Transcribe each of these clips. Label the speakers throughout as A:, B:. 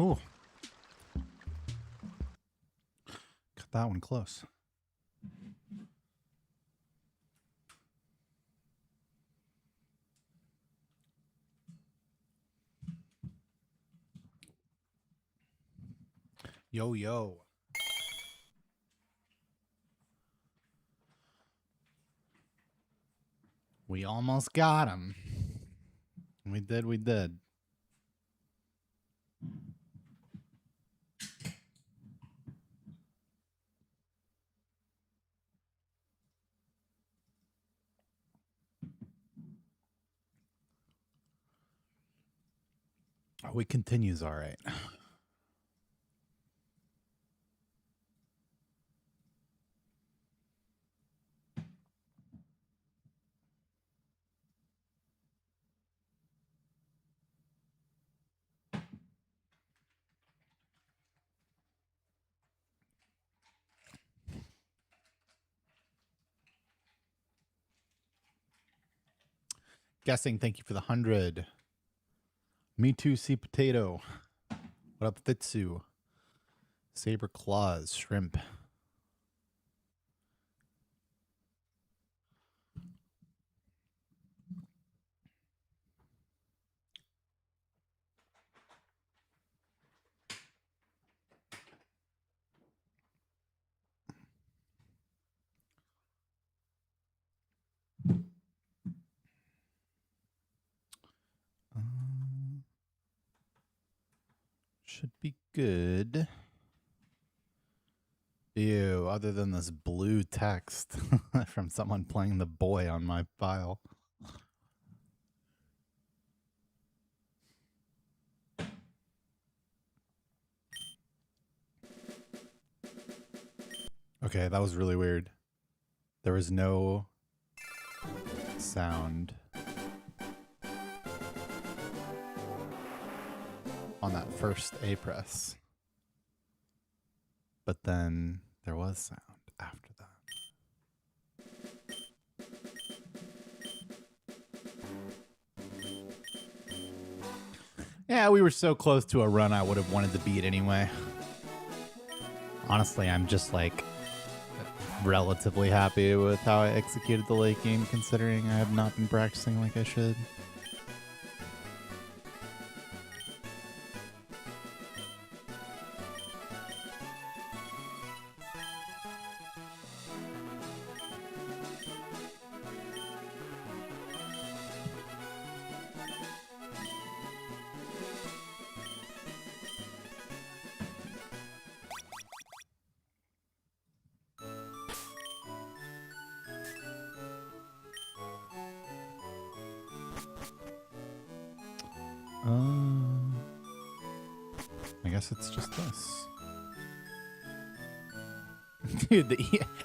A: Ooh. Cut that one close. Yo, yo. We almost got him. We did, we did. Oh, he continues all right. Guessing, thank you for the 100. Me too, see potato. What up, Fitsu? Saber claws, shrimp. Should be good. Ew, other than this blue text from someone playing the boy on my file. Okay, that was really weird. There was no sound on that first A press. But then there was sound after that. Yeah, we were so close to a run I would have wanted to beat anyway. Honestly, I'm just like relatively happy with how I executed the late game considering I have not been practicing like I should. I guess it's just this. Dude,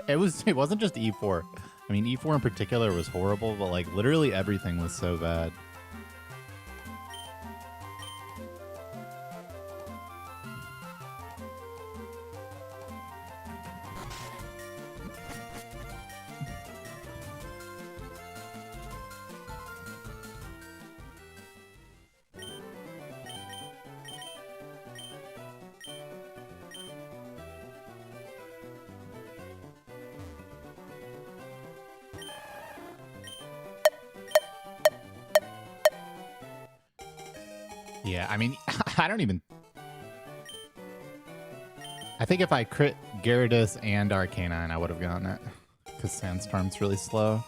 A: it wasn't just E4. I mean, E4 in particular was horrible, but like literally everything was so bad. Yeah, I mean, I don't even... I think if I crit Gyarados and Arcanine, I would have gotten it. Because Sandstorm's really slow.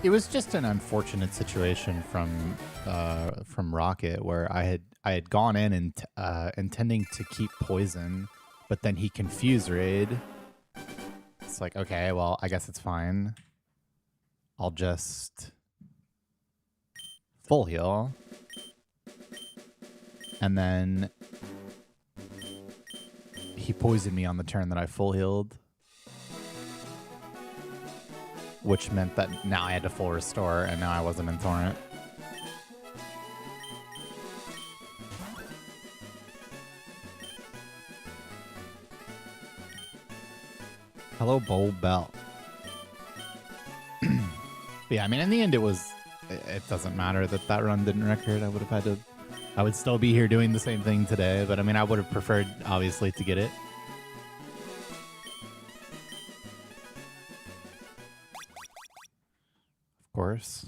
A: It was just an unfortunate situation from Rocket where I had gone in and intending to keep poison, but then he confused raid. It's like, okay, well, I guess it's fine. I'll just full heal. And then he poisoned me on the turn that I full healed. Which meant that now I had to full restore, and now I wasn't in Torrent. Hello, Bowl Bell. Yeah, I mean, in the end, it doesn't matter that run didn't record. I would still be here doing the same thing today, but I mean, I would have preferred, obviously, to get it. Of course.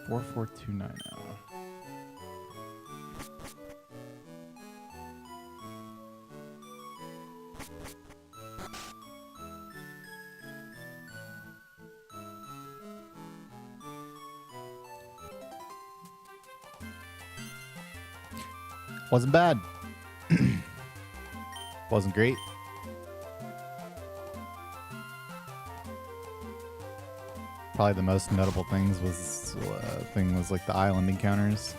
A: 44290. Wasn't bad. Wasn't great. Probably the most notable things was like the island encounters.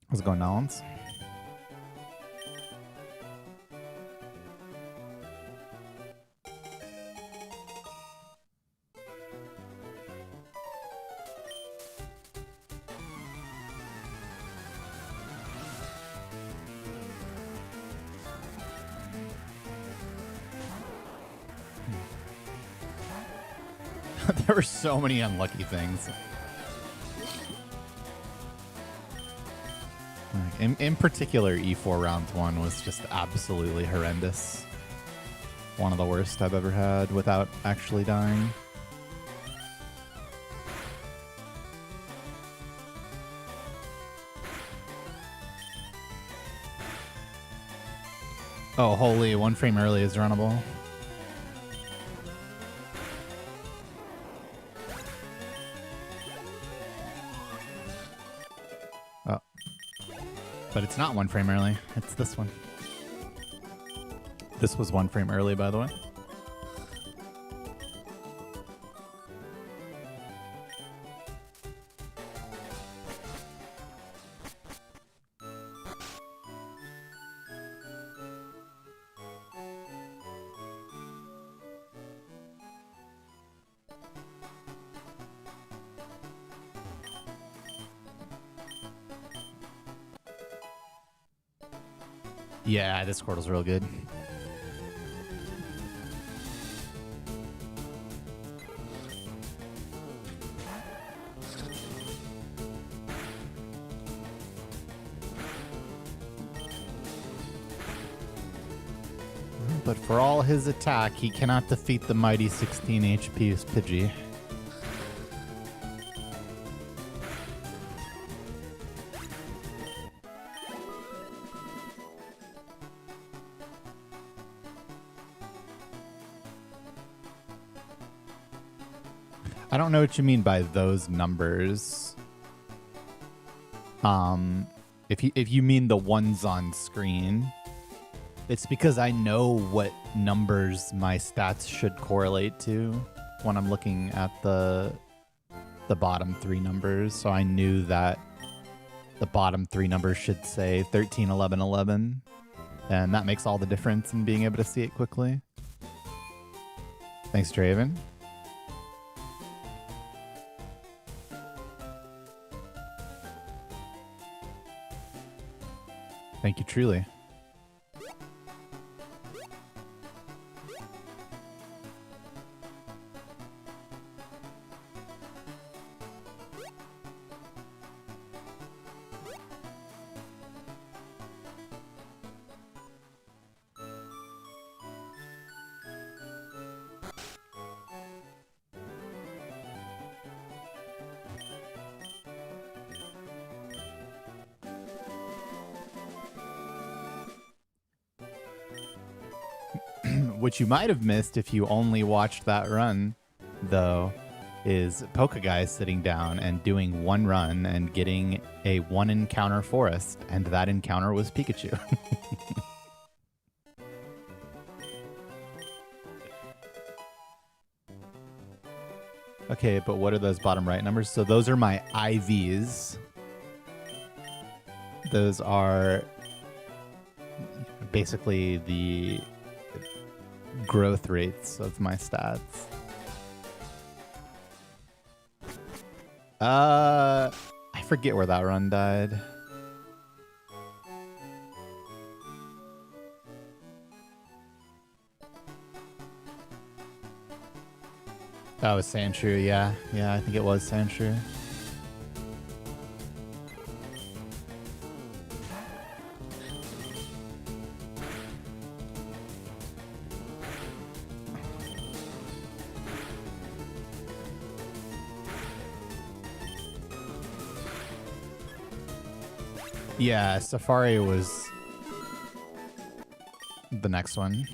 A: How's it going, Nolans? There were so many unlucky things. In particular, E4 round 1 was just absolutely horrendous. One of the worst I've ever had without actually dying. Oh, holy, 1 frame early is runnable. Oh. But it's not 1 frame early. It's this one. This was 1 frame early, by the way. Yeah, this Squirtle's real good. But for all his attack, he cannot defeat the mighty 16 HP Pidgey. I don't know what you mean by those numbers. If you mean the ones on screen, it's because I know what numbers my stats should correlate to when I'm looking at the bottom 3 numbers. So I knew that the bottom 3 numbers should say 13, 11, 11, and that makes all the difference in being able to see it quickly. Thanks, Draven. Thank you, truly. What you might have missed if you only watched that run, though, is Pokeguy sitting down and doing 1 run and getting a 1 encounter forest, and that encounter was Pikachu. Okay, but what are those bottom right numbers? So those are my IVs. Those are basically the growth rates of my stats. I forget where that run died. That was Sandshrew, yeah. Yeah, I think it was Sandshrew. Yeah, Safari was the next one.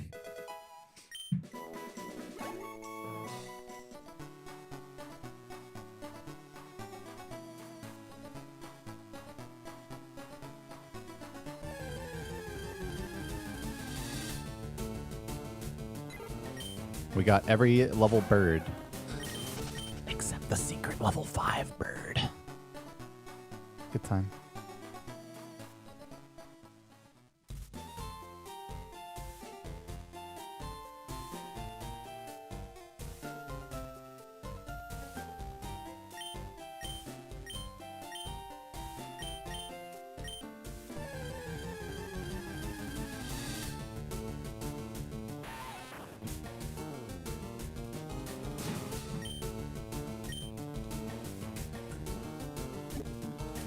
A: We got every level bird. Except the secret level 5 bird. Good time.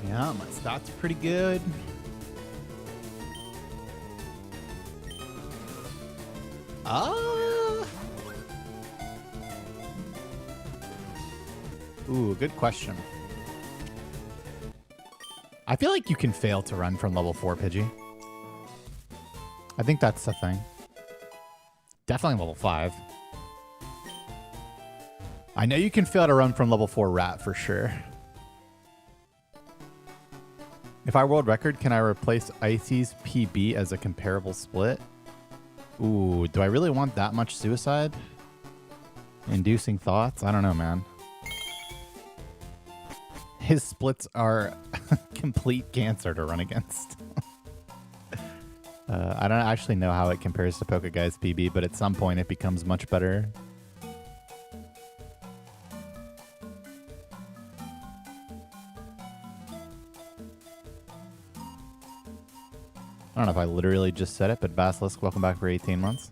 A: Yeah, my stats are pretty good. Ooh, good question. I feel like you can fail to run from level 4, Pidgey. I think that's the thing. Definitely level 5. I know you can fail to run from level 4 Rat for sure. If I world record, can I replace Icy's PB as a comparable split? Ooh, do I really want that much suicide? Inducing thoughts? I don't know, man. His splits are complete cancer to run against. I don't actually know how it compares to Pokeguy's PB, but at some point it becomes much better. I don't know if I literally just said it, but Basilisk, welcome back for 18 months.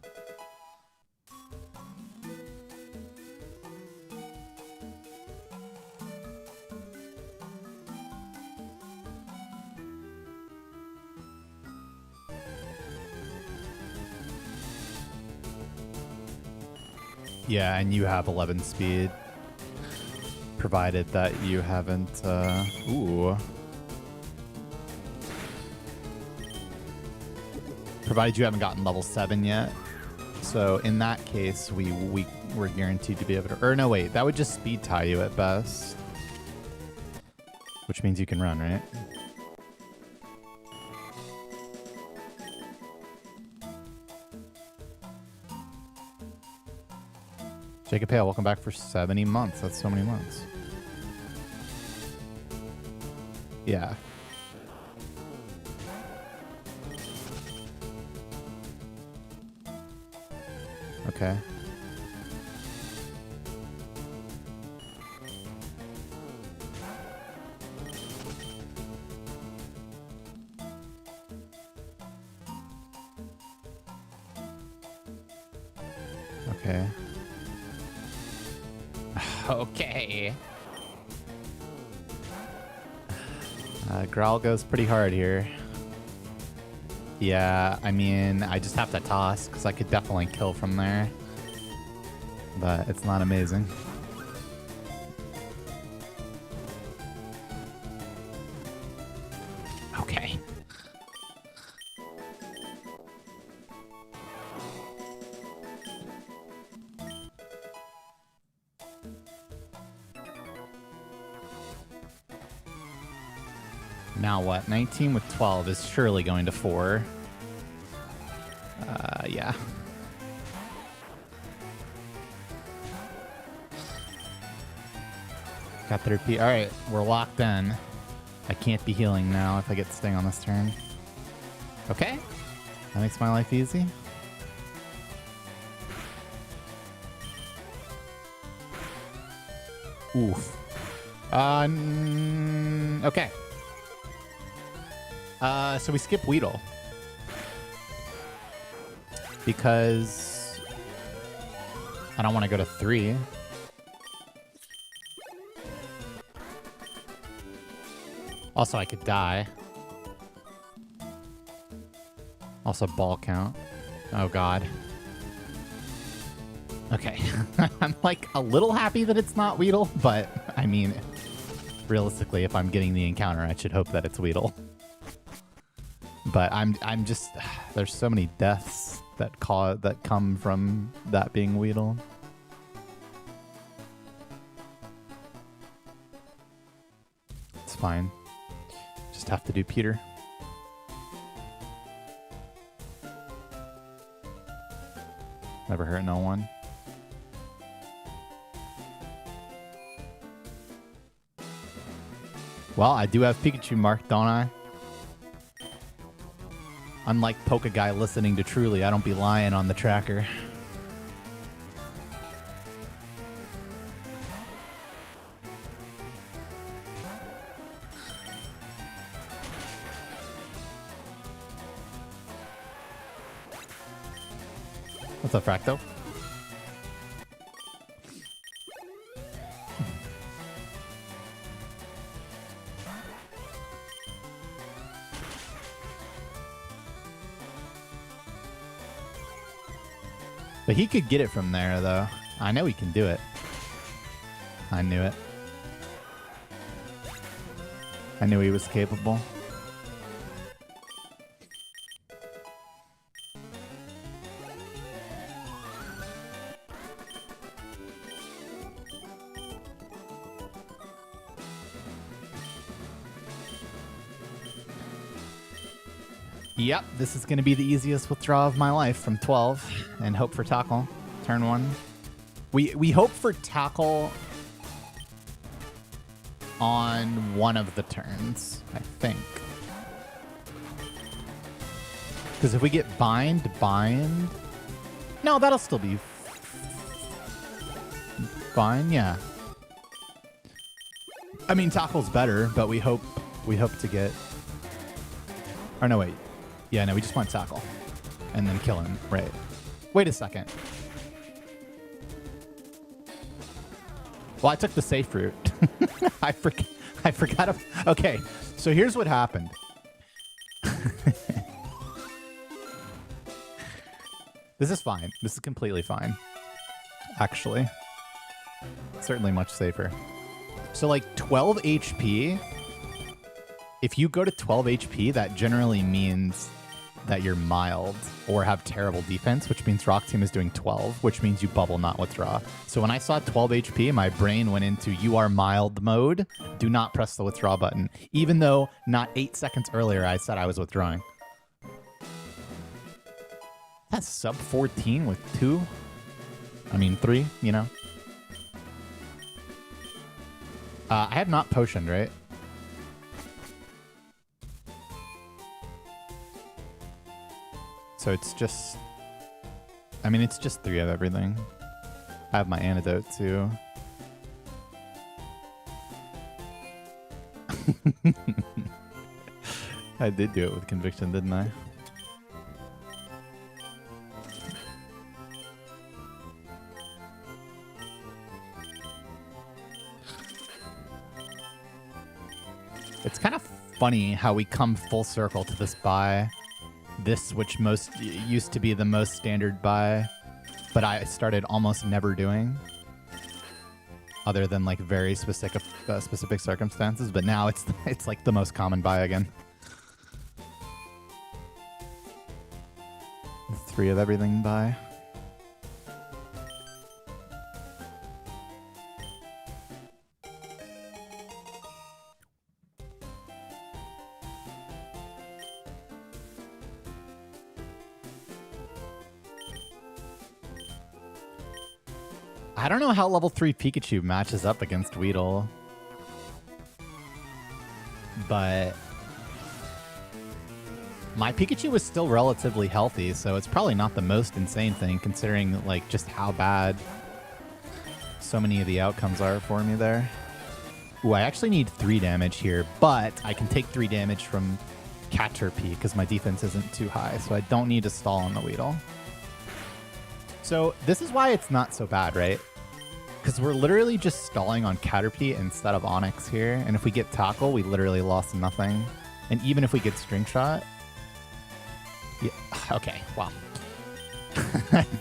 A: Yeah, and you have 11 speed, provided that you haven't, ooh. Provided you haven't gotten level 7 yet. So in that case, we're guaranteed to be able to... Or no, wait. That would just speed tie you at best. Which means you can run, right? Jacob Hale, welcome back for 70 months. That's so many months. Yeah. Okay. Okay. Okay. Growl goes pretty hard here. Yeah, I mean, I just have to toss because I could definitely kill from there. But it's not amazing. Okay. Now what? 19 with 12 is surely going to 4. Yeah. Got 3P. All right, we're locked in. I can't be healing now if I get Sting on this turn. Okay. That makes my life easy. Oof. Okay. So we skip Weedle. Because I don't want to go to 3. Also, I could die. Also, ball count. Oh, God. Okay. I'm, like, a little happy that it's not Weedle, but, I mean, realistically, if I'm getting the encounter, I should hope that it's Weedle. But I'm just... There's so many deaths that come from that being Weedle. It's fine. Just have to do Peter. Never hurt no one. Well, I do have Pikachu marked, don't I? Unlike Poke Guy listening to Truly, I don't be lying on the tracker. What's up, Fracto? But he could get it from there, though. I know he can do it. I knew it. I knew he was capable. Yep, this is going to be the easiest withdrawal of my life from 12 and hope for tackle. Turn 1. We hope for tackle on one of the turns, I think. Because if we get bind... No, that'll still be fine, yeah. I mean, tackle's better, but we hope to get... Or no, wait. Yeah, no, we just want tackle. And then kill him. Right. Wait a second. Well, I took the safe route. I forgot. Okay, so here's what happened. This is fine. This is completely fine. Actually. Certainly much safer. So, like, 12 HP... If you go to 12 HP, that generally means that you're mild or have terrible defense, which means Rock Team is doing 12, which means you bubble, not withdraw. So when I saw 12 HP, my brain went into you are mild mode. Do not press the withdraw button, even though not 8 seconds earlier I said I was withdrawing. That's sub 14 with 2. I mean 3, you know. I have not potioned, right? So it's just... I mean, it's just 3 of everything. I have my antidote, too. I did do it with conviction, didn't I? It's kind of funny how we come full circle to this buy. This, which most used to be the most standard buy, but I started almost never doing, other than like very specific circumstances. But now it's like the most common buy again. 3 of everything buy. I don't know how level 3 Pikachu matches up against Weedle. but my Pikachu was still relatively healthy, so it's probably not the most insane thing considering like just how bad so many of the outcomes are for me there. Ooh, I actually need 3 damage here, but I can take 3 damage from Caterpie because my defense isn't too high, so I don't need to stall on the Weedle. So this is why it's not so bad, right? Because we're literally just stalling on Caterpie instead of Onix here, and if we get Tackle, we literally lost nothing. And even if we get String Shot... Yeah, okay, wow.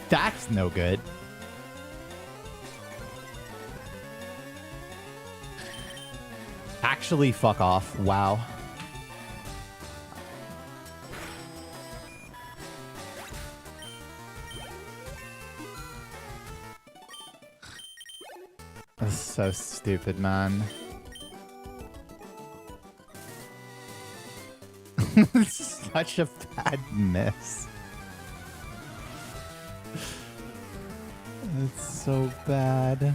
A: That's no good. Actually, fuck off. Wow. That's so stupid, man. It's such a bad miss. It's so bad.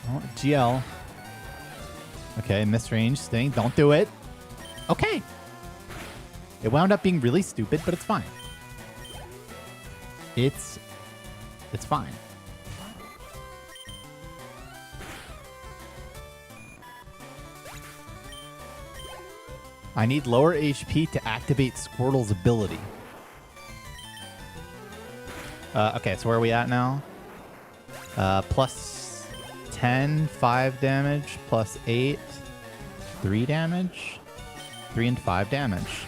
A: Oh, GL. Okay, misrange, Sting. Don't do it. Okay. It wound up being really stupid, but it's fine. It's fine. I need lower HP to activate Squirtle's ability. Okay, so where are we at now? Plus 10, 5 damage, plus 8, 3 damage, 3 and 5 damage.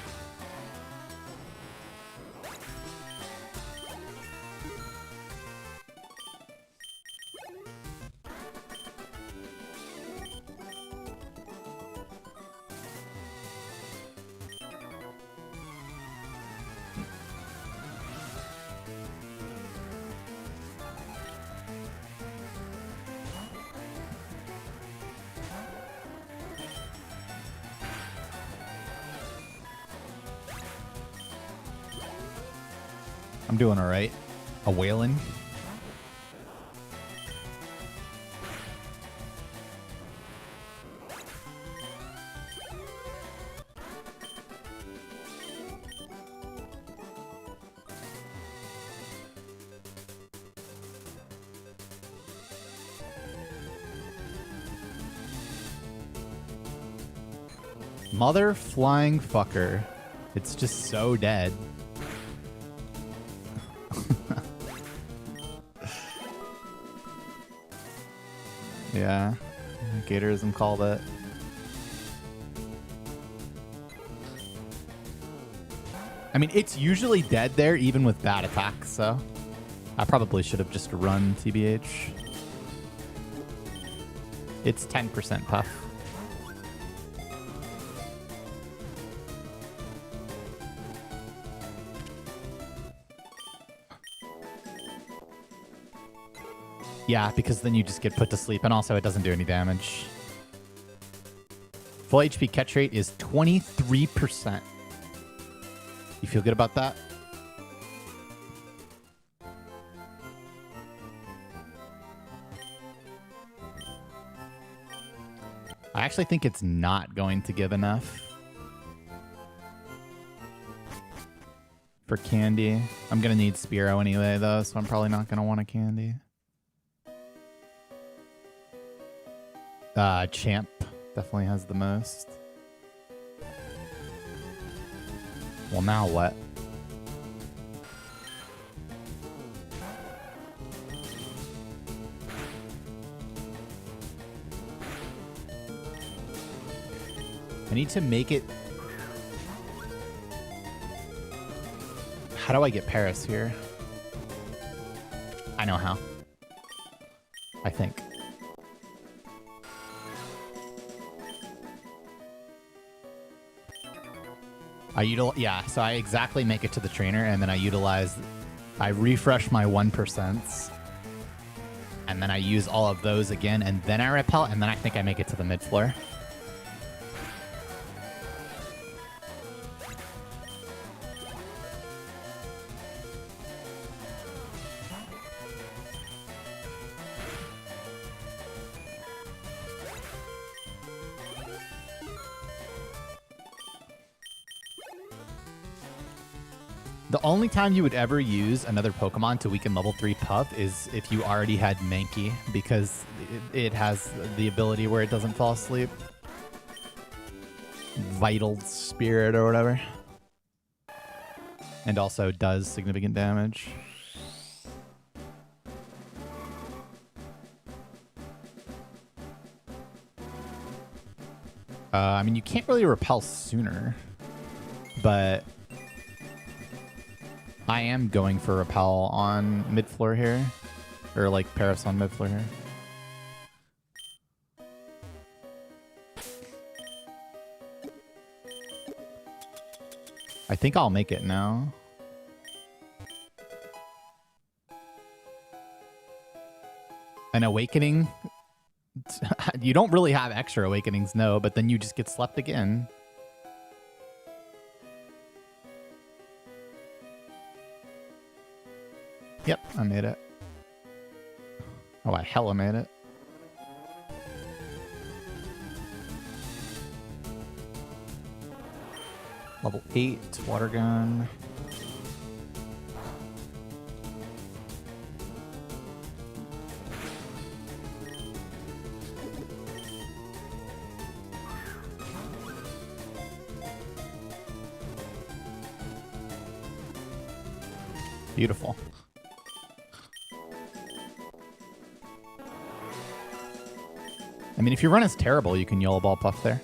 A: I'm doing all right. A whaling. Mother flying fucker. It's just so dead. Yeah, Gatorism called it. I mean, it's usually dead there, even with bad attacks, so I probably should have just run, TBH. It's 10% puff. Yeah, because then you just get put to sleep, and also it doesn't do any damage. Full HP catch rate is 23%. You feel good about that? I actually think it's not going to give enough for candy. I'm going to need Spearow anyway, though, so I'm probably not going to want a candy. Champ definitely has the most. Well, now what? I need to make it... How do I get Paris here? I know how. I think. Yeah, so I exactly make it to the trainer, and then I refresh my 1%, and then I use all of those again, and then I repel, and then I think I make it to the mid floor. The only time you would ever use another Pokemon to weaken level 3 Puff is if you already had Mankey, because it has the ability where it doesn't fall asleep. Vital Spirit or whatever. And also does significant damage. I mean, you can't really repel sooner, but I am going for repel on mid-floor here, or like Paris on mid-floor here. I think I'll make it now. An awakening? You don't really have extra awakenings, no, but then you just get slept again. Yep, I made it. Oh, I hella made it. Level 8, water gun. Beautiful. I mean, if your run is terrible, you can Yellow Ball Puff there.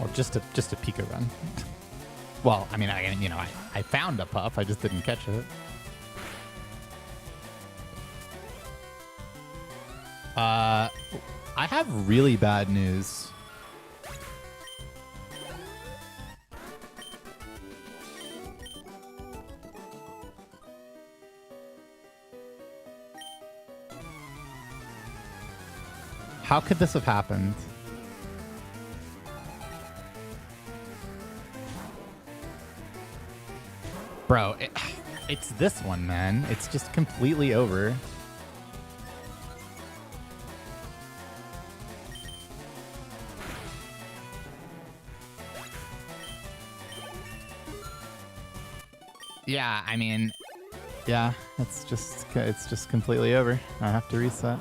A: Or just a Pika run. Well, I mean, I found a Puff, I just didn't catch it. I have really bad news. How could this have happened? Bro, it's this one, man. It's just completely over. Yeah, I mean, yeah, it's just completely over. I have to reset.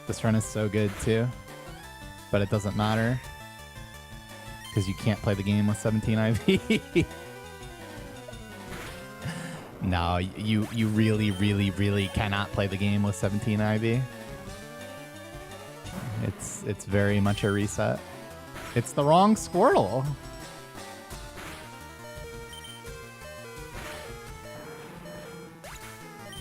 A: This run is so good too, but it doesn't matter because you can't play the game with 17 IV. No, you really cannot play the game with 17 IV. It's very much a reset. It's the wrong Squirtle.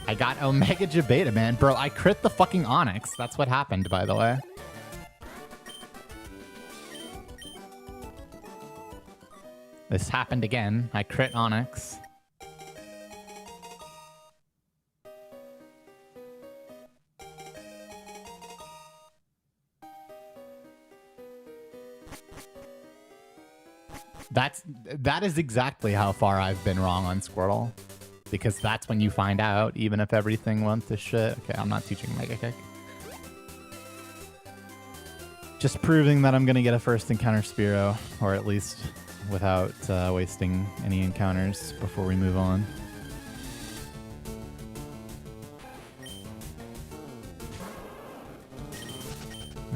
A: I got Omega Jabeta, man. Bro, I crit the fucking Onyx. That's what happened, by the way. This happened again. I crit Onyx. That is exactly how far I've been wrong on Squirtle. Because that's when you find out, even if everything went to shit. Okay, I'm not teaching Mega Kick. Just proving that I'm going to get a first encounter Spearow, or at least without wasting any encounters before we move on.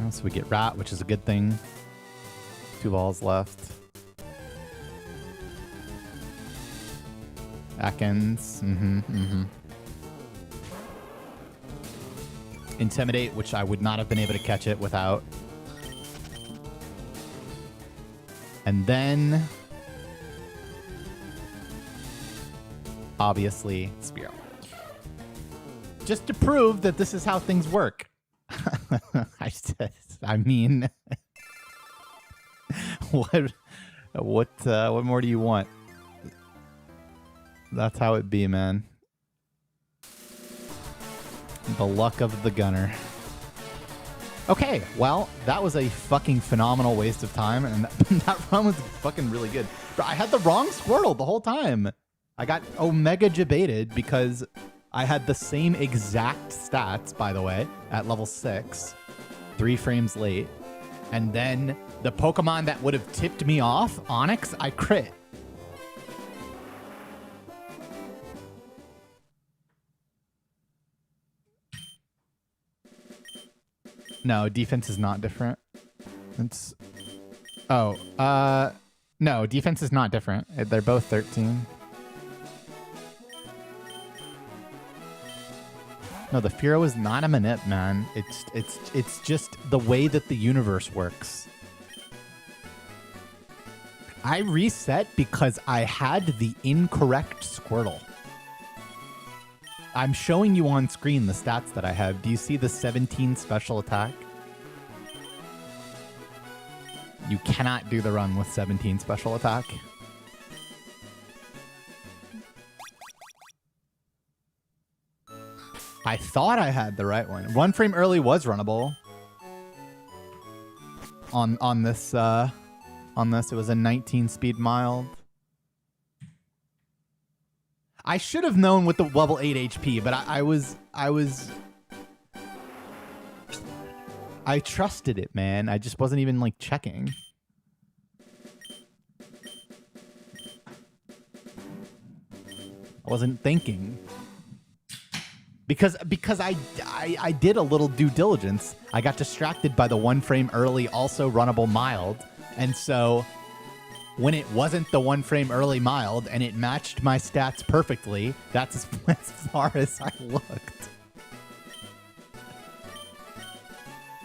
A: So we get Rat, which is a good thing. 2 balls left. Ekans. Intimidate, which I would not have been able to catch it without. And then obviously Spearow. Just to prove that this is how things work. I mean, what more do you want? That's how it be, man. The luck of the gunner. Okay, well, that was a fucking phenomenal waste of time, and that run was fucking really good. But I had the wrong Squirtle the whole time. I got Omega Jebaited because I had the same exact stats, by the way, at level 6, 3 frames late. And then the Pokemon that would have tipped me off, Onix, I crit. No, defense is not different. It's... Oh, no, defense is not different. They're both 13. No, the Fearow is not a Manip, man. It's just the way that the universe works. I reset because I had the incorrect Squirtle. I'm showing you on screen the stats that I have. Do you see the 17 special attack? You cannot do the run with 17 special attack. I thought I had the right one. 1 frame early was runnable. On this it was a 19 speed mild. I should have known with the level 8 HP, but I trusted it, man. I just wasn't even like checking. I wasn't thinking. Because I did a little due diligence. I got distracted by the 1 frame early, also runnable mild. And so when it wasn't the 1 frame early mild and it matched my stats perfectly, that's as far as I looked.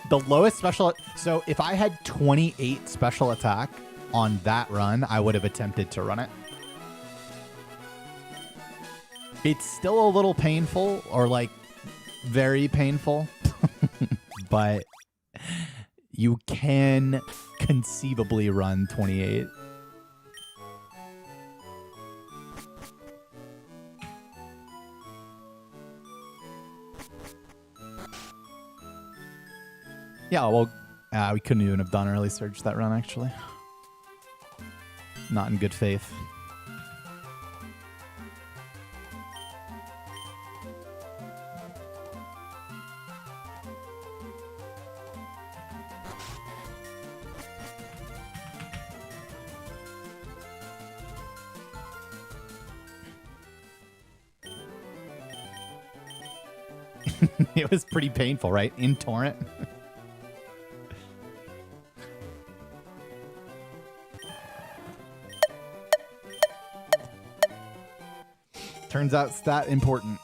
A: The lowest special... So if I had 28 special attack on that run, I would have attempted to run it. It's still a little painful, or like very painful, but you can conceivably run 28. Yeah, well, we couldn't even have done early surge that run, actually. Not in good faith. It was pretty painful, right? In Torrent. Turns out stat important.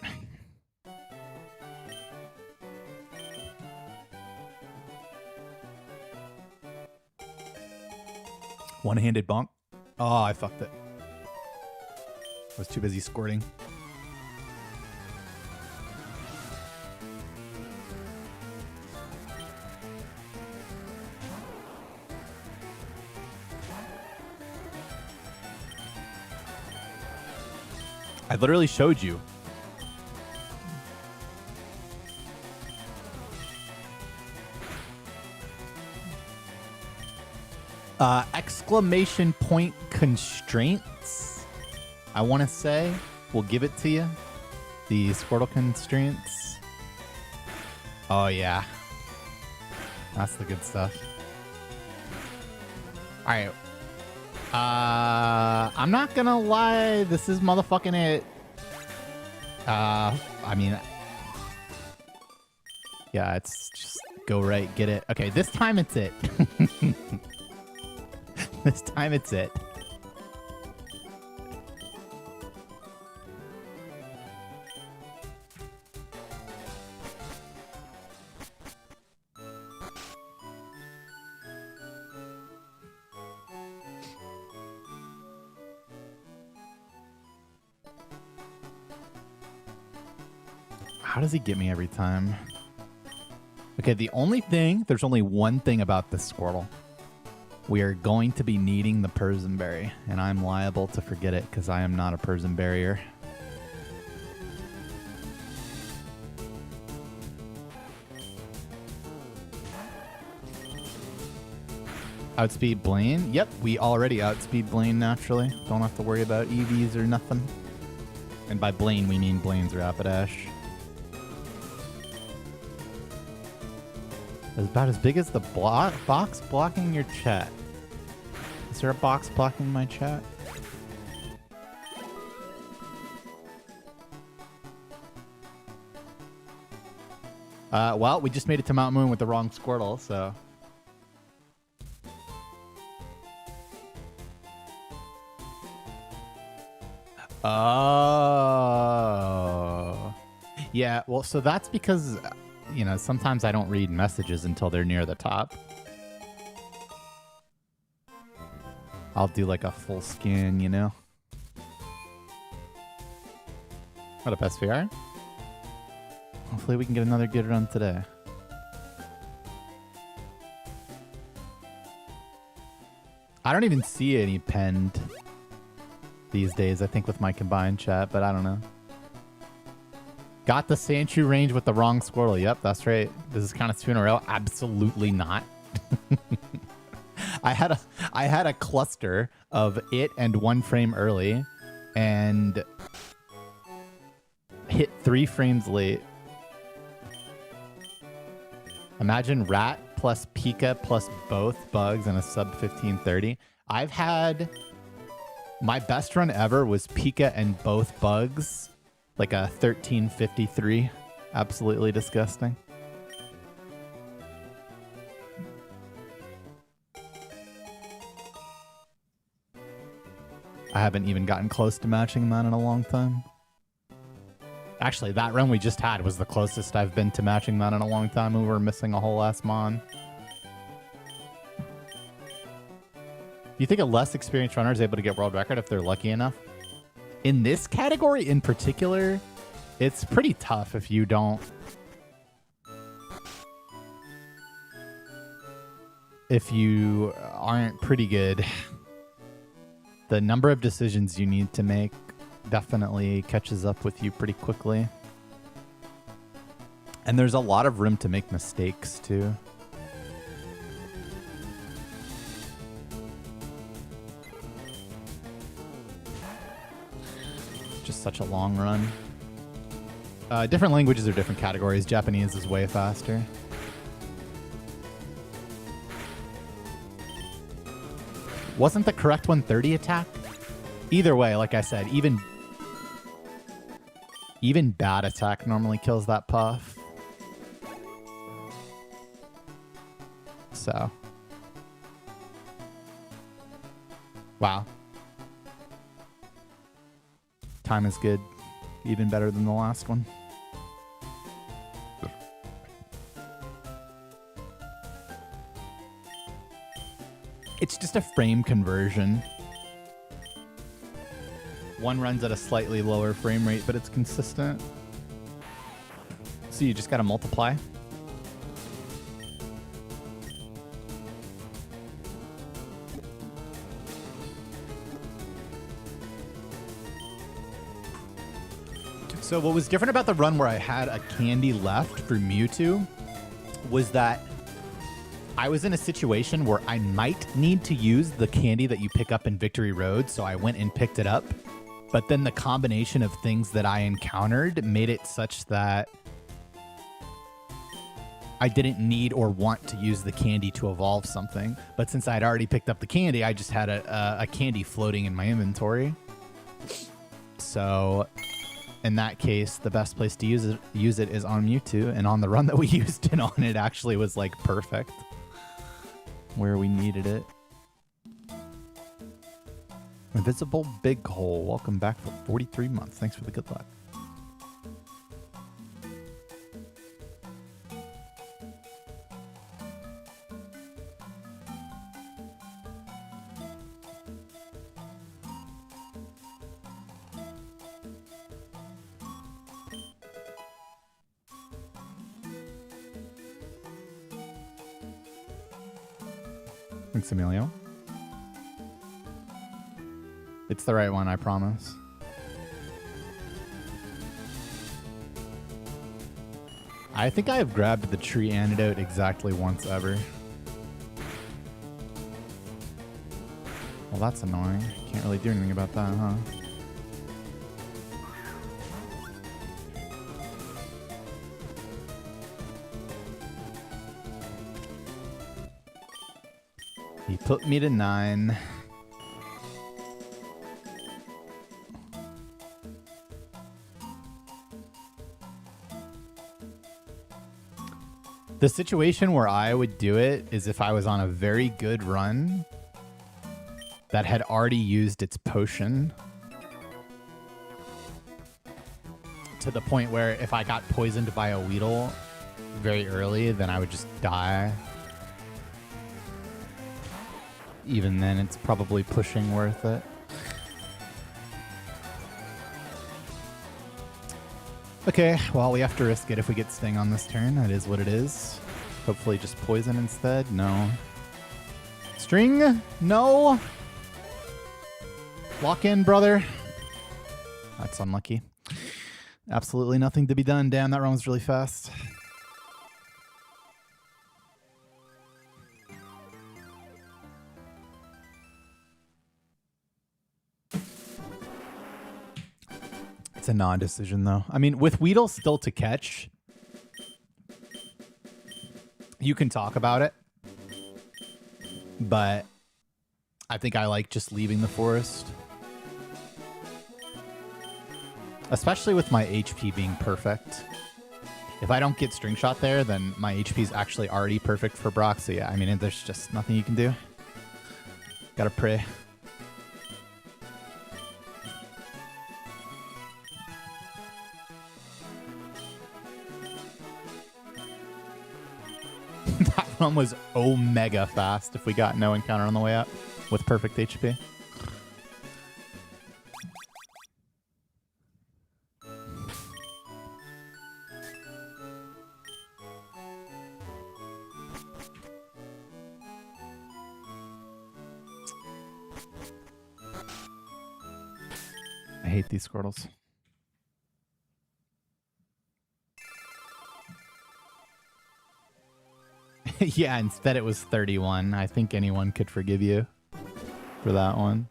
A: One-handed bonk. Oh, I fucked it. I was too busy squirting. I literally showed you. Exclamation point constraints. I want to say we'll give it to you. The Squirtle constraints. Oh yeah, that's the good stuff. All right. I'm not gonna lie, this is motherfucking it. I mean, yeah, it's just go right, get it. Okay, this time it's it. This time it's it. How does he get me every time? Okay, there's only one thing about this Squirtle. We are going to be needing the Persianberry, and I'm liable to forget it because I am not a Persianberrier. Outspeed Blaine? Yep, we already outspeed Blaine naturally. Don't have to worry about EVs or nothing. And by Blaine, we mean Blaine's Rapidash. It's about as big as the box blocking your chat. Is there a box blocking my chat? Well, we just made it to Mount Moon with the wrong Squirtle, so... Oh. Yeah, well, so that's because, you know, sometimes I don't read messages until they're near the top. I'll do like a full scan, you know? What up, SVR? Hopefully we can get another good run today. I don't even see any penned these days, I think, with my combined chat, but I don't know. Got the Sandshrew range with the wrong Squirtle. Yep, that's right. This is kind of 2 in a row. Absolutely not. I had a cluster of it and 1 frame early and hit 3 frames late. Imagine Rat plus Pika plus both bugs and a sub 1530. I've had... My best run ever was Pika and both bugs, like a 1353. Absolutely disgusting. I haven't even gotten close to matching that in a long time. Actually, that run we just had was the closest I've been to matching that in a long time. We were missing a whole ass mon. Do you think a less experienced runner is able to get world record if they're lucky enough? In this category in particular, it's pretty tough if you don't... If you aren't pretty good. The number of decisions you need to make definitely catches up with you pretty quickly. And there's a lot of room to make mistakes, too. Just such a long run. Different languages are different categories. Japanese is way faster. Wasn't the correct 130 attack? Either way, like I said, even bad attack normally kills that puff. So. Wow. Time is good. Even better than the last one. It's just a frame conversion. One runs at a slightly lower frame rate, but it's consistent. So you just gotta multiply. So what was different about the run where I had a candy left for Mewtwo was that I was in a situation where I might need to use the candy that you pick up in Victory Road, so I went and picked it up. But then the combination of things that I encountered made it such that I didn't need or want to use the candy to evolve something. But since I'd already picked up the candy, I just had a candy floating in my inventory. So in that case, the best place to use it is on Mewtwo, and on the run that we used it on, it actually was like perfect where we needed it. Invisible Big Hole, welcome back for 43 months. Thanks for the good luck. Thanks, Emilio. It's the right one, I promise. I think I have grabbed the tree antidote exactly once ever. Well, that's annoying. Can't really do anything about that, huh? He put me to 9. The situation where I would do it is if I was on a very good run that had already used its potion to the point where if I got poisoned by a Weedle very early, then I would just die. Even then, it's probably pushing worth it. Okay, well, we have to risk it if we get Sting on this turn. That is what it is. Hopefully just poison instead. No. String? No. Lock in, brother. That's unlucky. Absolutely nothing to be done. Damn, that run was really fast. It's a non-decision, though. I mean, with Weedle still to catch, you can talk about it. But I think I like just leaving the forest. Especially with my HP being perfect. If I don't get String Shot there, then my HP is actually already perfect for Brock. So yeah, I mean, there's just nothing you can do. Gotta pray. That run was omega fast if we got no encounter on the way up with perfect HP. I hate these Squirtles. Yeah, instead it was 31. I think anyone could forgive you for that one.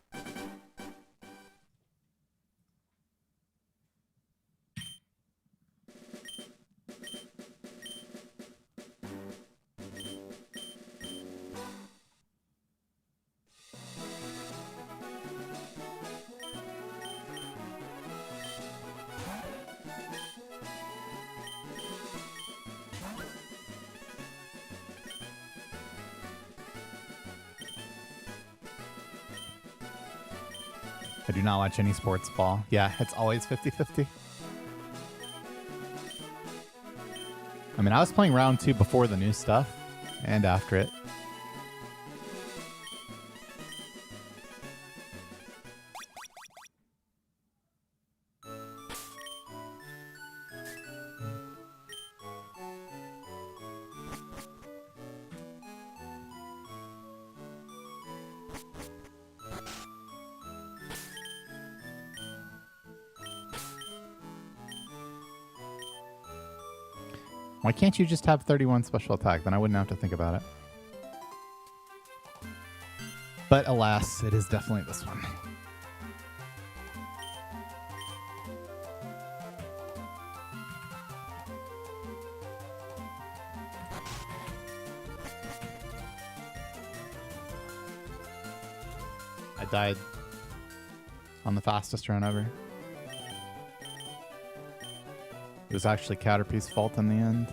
A: I do not watch any sports ball. Yeah, it's always 50-50. I mean, I was playing round 2 before the new stuff and after it. Why can't you just have 31 special attack? Then I wouldn't have to think about it. But alas, it is definitely this one. I died on the fastest run ever. It was actually Caterpie's fault in the end.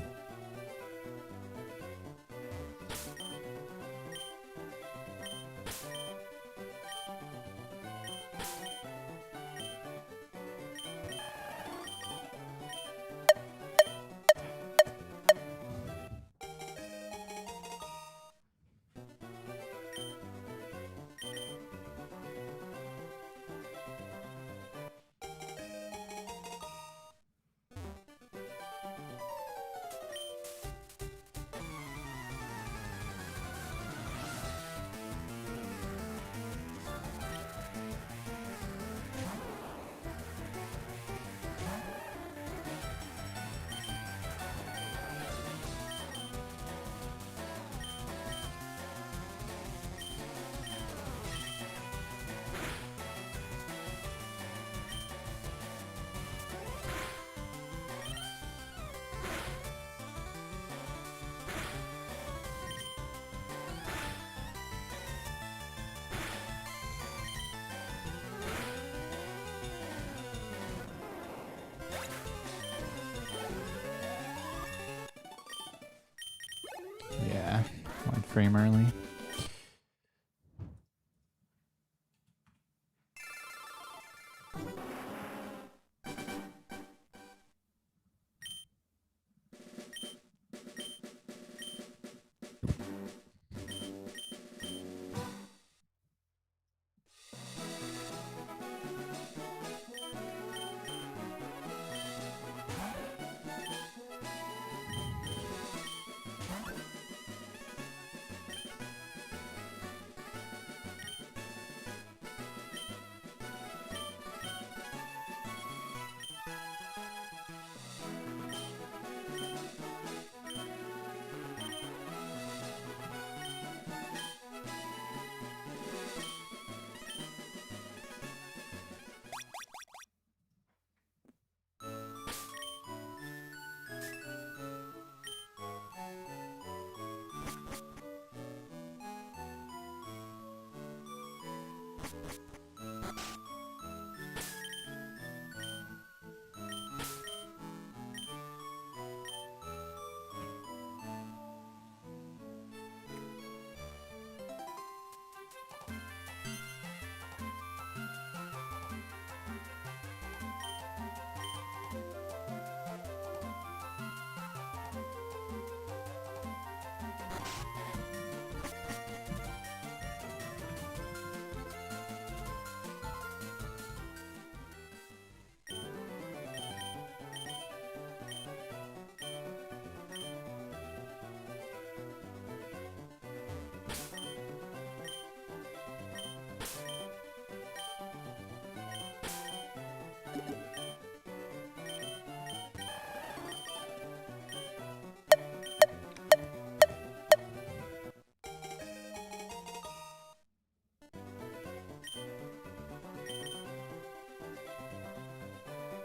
A: stream early.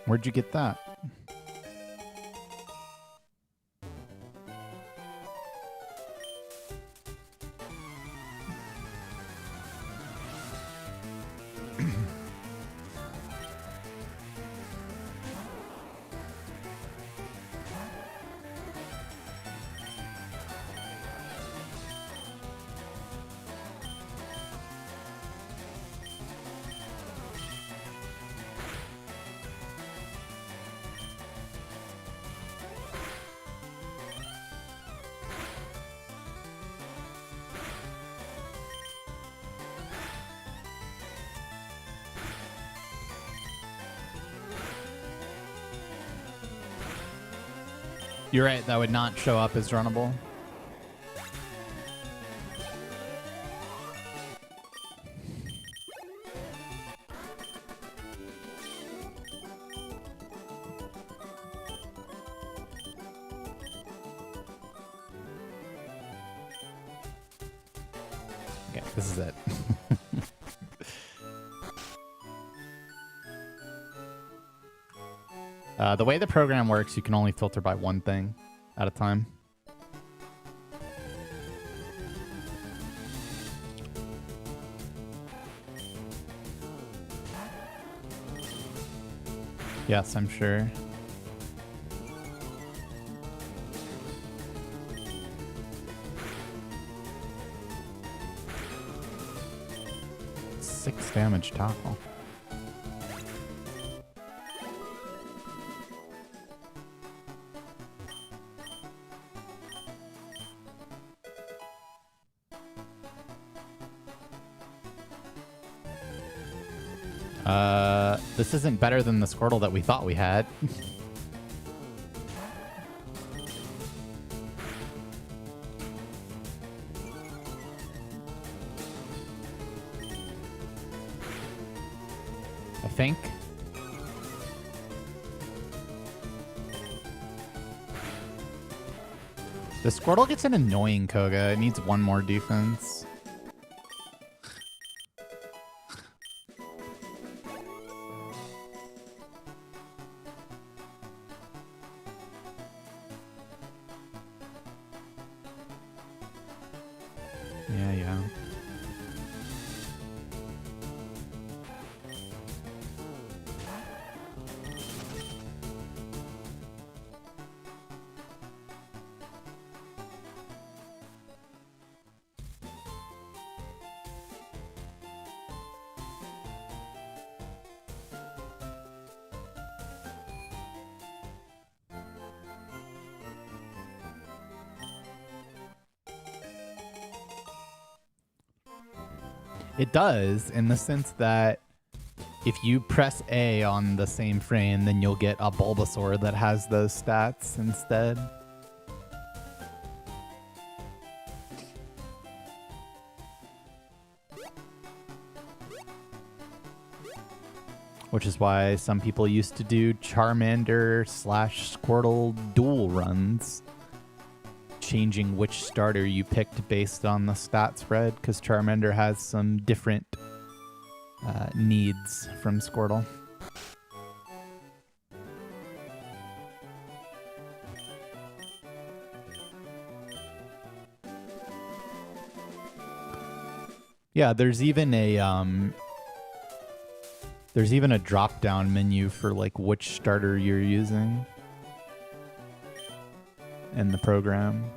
A: Where'd you get that? You're right, that would not show up as runnable. Okay, this is it. The way the program works, you can only filter by one thing at a time. Yes, I'm sure. Six damage toggle. This isn't better than the Squirtle that we thought we had. I think. The Squirtle gets an annoying Koga. It needs one more defense. Yeah. It does, in the sense that if you press A on the same frame, then you'll get a Bulbasaur that has those stats instead. Which is why some people used to do Charmander / Squirtle dual runs, changing which starter you picked based on the stat spread, because Charmander has some different needs from Squirtle. Yeah, there's even a drop-down menu for like which starter you're using in the program.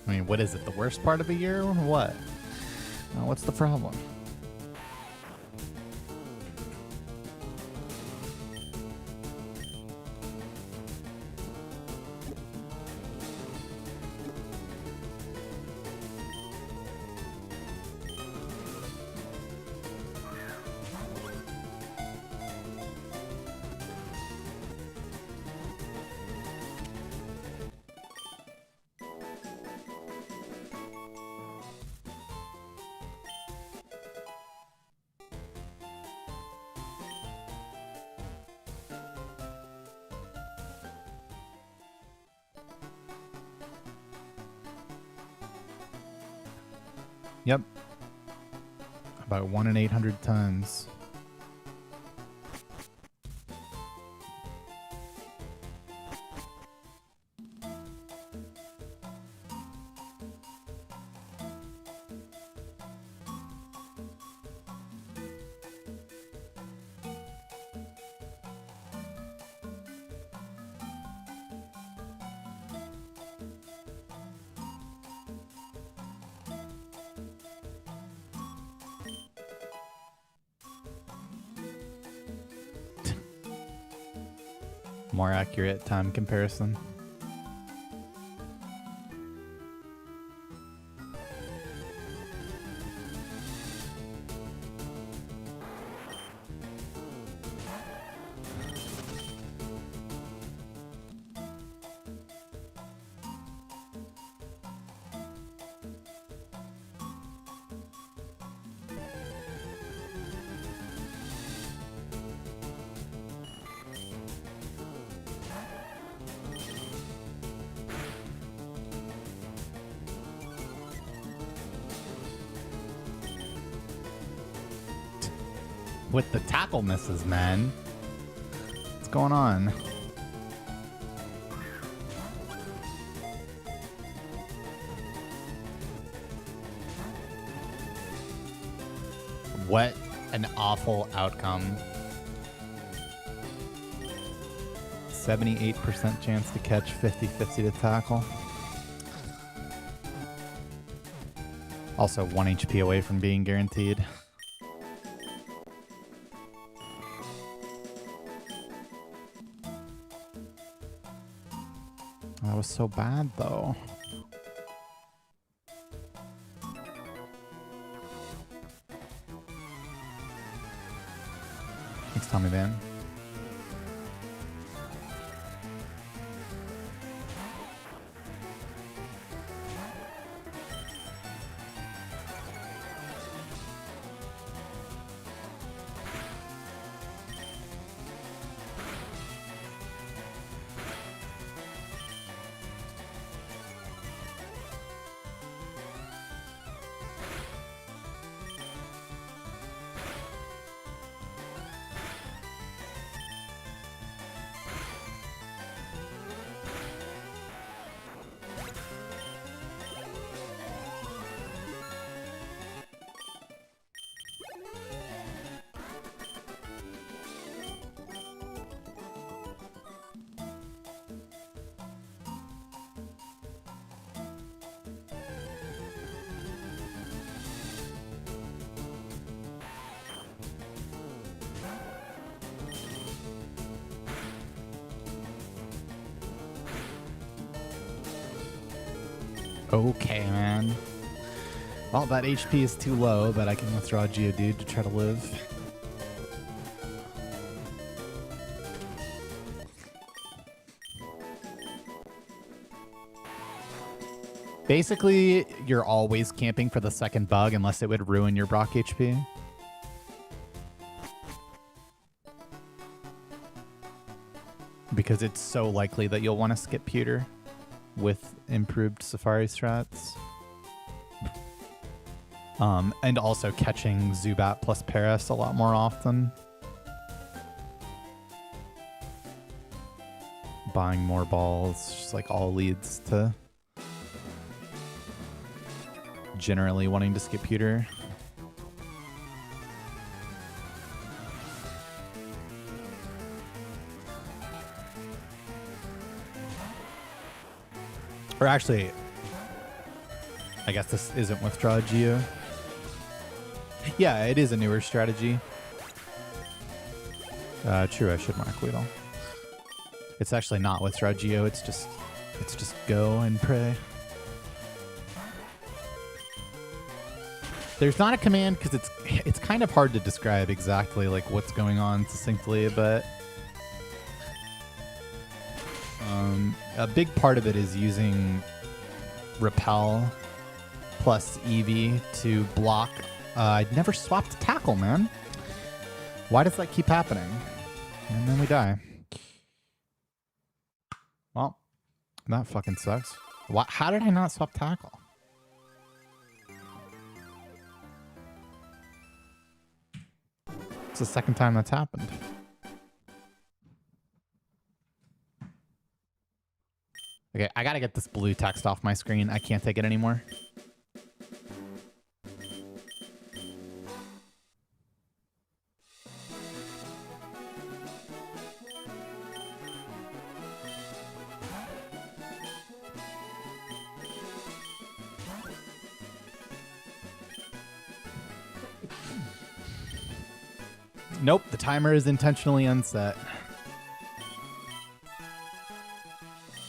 A: I mean, what is it, the worst part of the year or what? What's the problem? Yep. About 1 in 800 times. More accurate time comparison. With the tackle misses, man. What's going on? What an awful outcome. 78% chance to catch, 50-50 to tackle. Also 1 HP away from being guaranteed. That was so bad, though. Thanks, Tommy Van. Okay, man. Well, that HP is too low, but I can withdraw Geodude to try to live. Basically, you're always camping for the second bug unless it would ruin your Brock HP. Because it's so likely that you'll want to skip Pewter with improved Safari strats. And also catching Zubat plus Paris a lot more often. Buying more balls, just like all leads to generally wanting to skip Pewter. Or actually, I guess this isn't withdraw Geo. Yeah, it is a newer strategy. True, I should mark Weedle. It's actually not withdraw Geo, it's just go and pray. There's not a command because it's kind of hard to describe exactly like what's going on succinctly, but a big part of it is using Repel plus Eevee to block. I'd never swapped to Tackle, man. Why does that keep happening? And then we die. Well, that fucking sucks. How did I not swap Tackle? It's the second time that's happened. Okay, I gotta get this blue text off my screen. I can't take it anymore. Nope, the timer is intentionally unset.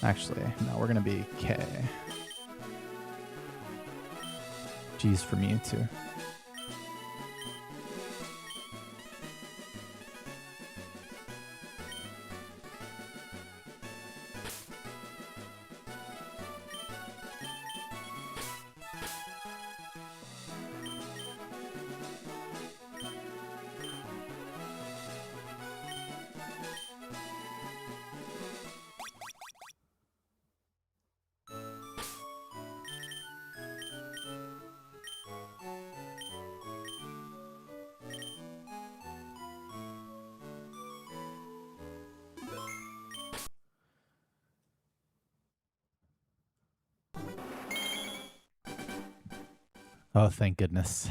A: Actually, no, we're gonna be K. G's for me too. Oh, thank goodness.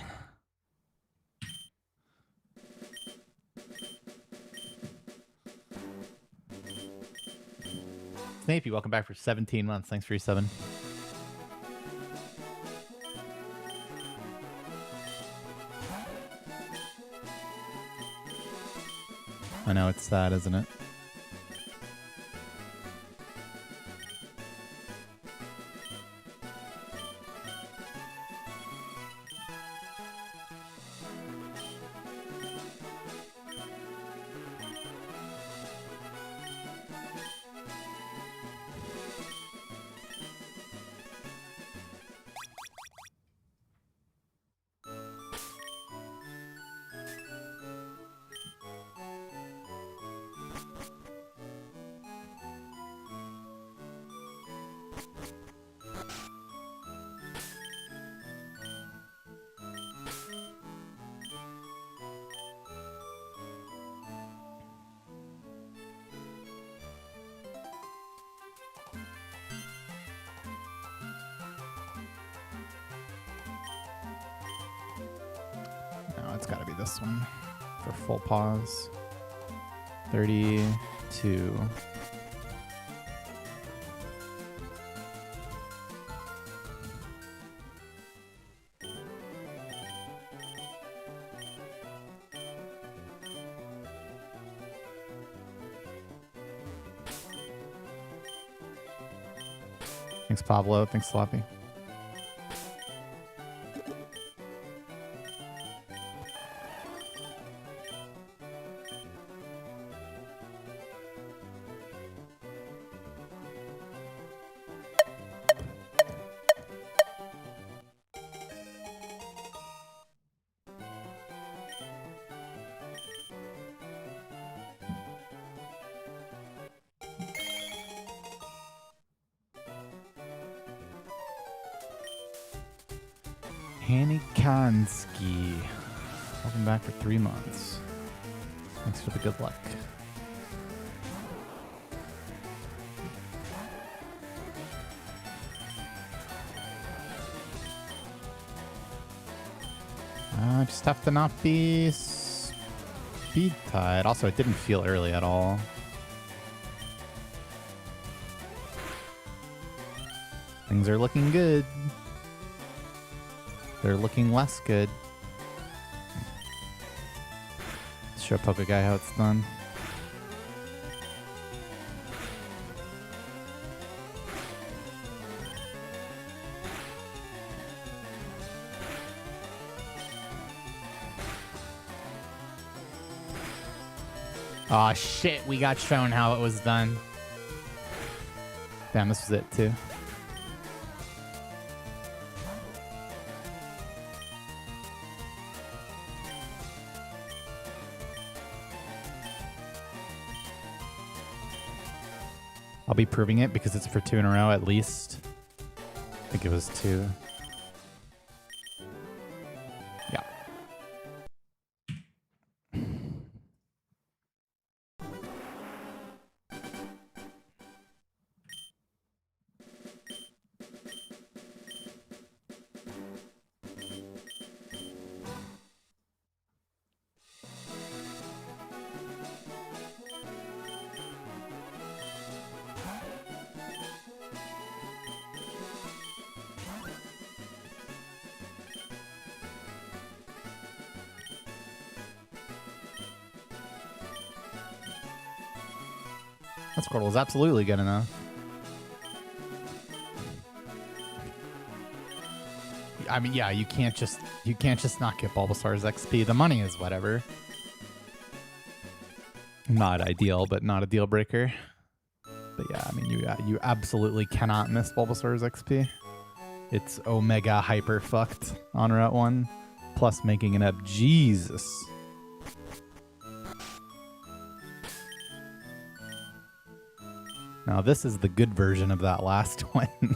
A: Snapey, welcome back for 17 months. Thanks for your 7. I know, it's sad, isn't it? it's got to be this one for full pause. 32. Thanks, Pablo. Thanks, Sloppy. Kanski. Welcome back for 3 months. Thanks for the good luck. Just have to not be speed tied. Also, it didn't feel early at all. Things are looking good. They're looking less good. Let's show Poke Guy how it's done. Aw, shit, we got shown how it was done. Damn, this was it too. I'll be proving it because it's for 2 in a row at least. I think it was 2. Yeah. That Squirtle is absolutely good enough. I mean, yeah, you can't just not get Bulbasaur's XP. The money is whatever. Not ideal, but not a deal breaker. But yeah, I mean, you absolutely cannot miss Bulbasaur's XP. It's Omega hyper fucked on Route 1, plus making it up. Jesus. Now this is the good version of that last one.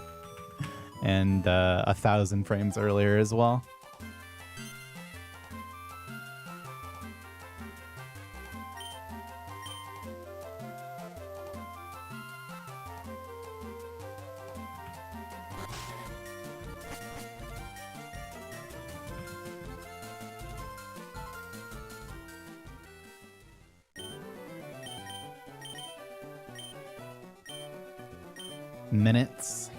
A: And 1,000 frames earlier as well. Minutes.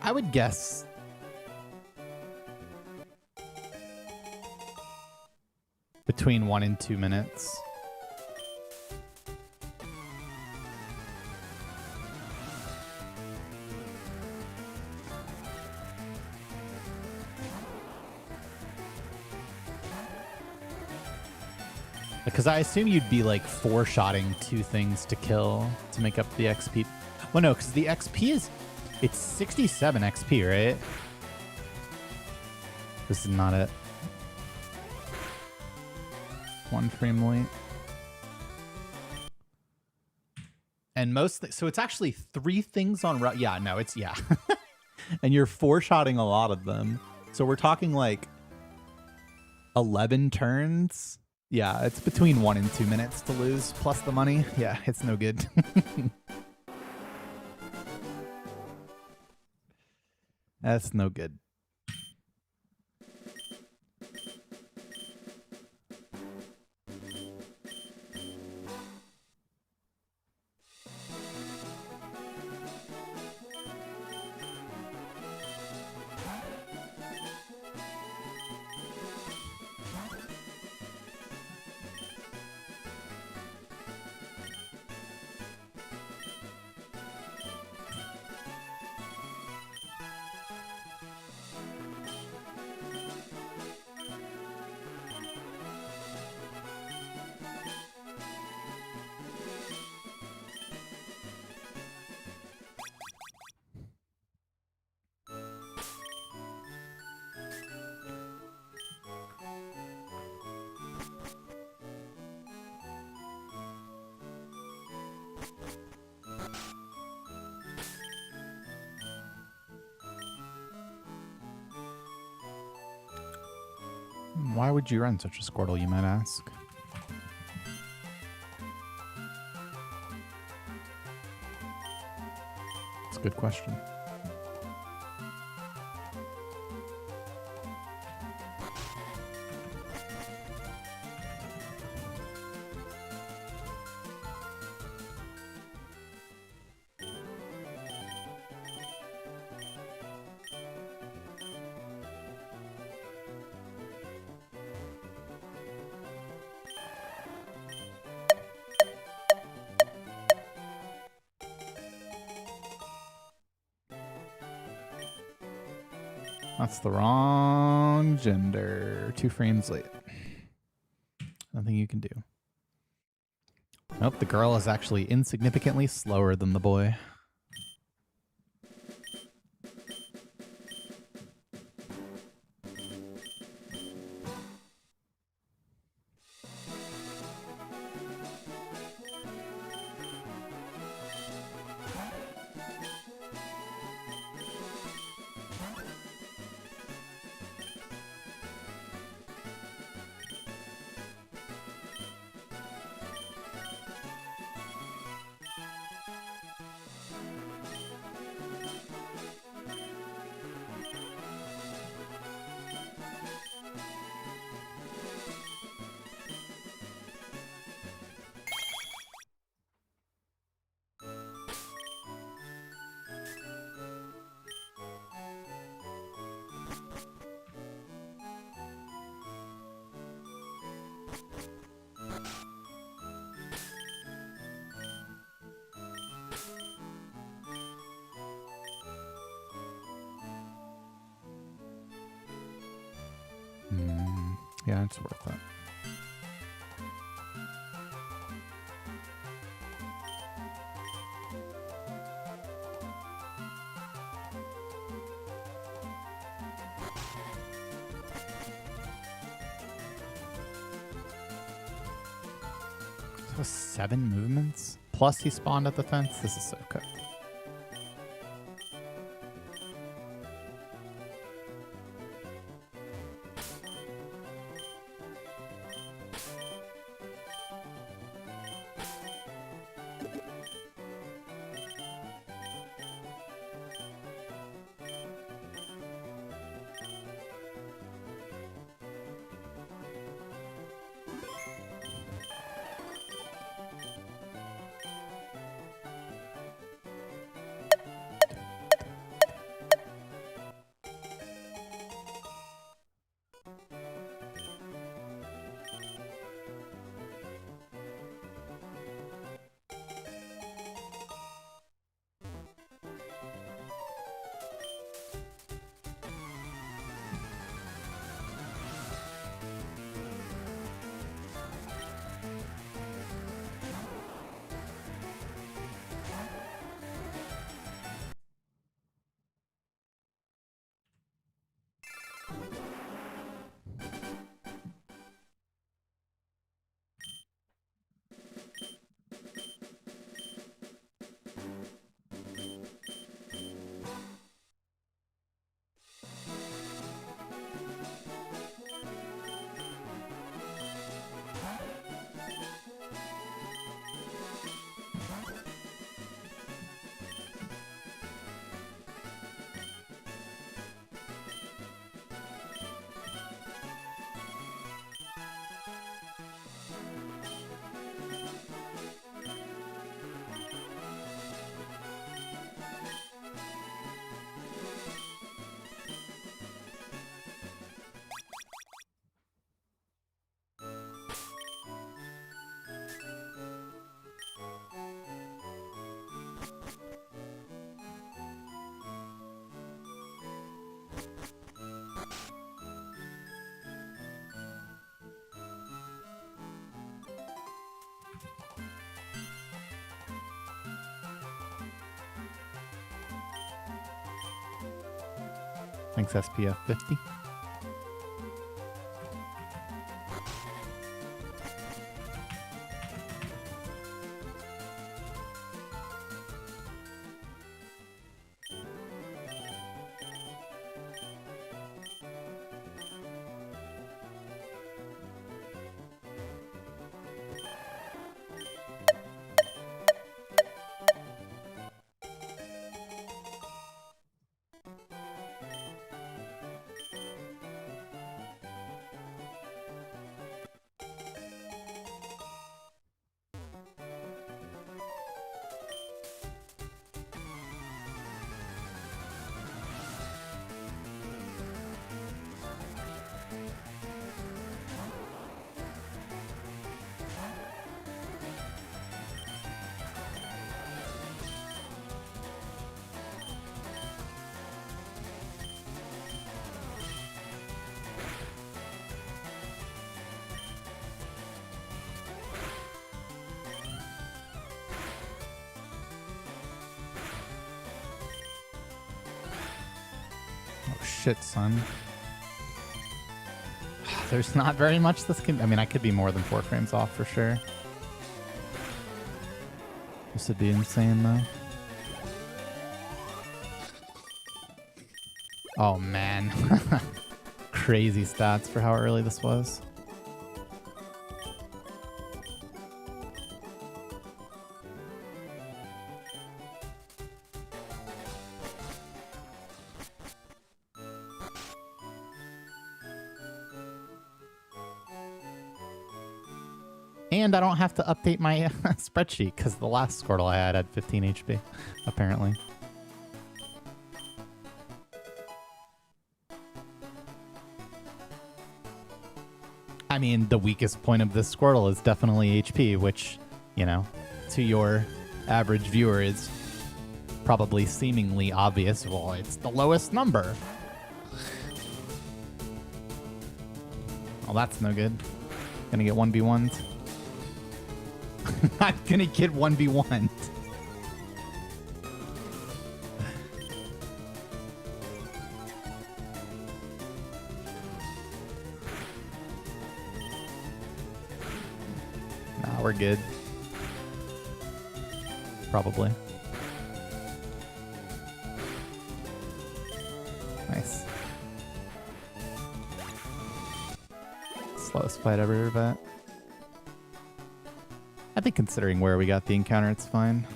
A: I would guess between 1 and 2 minutes. Because I assume you'd be like 4-shotting 2 things to kill to make up the XP. Well, no, because the XP is... It's 67 XP, right? This is not it. 1 frame late. And so it's actually 3 things on route. Yeah, no, it's, yeah. And you're 4-shotting a lot of them. So we're talking like 11 turns Yeah, it's between 1 and 2 minutes to lose, plus the money. Yeah, it's no good. That's no good. Why would you run such a Squirtle, you might ask? It's a good question. That's the wrong gender. 2 frames late. Nothing you can do. Nope, the girl is actually insignificantly slower than the boy. Yeah, it's worth it. So 7 movements? Plus he spawned at the fence? This is so cooked. Thanks, SPF 50. Oh shit, son. There's not very much this can... I mean, I could be more than 4 frames off for sure. This would be insane, though. Oh, man. Crazy stats for how early this was. And I don't have to update my spreadsheet because the last Squirtle I had 15 HP, apparently. I mean, the weakest point of this Squirtle is definitely HP, which, you know, to your average viewer is probably seemingly obvious. Well, it's the lowest number. Oh, that's no good. Gonna get 1v1'd. Not gonna get 1v1'd. Nah, we're good. Probably. Nice. Slowest fight ever, but I think considering where we got the encounter, it's fine.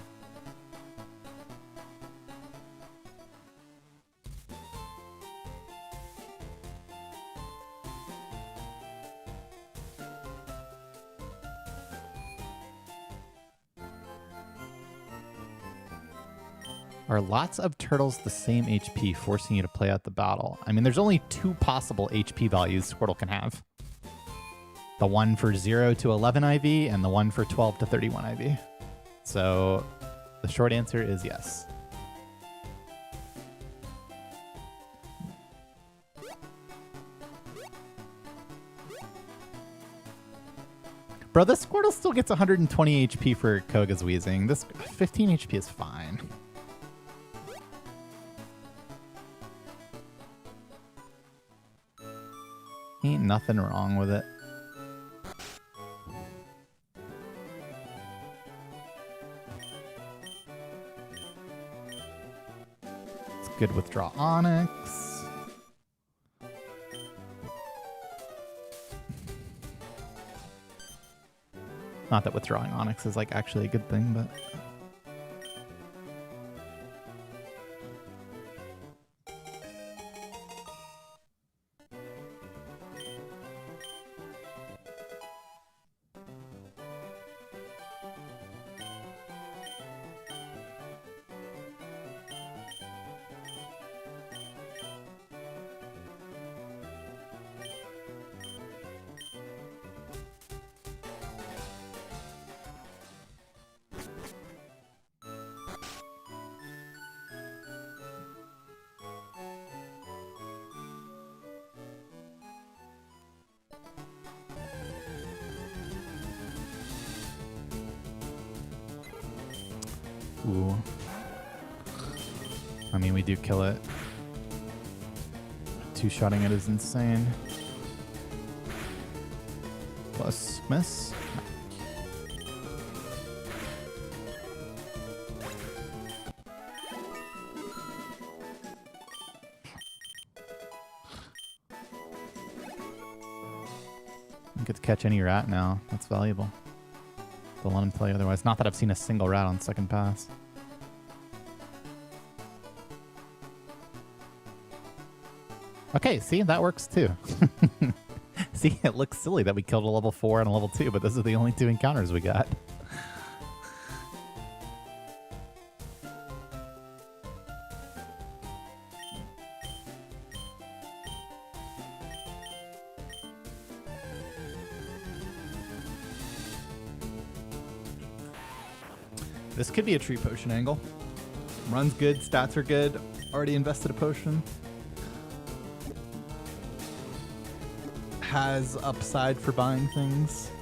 A: Are lots of turtles the same HP, forcing you to play out the battle? I mean, there's only 2 possible HP values Squirtle can have. The one for 0 to 11 IV and the one for 12 to 31 IV. So the short answer is yes. Bro, this Squirtle still gets 120 HP for Koga's Wheezing. This 15 HP is fine. Ain't nothing wrong with it. Good withdraw Onyx. Not that withdrawing Onyx is like actually a good thing, but ooh. I mean, we do kill it. two-shotting it is insane. Plus miss. You get to catch any rat now. That's valuable. Don't let him tell you otherwise. Not that I've seen a single rat on second pass. Okay, see, that works too. See, it looks silly that we killed a level 4 and a level 2, but those are the only 2 encounters we got. This could be a tree potion angle. Run's good, stats are good. Already invested a potion. Has upside for buying things.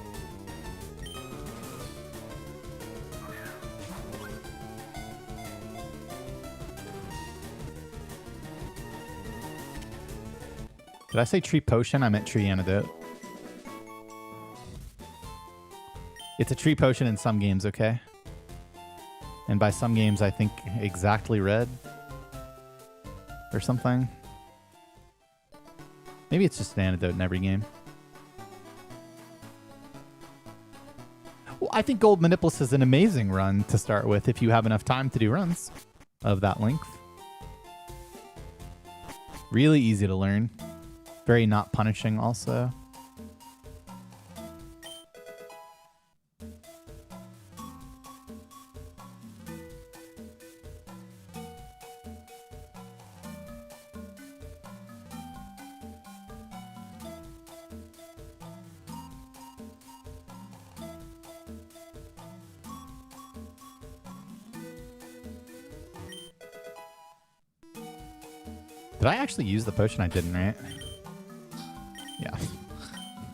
A: Did I say tree potion? I meant tree antidote. It's a tree potion in some games, okay? And by some games, I think exactly red or something. Maybe it's just an antidote in every game. Well, I think Gold Manipulus is an amazing run to start with if you have enough time to do runs of that length. Really easy to learn. Very not punishing also. Did I actually use the potion? I didn't, right? Yeah.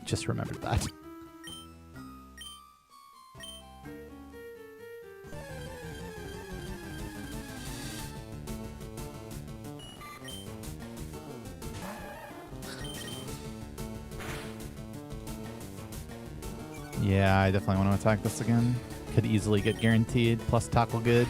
A: Just remembered that. Yeah, I definitely want to attack this again. Could easily get guaranteed, plus tackle good.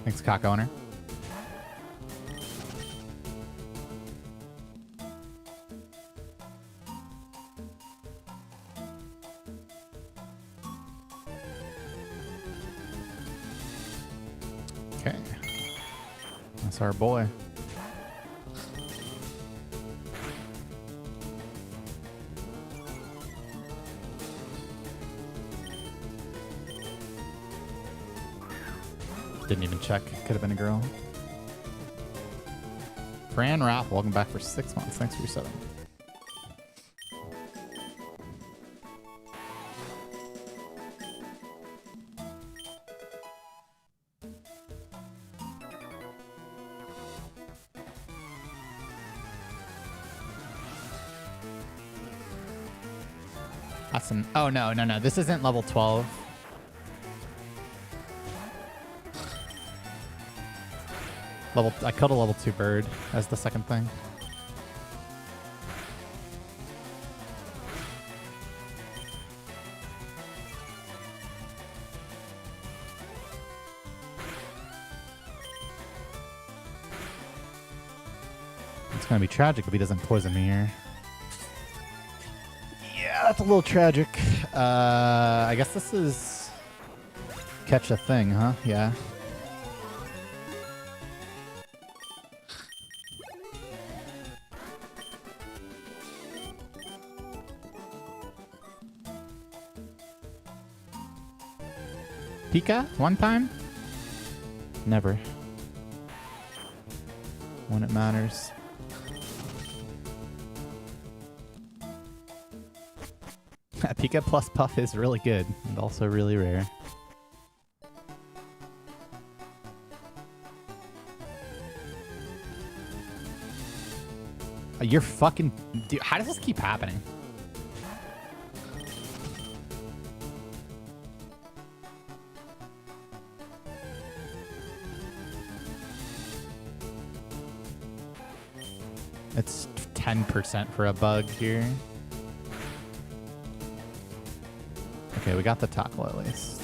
A: Thanks, cock owner. Okay. That's our boy. Didn't even check. Could have been a girl. Fran Ralph, welcome back for 6 months. Thanks for your subbing. That's an... Oh, no. This isn't level 12. I killed a level 2 bird as the second thing. It's gonna be tragic if he doesn't poison me here. Yeah, that's a little tragic. I guess this is catch a thing, huh? Yeah. Pika? One time? Never. When it matters. Pika plus Puff is really good and also really rare. You're fucking... Dude, how does this keep happening? It's 10% for a bug here. Okay, we got the tackle at least.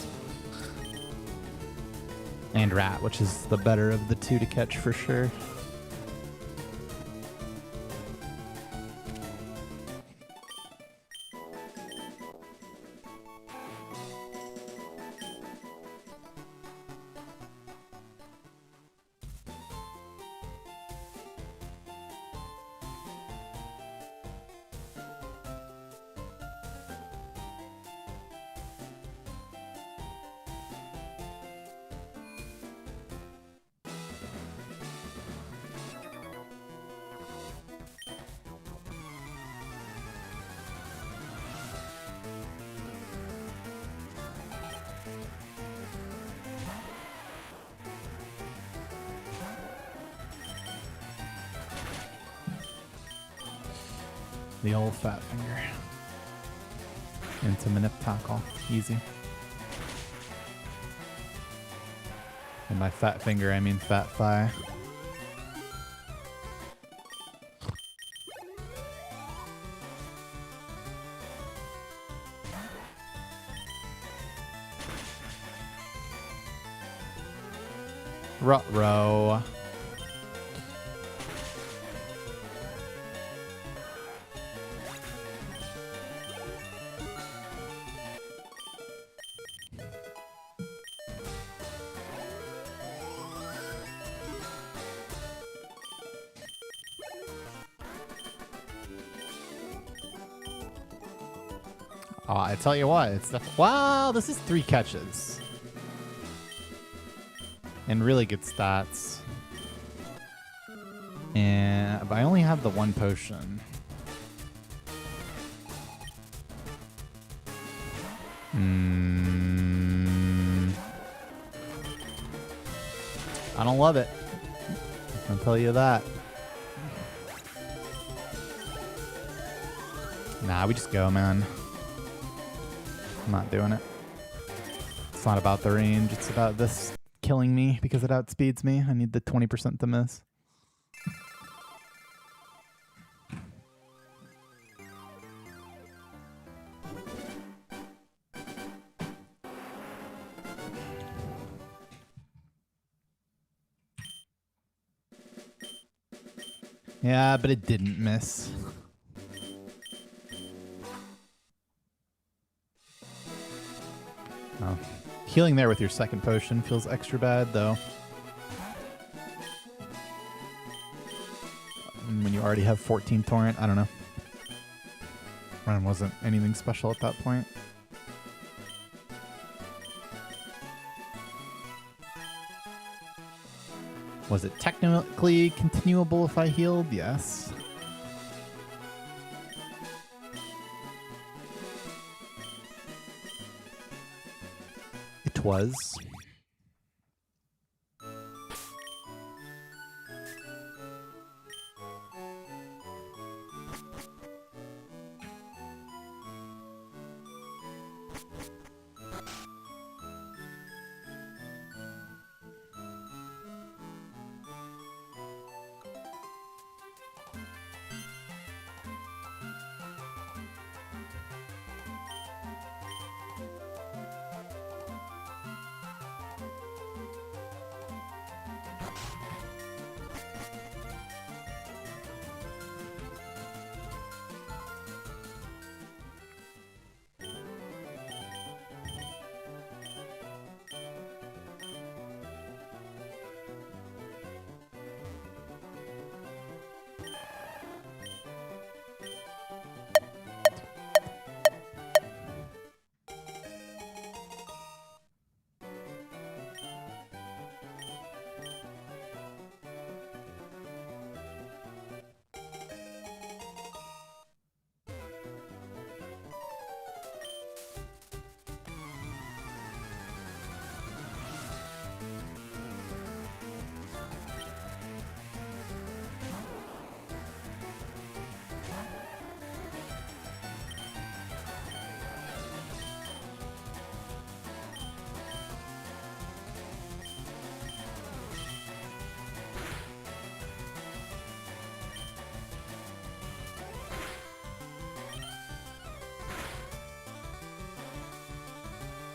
A: And rat, which is the better of the two to catch for sure. The old fat finger. Into manip tackle. Easy. And by fat finger, I mean fat thigh. Ruh-roh. Oh, I tell you what, it's wow, this is 3 catches. And really good stats. And but I only have the 1 potion. I don't love it. I'll tell you that. Nah, we just go, man. I'm not doing it. It's not about the range. It's about this killing me because it outspeeds me. I need the 20% to miss. Yeah, but it didn't miss. Oh. Healing there with your second potion feels extra bad, though. When you already have 14 torrent, I don't know. Run wasn't anything special at that point. Was it technically continuable if I healed? Yes. It was.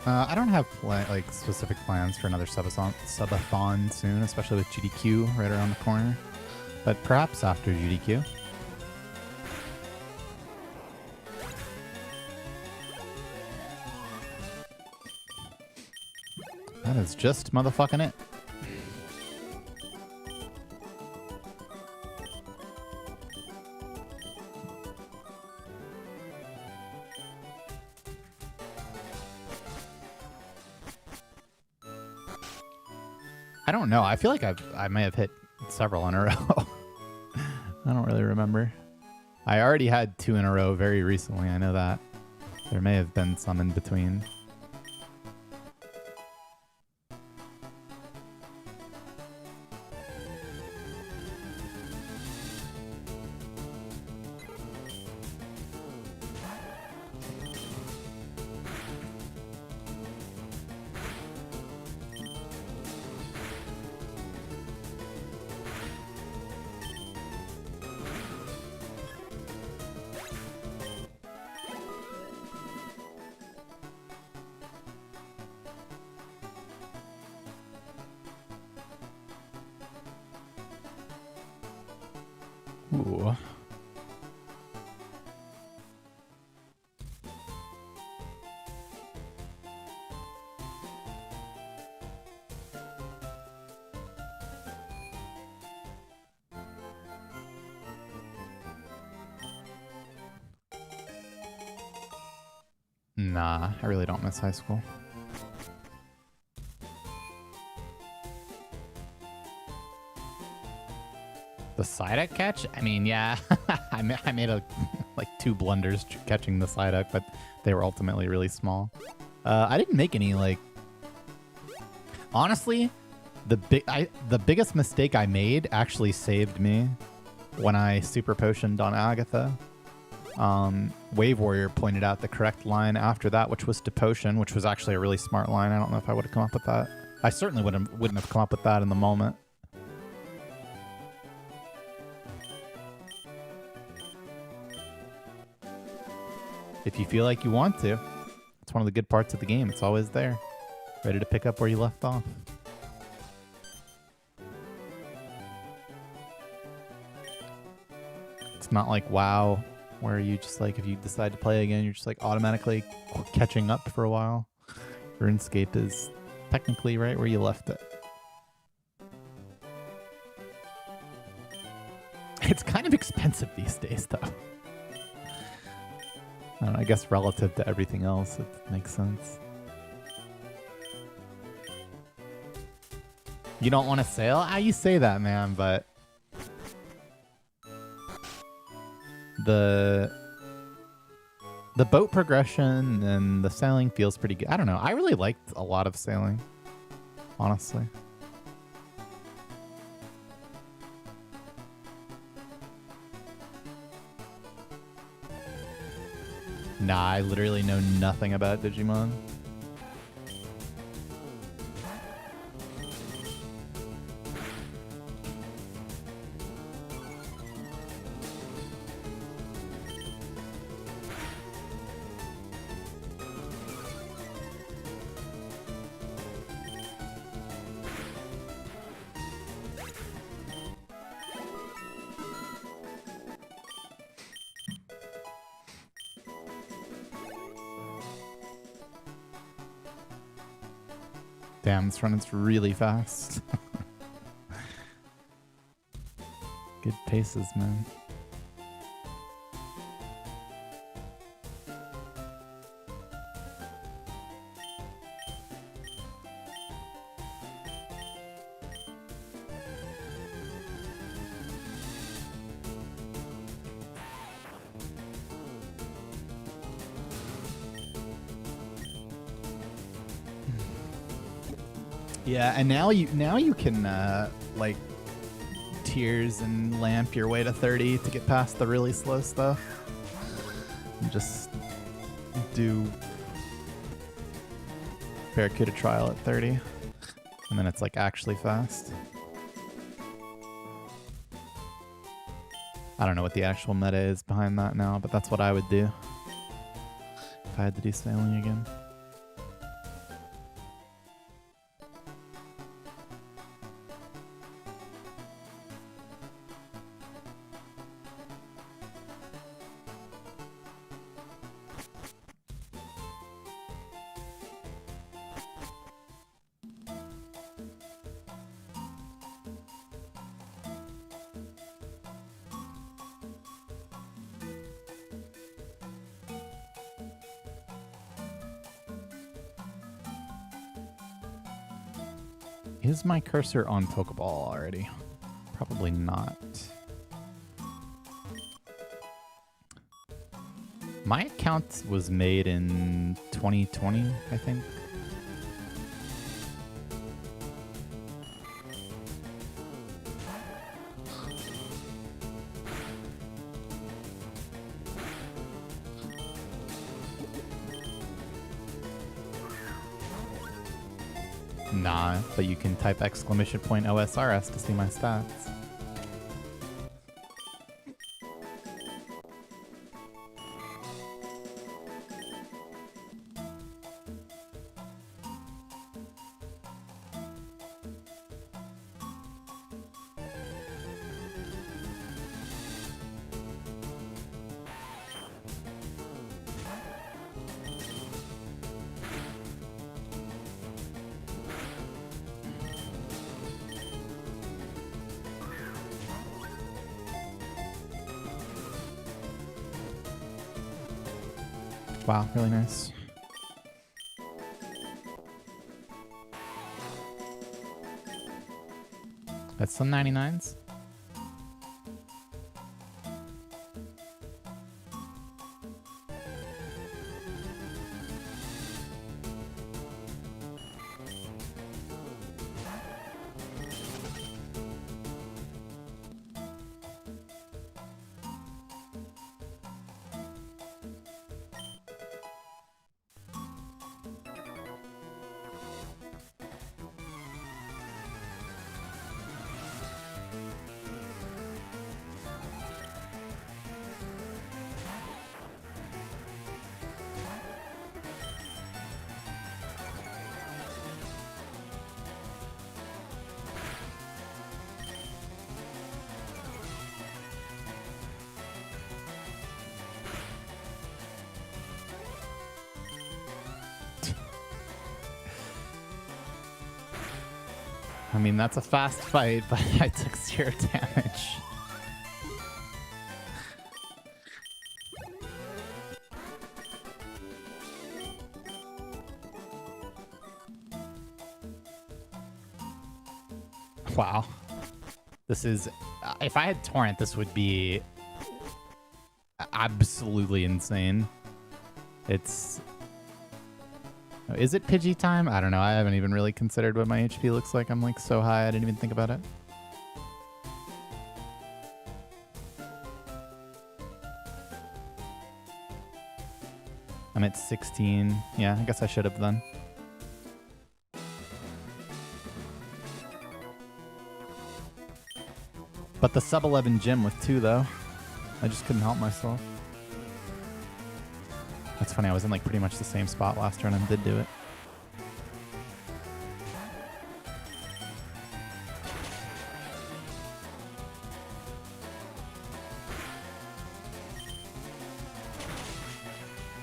A: I don't have like specific plans for another subathon soon, especially with GDQ right around the corner. But perhaps after GDQ. That is just motherfucking it. I don't know. I feel like I may have hit several in a row. I don't really remember. I already had 2 in a row very recently. I know that. There may have been some in between. Ooh. Nah, I really don't miss high school. The Psyduck catch? I mean, yeah, I made a like 2 blunders catching the Psyduck, but they were ultimately really small. I didn't make any like. Honestly, the biggest mistake I made actually saved me when I super potioned on Agatha. Wave Warrior pointed out the correct line after that, which was to potion, which was actually a really smart line. I don't know if I would have come up with that. I certainly wouldn't have come up with that in the moment. If you feel like you want to, it's one of the good parts of the game. It's always there, ready to pick up where you left off. It's not like WoW, where you just like, if you decide to play again, you're just like automatically catching up for a while. RuneScape is technically right where you left it. It's kind of expensive these days, though. I don't know, I guess relative to everything else, it makes sense. You don't want to sail? Ah, you say that, man, but the boat progression and the sailing feels pretty good. I don't know. I really liked a lot of sailing, honestly. Nah, I literally know nothing about Digimon. Damn, this run is really fast. Good paces, man. Yeah, and now you can like tears and lamp your way to 30 to get past the really slow stuff. And just do Barracuda Trial at 30, and then it's like actually fast. I don't know what the actual meta is behind that now, but that's what I would do if I had to do sailing again. Is my cursor on Pokeball already? Probably not. My account was made in 2020, I think. Nah, but you can type !OSRS to see my stats. Wow, really nice. That's some 99s. I mean, that's a fast fight, but I took 0 damage. Wow. This is... if I had Torrent, this would be absolutely insane. It's... Is it Pidgey time? I don't know. I haven't even really considered what my HP looks like. I'm like so high, I didn't even think about it. I'm at 16. Yeah, I guess I should have then. But the sub 11 gym with 2 though. I just couldn't help myself. That's funny, I was in like pretty much the same spot last turn and did do it.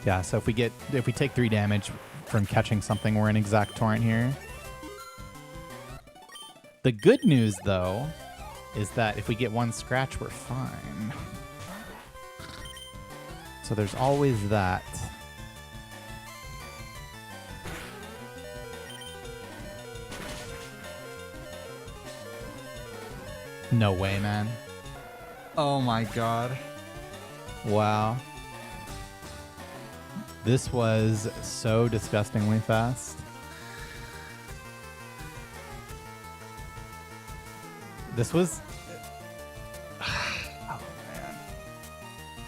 A: Yeah, so if we take 3 damage from catching something, we're in exact Torrent here. The good news though is that if we get 1 scratch, we're fine. So there's always that. No way, man. Oh my god. Wow. This was so disgustingly fast. This was... oh, man.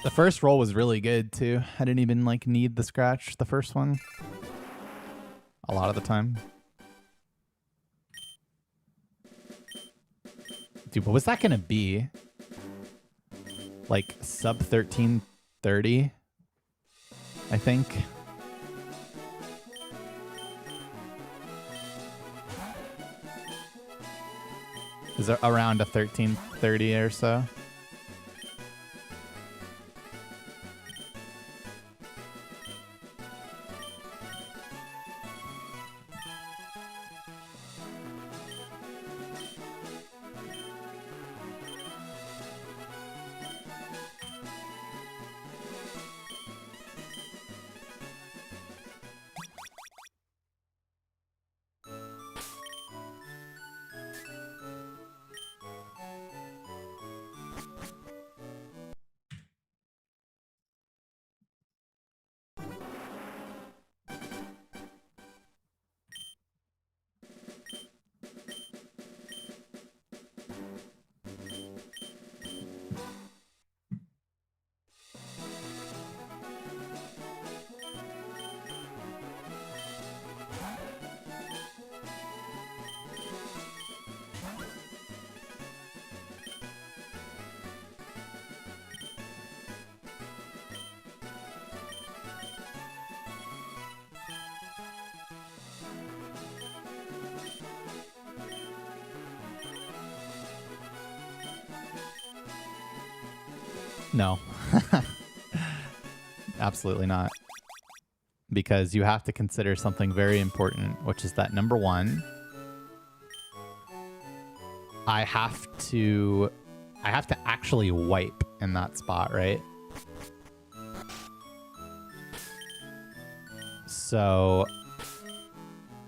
A: The first roll was really good, too. I didn't even, like, need the scratch, the first one. A lot of the time. Dude, what was that gonna be? Like, sub 1330? I think. Is it around a 1330 or so? No. Absolutely not. Because you have to consider something very important, which is that number one, I have to actually wipe in that spot, right? So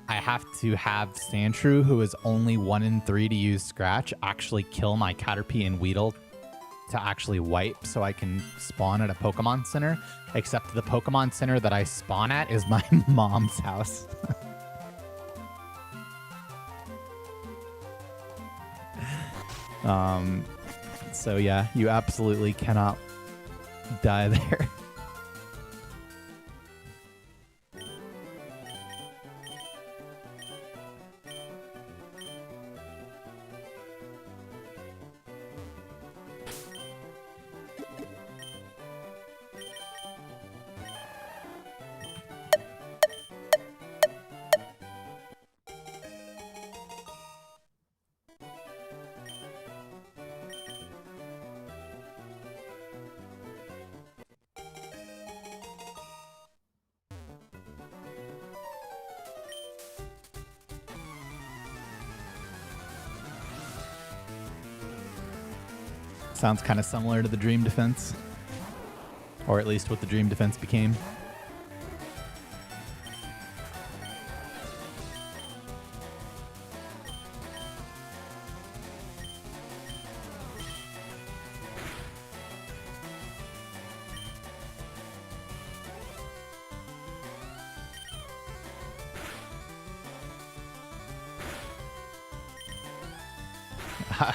A: I have to have Sandshrew, who is only 1 in 3 to use Scratch, actually kill my Caterpie and Weedle to actually wipe so I can spawn at a Pokemon Center. Except the Pokemon Center that I spawn at is my mom's house. So yeah, you absolutely cannot die there. Sounds kind of similar to the Dream Defense. Or at least what the Dream Defense became.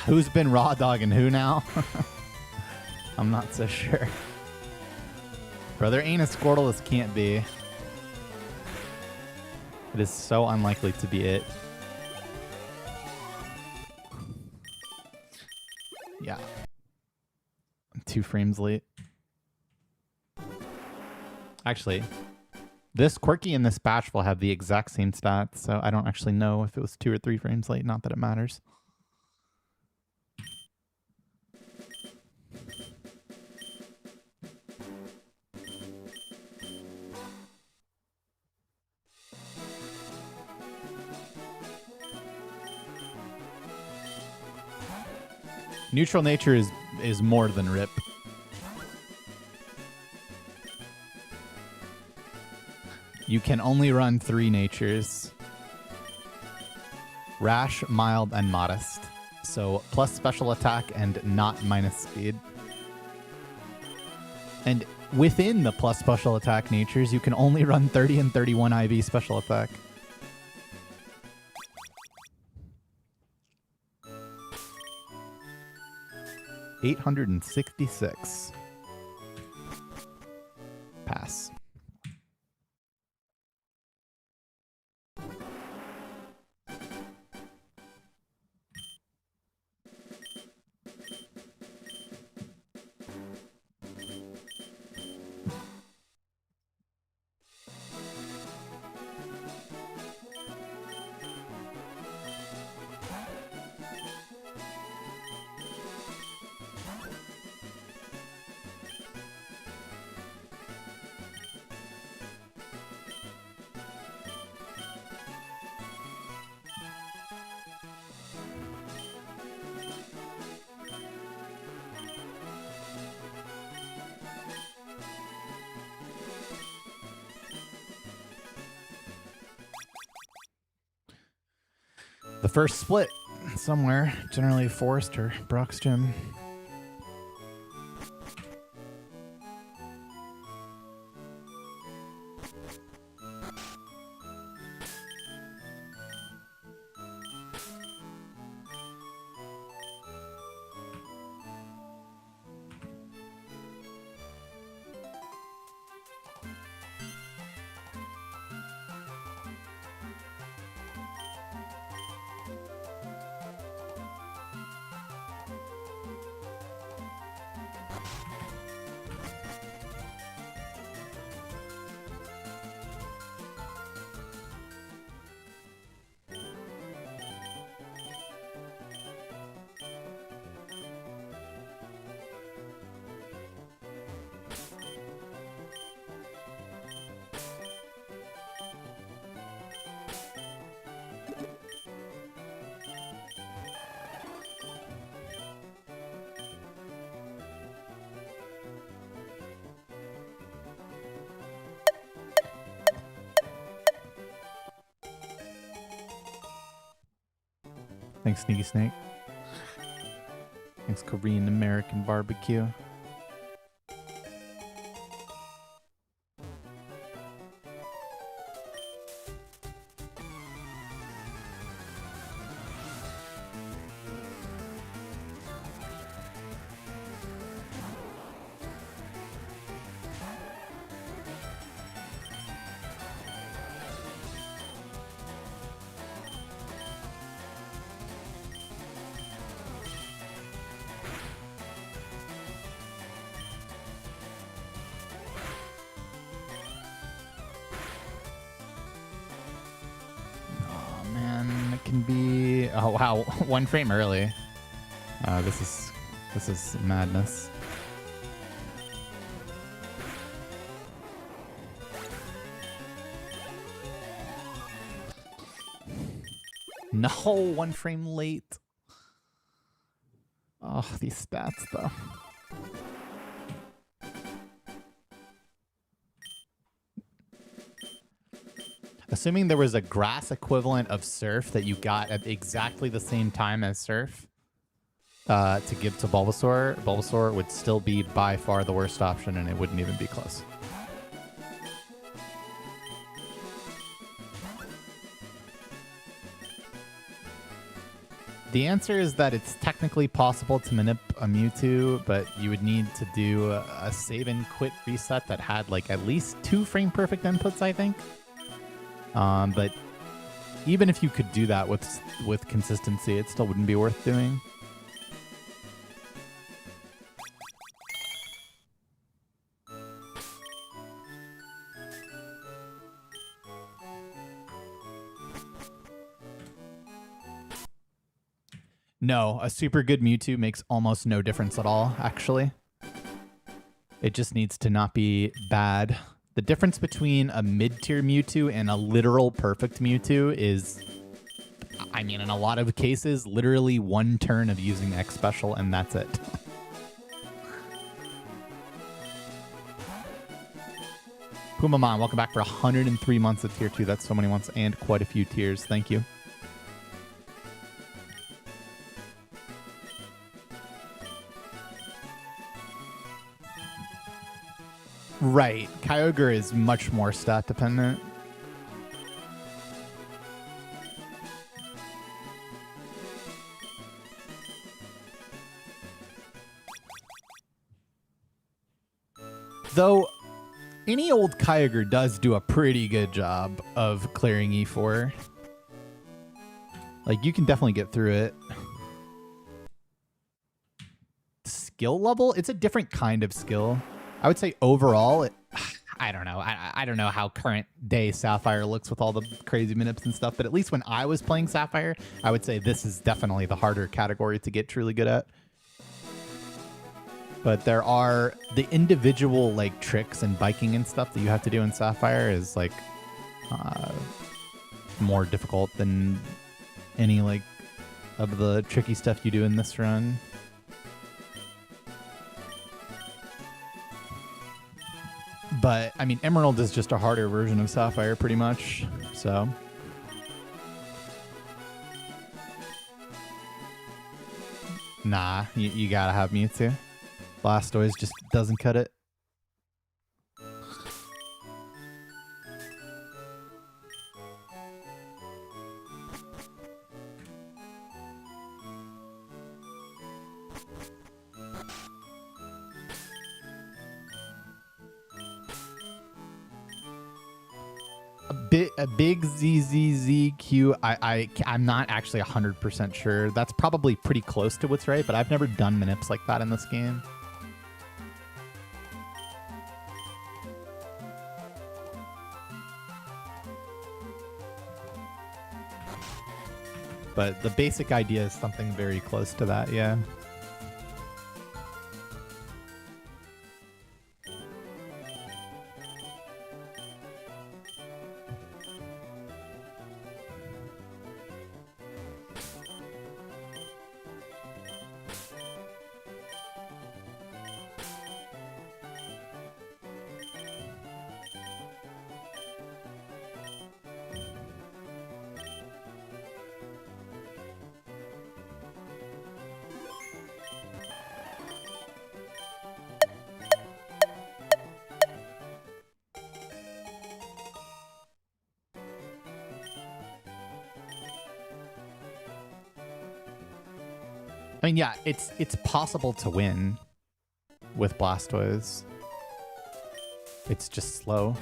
A: Who's been raw dogging who now? I'm not so sure. Brother ain't a Squirtle, this can't be. It is so unlikely to be it. Yeah. I'm 2 frames late. Actually, this Quirky and this Batch will have the exact same stats, so I don't actually know if it was 2 or 3 frames late. Not that it matters. Neutral nature is more than Rip. You can only run 3 natures. Rash, mild, and modest. So plus special attack and not minus speed. And within the plus special attack natures, you can only run 30 and 31 IV special attack. $866. Pass. The first split somewhere, generally Forest or Brock's gym. Thanks, Sneaky Snake. Thanks, Korean American Barbecue. Oh wow, 1 frame early. This is madness. No, 1 frame late. Oh, these stats though. Assuming there was a grass equivalent of Surf that you got at exactly the same time as Surf to give to Bulbasaur, Bulbasaur would still be by far the worst option and it wouldn't even be close. The answer is that it's technically possible to manip a Mewtwo, but you would need to do a save and quit reset that had like at least 2 frame perfect inputs, I think. But even if you could do that with consistency, it still wouldn't be worth doing. No, a super good Mewtwo makes almost no difference at all, actually. It just needs to not be bad. The difference between a mid-tier Mewtwo and a literal perfect Mewtwo is, I mean, in a lot of cases, literally 1 turn of using X Special, and that's it. Pumamon, welcome back for 103 months of Tier 2. That's so many months and quite a few tiers. Thank you. Right. Kyogre is much more stat dependent. Though any old Kyogre does do a pretty good job of clearing E4. Like, you can definitely get through it. Skill level? It's a different kind of skill. I would say overall, I don't know. I don't know how current day Sapphire looks with all the crazy minips and stuff, but at least when I was playing Sapphire, I would say this is definitely the harder category to get truly good at. But there are the individual like tricks and biking and stuff that you have to do in Sapphire is like more difficult than any like of the tricky stuff you do in this run. But, I mean, Emerald is just a harder version of Sapphire, pretty much, so. Nah, you gotta have Mewtwo. Blastoise just doesn't cut it. A big ZZZQ, I'm not actually 100% sure. That's probably pretty close to what's right, but I've never done minips like that in this game. But the basic idea is something very close to that, yeah. I mean, yeah, it's possible to win with Blastoise. It's just slow.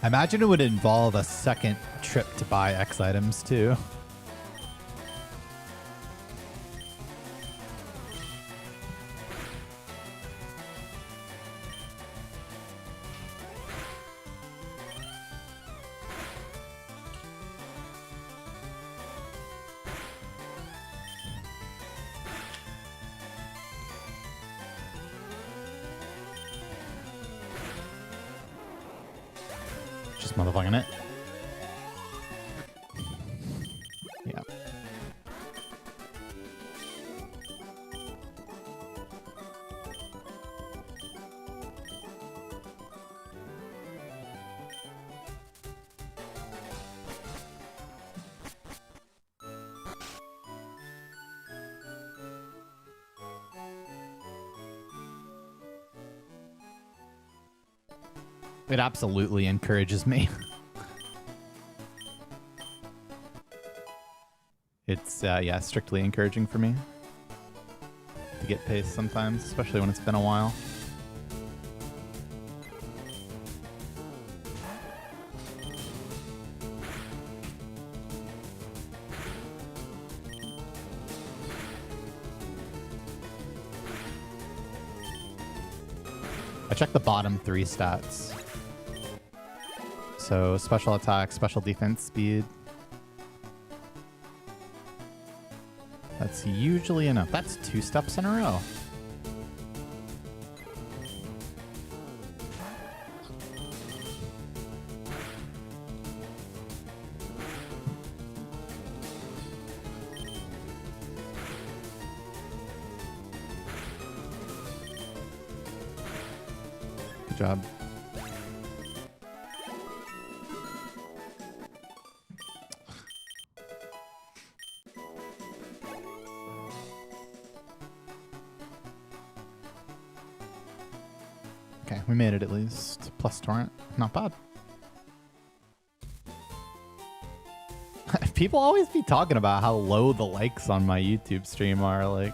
A: I imagine it would involve a second trip to buy X items too. Just motherfucking it. Yeah. It absolutely encourages me. It's, yeah, strictly encouraging for me to get pace sometimes, especially when it's been a while. I check the bottom 3 stats. So special attack, special defense, speed. That's usually enough. That's 2 steps in a row. Good job. Okay, we made it at least. Plus torrent. Not bad. People always be talking about how low the likes on my YouTube stream are. Like,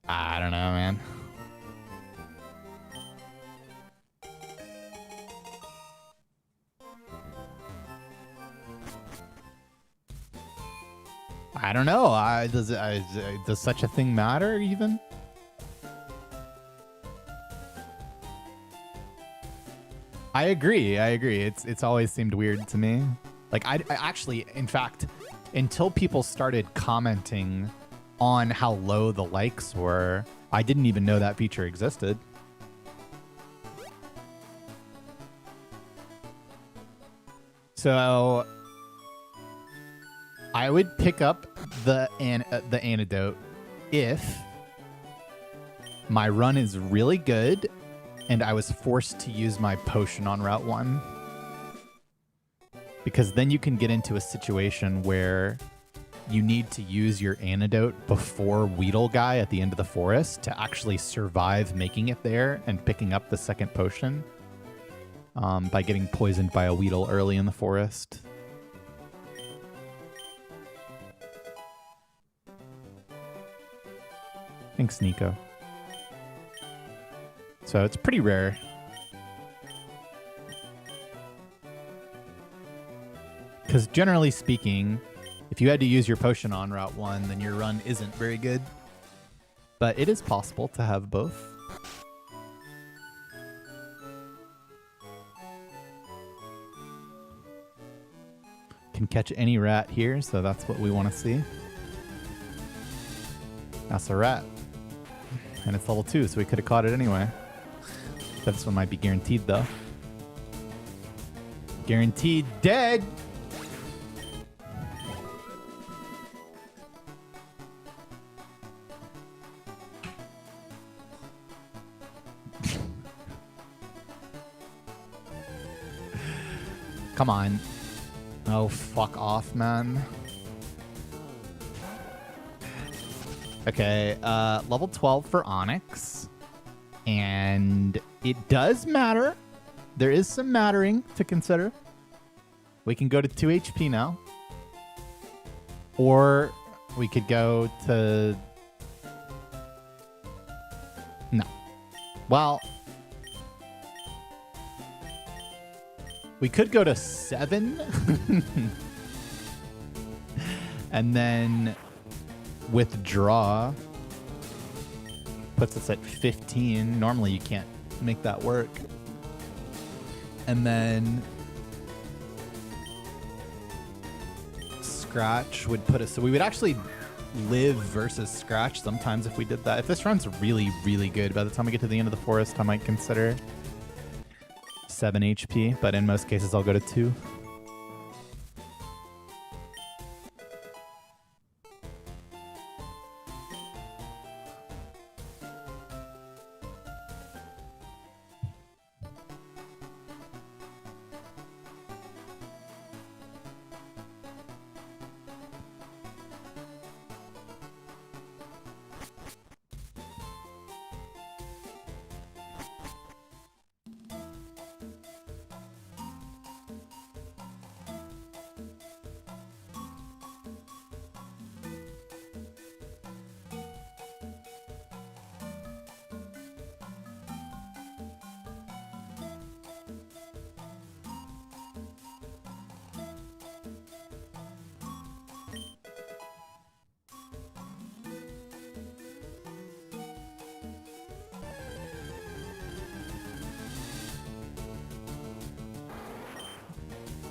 A: I don't know, man. I don't know. Does such a thing matter even? I agree. It's always seemed weird to me. Like I actually, in fact, until people started commenting on how low the likes were, I didn't even know that feature existed. So I would pick up the antidote if my run is really good and I was forced to use my potion on Route 1. Because then you can get into a situation where you need to use your antidote before Weedle Guy at the end of the forest to actually survive making it there and picking up the second potion by getting poisoned by a Weedle early in the forest. Thanks, Nico. So it's pretty rare. Because generally speaking, if you had to use your potion on Route 1, then your run isn't very good. But it is possible to have both. Can catch any rat here, so that's what we want to see. That's a rat. And it's level 2, so we could have caught it anyway. This one might be guaranteed, though. Guaranteed dead! Come on. Oh, fuck off, man. Okay, level 12 for Onyx. And it does matter. There is some mattering to consider. We can go to 2 HP now. Or we could go to... No. Well... We could go to 7. And then withdraw. Puts us at 15. Normally you can't make that work. And then Scratch would put us... So we would actually live versus Scratch sometimes if we did that. If this run's really, really good, by the time we get to the end of the forest, I might consider 7 HP. But in most cases, I'll go to 2.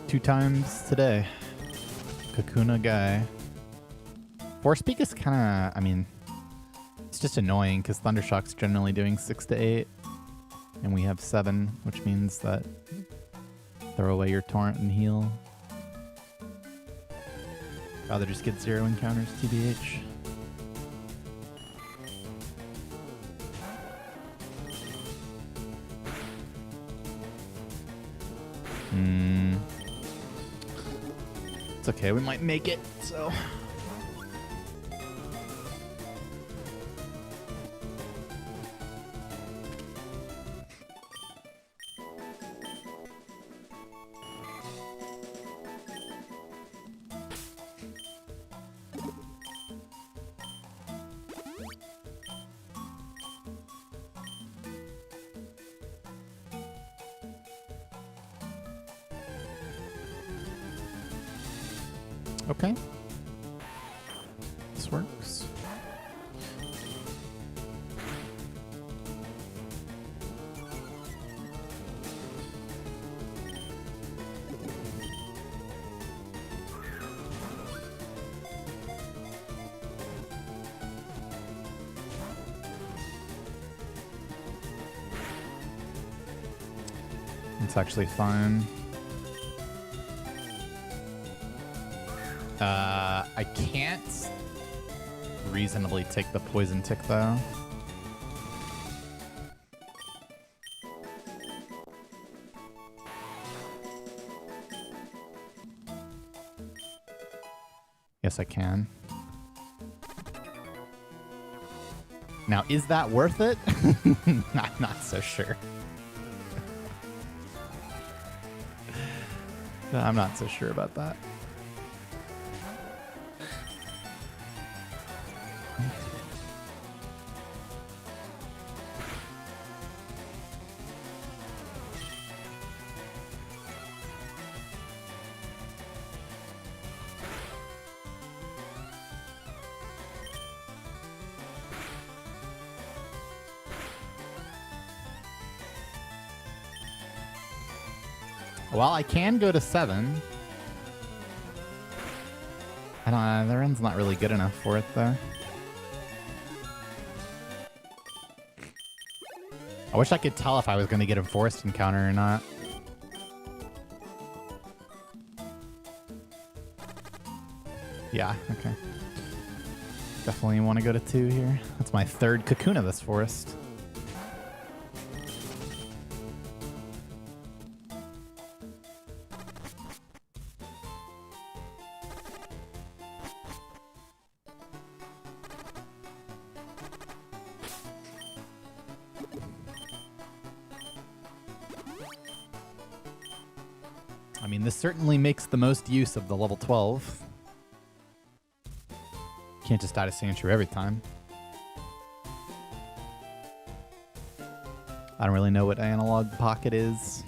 A: Two times today. Kakuna guy. Force Peak is kind of, I mean, it's just annoying because Thundershock's generally doing 6 to 8. And we have 7, which means that throw away your Torrent and heal. Rather just get 0 encounters, TBH. It's okay, we might make it, so... Okay. This works. It's actually fine. I can't reasonably take the poison tick though. Yes, I can. Now, is that worth it? I'm not so sure. I'm not so sure about that. Well, I can go to 7. I don't know, the run's not really good enough for it, though. I wish I could tell if I was going to get a forest encounter or not. Yeah, okay. Definitely want to go to 2 here. That's my 3rd Kakuna this forest. I mean, this certainly makes the most use of the level 12. Can't just die to Sandshrew every time. I don't really know what Analog Pocket is.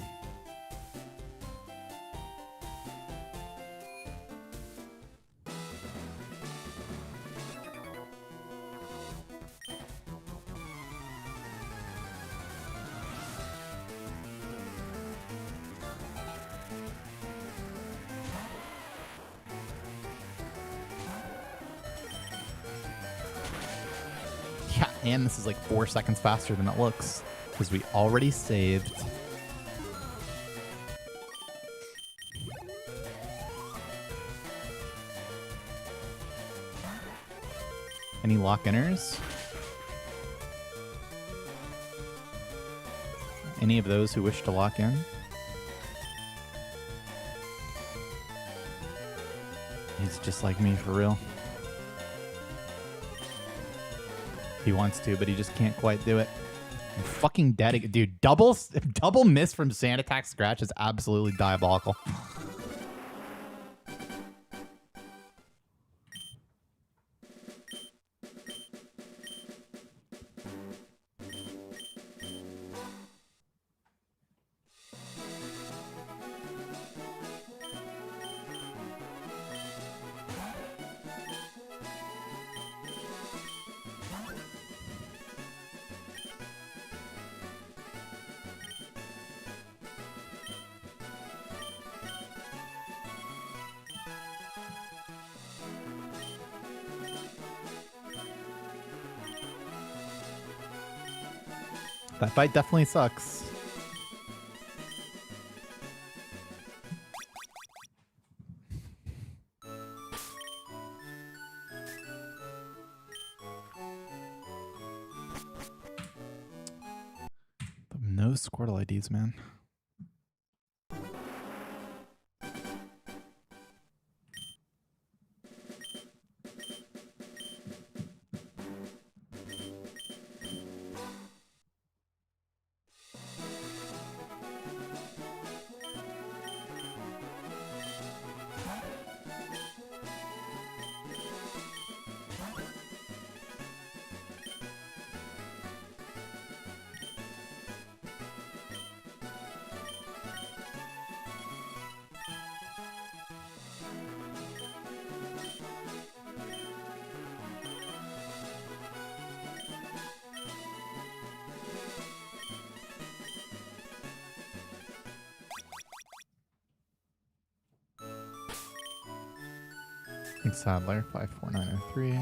A: Yeah, and this is like 4 seconds faster than it looks because we already saved. Any lock-inners? Any of those who wish to lock in? He's just like me for real. He wants to, but he just can't quite do it. I'm fucking dead again. Dude, double miss from Sand Attack Scratch is absolutely diabolical. That fight definitely sucks. But no Squirtle IDs, man. Sadler 54903.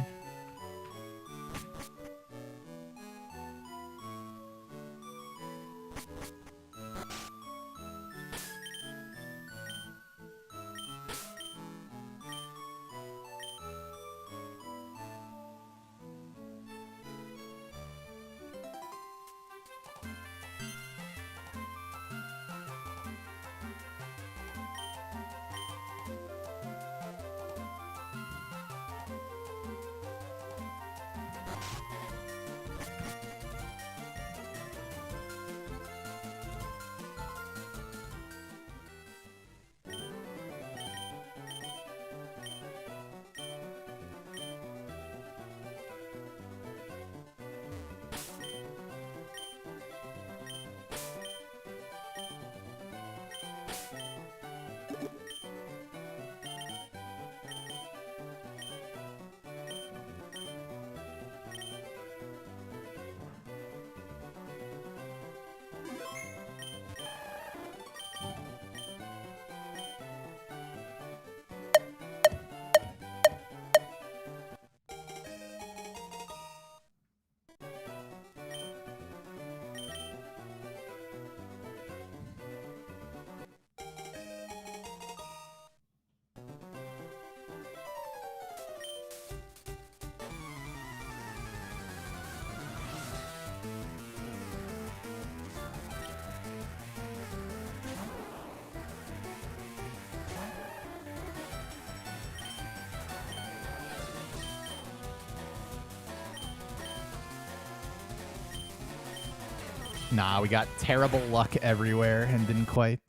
A: Nah, we got terrible luck everywhere and didn't quite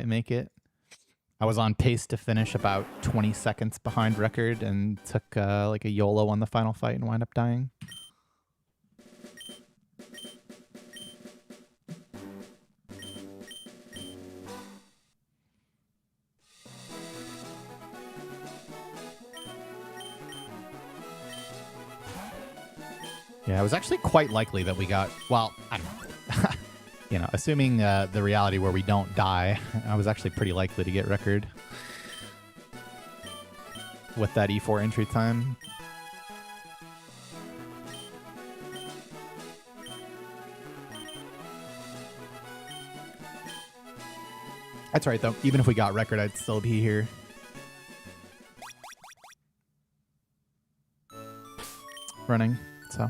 A: make it. I was on pace to finish about 20 seconds behind record and took like a YOLO on the final fight and wound up dying. Yeah, it was actually quite likely that we got, well, I don't know. You know, assuming the reality where we don't die, I was actually pretty likely to get record with that E4 entry time. That's right, though. Even if we got record, I'd still be here. Running, so...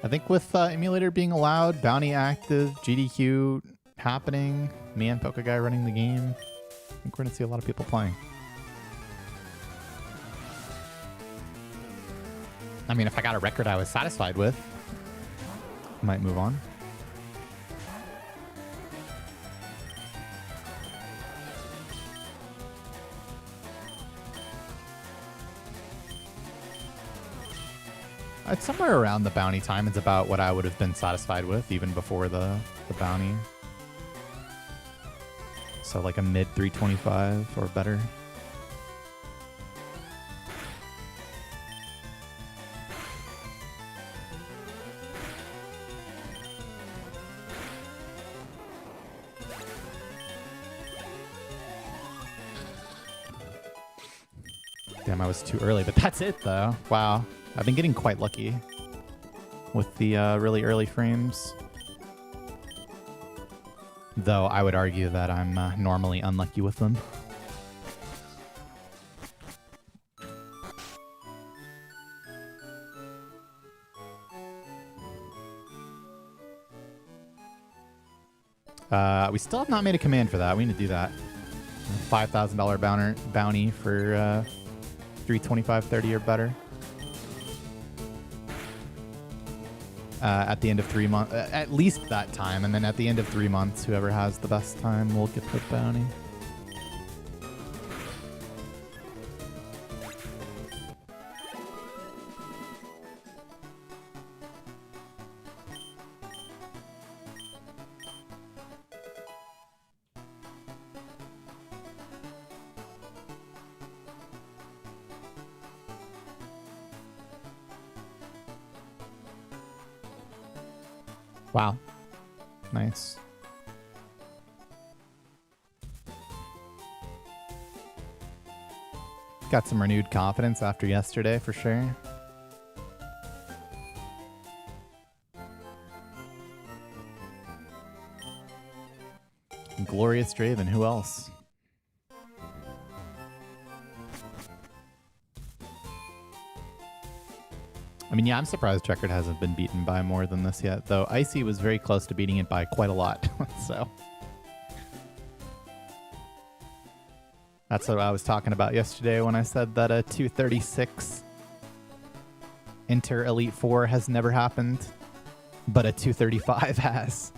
A: I think with emulator being allowed, bounty active, GDQ happening, me and Poke Guy running the game, I think we're going to see a lot of people playing. I mean, if I got a record I was satisfied with, I might move on. It's somewhere around the bounty time. It's about what I would have been satisfied with even before the bounty. So like a mid 325 or better. Damn, I was too early, but that's it though. Wow. I've been getting quite lucky with the really early frames. Though I would argue that I'm normally unlucky with them. We still have not made a command for that. We need to do that. $5,000 bounty for 325.30 or better. At the end of 3 months, at least that time, and then at the end of 3 months, whoever has the best time will get the bounty. Wow. Nice. Got some renewed confidence after yesterday, for sure. Glorious Draven, who else? I mean, yeah, I'm surprised Checkered hasn't been beaten by more than this yet, though Icy was very close to beating it by quite a lot, so. That's what I was talking about yesterday when I said that a 236 Inter Elite Four has never happened, but a 235 has.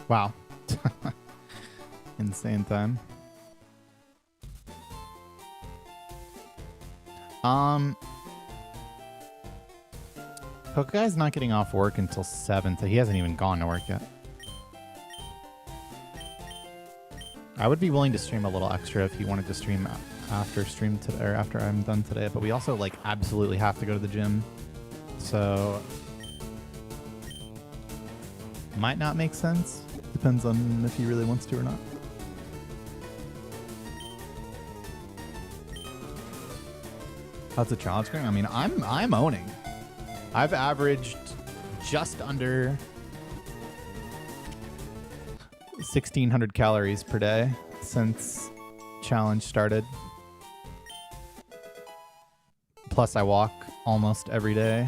A: Wow. Insane time. Poke Guy's not getting off work until 7, so he hasn't even gone to work yet. I would be willing to stream a little extra if he wanted to stream after or after I'm done today, but we also like absolutely have to go to the gym. So might not make sense. Depends on if he really wants to or not. How's the challenge going? I mean, I'm owning. I've averaged just under 1,600 calories per day since challenge started. Plus, I walk almost every day.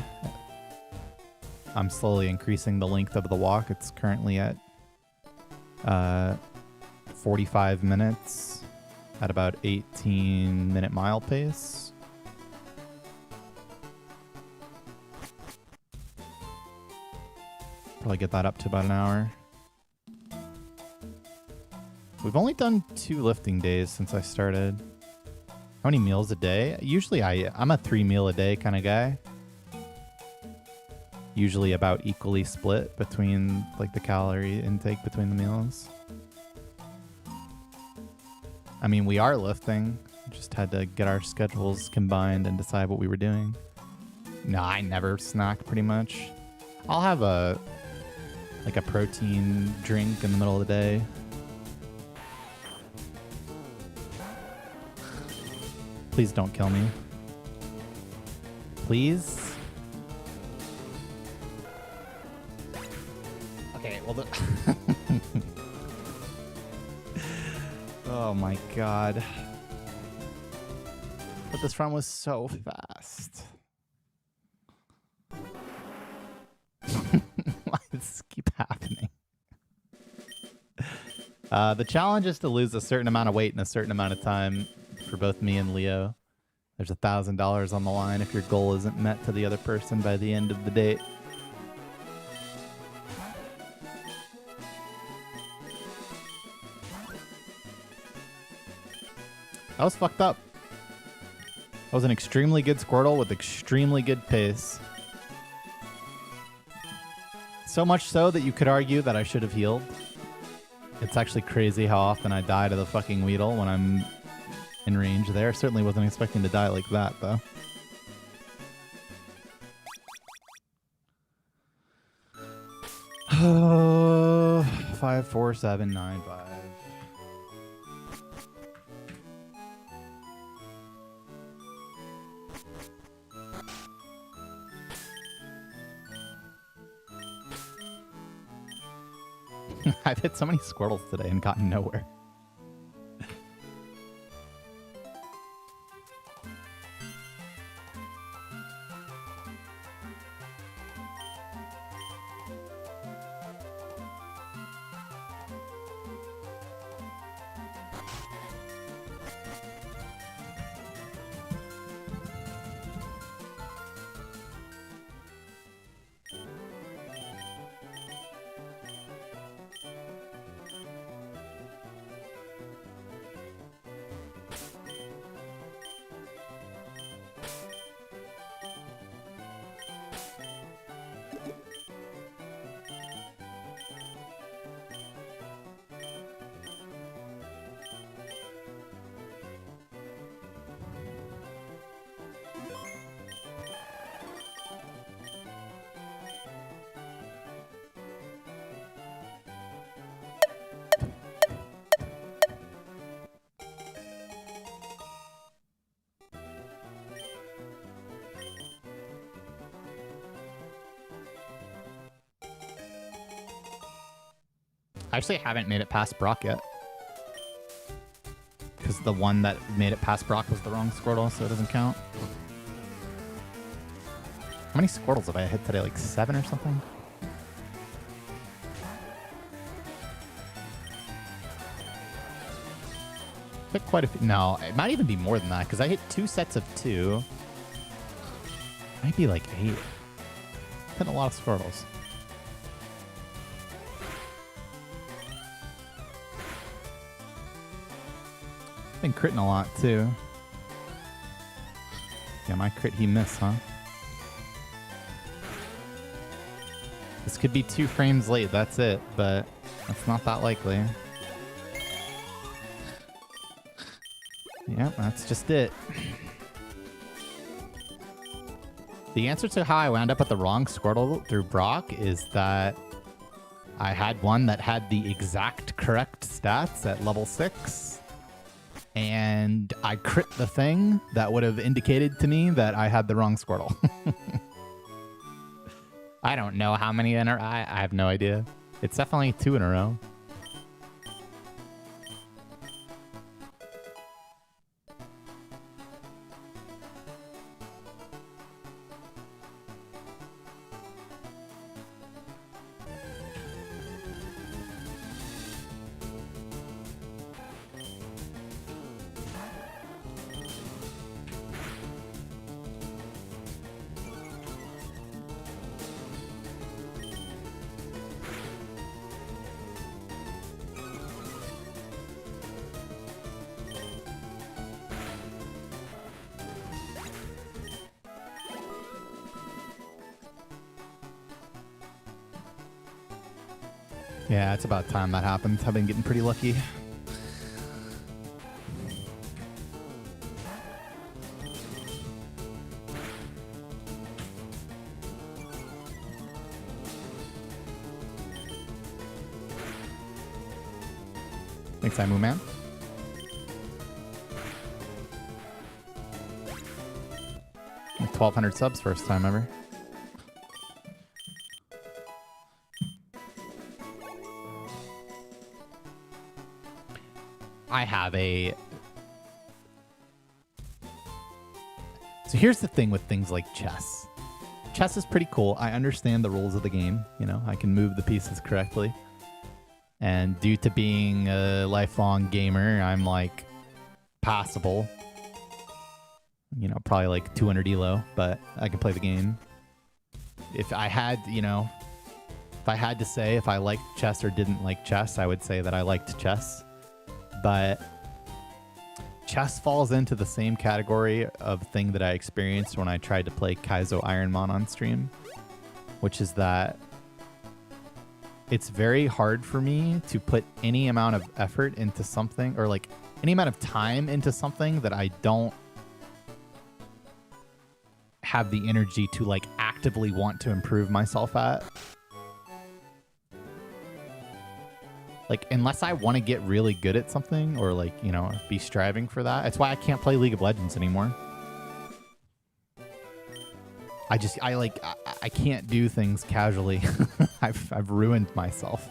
A: I'm slowly increasing the length of the walk. It's currently at 45 minutes at about 18-minute mile pace. Probably get that up to about an hour. We've only done 2 lifting days since I started. How many meals a day? Usually I'm a 3 meal a day kind of guy. Usually about equally split between like the calorie intake between the meals. I mean, we are lifting. Just had to get our schedules combined and decide what we were doing. No, I never snack pretty much. I'll have a protein drink in the middle of the day. Please don't kill me. Please? Okay, well oh my god. But this run was so fast. Why does this keep happening? The challenge is to lose a certain amount of weight in a certain amount of time for both me and Leo. There's $1,000 on the line if your goal isn't met to the other person by the end of the date. That was fucked up. That was an extremely good Squirtle with extremely good pace. So much so that you could argue that I should have healed. It's actually crazy how often I die to the fucking Weedle when I'm in range there. Certainly wasn't expecting to die like that, though. Oh, 5, 4, 7, 9, 5. I've hit so many Squirtles today and gotten nowhere. I actually haven't made it past Brock yet. Because the one that made it past Brock was the wrong Squirtle, so it doesn't count. How many Squirtles have I hit today? Like 7 or something? Hit quite a few. No, it might even be more than that, because I hit 2 sets of 2. Might be like 8. Hit a lot of Squirtles. Been critting a lot too. Yeah, my crit he missed, huh? This could be 2 frames late, that's it, but that's not that likely. Yep, that's just it. The answer to how I wound up with the wrong Squirtle through Brock is that I had one that had the exact correct stats at level 6, and I crit the thing that would have indicated to me that I had the wrong Squirtle. I don't know how many in a row. I have no idea. It's definitely 2 in a row. Yeah, it's about time that happened. I've been getting pretty lucky. Thanks, Imu Man. Like 1,200 subs first time ever. I have a... So here's the thing with things like chess. Chess is pretty cool. I understand the rules of the game. You know, I can move the pieces correctly. And due to being a lifelong gamer, I'm like passable. You know, probably like 200 elo, but I can play the game. If I had, you know, if I had to say if I liked chess or didn't like chess, I would say that I liked chess. But chess falls into the same category of thing that I experienced when I tried to play Kaizo Ironmon on stream, which is that it's very hard for me to put any amount of effort into something, or like any amount of time into something that I don't have the energy to like actively want to improve myself at. Like, unless I want to get really good at something or, like, you know, be striving for that. That's why I can't play League of Legends anymore. I can't do things casually. I've ruined myself.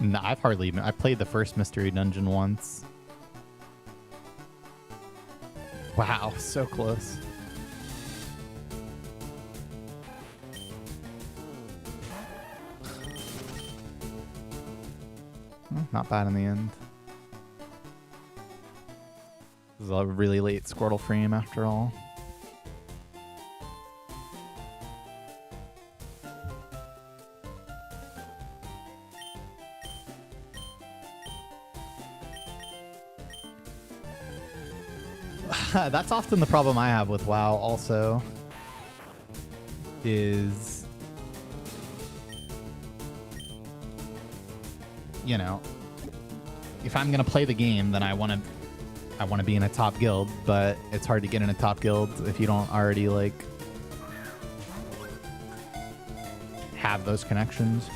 A: No, I've hardly even... I played the first Mystery Dungeon once. Wow, so close. Well, not bad in the end. This is a really late Squirtle frame after all. That's often the problem I have with WoW also, is, you know, if I'm going to play the game, then I want to be in a top guild, but it's hard to get in a top guild if you don't already, like, have those connections.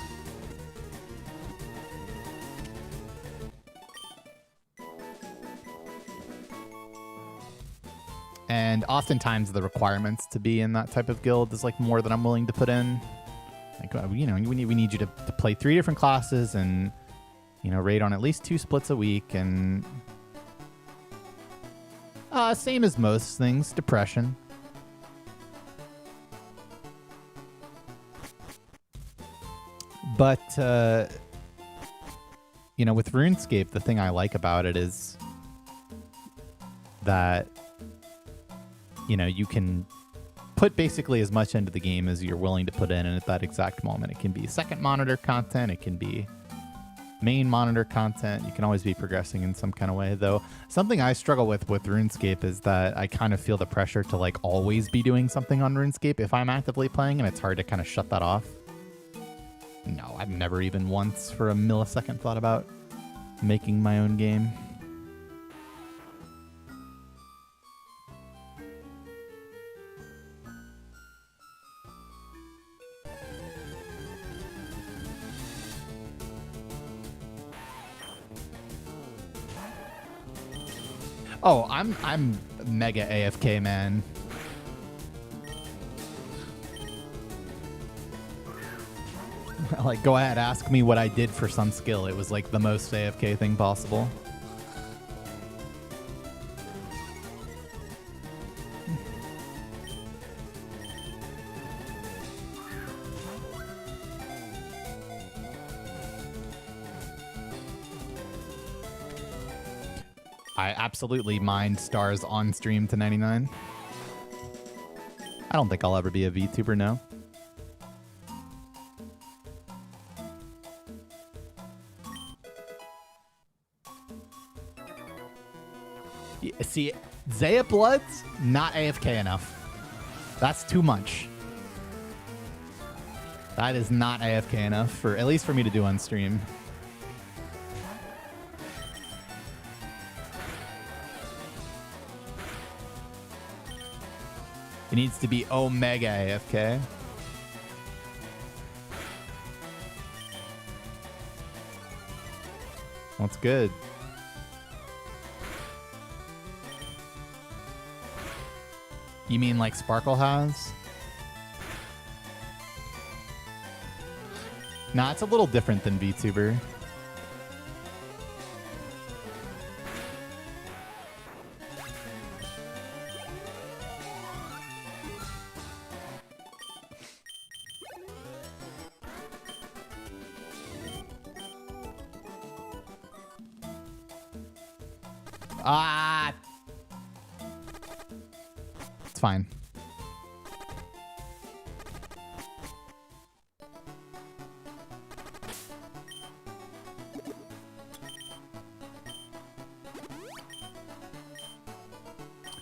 A: And oftentimes the requirements to be in that type of guild is like more than I'm willing to put in. Like, you know, we need you to play 3 different classes and, you know, raid on at least 2 splits a week. And same as most things, depression. But, you know, with RuneScape, the thing I like about it is that, you know, you can put basically as much into the game as you're willing to put in at that exact moment. It can be second monitor content. It can be main monitor content. You can always be progressing in some kind of way, though. Something I struggle with RuneScape is that I kind of feel the pressure to like always be doing something on RuneScape if I'm actively playing, and it's hard to kind of shut that off. No, I've never even once for a millisecond thought about making my own game. Oh, I'm mega AFK, man. Like, go ahead, ask me what I did for some skill. It was like the most AFK thing possible. I absolutely mined stars on stream to 99. I don't think I'll ever be a VTuber, no. See, Zaya Blood's not AFK enough. That's too much. That is not AFK enough, for at least for me to do on stream. It needs to be Omega AFK. That's good. You mean like Sparkle has? Nah, it's a little different than VTuber. It's fine.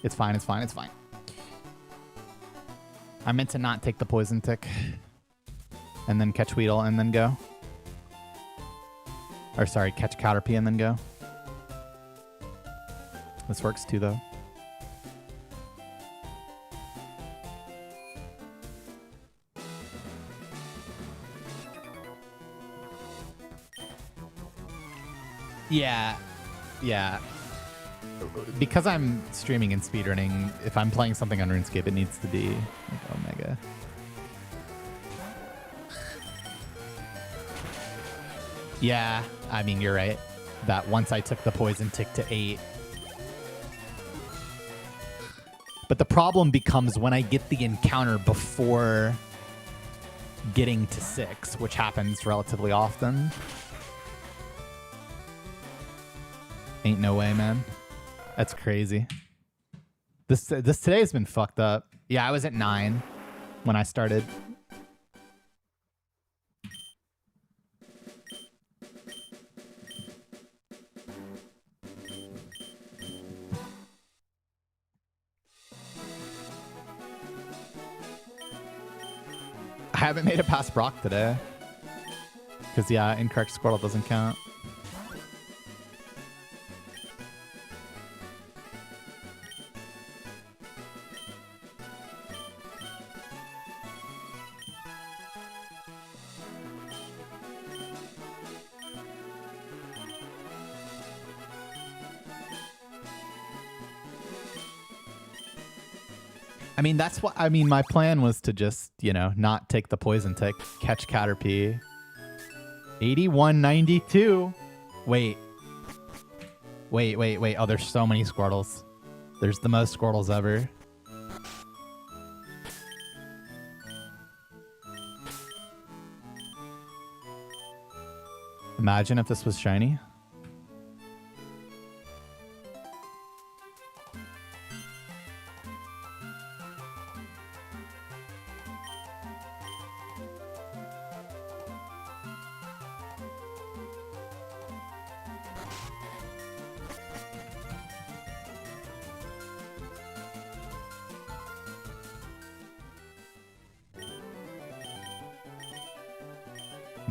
A: It's fine, it's fine, it's fine. I meant to not take the poison tick and then catch Weedle and then go. Or sorry, catch Caterpie and then go. This works too, though. Yeah. Yeah. Because I'm streaming and speedrunning, if I'm playing something on RuneScape, it needs to be like Omega. Yeah, I mean, you're right. That once I took the poison tick to 8. But the problem becomes when I get the encounter before getting to 6, which happens relatively often. Ain't no way, man. That's crazy. This today's been fucked up. Yeah, I was at 9 when I started. I haven't made it past Brock today. Because, yeah, incorrect Squirtle doesn't count. I mean, that's what I mean. My plan was to just, you know, not take the poison tick, catch Caterpie. 8192. Wait. Oh, there's so many Squirtles. There's the most Squirtles ever. Imagine if this was shiny.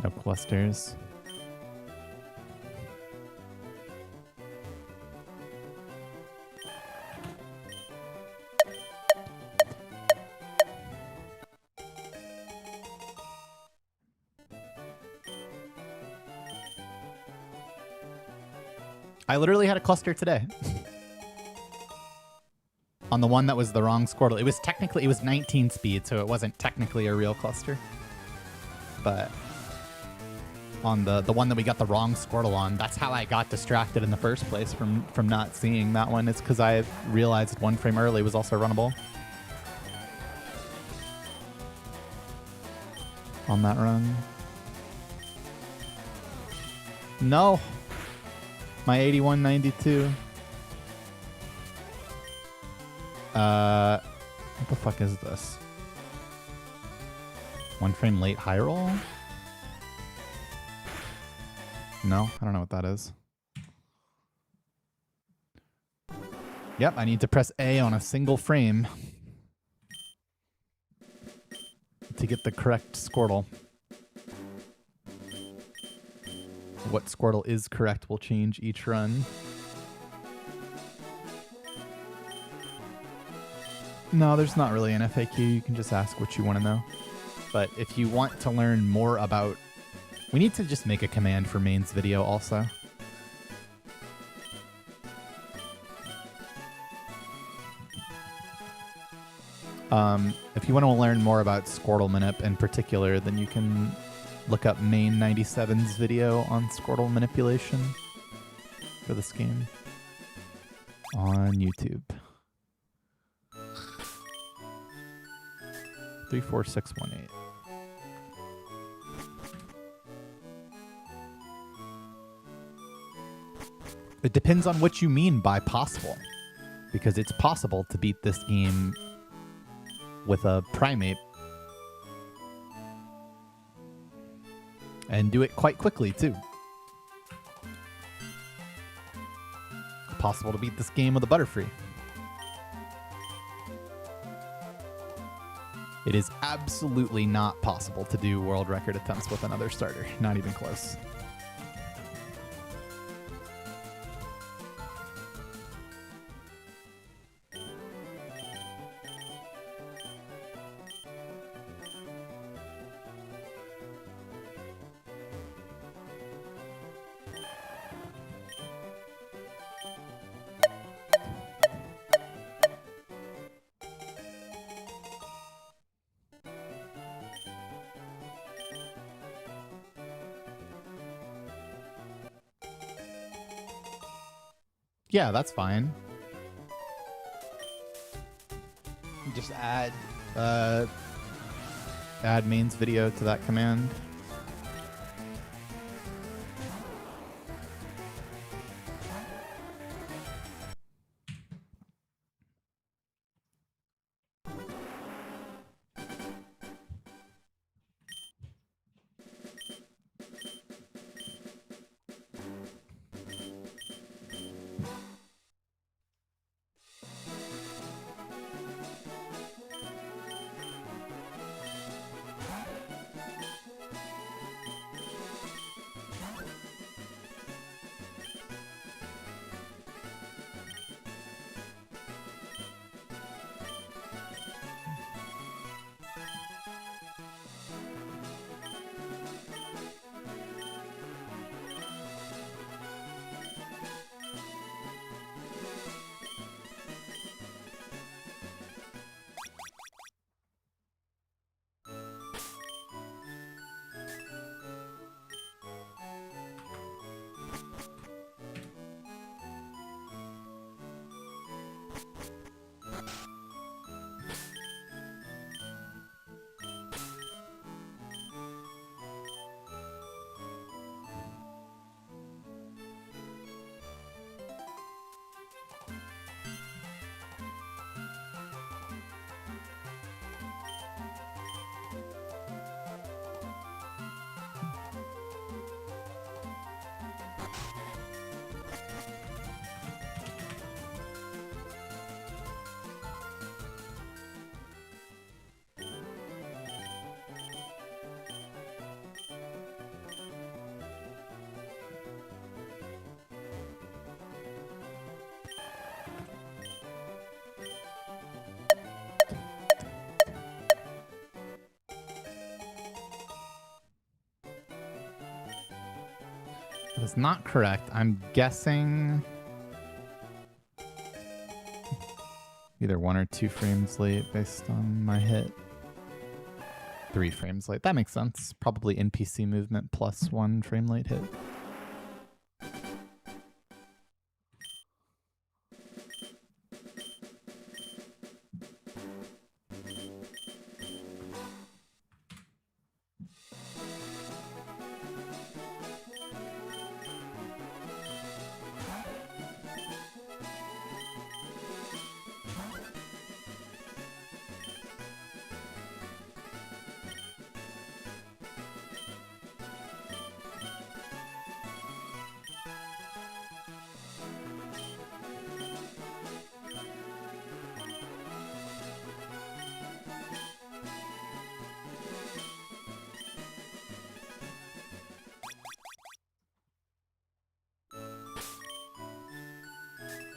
A: No clusters. I literally had a cluster today. On the one that was the wrong Squirtle. It was 19 speed, so it wasn't technically a real cluster. But on the one that we got the wrong Squirtle on, that's how I got distracted in the first place from not seeing that one. It's because I realized 1 frame early was also runnable. On that run. No. My 8192. What the fuck is this? 1 frame late high roll? No, I don't know what that is. Yep, I need to press A on a single frame to get the correct Squirtle. What Squirtle is correct will change each run. No, there's not really an FAQ. You can just ask what you want to know. But if you want to learn more about... We need to just make a command for mains video also. If you want to learn more about Squirtle Manip in particular, then you can look up Main 97's video on Squirtle manipulation for this game on YouTube. 34618. It depends on what you mean by possible, because it's possible to beat this game with a primate and do it quite quickly too. Possible to beat this game with a Butterfree. It is absolutely not possible to do world record attempts with another starter. Not even close. Yeah, that's fine. Just add mains video to that command. is not correct. I'm guessing either 1 or 2 frames late based on my hit. 3 frames late. That makes sense. Probably NPC movement plus 1 frame late hit.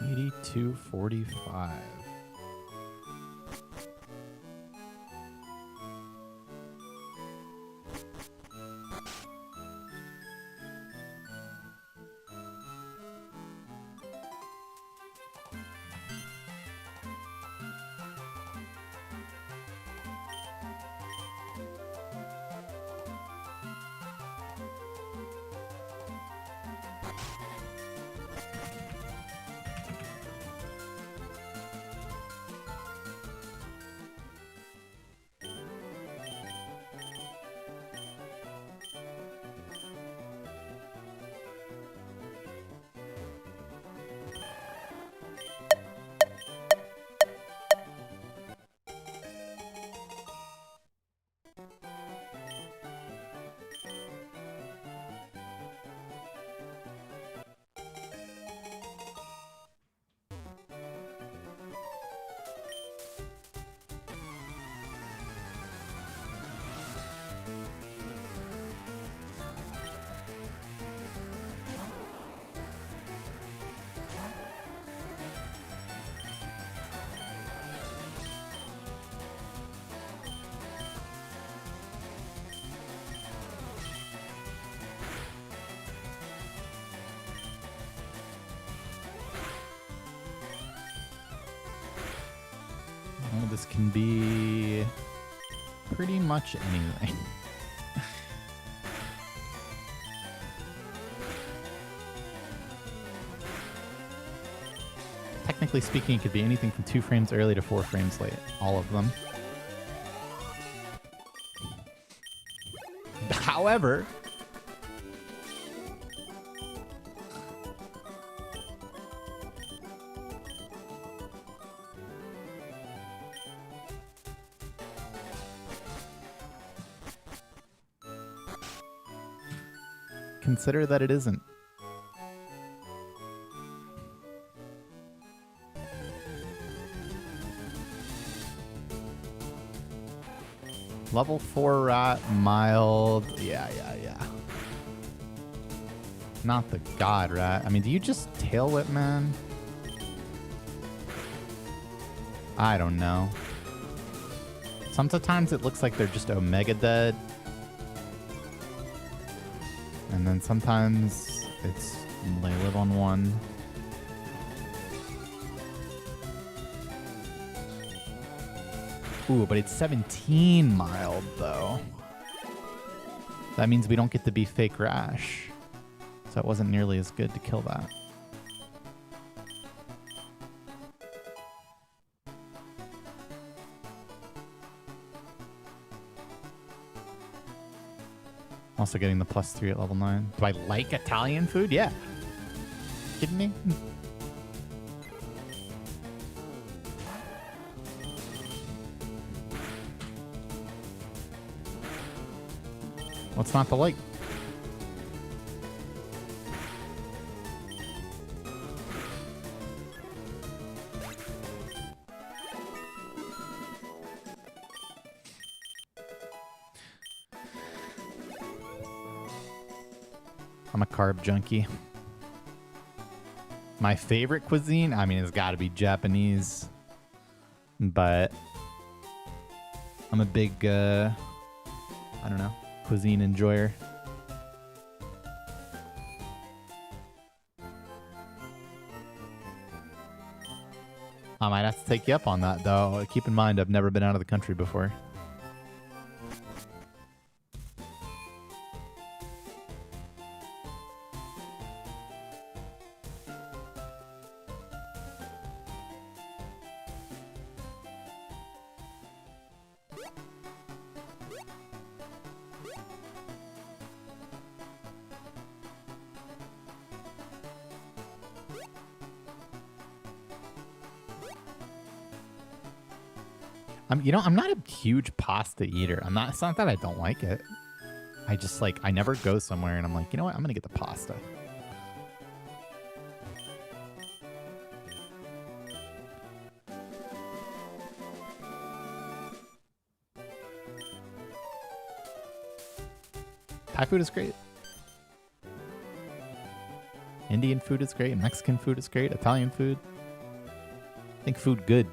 A: $82.45. Well, this can be pretty much anything. Technically speaking, it could be anything from 2 frames early to 4 frames late. All of them. However, consider that it isn't. Level 4 rat, mild. Yeah. Not the god rat. I mean, do you just tail whip, man? I don't know. Sometimes it looks like they're just Omega dead. And then sometimes it's they live on 1. Ooh, but it's 17 mild, though. That means we don't get to be fake rash. So it wasn't nearly as good to kill that. Also getting the +3 at level 9. Do I like Italian food? Yeah. Kidding me? What's not to like? I'm a carb junkie. My favorite cuisine, I mean, it's got to be Japanese. But I'm a big, I don't know, cuisine enjoyer. I might have to take you up on that, though. Keep in mind, I've never been out of the country before. I'm not a huge pasta eater. It's not that I don't like it. I just I never go somewhere and I'm like, you know what? I'm going to get the pasta. Thai food is great. Indian food is great. Mexican food is great. Italian food. I think food good.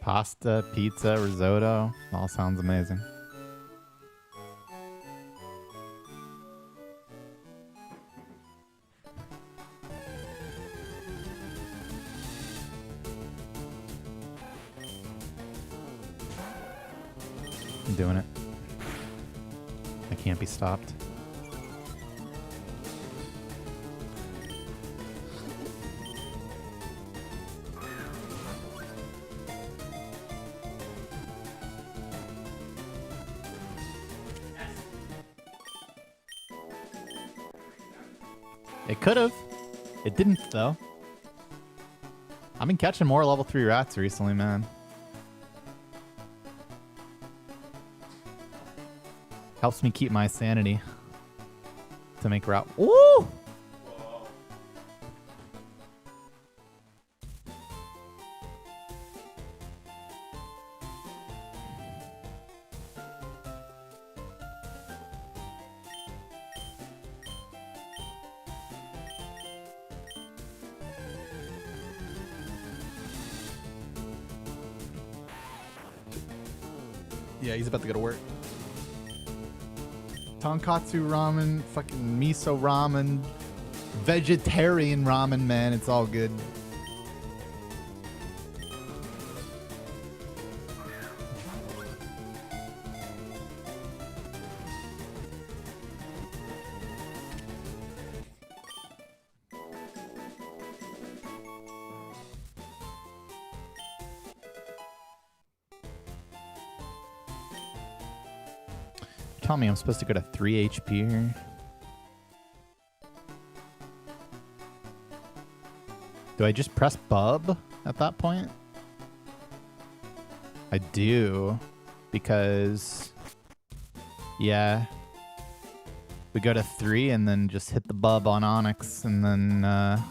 A: Pasta, pizza, risotto. All sounds amazing. I'm doing it. I can't be stopped. It could have. It didn't, though. I've been catching more level 3 rats recently, man. Helps me keep my sanity to make rat. Ooh! Yeah, he's about to go to work. Tonkatsu ramen, fucking miso ramen, vegetarian ramen, man. It's all good. Tell me I'm supposed to go to 3 HP here. Do I just press bub at that point? I do, because yeah, we go to 3 and then just hit the bub on Onyx and then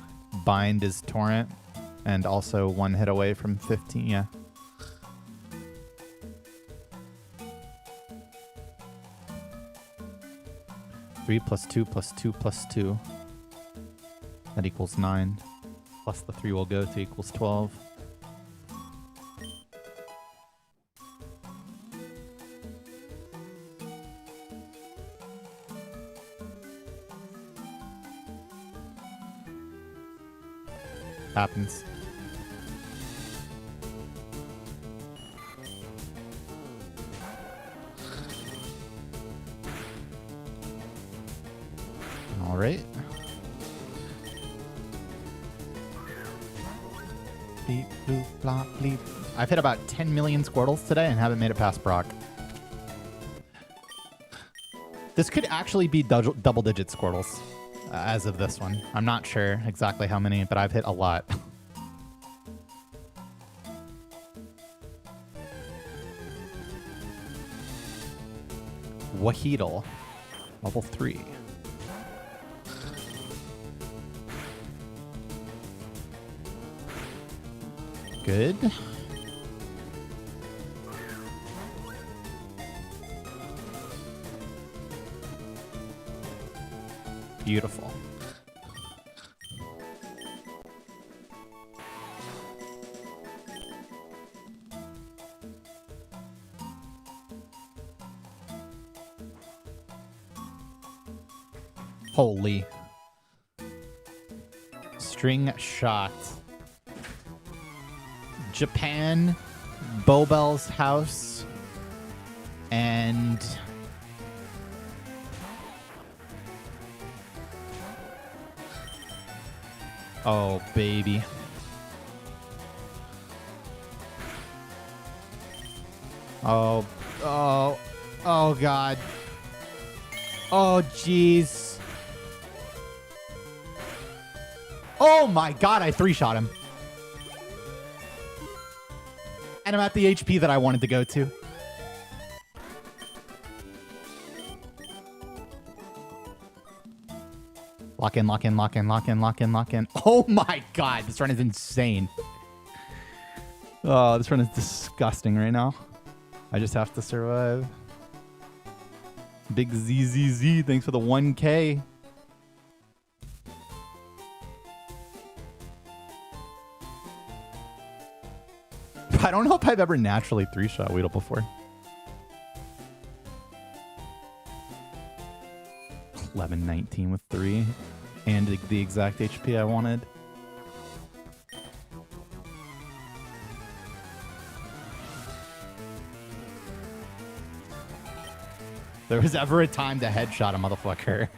A: bind his torrent and also 1 hit away from 15. Yeah. Three plus 2 plus 2 plus 2. That equals 9. Plus the 3 will go to equals 12. Happens. All right. Beep, bloop, blop, bleep. I've hit about 10 million Squirtles today and haven't made it past Brock. This could actually be double-digit Squirtles as of this one. I'm not sure exactly how many, but I've hit a lot. Waheedle, level 3. Good. Beautiful. Holy. String shot. Japan, Bobel's house, and oh, baby. Oh, oh, oh, God. Oh, jeez. Oh, my God, I three-shot him. And I'm at the HP that I wanted to go to. Lock in, lock in, lock in, lock in, lock in, lock in. Oh my God, this run is insane. Oh, this run is disgusting right now. I just have to survive. Big ZZZ, thanks for the 1K. I don't know if I've ever naturally three-shot Weedle before. 11-19 with 3. And the exact HP I wanted. There was ever a time to headshot a motherfucker.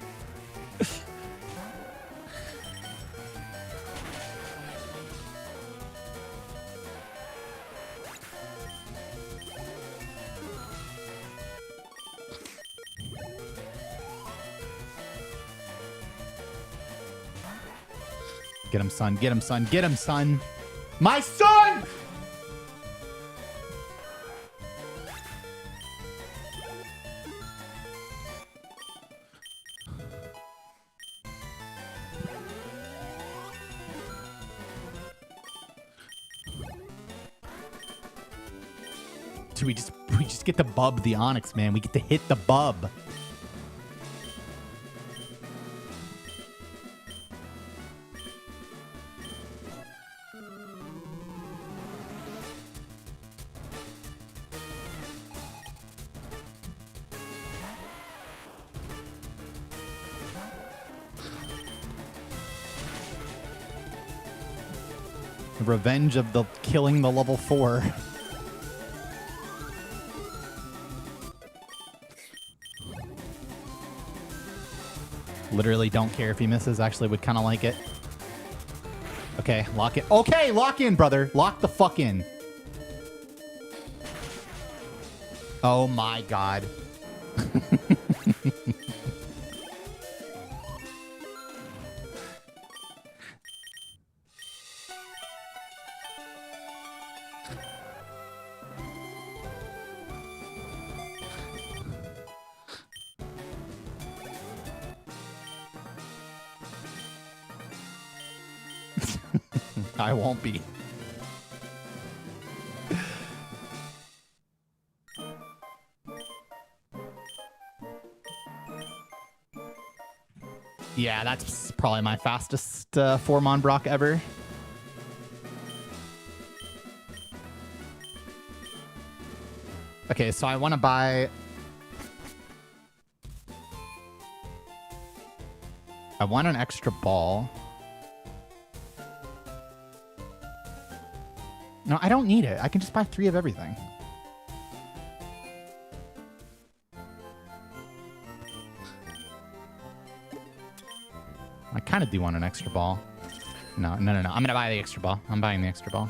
A: Get him, son. Get him, son. Get him, son. My son! Dude, we just get to bub the Onyx, man. We get to hit the bub. Revenge of the killing the level 4. Literally don't care if he misses. Actually would kind of like it. Okay, lock it. Okay, lock in, brother. Lock the fuck in. Oh my God. I won't be. Yeah, that's probably my fastest 4-mon Brock ever. Okay, so I want to buy... I want an extra ball. No, I don't need it. I can just buy 3 of everything. I kind of do want an extra ball. No. I'm going to buy the extra ball. I'm buying the extra ball.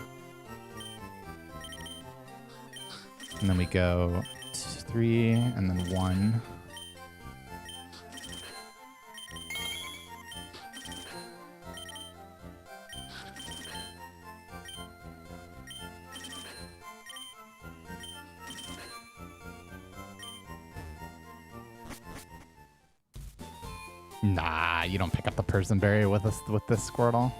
A: And then we go 3 and then 1. Nah, you don't pick up the Personberry with this Squirtle.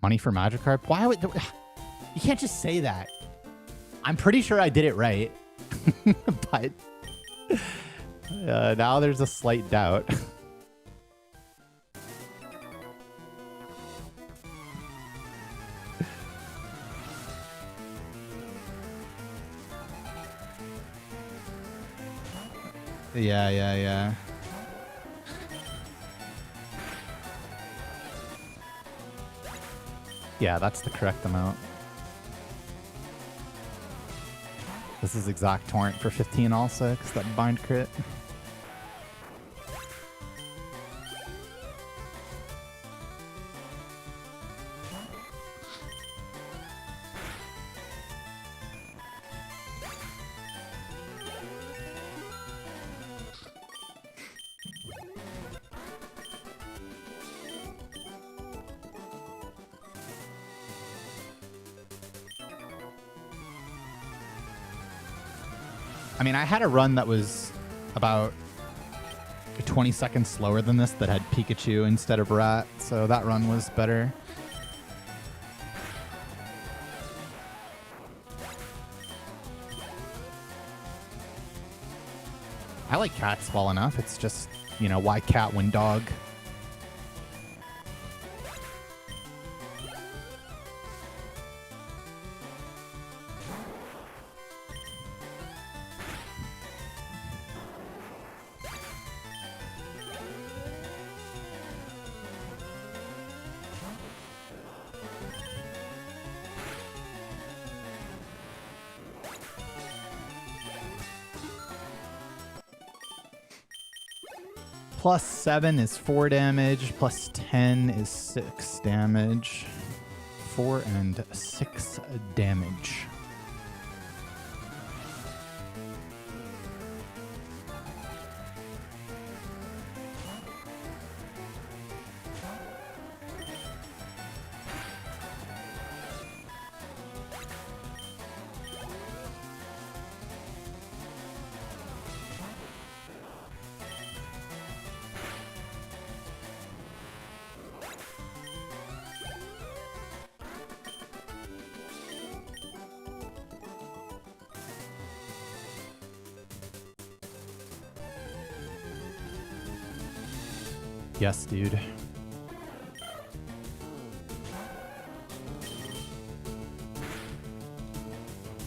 A: Money for Magikarp? Why would... You can't just say that. I'm pretty sure I did it right, but now there's a slight doubt. Yeah. Yeah, that's the correct amount. This is exact torrent for 15 also, because that bind crit. I mean, I had a run that was about 20 seconds slower than this that had Pikachu instead of Rat, so that run was better. I like cats well enough. It's just, you know, why cat when dog? Plus 7 is 4 damage, plus 10 is 6 damage. 4 and 6 damage. Yes, dude.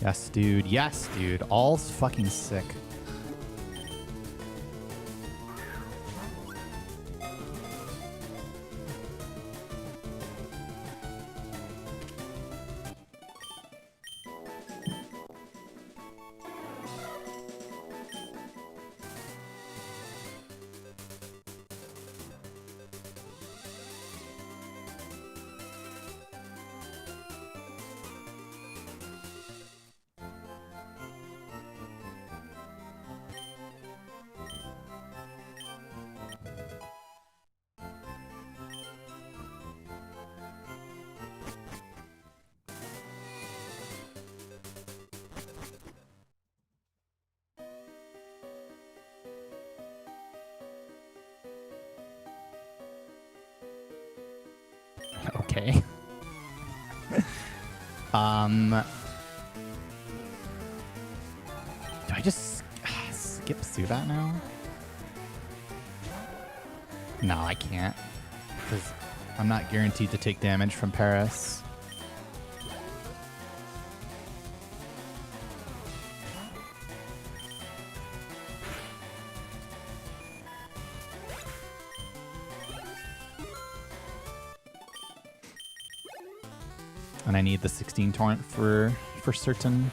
A: Yes, dude. Yes, dude. All's fucking sick. Okay. Do I just skip Subat now? No, I can't. Because I'm not guaranteed to take damage from Paris. And I need the 16 torrent for certain.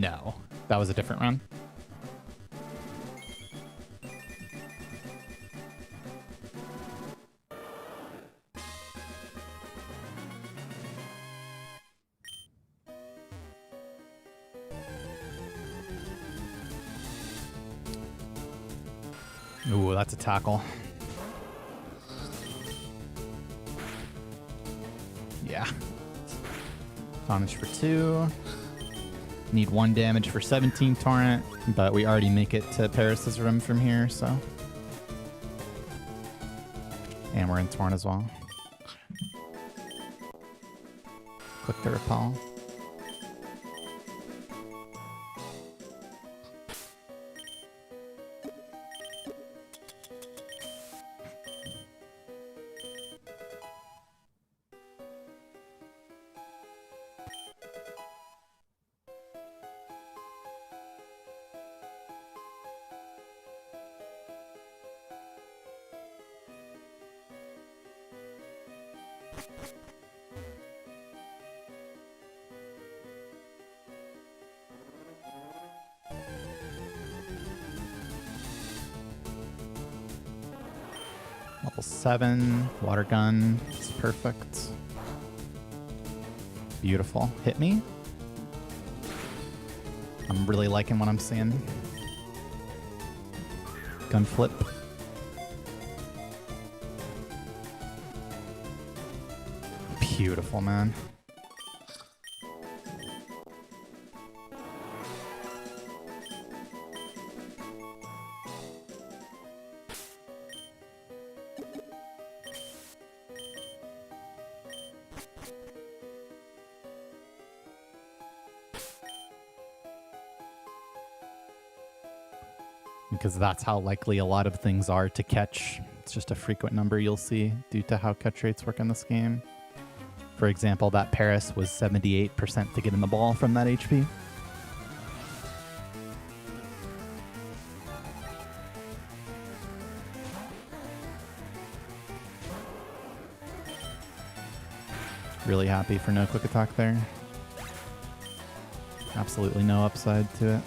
A: No. That was a different run. Ooh, that's a tackle. Yeah. Tonish for 2. Need 1 damage for 17 Torrent, but we already make it to Paris's room from here, so. And we're in Torrent as well. Click the repel. Level 7, water gun, it's perfect. Beautiful. Hit me. I'm really liking what I'm seeing. Gun flip. Beautiful, man. Because that's how likely a lot of things are to catch. It's just a frequent number you'll see due to how catch rates work in this game. For example, that Paris was 78% to get in the ball from that HP. Really happy for no quick attack there. Absolutely no upside to it.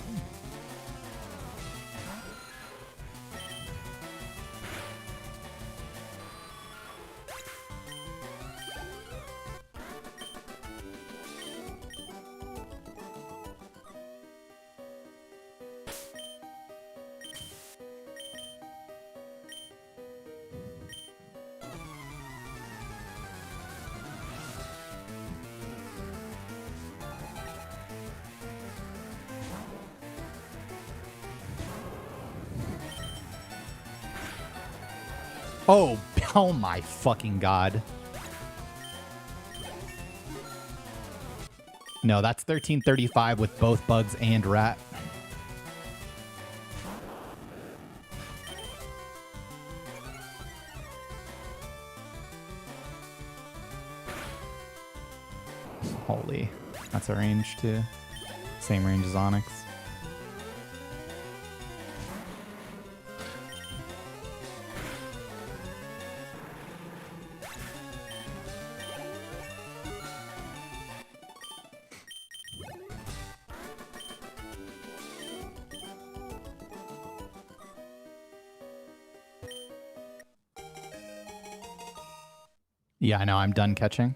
A: Oh my fucking god. No, that's 1335 with both bugs and rat. Holy. That's a range too. Same range as Onyx. Yeah, I know. I'm done catching.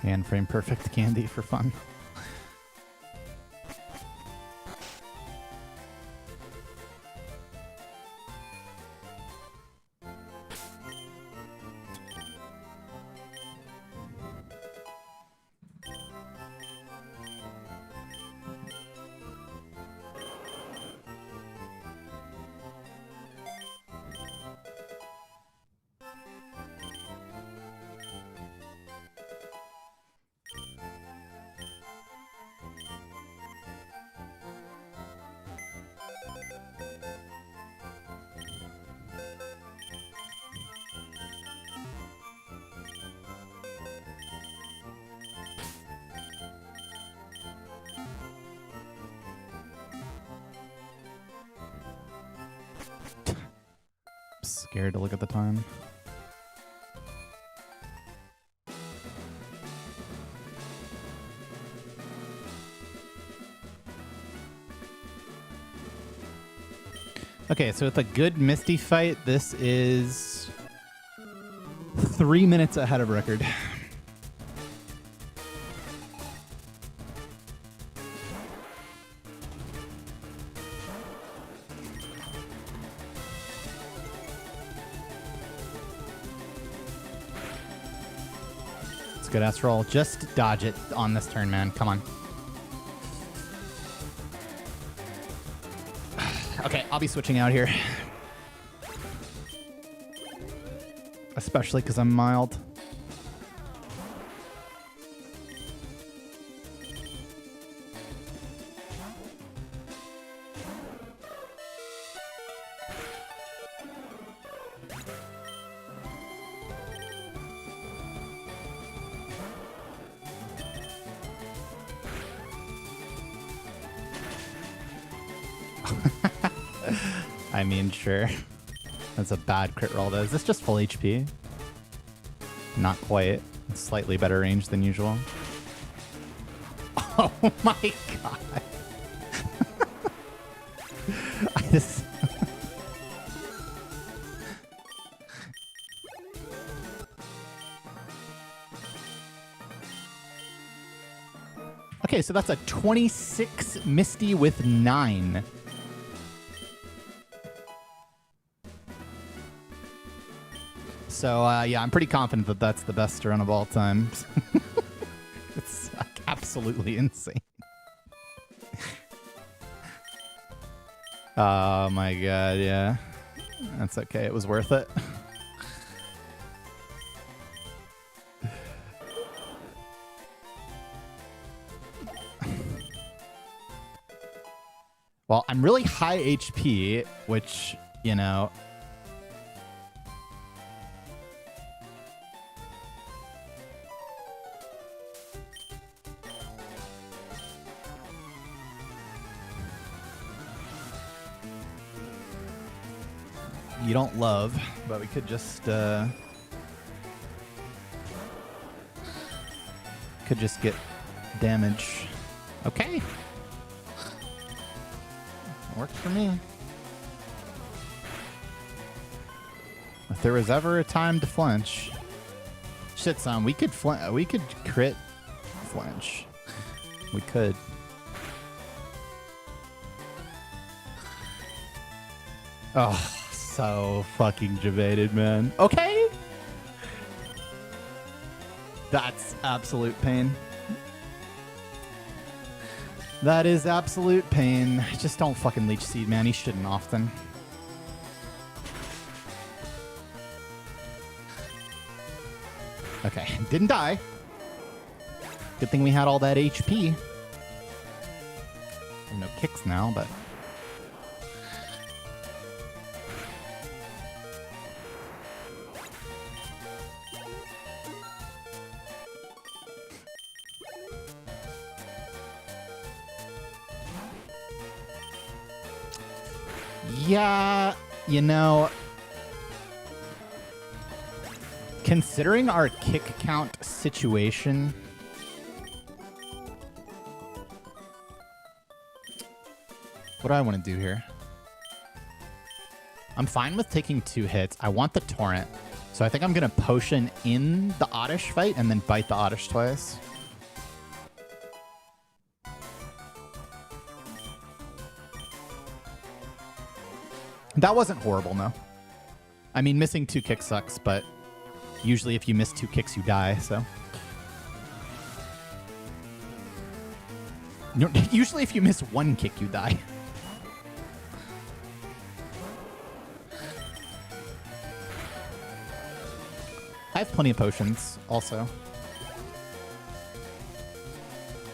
A: And frame perfect candy for fun. scared to look at the time. Okay, so with a good Misty fight, this is 3 minutes ahead of record. It's a good ass roll. Just dodge it on this turn, man. Come on. Okay, I'll be switching out here. Especially because I'm mild. I mean, sure. That's a bad crit roll, though. Is this just full HP? Not quite. It's slightly better range than usual. Oh my god. I just... Okay, so that's a 26 Misty with 9. So, yeah, I'm pretty confident that that's the best run of all time. It's like, absolutely insane. Oh my god, yeah. That's okay, it was worth it. Well, I'm really high HP, which, you know... you don't love, but we could just get damage. Okay. Works for me. If there was ever a time to flinch. Shit, son, we could crit flinch. We could. Oh. So fucking debated, man. Okay. That's absolute pain. That is absolute pain. Just don't fucking leech seed, man. He shouldn't often. Okay, didn't die. Good thing we had all that HP. No kicks now, but... yeah, you know, considering our kick count situation, what do I want to do here? I'm fine with taking 2 hits. I want the torrent, so I think I'm going to potion in the Oddish fight and then bite the Oddish twice. That wasn't horrible, no. I mean, missing 2 kicks sucks, but usually if you miss 2 kicks, you die, so. Usually if you miss 1 kick, you die. I have plenty of potions, also.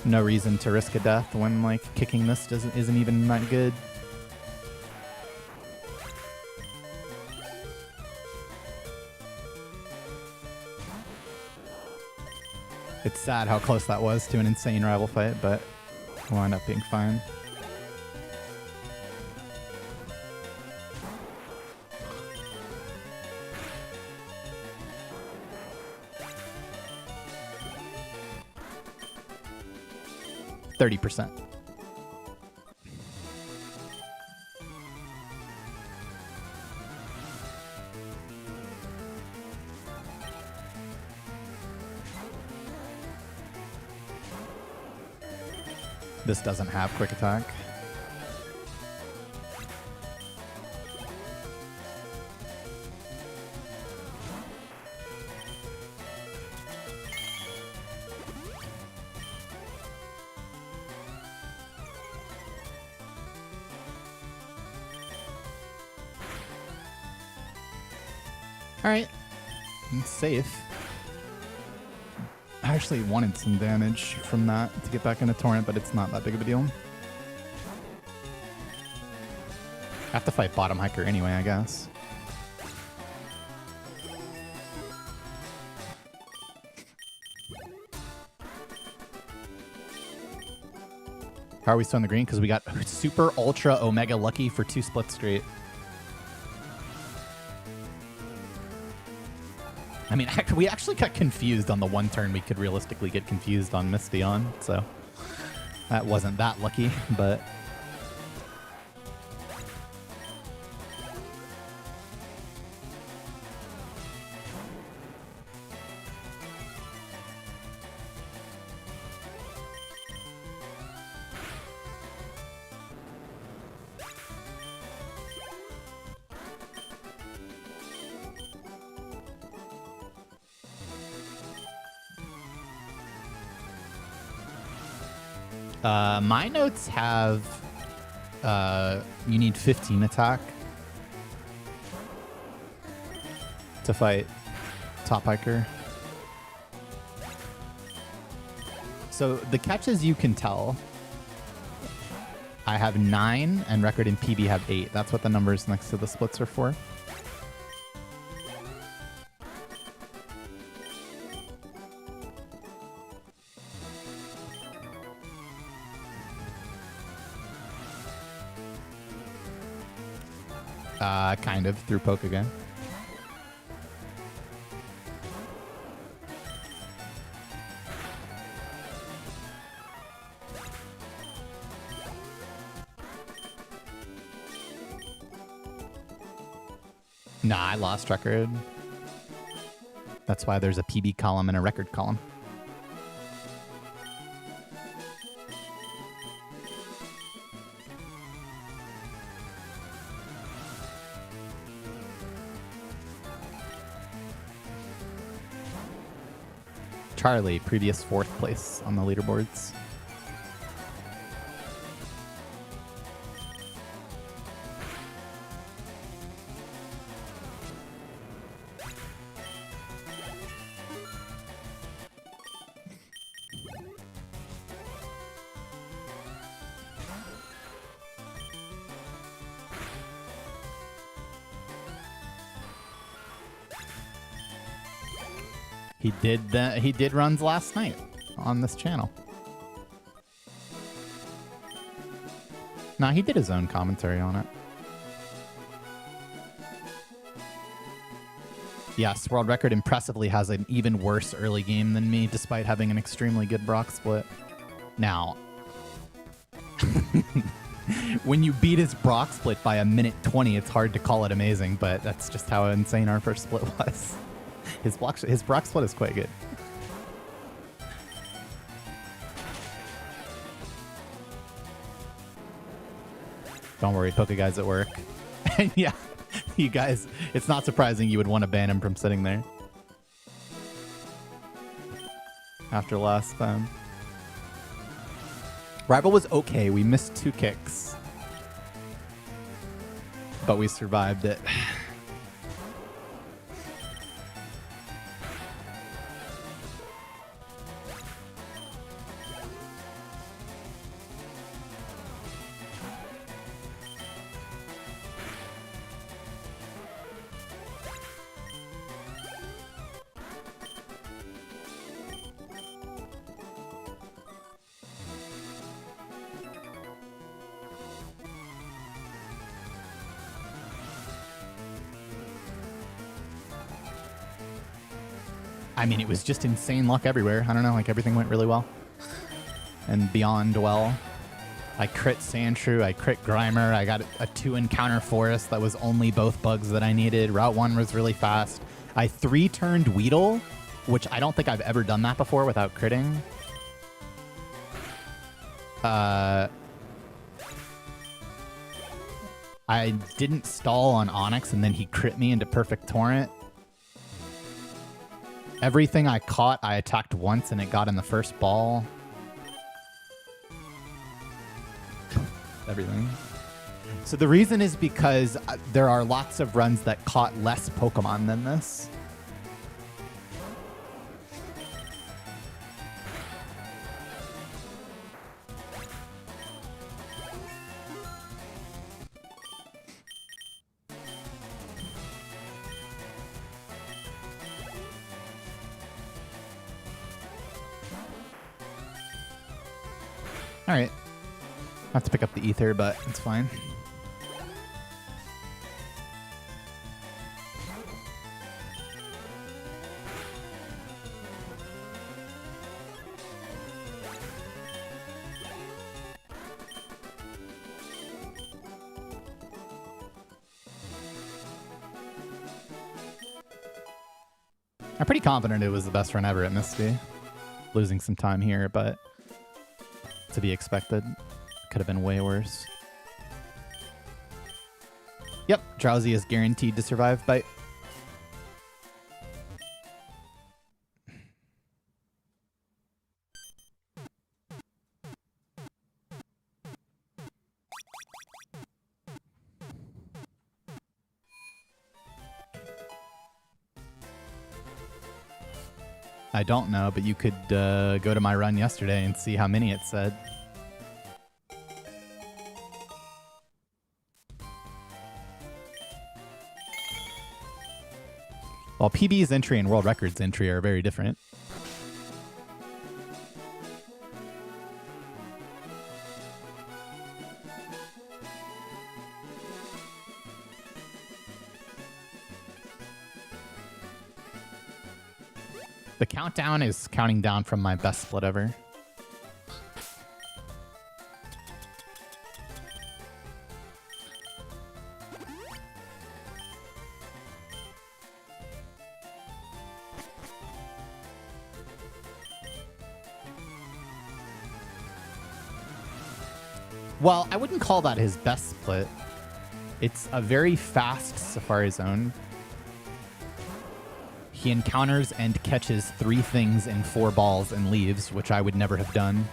A: No reason to risk a death when, like, kicking this isn't even that good. It's sad how close that was to an insane rival fight, but we'll end up being fine. 30%. This doesn't have quick attack. All right, it's safe. I actually wanted some damage from that to get back into Torrent, but it's not that big of a deal. I have to fight Bottom Hiker anyway, I guess. How are we still in the green? Because we got Super Ultra Omega Lucky for 2 splits straight. I mean, we actually got confused on the one turn we could realistically get confused on Misty on, so that wasn't that lucky, but... my notes have you need 15 attack to fight Top Hiker. So the catches you can tell, I have 9 and record in PB have 8. That's what the numbers next to the splits are for. Kind of, through poke again. Nah, I lost record. That's why there's a PB column and a record column. Charlie, previous 4th place on the leaderboards. He did runs last night on this channel. Nah, he did his own commentary on it. Yes, world record impressively has an even worse early game than me, despite having an extremely good Brock split. Now, when you beat his Brock split by a minute 20, it's hard to call it amazing, but that's just how insane our first split was. His Brock split is quite good. Don't worry, Poke Guy's at work. And yeah, you guys, it's not surprising you would want to ban him from sitting there. After last time. Rival was okay. We missed 2 kicks. But we survived it. I mean, it was just insane luck everywhere. I don't know, like everything went really well. and beyond well. I crit Sandshrew, I crit Grimer, I got a 2-encounter Forest that was only both bugs that I needed. Route 1 was really fast. I 3-turned Weedle, which I don't think I've ever done that before without critting. I didn't stall on Onyx, and then he crit me into Perfect Torrent. Everything I caught, I attacked once, and it got in the first ball. Everything. So the reason is because there are lots of runs that caught less Pokemon than this. All right. I have to pick up the ether, but it's fine. I'm pretty confident it was the best run ever at Misty. Losing some time here, but to be expected. Could have been way worse. Yep, Drowsy is guaranteed to survive bite. I don't know, but you could go to my run yesterday and see how many it said. Well, PB's entry and world records entry are very different. The countdown is counting down from my best split ever. Well, I wouldn't call that his best split. It's a very fast Safari Zone. He encounters and catches 3 things in 4 balls and leaves, which I would never have done.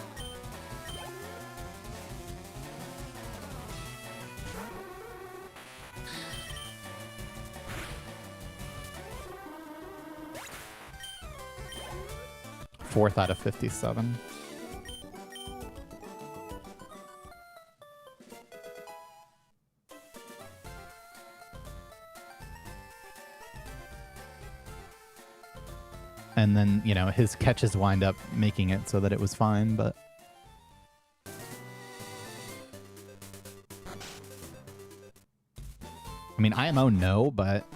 A: Fourth out of 57. And then, you know, his catches wind up making it so that it was fine, but... I mean, IMO, no, but...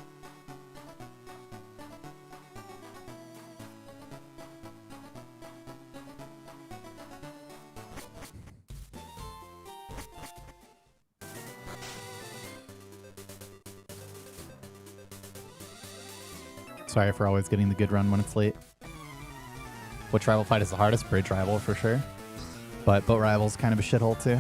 A: Sorry for always getting the good run when it's late. Which rival fight is the hardest? Bridge rival, for sure. But boat rival's kind of a shithole, too.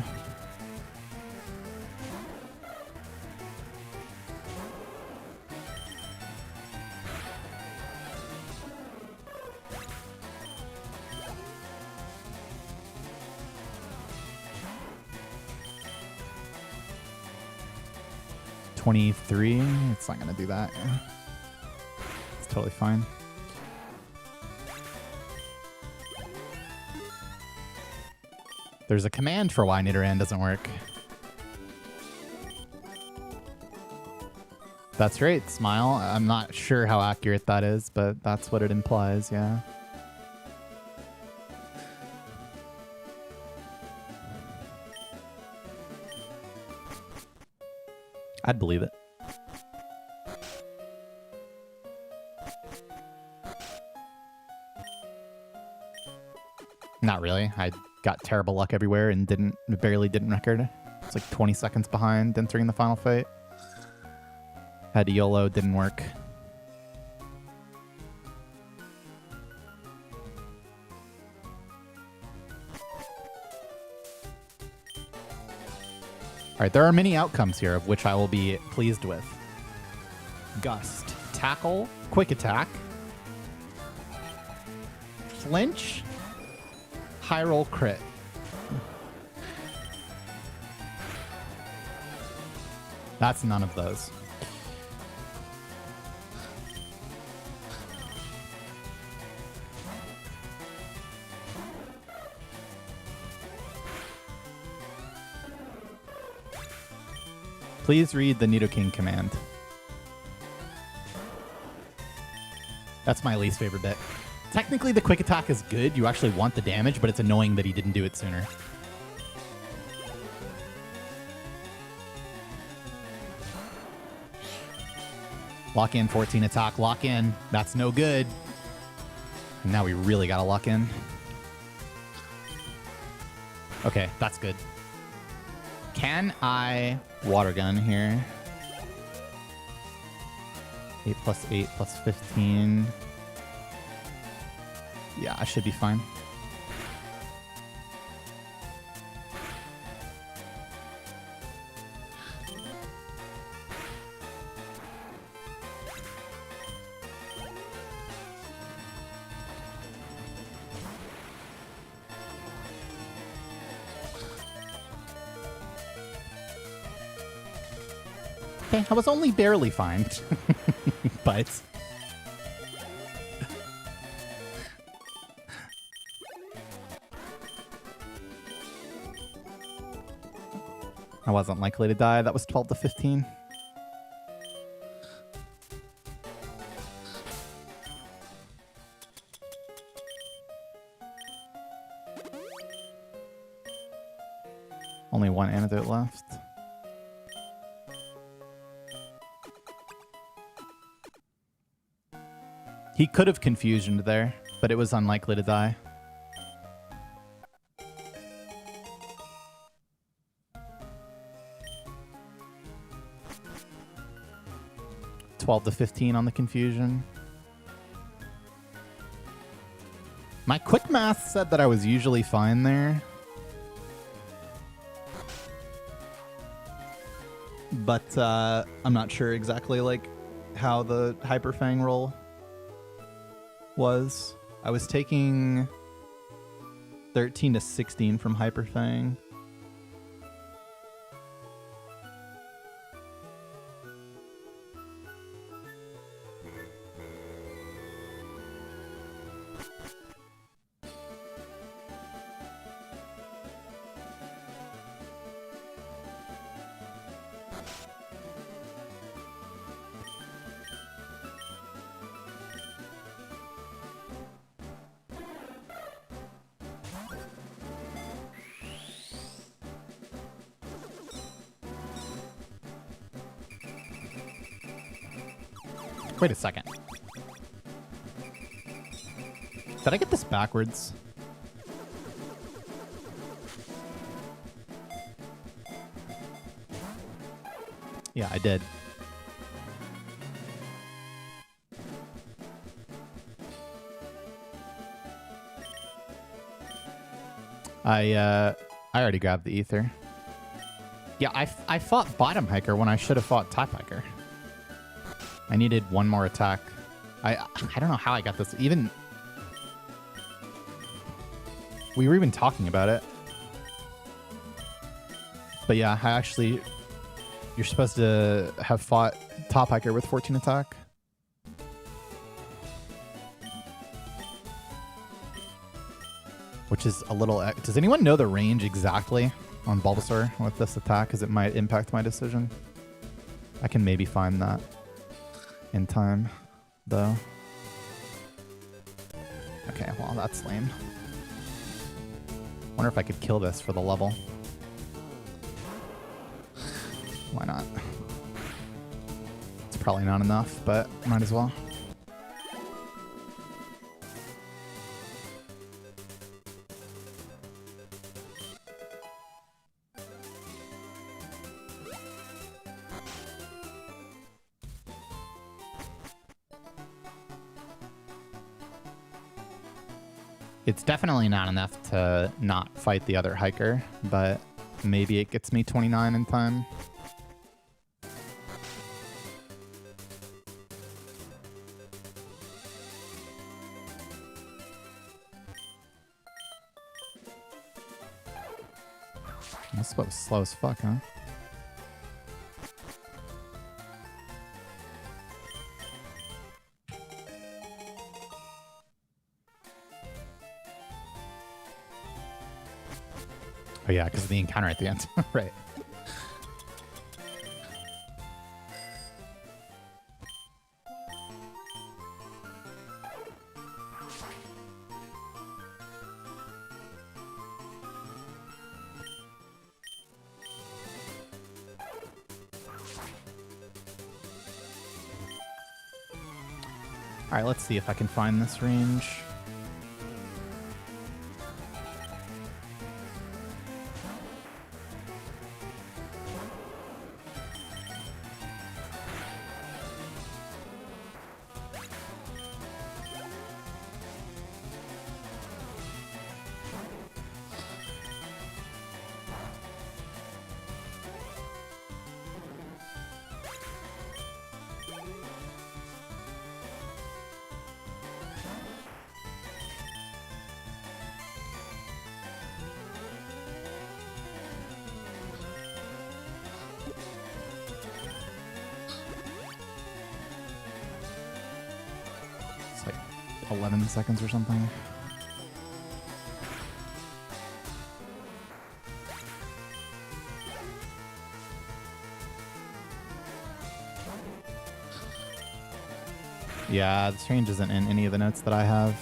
A: $23. It's not going to do that. It's totally fine. There's a command for why Nidoran doesn't work. That's right, Smile. I'm not sure how accurate that is, but that's what it implies, yeah. I'd believe it. Not really. got terrible luck everywhere and barely didn't record. It's like 20 seconds behind entering the final fight. Had to YOLO, didn't work. Alright, there are many outcomes here of which I will be pleased with. Gust. Tackle. Quick attack. Flinch. High roll crit. That's none of those. Please read the Nidoking command. That's my least favorite bit. Technically, the quick attack is good. You actually want the damage, but it's annoying that he didn't do it sooner. Lock in, 14 attack, lock in. That's no good. And now we really gotta lock in. Okay, that's good. Can I water gun here? 8 plus 8 plus 15. Yeah, I should be fine. Okay, I was only barely fine, but... I wasn't likely to die. That was 12 to 15. Only one antidote left. He could have confusioned there, but it was unlikely to die. $12 to 15 on the confusion. My quick math said that I was usually fine there. But I'm not sure exactly like how the Hyper Fang roll was. I was taking 13 to 16 from Hyper Fang. Wait a second. Did I get this backwards? Yeah, I did. I already grabbed the ether. Yeah, I fought bottom hiker when I should have fought top hiker. I needed one more attack. I don't know how I got this. Even we were even talking about it. But yeah, I actually, you're supposed to have fought top hiker with 14 attack. Which is a little... Does anyone know the range exactly on Bulbasaur with this attack? Because it might impact my decision. I can maybe find that in time, though. Okay, well, that's lame. Wonder if I could kill this for the level. Why not? It's probably not enough, but might as well. It's definitely not enough to not fight the other hiker, but maybe it gets me 29 in time. This was slow as fuck, huh? Oh yeah, because of the encounter at the end. Right. All right, let's see if I can find this range. It's like 11 seconds or something. Yeah, this range isn't in any of the notes that I have.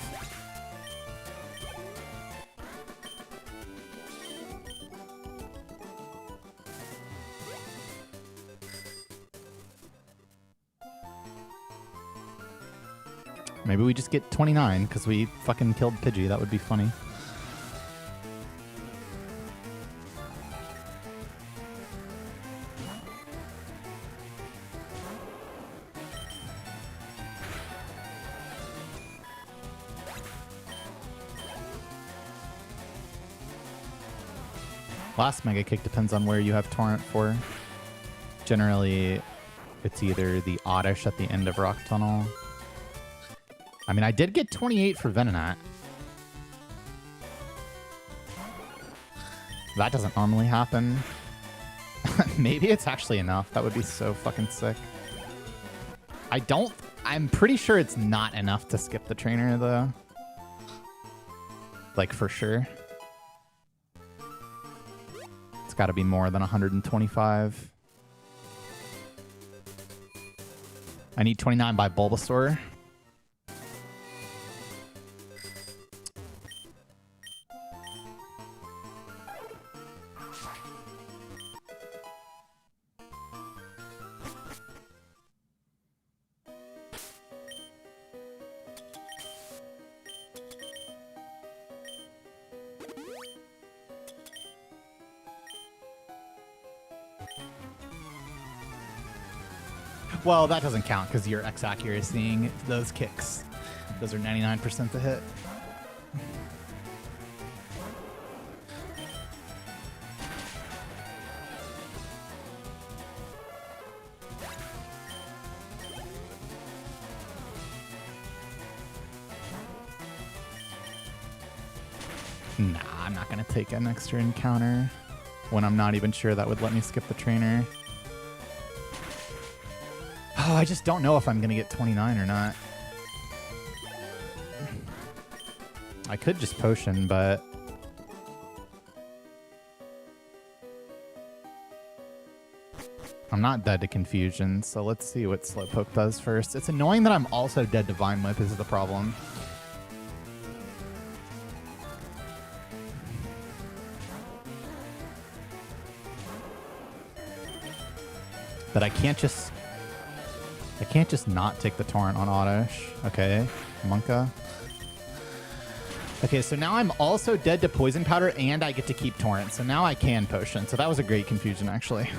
A: Maybe we just get 29 because we fucking killed Pidgey. That would be funny. Last Mega Kick depends on where you have Torrent for. Generally, it's either the Oddish at the end of Rock Tunnel. I mean, I did get 28 for Venonat. That doesn't normally happen. Maybe it's actually enough. That would be so fucking sick. I'm pretty sure it's not enough to skip the trainer, though. Like, for sure. It's got to be more than 125. I need 29 by Bulbasaur. Well, that doesn't count because you're X-accuracying those kicks. Those are 99% to hit. Nah, I'm not going to take an extra encounter when I'm not even sure that would let me skip the trainer. Oh, I just don't know if I'm going to get 29 or not. I could just potion, but... I'm not dead to Confusion, so let's see what Slowpoke does first. It's annoying that I'm also dead to Vine Whip is the problem. But I can't just not take the Torrent on Oddish. Okay, Monka. Okay, so now I'm also dead to Poison Powder and I get to keep Torrent. So now I can Potion. So that was a great Confusion, actually.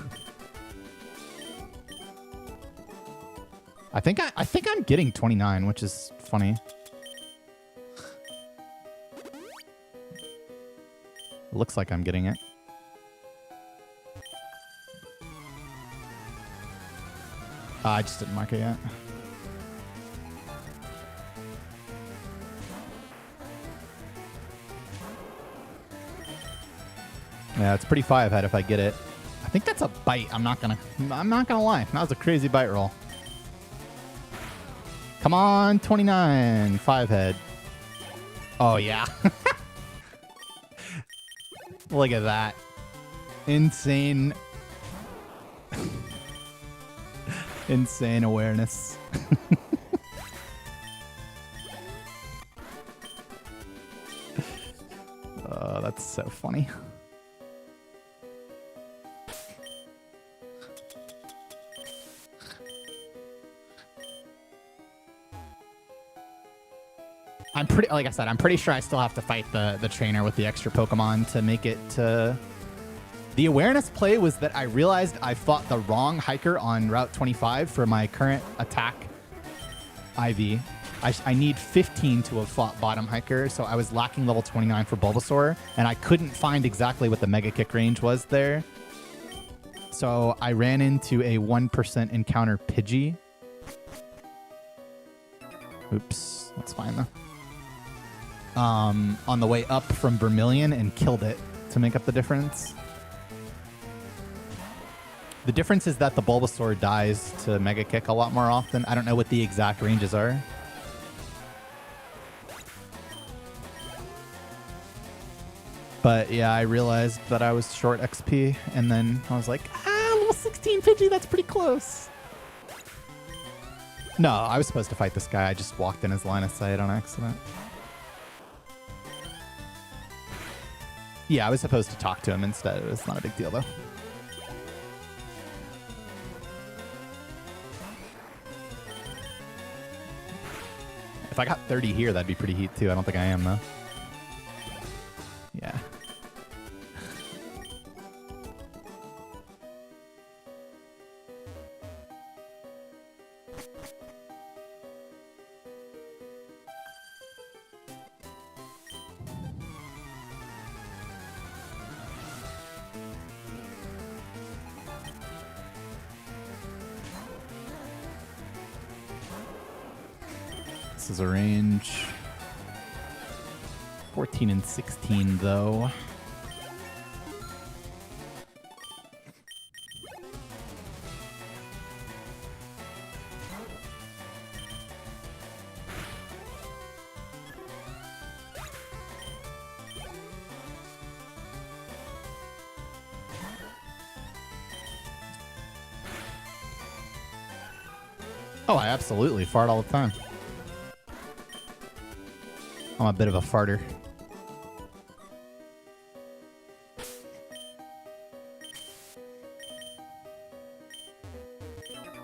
A: I think I'm getting 29, which is funny. It looks like I'm getting it. I just didn't mark it yet. Yeah, it's pretty 5-head if I get it. I think that's a bite. I'm not gonna lie. That was a crazy bite roll. Come on, 29, 5-head. Oh yeah. Look at that. Insane. Insane awareness. That's so funny. I'm pretty, like I said, I'm pretty sure I still have to fight the trainer with the extra Pokemon to make it to... The awareness play was that I realized I fought the wrong hiker on Route 25 for my current attack IV. I need 15 to have fought bottom hiker, so I was lacking level 29 for Bulbasaur, and I couldn't find exactly what the Mega Kick range was there. So I ran into a 1% encounter Pidgey. Oops, that's fine though. On the way up from Vermilion and killed it to make up the difference. The difference is that the Bulbasaur dies to Mega Kick a lot more often. I don't know what the exact ranges are. But yeah, I realized that I was short XP, and then I was like, level 16 Pidgey, that's pretty close. No, I was supposed to fight this guy. I just walked in his line of sight on accident. Yeah, I was supposed to talk to him instead. It's not a big deal, though. If I got 30 here, that'd be pretty heat, too. I don't think I am, though. Yeah. This is a range. 14 and 16, though. Oh, I absolutely fart all the time. I'm a bit of a farter.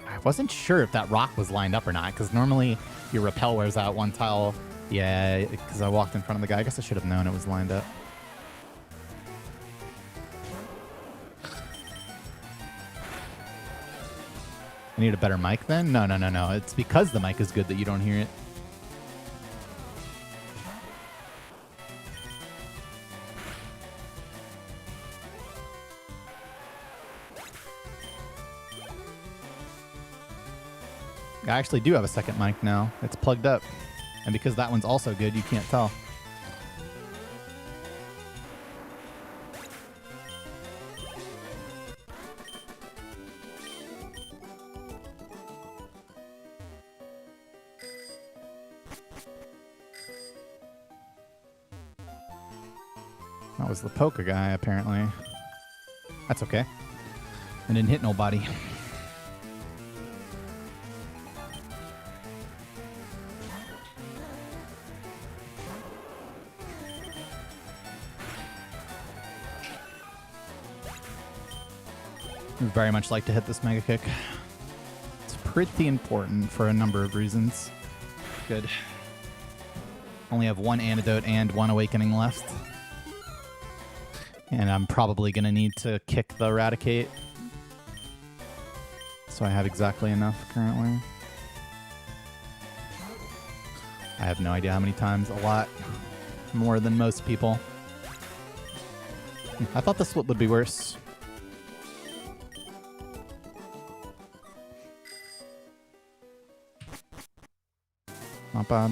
A: I wasn't sure if that rock was lined up or not, because normally your repel wears out one tile. Yeah, because I walked in front of the guy. I guess I should have known it was lined up. I need a better mic then? No. It's because the mic is good that you don't hear it. I actually do have a second mic now. It's plugged up. And because that one's also good, you can't tell. That was the Poke guy, apparently. That's okay. I didn't hit nobody. I'd very much like to hit this Mega Kick. It's pretty important for a number of reasons. Good. Only have one Antidote and one Awakening left. And I'm probably going to need to kick the Eradicate. So I have exactly enough currently. I have no idea how many times. A lot more than most people. I thought the split would be worse. Not bad.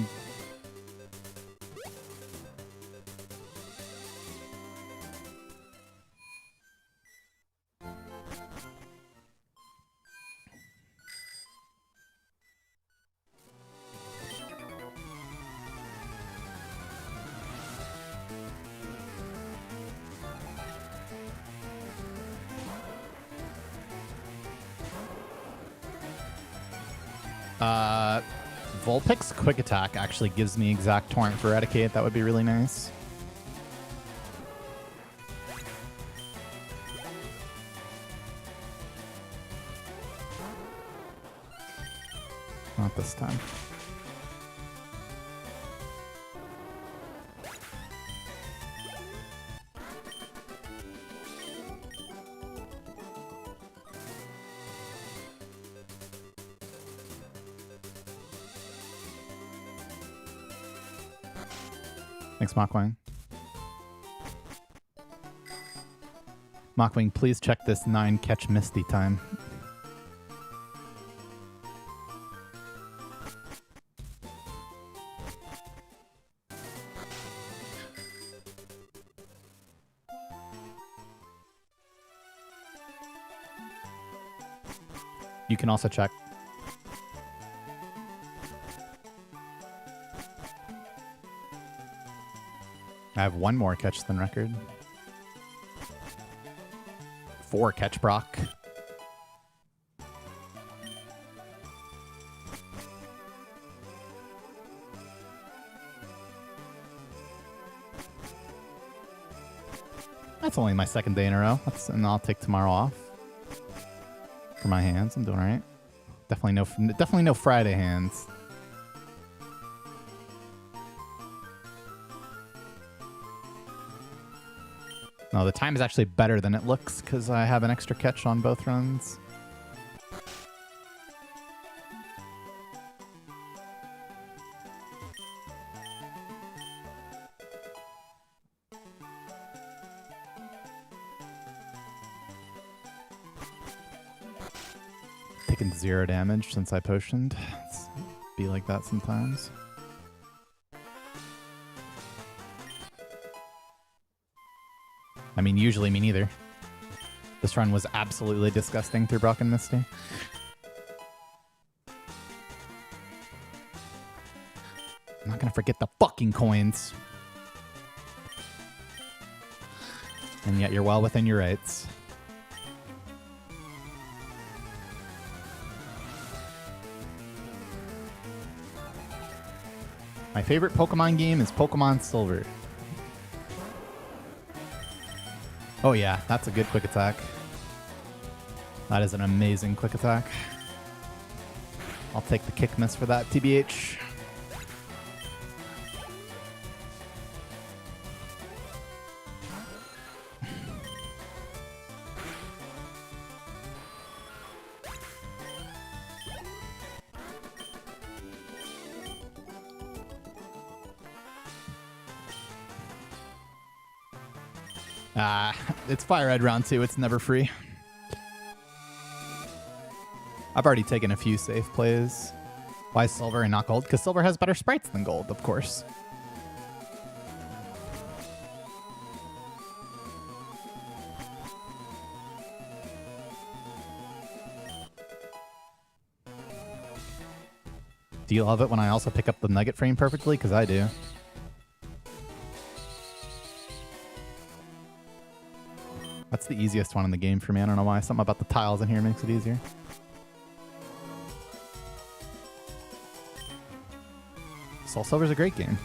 A: Vulpix's quick attack actually gives me exact torrent for Eradicate. That would be really nice. Not this time. Thanks, Mockwing. Mockwing, please check this 9 catch Misty time. You can also check. I have 1 more catch than record. 4 catch Brock. That's only my 2nd day in a row. And I'll take tomorrow off for my hands. I'm doing all right. Definitely no Friday hands. No, the time is actually better than it looks because I have an extra catch on both runs. Taking 0 damage since I potioned. It's be like that sometimes. I mean, usually me neither. This run was absolutely disgusting through Brock and Misty. I'm not gonna forget the fucking coins. And yet you're well within your rights. My favorite Pokemon game is Pokemon Silver. Oh yeah, that's a good quick attack. That is an amazing quick attack. I'll take the kick miss for that, TBH. It's FireRed round 2. It's never free. I've already taken a few safe plays. Why Silver and not Gold? Because Silver has better sprites than Gold, of course. Do you love it when I also pick up the Nugget frame perfectly? Because I do. That's the easiest one in the game for me. I don't know why. Something about the tiles in here makes it easier. Soul Silver's a great game.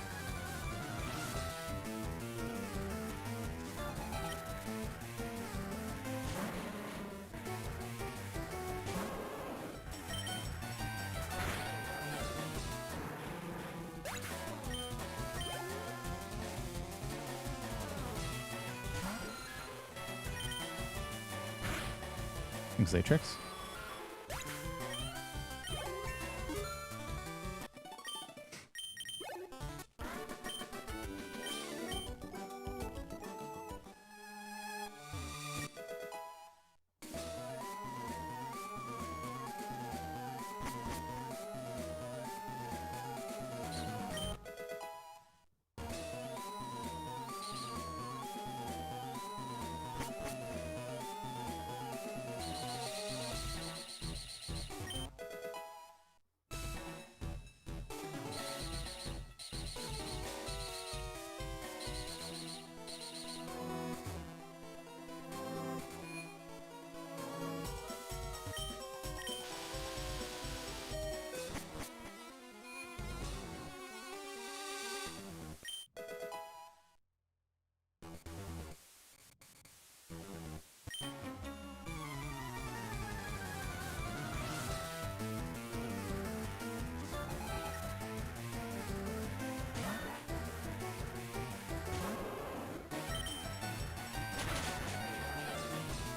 A: Xatrix.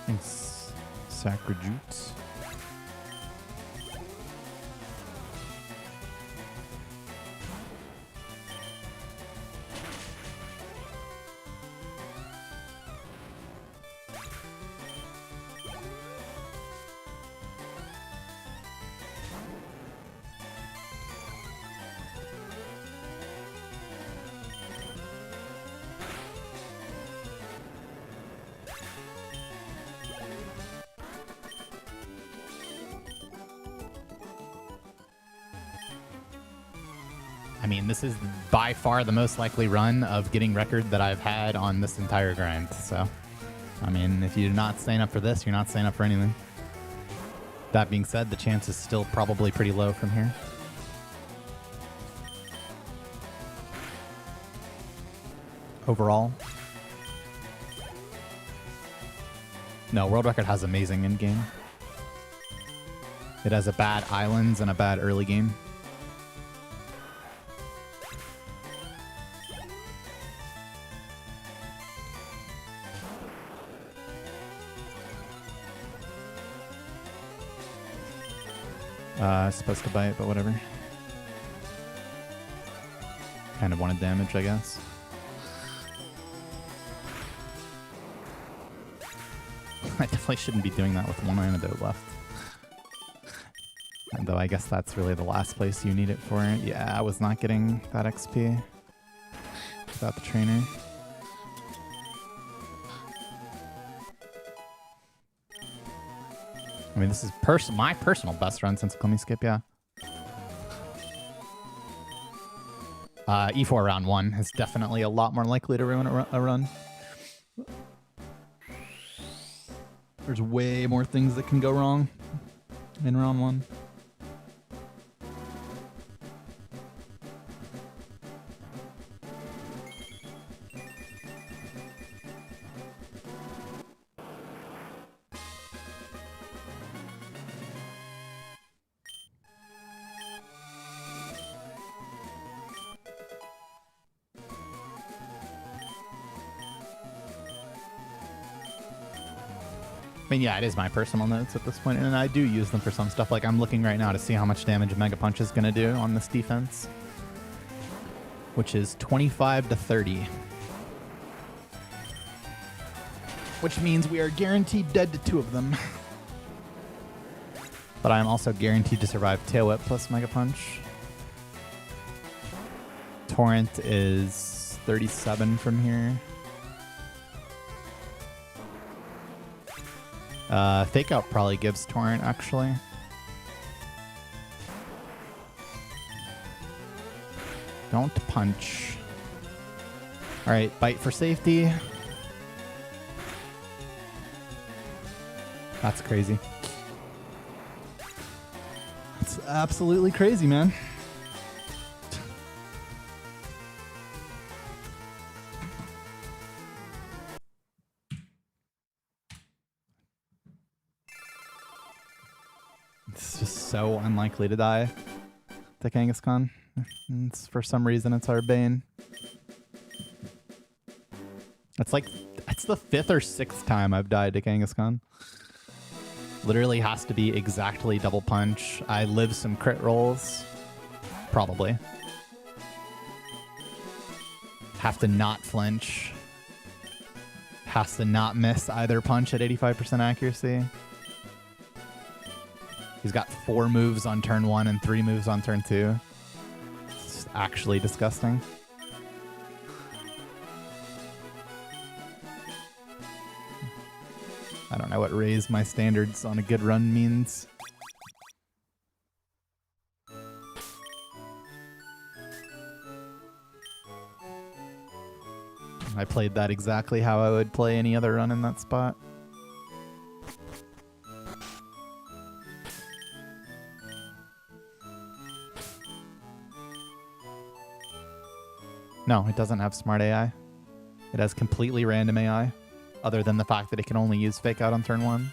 A: Thanks, Sacrajutes. I mean, this is by far the most likely run of getting record that I've had on this entire grind. So, I mean, if you're not staying up for this, you're not staying up for anything. That being said, the chance is still probably pretty low from here. Overall. No, World Record has amazing end game. It has a bad islands and a bad early game. Supposed to bite, but whatever. Kind of wanted damage, I guess. I definitely shouldn't be doing that with one antidote left. Though I guess that's really the last place you need it for. Yeah, I was not getting that XP without the trainer. I mean, this is my personal best run since Clemmy Skip, yeah. E4 round 1 is definitely a lot more likely to ruin a run. There's way more things that can go wrong in round 1. I mean, yeah, it is my personal notes at this point, and I do use them for some stuff. Like, I'm looking right now to see how much damage a Mega Punch is going to do on this defense, which is 25 to 30. Which means we are guaranteed dead to 2 of them. But I am also guaranteed to survive Tail Whip plus Mega Punch. Torrent is 37 from here. Fake Out probably gives Torrent, actually. Don't punch. Alright, bite for safety. That's crazy. That's absolutely crazy, man. It's just so unlikely to die to Kangaskhan. For some reason, it's our bane. It's the 5th or 6th time I've died to Kangaskhan. Literally has to be exactly double punch. I live some crit rolls. Probably. Have to not flinch. Has to not miss either punch at 85% accuracy. He's got 4 moves on turn 1 and 3 moves on turn 2. It's actually disgusting. I don't know what raise my standards on a good run means. I played that exactly how I would play any other run in that spot. No, it doesn't have smart AI. It has completely random AI, other than the fact that it can only use Fake Out on turn 1.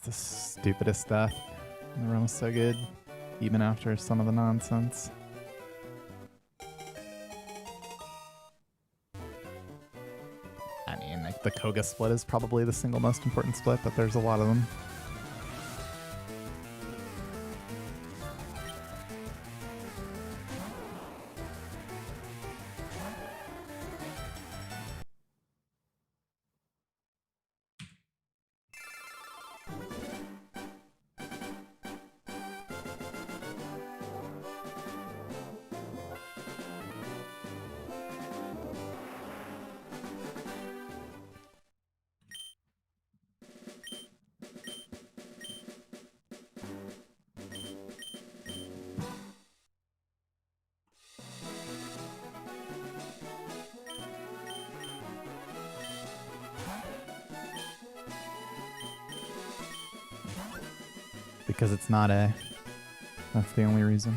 A: the stupidest death. The run was so good, even after some of the nonsense. I mean, like, the Koga split is probably the single most important split, but there's a lot of them. Because it's not A. That's the only reason.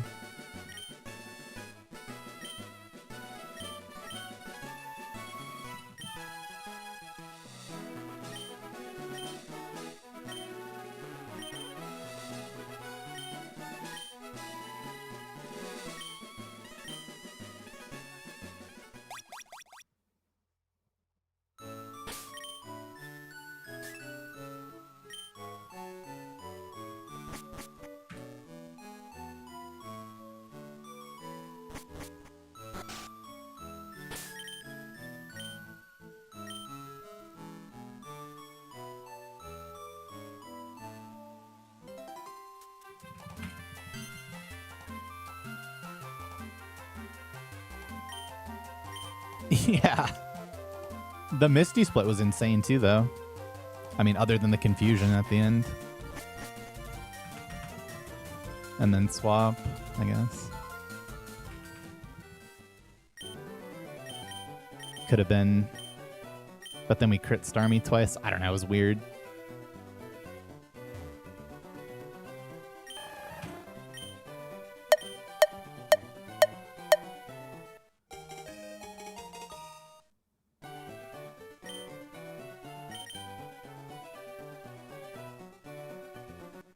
A: Yeah. The Misty split was insane too, though. I mean, other than the confusion at the end. And then swap, I guess. Could have been. But then we crit Starmie twice. I don't know, it was weird.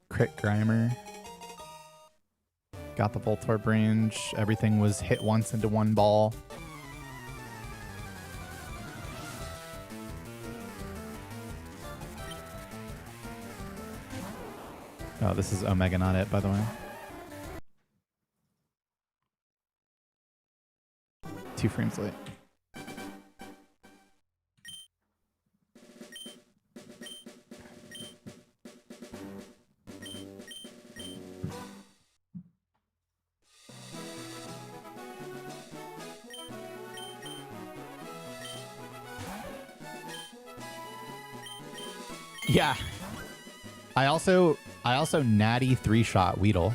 A: Crit Grimer. Got the Voltorb range. Everything was hit once into one ball. Oh, this is Omega, not it, by the way. 2 frames late. Yeah. I also natty 3-shot Weedle.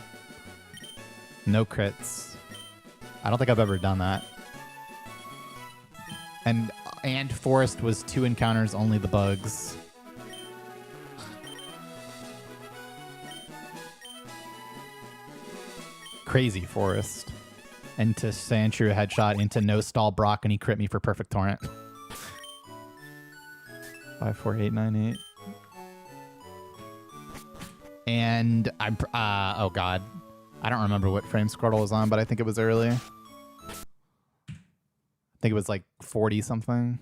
A: No crits. I don't think I've ever done that. And Forest was 2 encounters, only the bugs. Crazy Forest. Into Sandshrew headshot, into no stall Brock, and he crit me for perfect torrent. 54898. And I'm oh god, I don't remember what frame Squirtle was on, but I think it was early. I think it was like 40 something.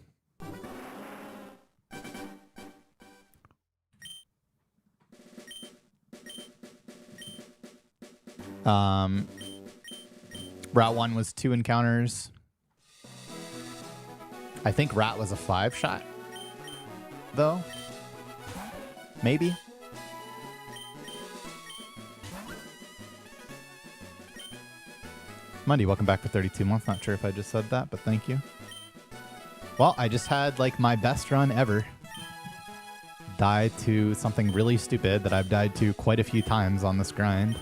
A: Route 1 was 2 encounters. I think Rat was a 5-shot, though. Maybe. Mundy, welcome back for 32 months. Not sure if I just said that, but thank you. Well, I just had like my best run ever. Die to something really stupid that I've died to quite a few times on this grind.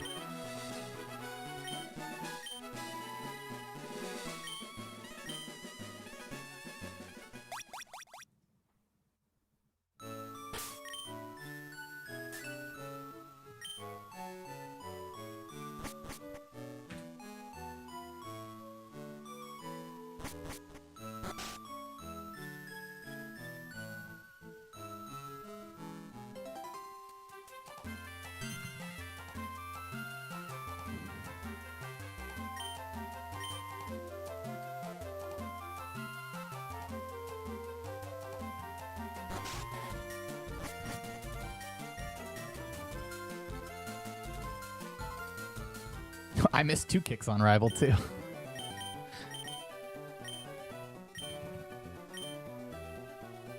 A: I missed 2 kicks on rival too.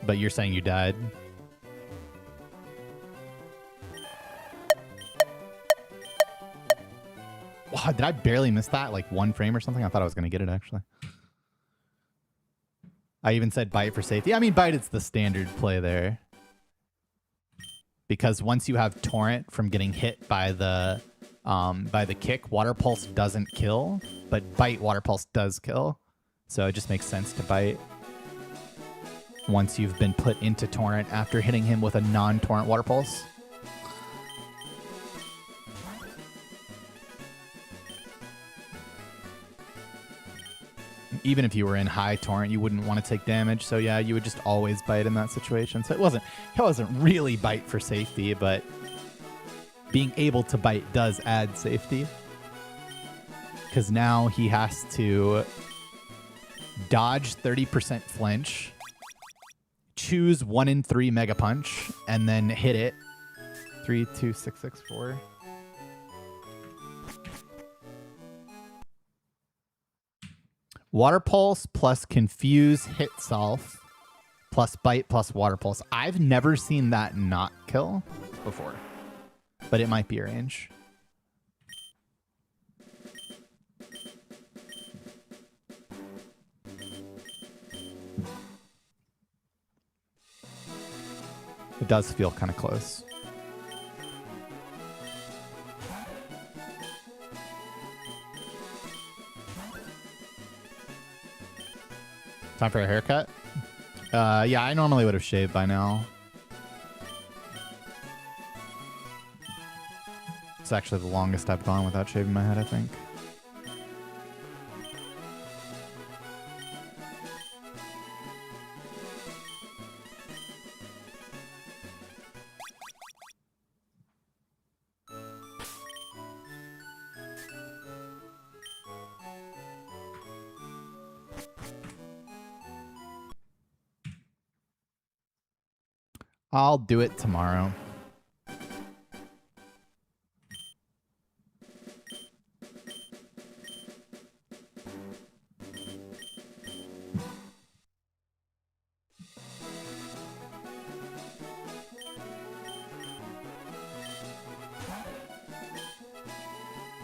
A: But you're saying you died? Wow, did I barely miss that? Like 1 frame or something? I thought I was going to get it, actually. I even said bite for safety. I mean, bite is the standard play there. Because once you have torrent from getting hit by the kick, water pulse doesn't kill, but bite water pulse does kill. So it just makes sense to bite once you've been put into torrent after hitting him with a non-torrent water pulse. Even if you were in high torrent, you wouldn't want to take damage. So yeah, you would just always bite in that situation. So it wasn't really bite for safety, but being able to bite does add safety. Because now he has to dodge 30% flinch, choose 1 in 3 mega punch, and then hit it. 3, 2, 6, 6, 4. Water Pulse plus Confuse hit self plus Bite plus Water Pulse. I've never seen that not kill before, but it might be a range. It does feel kind of close. Time for a haircut? Yeah, I normally would have shaved by now. It's actually the longest I've gone without shaving my head, I think. I'll do it tomorrow.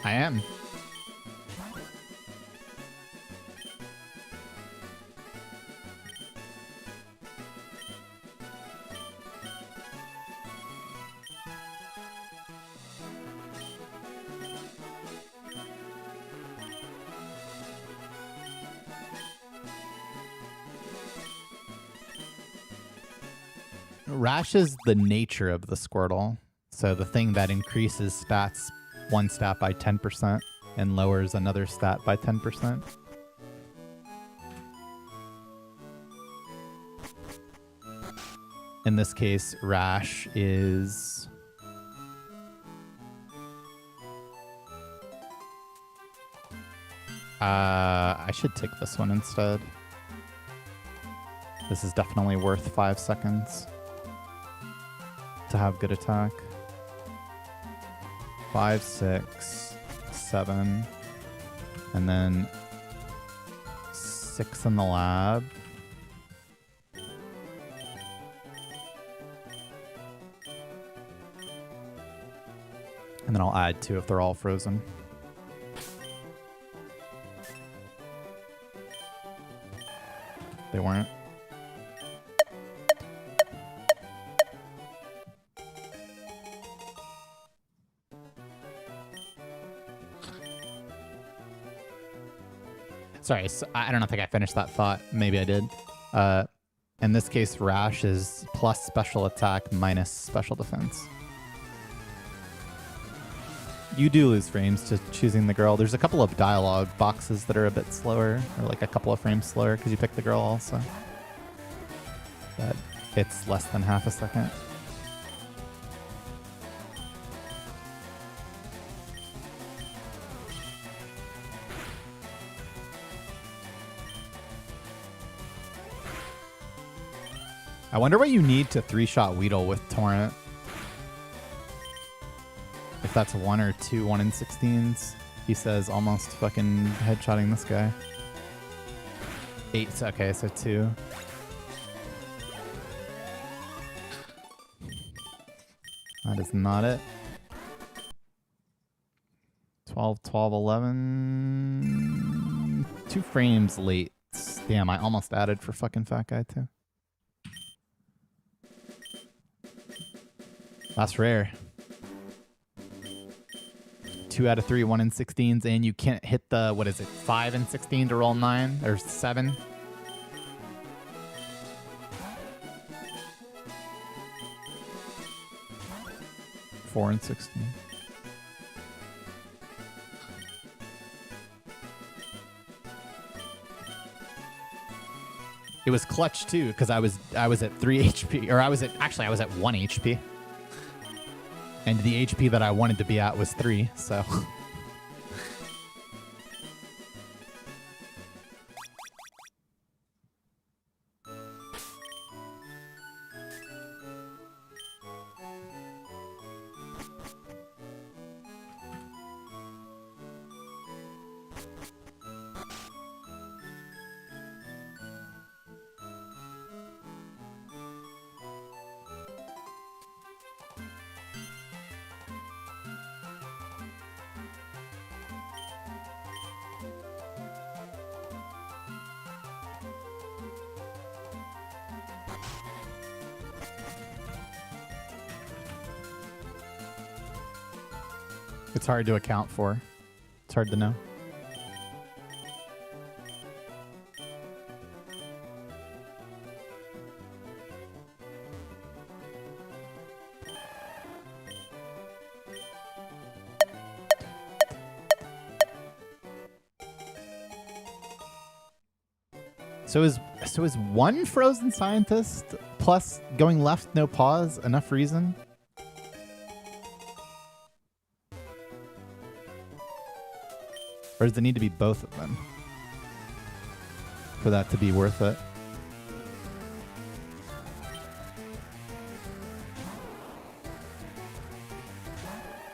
A: I am. Rash is the nature of the Squirtle. So the thing that increases stats, one stat by 10% and lowers another stat by 10%. In this case, Rash is... I should take this one instead. This is definitely worth 5 seconds to have good attack. 5, 6, 7, and then 6 in the lab. And then I'll add 2 if they're all frozen. They weren't. Sorry, so I don't think I finished that thought. Maybe I did. In this case, Rash is plus special attack minus special defense. You do lose frames to choosing the girl. There's a couple of dialogue boxes that are a bit slower, or like a couple of frames slower because you pick the girl also. But it's less than half a second. I wonder what you need to 3-shot Weedle with Torrent. If that's 1 or 2 1 in 16s. He says almost fucking headshotting this guy. 8, okay, so 2. That is not it. 12, 12, 11. 2 frames late. Damn, I almost added for fucking fat guy too. That's rare. 2 out of 3, 1 in 16s, and you can't hit the, what is it, 5 in 16 to roll 9 or 7. Four and 16. It was clutch too, because I was at 3 HP, or I was at 1 HP. And the HP that I wanted to be at was 3, so. It's hard to account for. It's hard to know. So is one frozen scientist plus going left no pause enough reason? Or does it need to be both of them for that to be worth it?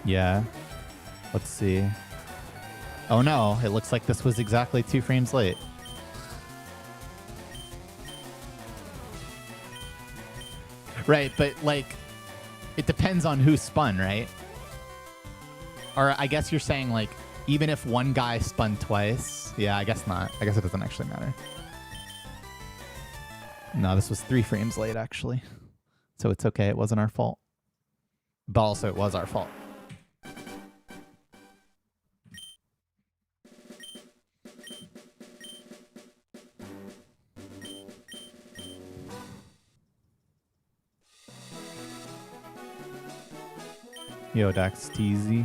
A: Yeah. Let's see. Oh no, it looks like this was exactly 2 frames late. Right, but like, it depends on who spun, right? Or I guess you're saying like, even if one guy spun twice, yeah, I guess not. I guess it doesn't actually matter. No, this was 3 frames late actually. So it's okay, it wasn't our fault. But also it was our fault. Yo, Dax TZ.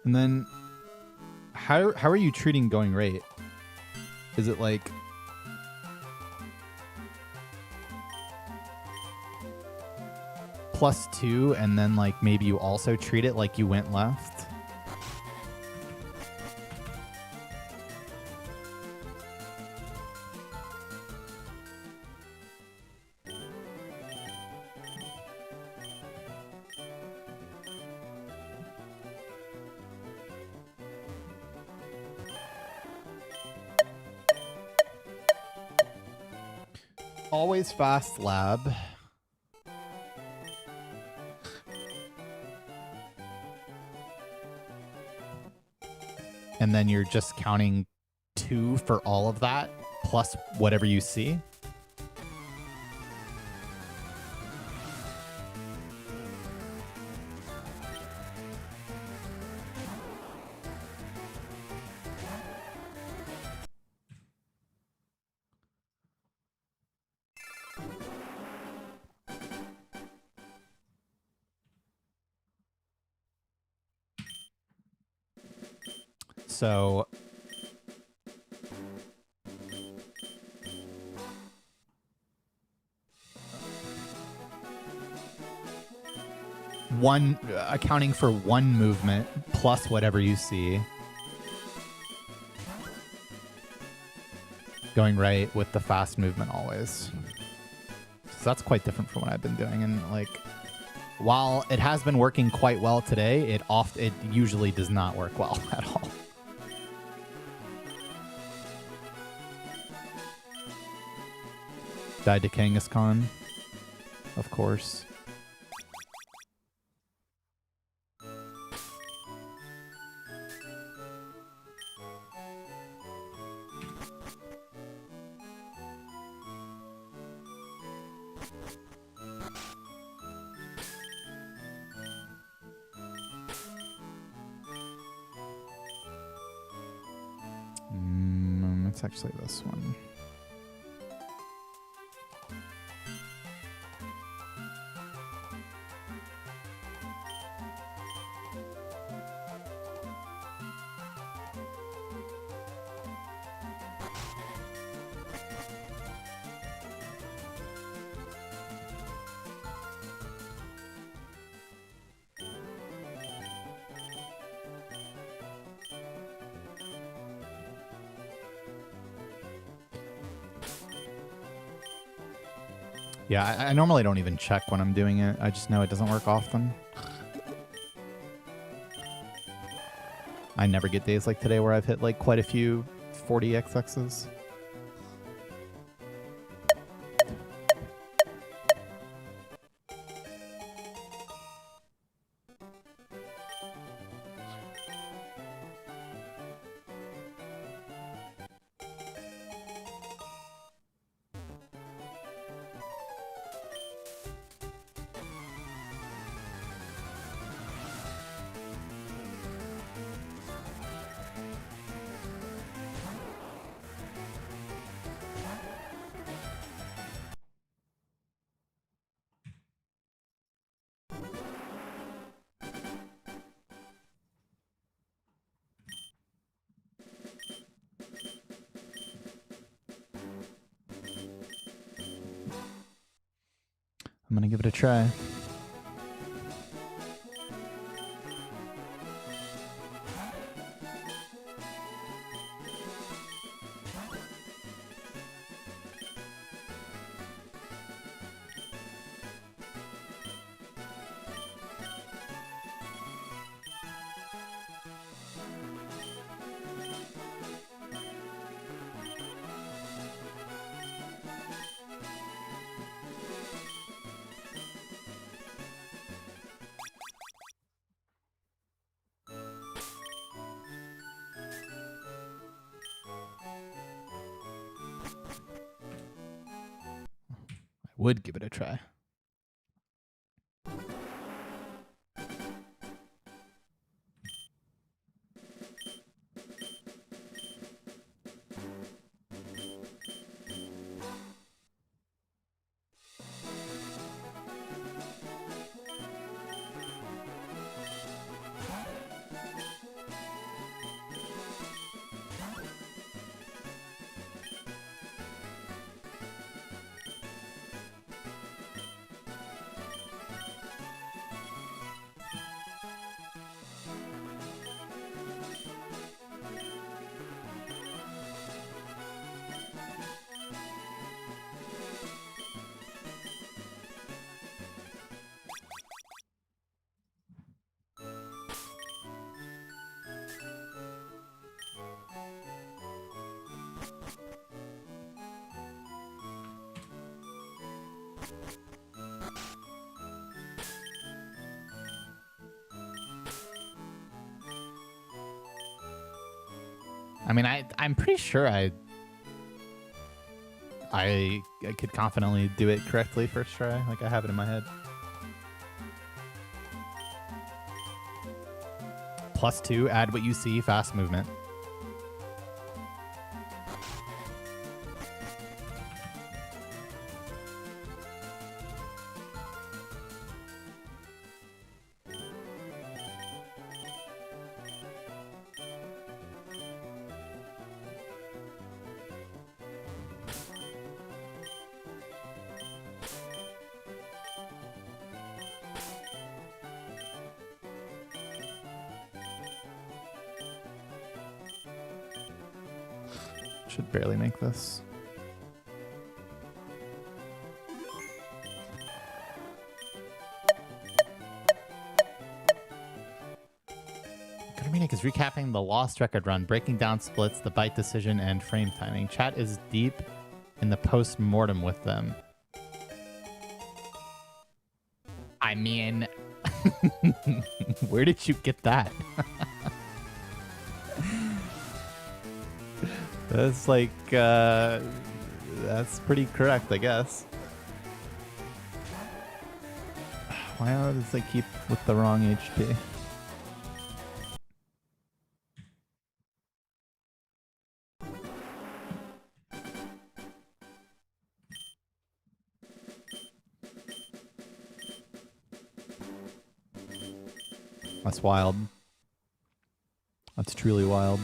A: And then, how are you treating going rate? Is it like +2 and then like maybe you also treat it like you went left? Always fast lab. And then you're just counting 2 for all of that, plus whatever you see. So one accounting for one movement plus whatever you see. Going right with the fast movement always. So that's quite different from what I've been doing. And like, while it has been working quite well today, it usually does not work well at all. Died to Kangaskhan, of course. It's actually this one. Yeah, I normally don't even check when I'm doing it. I just know it doesn't work often. I never get days like today where I've hit like quite a few 40xx's. I'm gonna give it a try. Would give it a try. I mean, I'm pretty sure I could confidently do it correctly first try. Like, I have it in my head. +2, add what you see, fast movement. should barely make this. Gunnermaniac is recapping the lost record run, breaking down splits, the bite decision, and frame timing. Chat is deep in the post-mortem with them. I mean, where did you get that? That's like, that's pretty correct, I guess. Why does it keep with the wrong HP? That's wild. That's truly wild.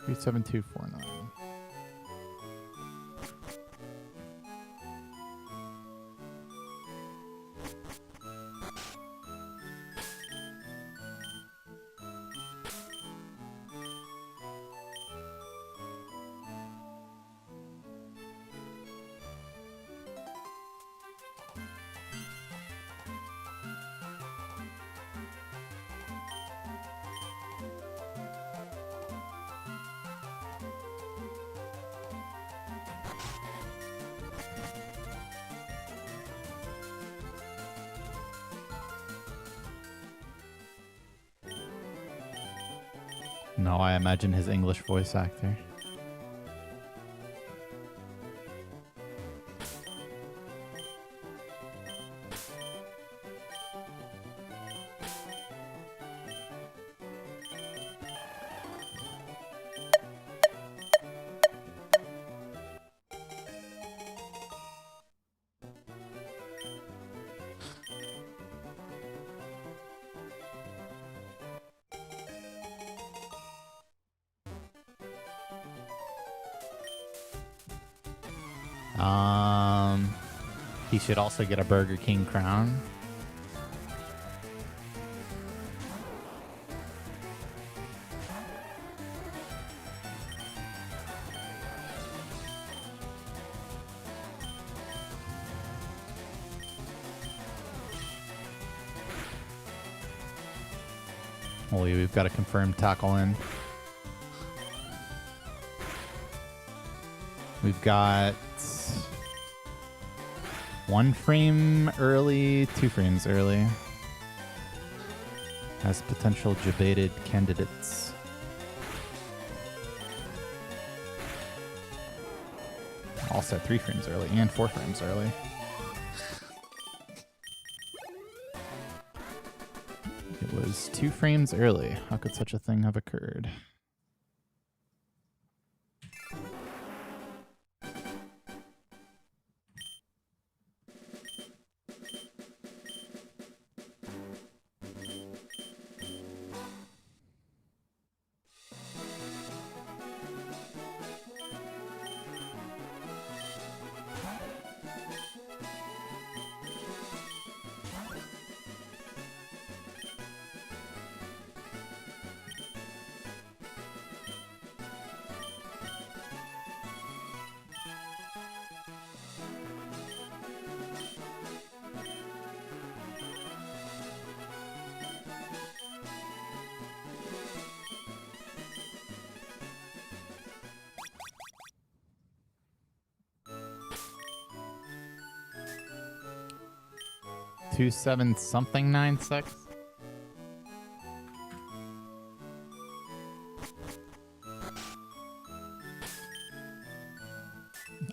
A: Three 7249. No, I imagine his English voice actor. He should also get a Burger King crown. Holy, we've got a confirmed tackle in. We've got 1 frame early, 2 frames early. As potential debated candidates. Also 3 frames early and 4 frames early. It was 2 frames early. How could such a thing have occurred? Two seven something 96.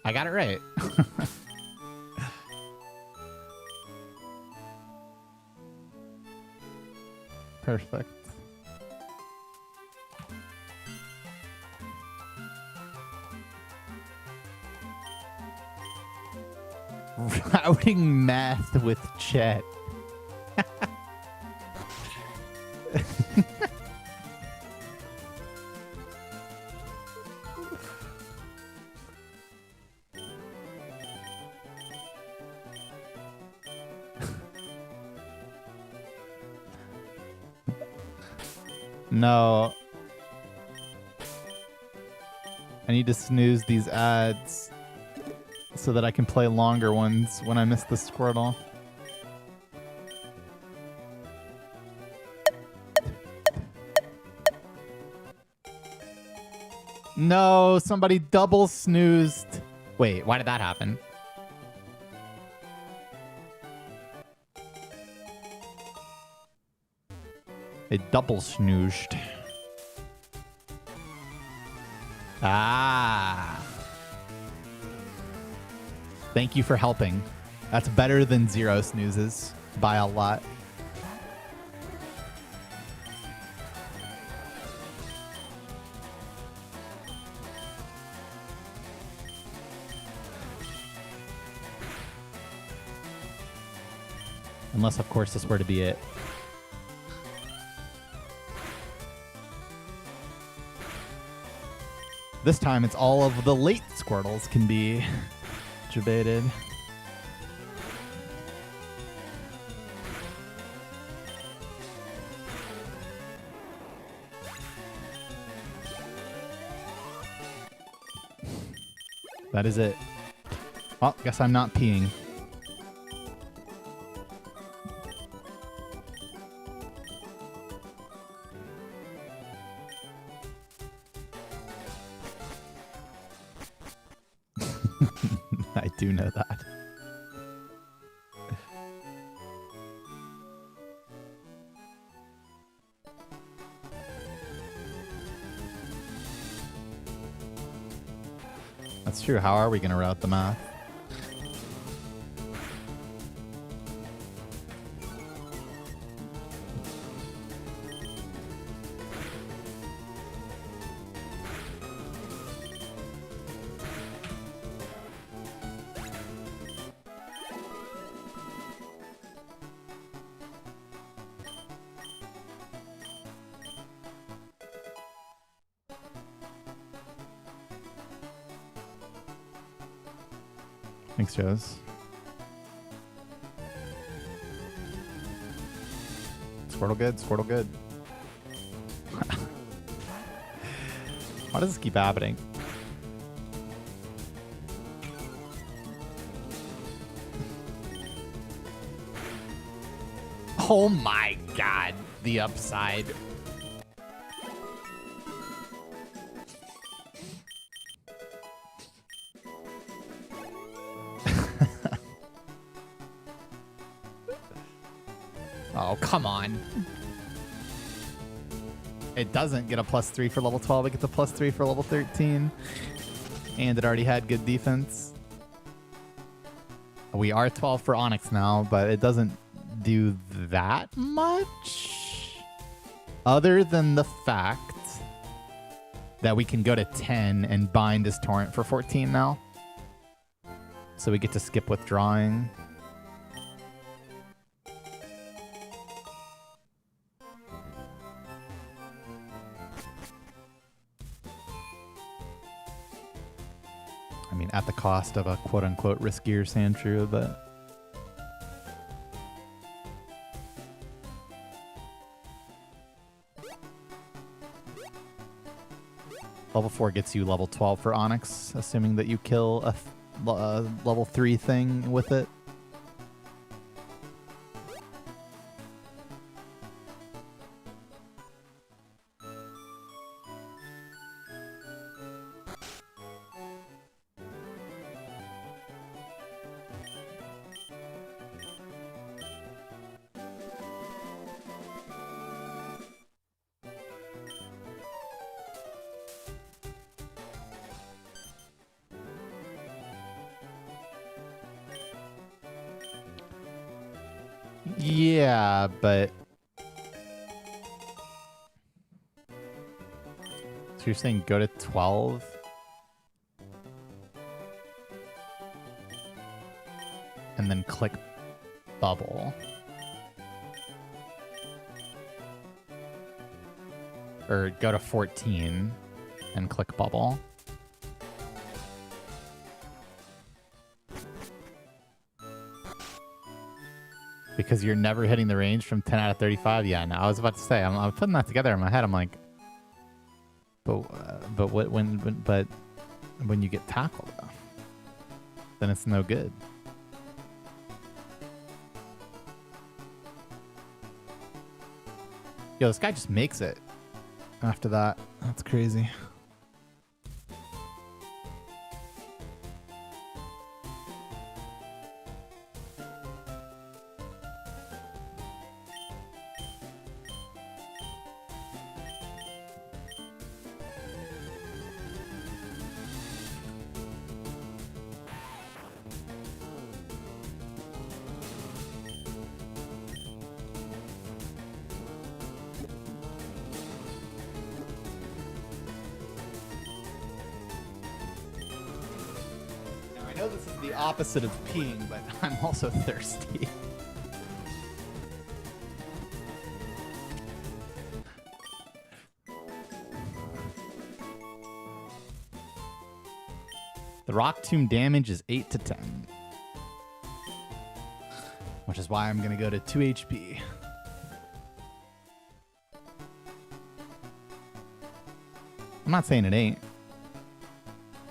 A: I got it right. Perfect. Routing math with Chet. No. I need to snooze these ads so that I can play longer ones when I miss the Squirtle. No, somebody double snoozed. Wait, why did that happen? They double snoozed. Ah. Thank you for helping. That's better than 0 snoozes by a lot. Unless, of course, this were to be it. This time, it's all of the late Squirtles can be debated. That is it. Oh, guess I'm not peeing. I do know that. That's true. How are we going to route the math? Thanks, Joes. Squirtle good, Squirtle good. Why does this keep happening? Oh my god, the upside. Oh, come on. It doesn't get a +3 for level 12. It gets a +3 for level 13. And it already had good defense. We are 12 for Onyx now, but it doesn't do that much. Other than the fact that we can go to 10 and bind his Torrent for 14 now. So we get to skip withdrawing. I mean, at the cost of a quote-unquote riskier Sandshrew, but... Level 4 gets you level 12 for Onyx, assuming that you kill a level 3 thing with it. Yeah, but you're saying go to 12? And then click bubble. Or go to 14 and click bubble. Because you're never hitting the range from 10 out of 35? Yeah, no, I was about to say, I'm putting that together in my head. I'm like, but when you get tackled, though, then it's no good. Yo, this guy just makes it after that. That's crazy. I know this is the opposite of peeing, but I'm also thirsty. The rock tomb damage is 8 to 10. Which is why I'm going to go to 2 HP. I'm not saying it ain't.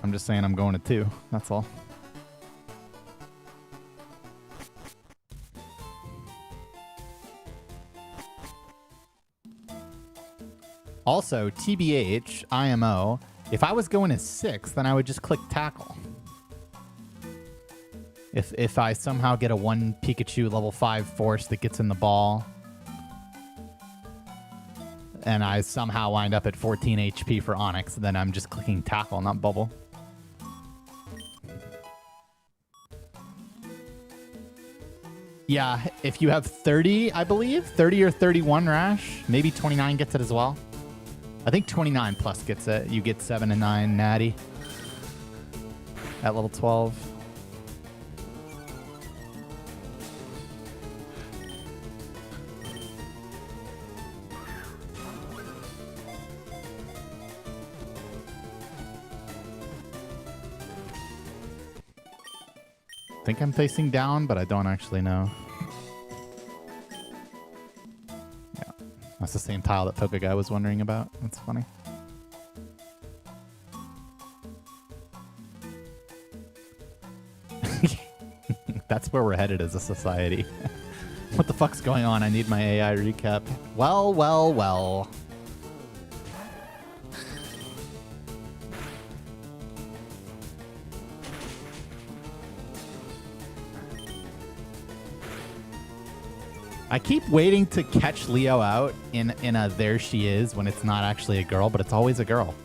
A: I'm just saying I'm going to 2. That's all. Also, TBH, IMO, if I was going to 6, then I would just click tackle. If I somehow get a 1 Pikachu level 5 force that gets in the ball, and I somehow wind up at 14 HP for Onyx, then I'm just clicking tackle, not bubble. Yeah, if you have 30, I believe, 30 or 31 Rash, maybe 29 gets it as well. I think 29 plus gets it. You get 7 and 9 Natty at level 12. I think I'm facing down, but I don't actually know. Yeah, that's the same tile that Poke Guy was wondering about. That's funny. That's where we're headed as a society. What the fuck's going on? I need my AI recap. Well, well, well. I keep waiting to catch Leo out in a there she is when it's not actually a girl, but it's always a girl.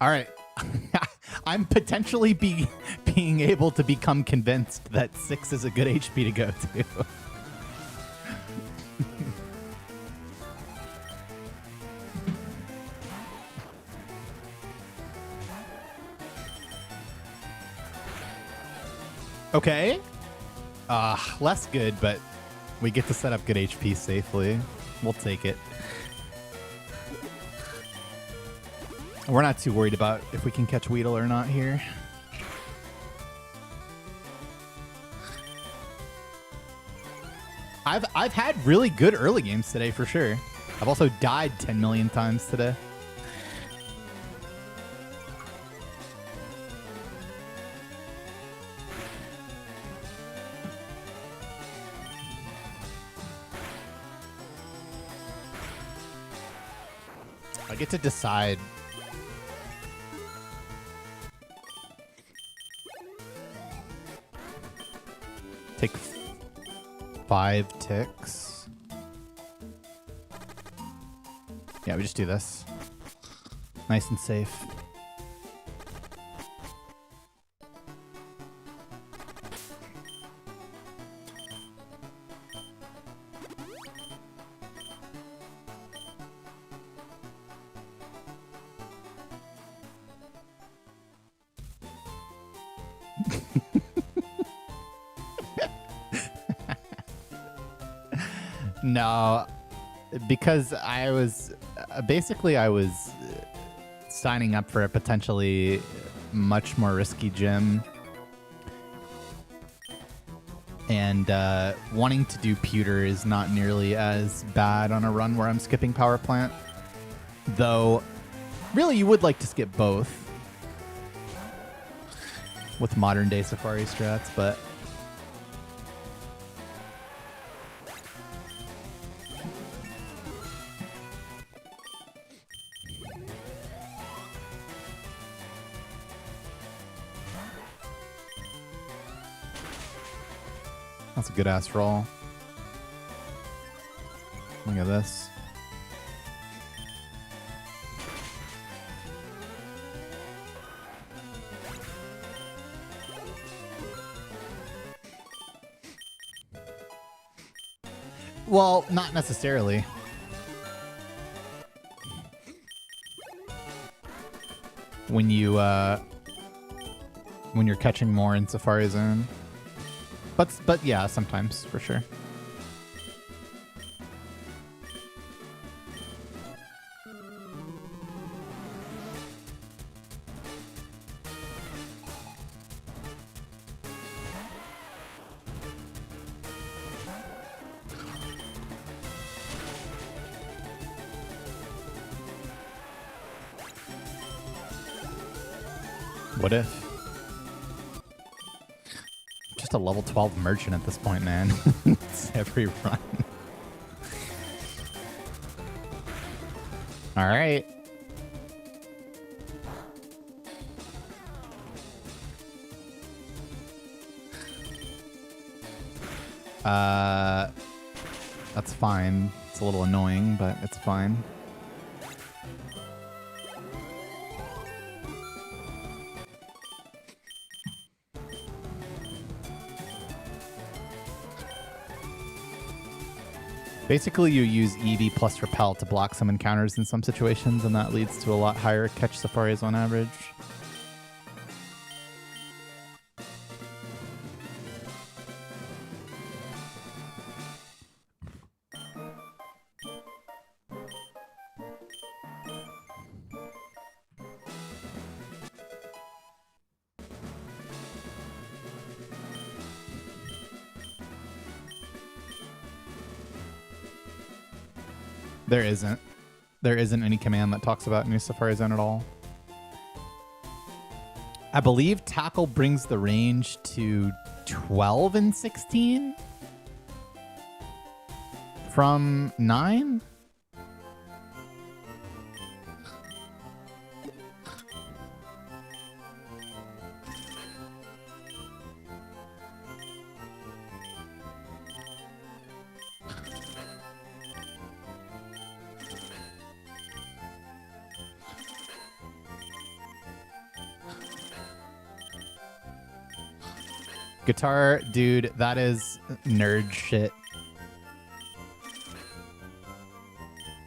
A: All right. I'm potentially being able to become convinced that 6 is a good HP to go to. Okay. Less good, but we get to set up good HP safely. We'll take it. We're not too worried about if we can catch Weedle or not here. I've had really good early games today for sure. I've also died 10 million times today. I get to decide. 5 ticks. Yeah, we just do this. Nice and safe. No, because I was basically I was signing up for a potentially much more risky gym, and wanting to do pewter is not nearly as bad on a run where I'm skipping power plant. Though, really, you would like to skip both with modern day Safari strats, but. That's a good ass roll. Look at this. Well, not necessarily. When you're catching more in Safari Zone. But yeah, sometimes, for sure. What if? Just a level 12 merchant at this point, man. It's every run. All right. That's fine. It's a little annoying, but it's fine. Basically, you use EV plus Repel to block some encounters in some situations, and that leads to a lot higher catch Safaris on average. There isn't. There isn't any command that talks about New Safari Zone at all. I believe Tackle brings the range to 12 and 16 from 9. Guitar, dude, that is nerd shit.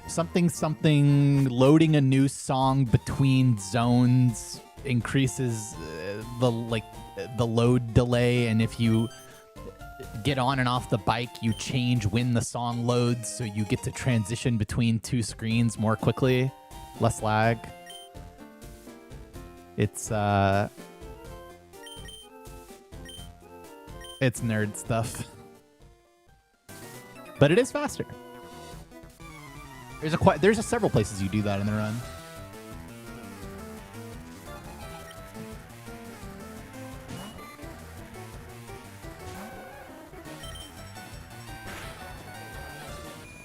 A: Something loading a new song between zones increases the load delay, and if you get on and off the bike, you change when the song loads, so you get to transition between two screens more quickly, less lag. It's nerd stuff. But it is faster. There's several places you do that in the run.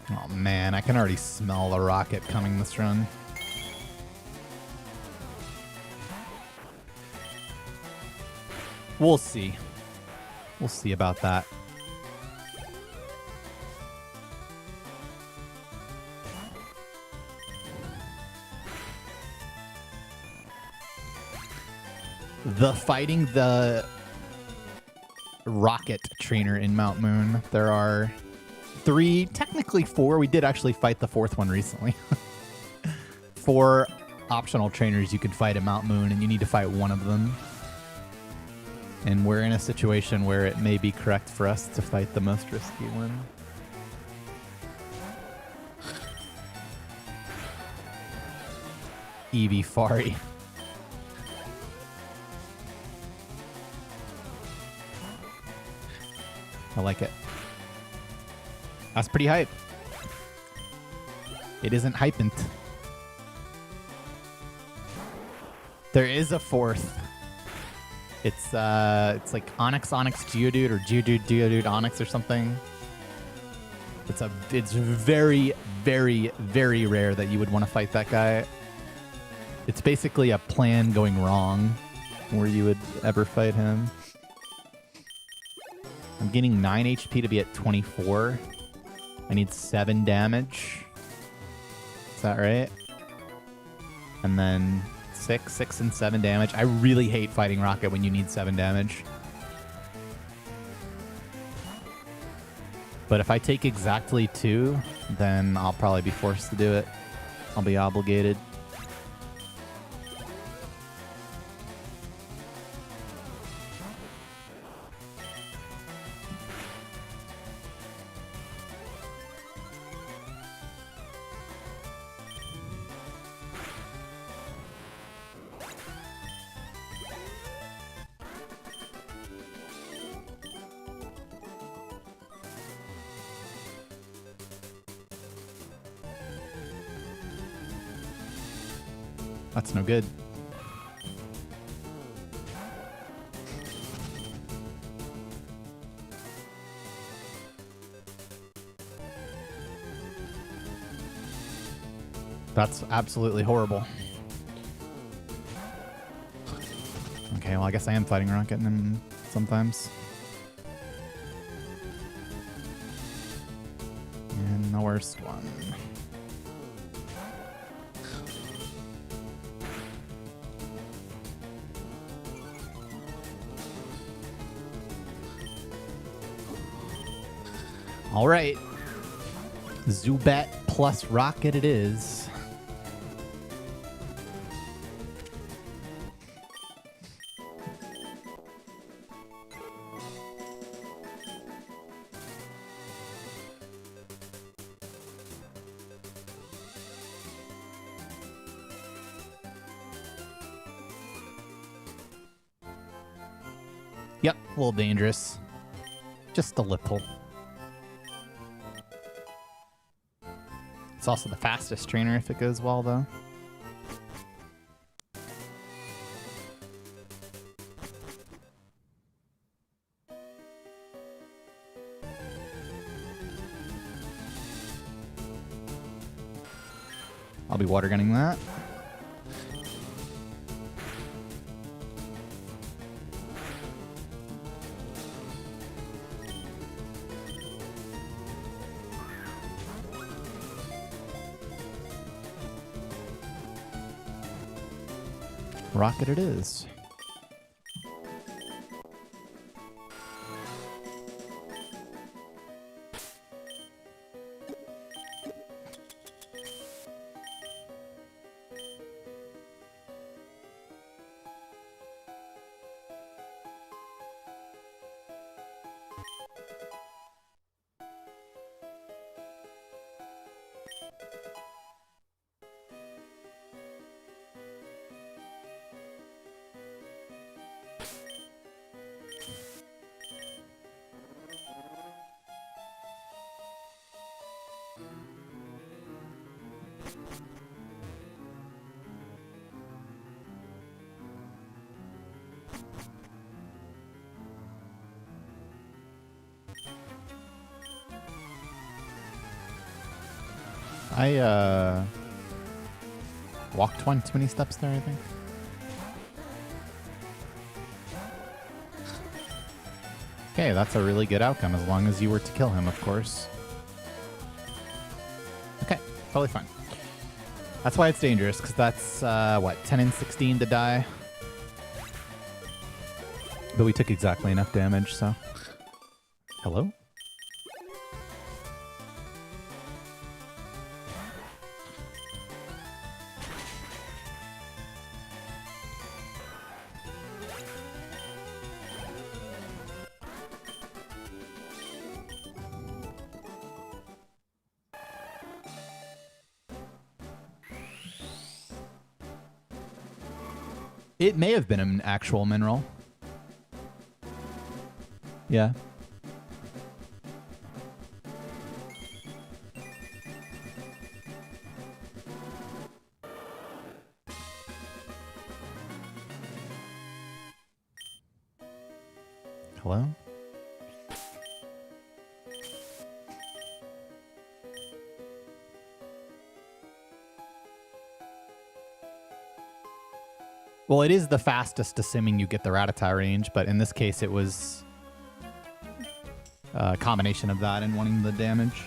A: Oh man, I can already smell the rocket coming this run. We'll see. We'll see about that. fighting the rocket trainer in Mount Moon. There are 3, technically 4. We did actually fight the 4th one recently. 4 optional trainers you can fight at Mount Moon, and you need to fight one of them. And we're in a situation where it may be correct for us to fight the most risky one. Eevee Fari. I like it. That's pretty hype. It isn't hypant. There is a 4th. It's like Onyx Geodude or Geodude Onyx or something. It's very, very, very rare that you would want to fight that guy. It's basically a plan going wrong where you would ever fight him. I'm getting 9 HP to be at 24. I need 7 damage. Is that right? And then 6 and 7 damage. I really hate fighting Rocket when you need 7 damage. But if I take exactly 2, then I'll probably be forced to do it. I'll be obligated. That's no good. That's absolutely horrible. Okay, well, I guess I am fighting Rocket sometimes. And the worst one. All right. Zubat plus Rocket it is. Yep, a little dangerous. Just a little. It's also the fastest trainer if it goes well, though. I'll be water gunning that. Rocket it is. I walked too many steps there, I think. Okay, that's a really good outcome, as long as you were to kill him, of course. Okay, totally fine. That's why it's dangerous, because that's, what, 10 and 16 to die? But we took exactly enough damage, so... Hello? It may have been an actual mineral. Yeah. Hello? Well, it is the fastest, assuming you get the Rattata range, but in this case, it was a combination of that and wanting the damage.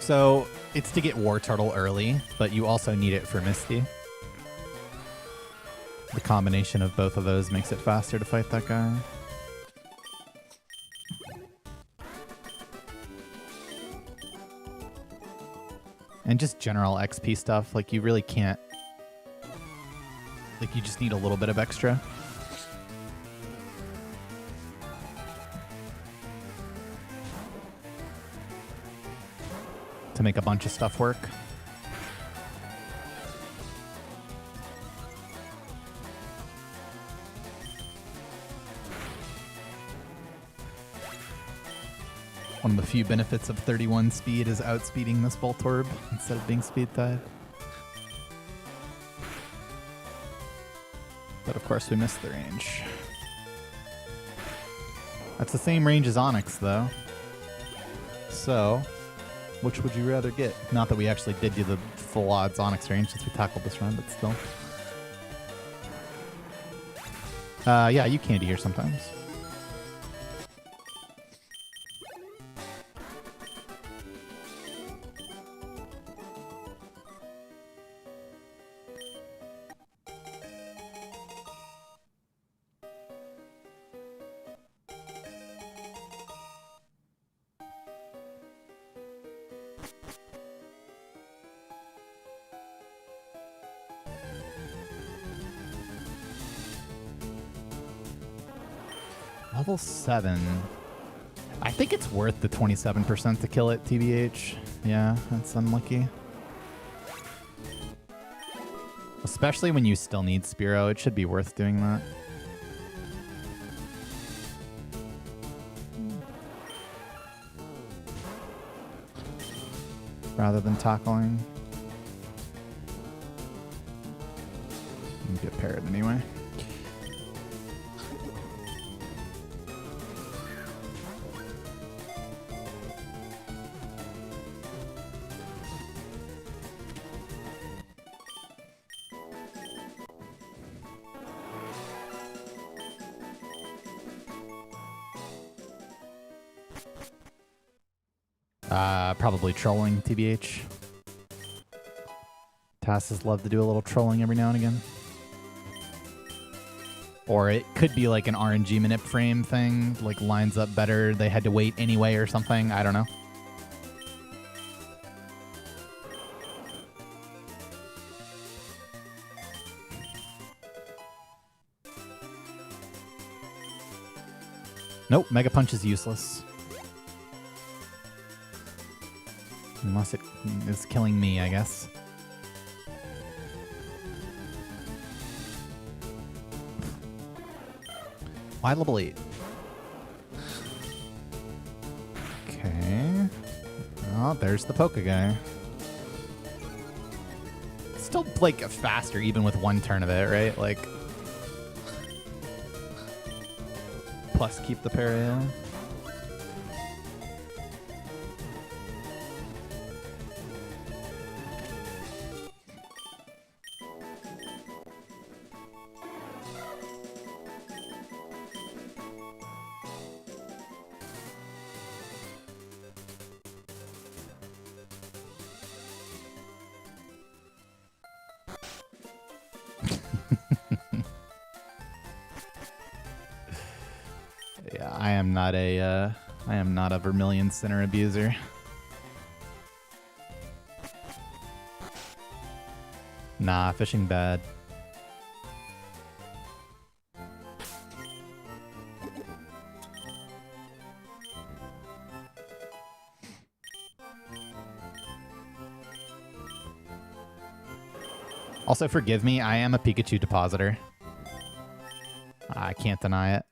A: So it's to get War Turtle early, but you also need it for Misty. The combination of both of those makes it faster to fight that guy. And just general XP stuff, like you really can't... Like you just need a little bit of extra. To make a bunch of stuff work. One of the few benefits of 31 speed is outspeeding this Voltorb instead of being speed tied. But of course we missed the range. That's the same range as Onyx though. So, which would you rather get? Not that we actually did do the full odds Onyx range since we tackled this run, but still. Yeah, you candy here sometimes. Level 7. I think it's worth the 27% to kill it, TBH. Yeah, that's unlucky. Especially when you still need Spearow, it should be worth doing that. Rather than tackling. You get parried anyway. Probably trolling, TBH. Tasses love to do a little trolling every now and again. Or it could be like an RNG manip frame thing, like lines up better, they had to wait anyway or something, I don't know. Nope, Mega Punch is useless. Unless it is killing me, I guess. Why level 8? Okay. Oh, there's the Poké guy. Still, like, faster even with one turn of it, right? Like... Plus keep the parry in. not a Vermilion Sinner abuser. Nah, fishing bad. Also, forgive me, I am a Pikachu depositor. I can't deny it.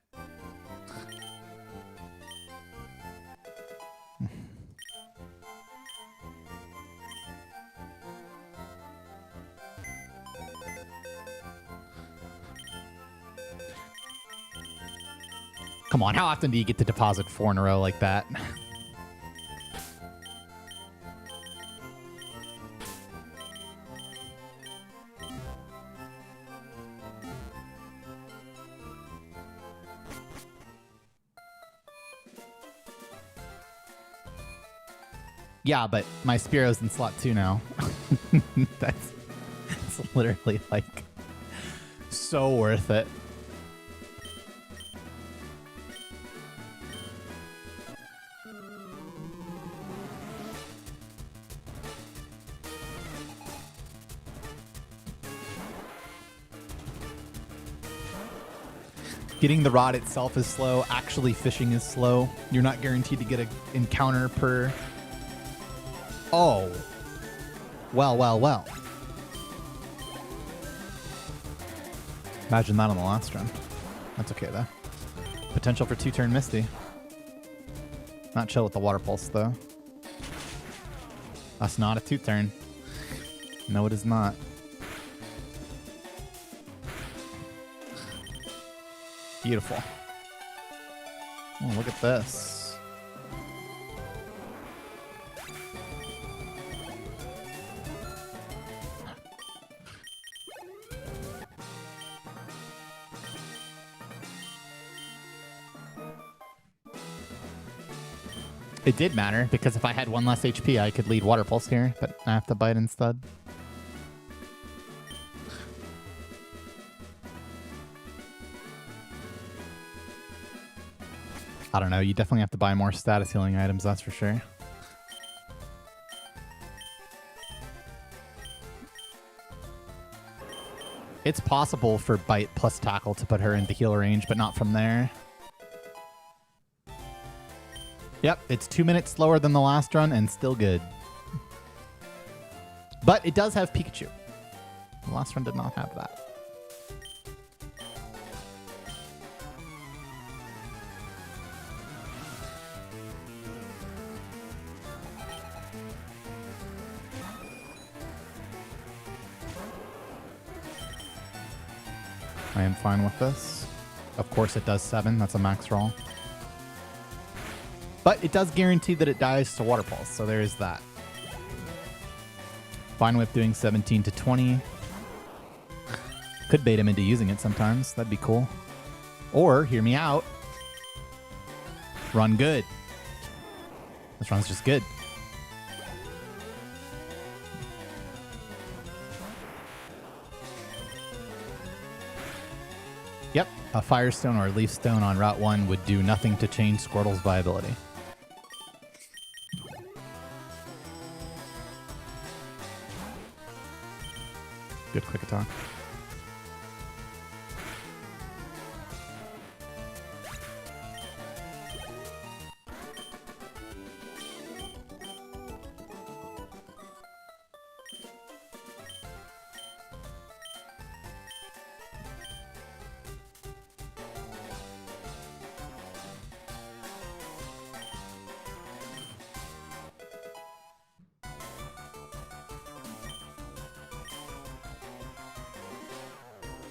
A: Come on, how often do you get to deposit 4 in a row like that? Yeah, but my Spearo's in slot 2 now. That's literally, like, so worth it. Getting the rod itself is slow. Actually fishing is slow. You're not guaranteed to get an encounter per... Oh. Well, well, well. Imagine that on the last run. That's okay, though. Potential for 2-turn Misty. Not chill with the Water Pulse, though. That's not a 2-turn. No, it is not. Beautiful. Oh, look at this. It did matter, because if I had 1 less HP, I could lead Water Pulse here, but I have to bite instead. I don't know, you definitely have to buy more status healing items, that's for sure. It's possible for Bite plus Tackle to put her into heal range, but not from there. Yep, it's 2 minutes slower than the last run and still good. But it does have Pikachu. The last run did not have that. I am fine with this. Of course it does 7, that's a max roll. But it does guarantee that it dies to Water Pulse, so there is that. Vine Whip doing 17 to 20. Could bait him into using it sometimes. That'd be cool. Or, hear me out, run good. This run's just good. Yep, a Firestone or a Leaf Stone on Route 1 would do nothing to change Squirtle's viability. Good quick attack.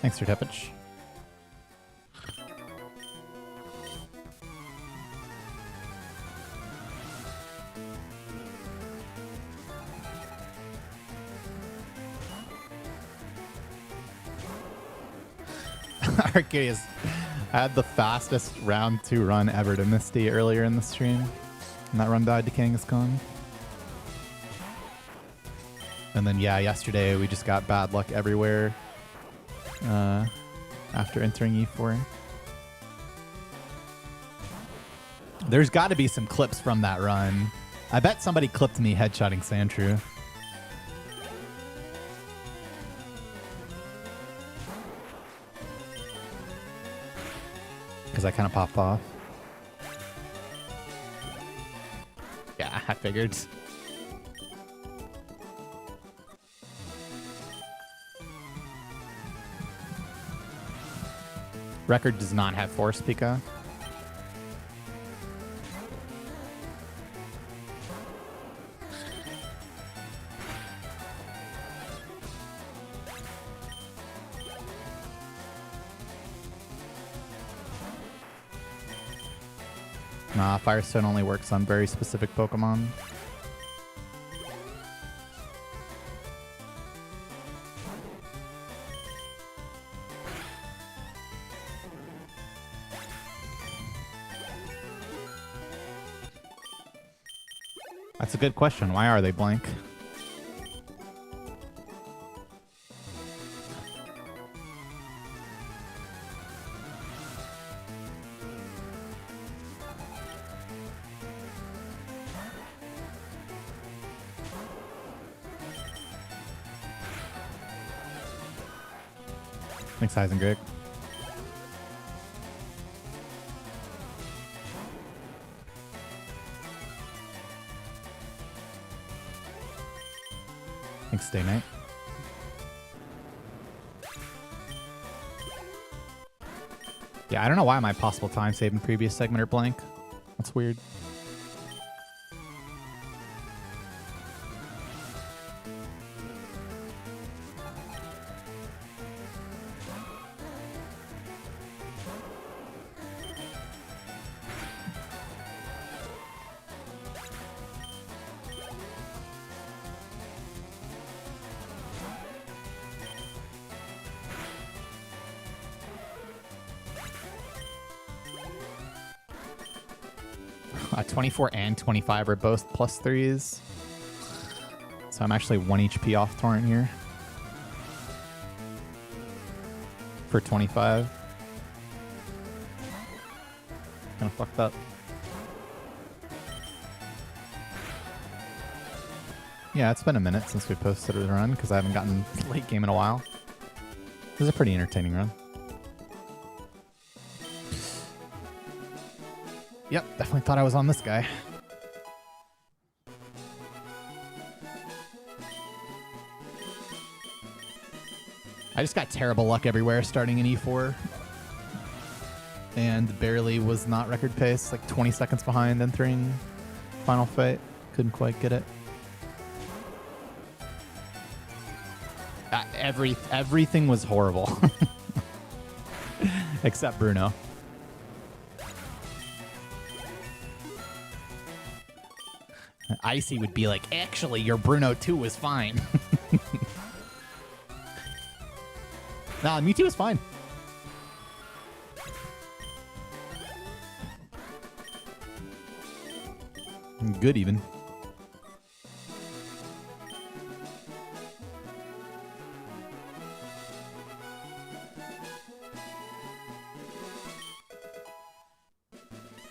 A: Thanks for Tepich. Arcadius, I had the fastest round 2 run ever to Misty earlier in the stream. And that run died to Kangaskhan. And then, yeah, yesterday we just got bad luck everywhere. After entering E4. There's got to be some clips from that run. I bet somebody clipped me headshotting Sandshrew. Because I kind of popped off. Yeah, I figured. Record does not have force, Pika. Nah, Firestone only works on very specific Pokemon. That's a good question. Why are they blank? Thanks, Heisengrig. Thanks, Stay Night. Yeah, I don't know why my possible time save in previous segment are blank. That's weird. Uh, 24 and 25 are both +3s. So I'm actually 1 HP off Torrent here. For 25. Kinda fucked up. Yeah, it's been a minute since we posted a run because I haven't gotten late game in a while. This is a pretty entertaining run. Yep, definitely thought I was on this guy. I just got terrible luck everywhere starting in E4. And barely was not record pace, like 20 seconds behind entering final fight. Couldn't quite get it. Everything was horrible. Except Bruno. Icy would be like, actually, your Bruno 2 was fine. Nah, Mewtwo was fine. Good, even.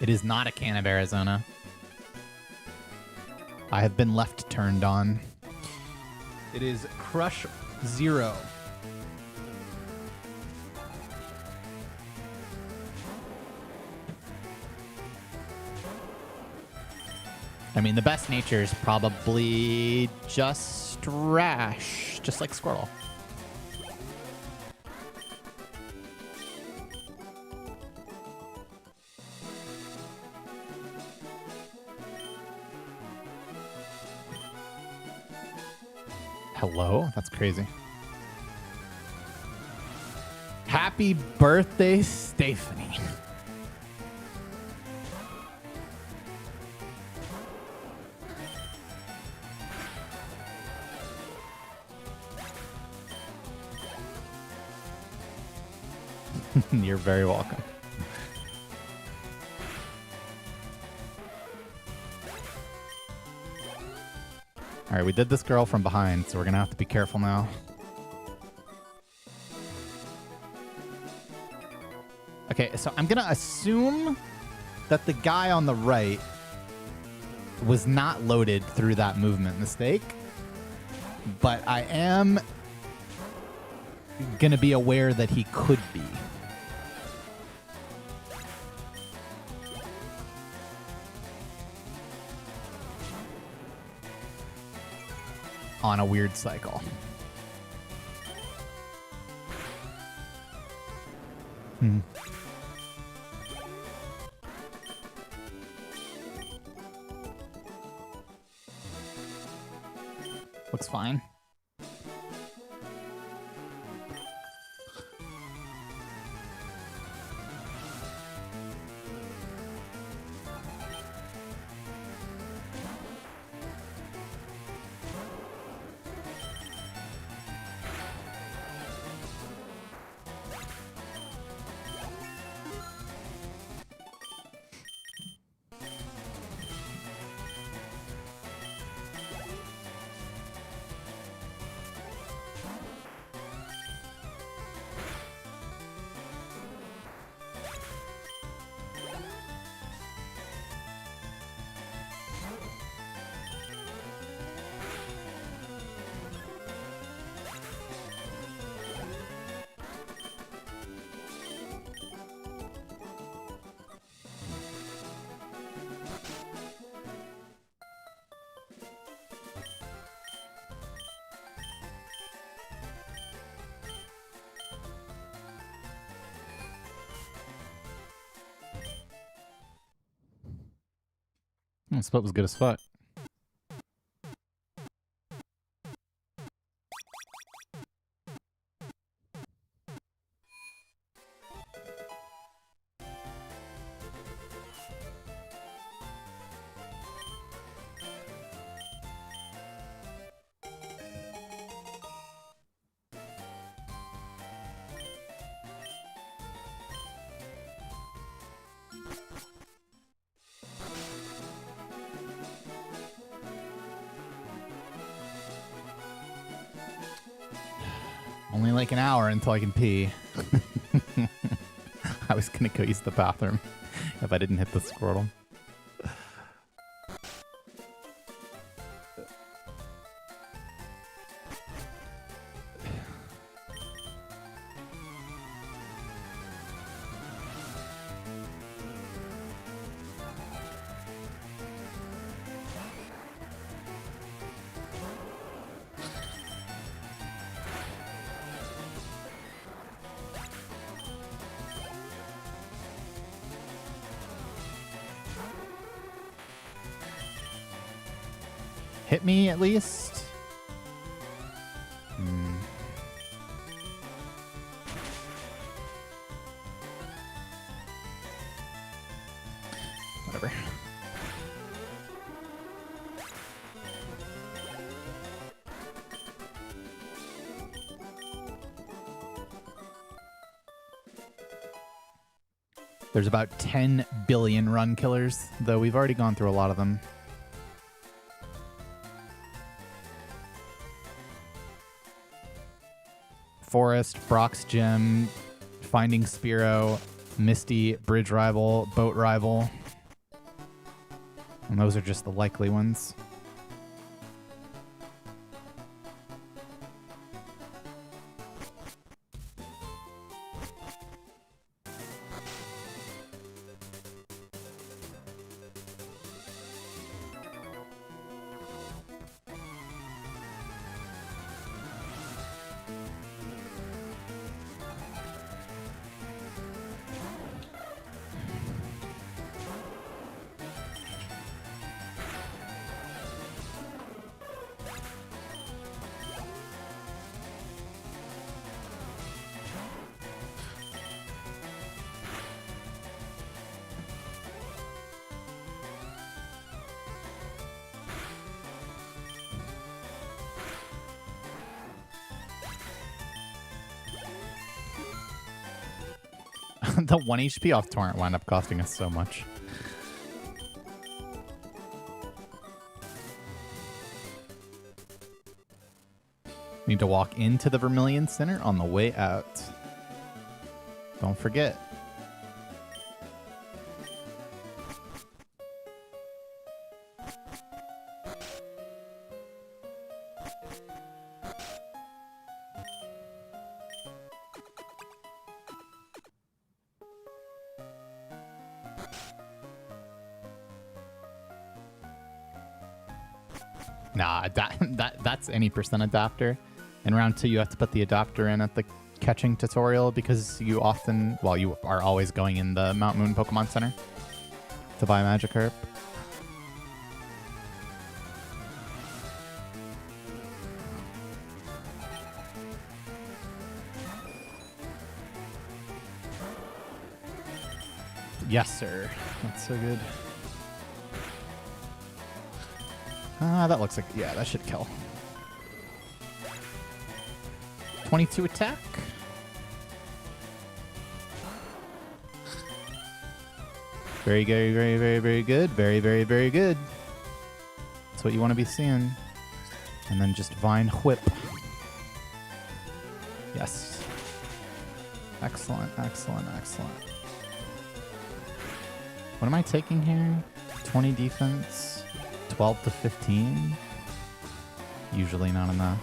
A: It is not a can of Arizona. I have been left turned on. It is Crush Zero. I mean, the best nature is probably just Rash, just like Squirtle. Hello? That's crazy. Happy birthday, Stephanie. You're very welcome. All right, we did this girl from behind, so we're going to have to be careful now. Okay, so I'm going to assume that the guy on the right was not loaded through that movement mistake, but I am going to be aware that he could be. On a weird cycle. Looks fine. That split was good as fuck. Only like an hour until I can pee. I was gonna go use the bathroom if I didn't hit the Squirtle. Hit me at least. Whatever. There's about 10 billion run killers, though we've already gone through a lot of them. Forest, Brock's Gym, Finding Spearow, Misty, Bridge Rival, Boat Rival. And those are just the likely ones. The 1 HP off Torrent wound up costing us so much. Need to walk into the Vermilion Center on the way out. Don't forget. Nah, that's any percent adapter. In round 2, you have to put the adapter in at the catching tutorial because you often, well, you are always going in the Mount Moon Pokemon Center to buy Magikarp. Yes, sir. That's so good. That looks like, yeah, that should kill. 22 attack. Very, very, very, very, very good. Very, very, very good. That's what you want to be seeing. And then just Vine Whip. Yes. Excellent, excellent, excellent. What am I taking here? 20 defense, 12 to 15. Usually not enough.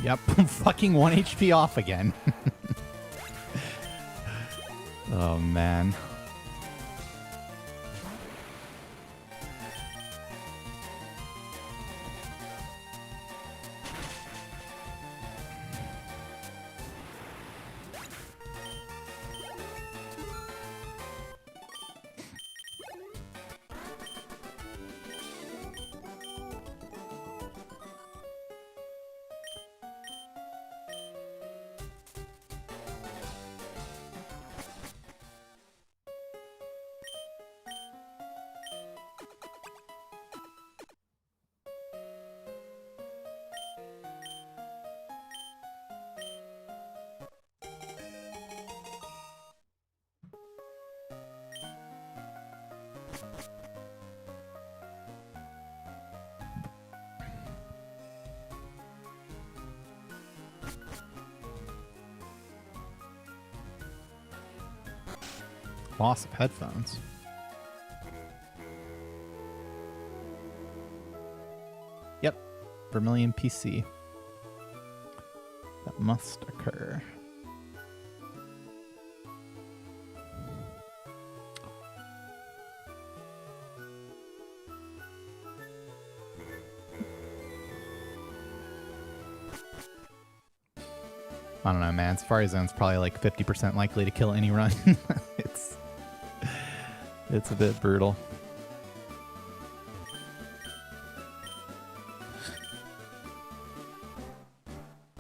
A: Yep, fucking 1 HP off again. Oh, man. Loss of headphones. Yep, Vermilion PC. That must occur. I don't know, man. Safari Zone's probably like 50% likely to kill any run. It's a bit brutal.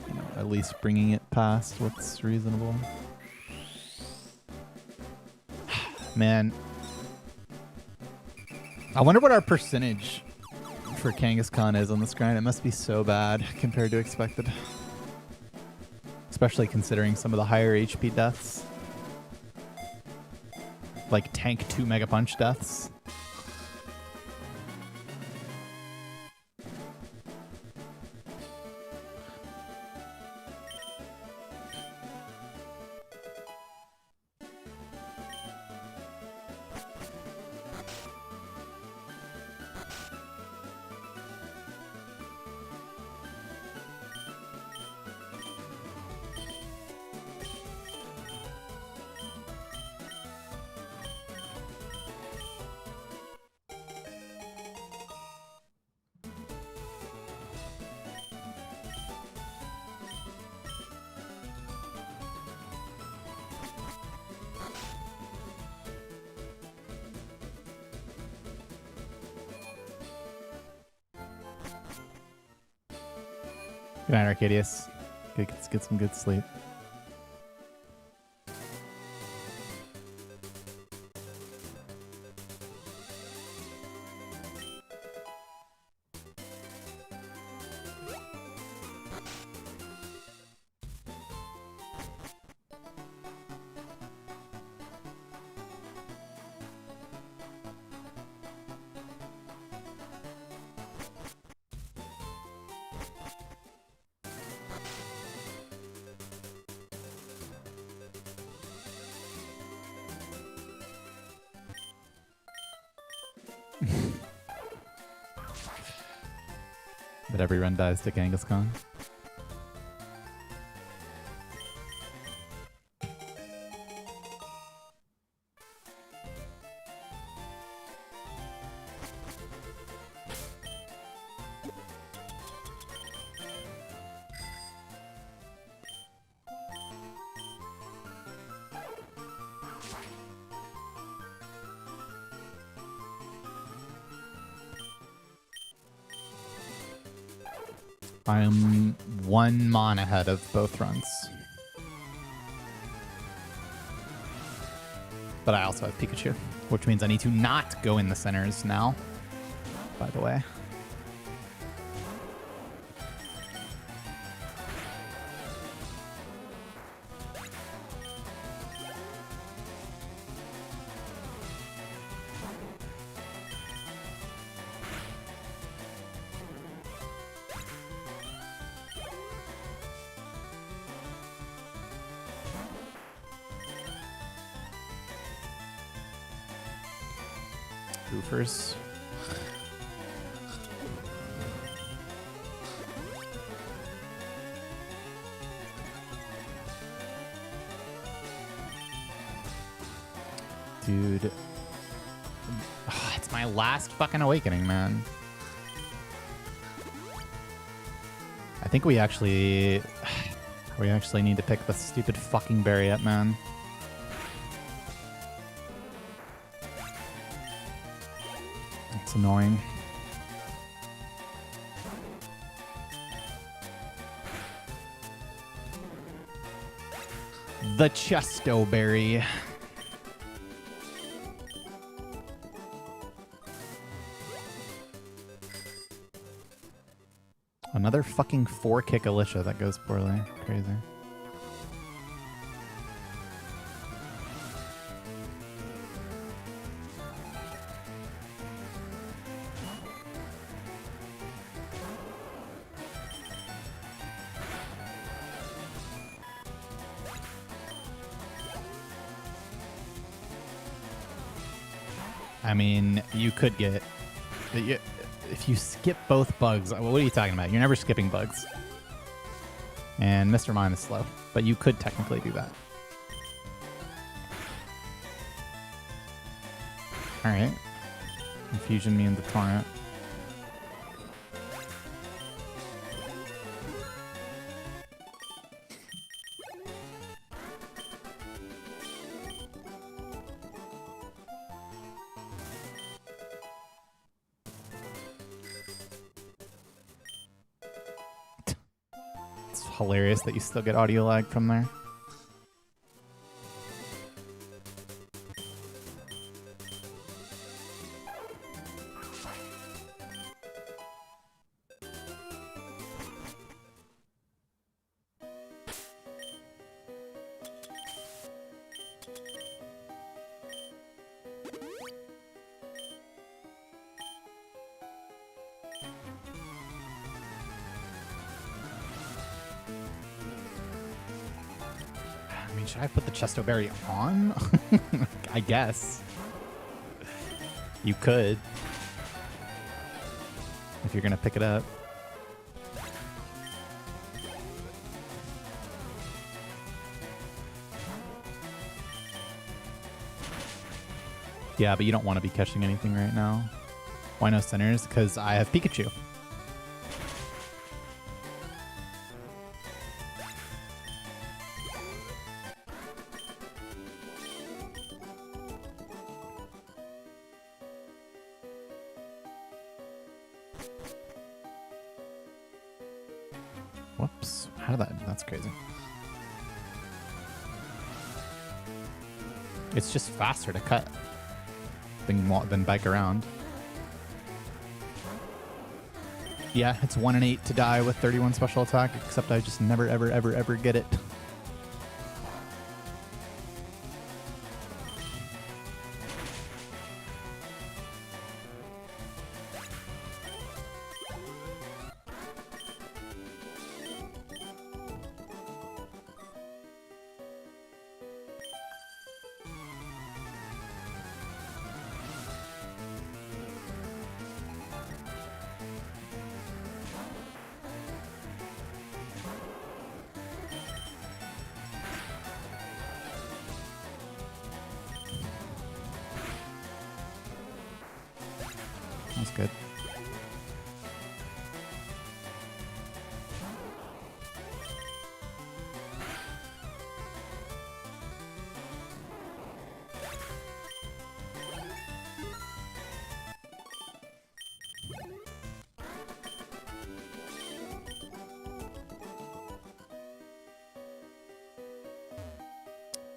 A: You know, at least bringing it past what's reasonable. Man. I wonder what our percentage for Kangaskhan is on this grind. It must be so bad compared to expected. Especially considering some of the higher HP deaths. Like tank 2 Mega Punch deaths. Good night, Arcadius. Get some good sleep. But every run dies to Kangaskhan. I am 1 mon ahead of both runs. But I also have Pikachu, which means I need to not go in the centers now, by the way. Goofers. Dude. Oh, it's my last fucking awakening, man. I think we actually need to pick the stupid fucking berry up, man. It's annoying. The Chesto Berry. Another fucking 4-kick Alicia that goes poorly. Crazy. I mean, you could get... If you skip both bugs... What are you talking about? You're never skipping bugs. And Mr. Mime is slow. But you could technically do that. Alright. Infusion me into Torrent. Hilarious that you still get audio lag from there. Should I put the Chesto Berry on? I guess. You could. If you're going to pick it up. Yeah, but you don't want to be catching anything right now. Why no centers? Because I have Pikachu. Whoops. How did that... That's crazy. It's just faster to cut than bike around. Yeah, it's 1 in 8 to die with 31 special attack, except I just never, ever, ever, ever get it. good.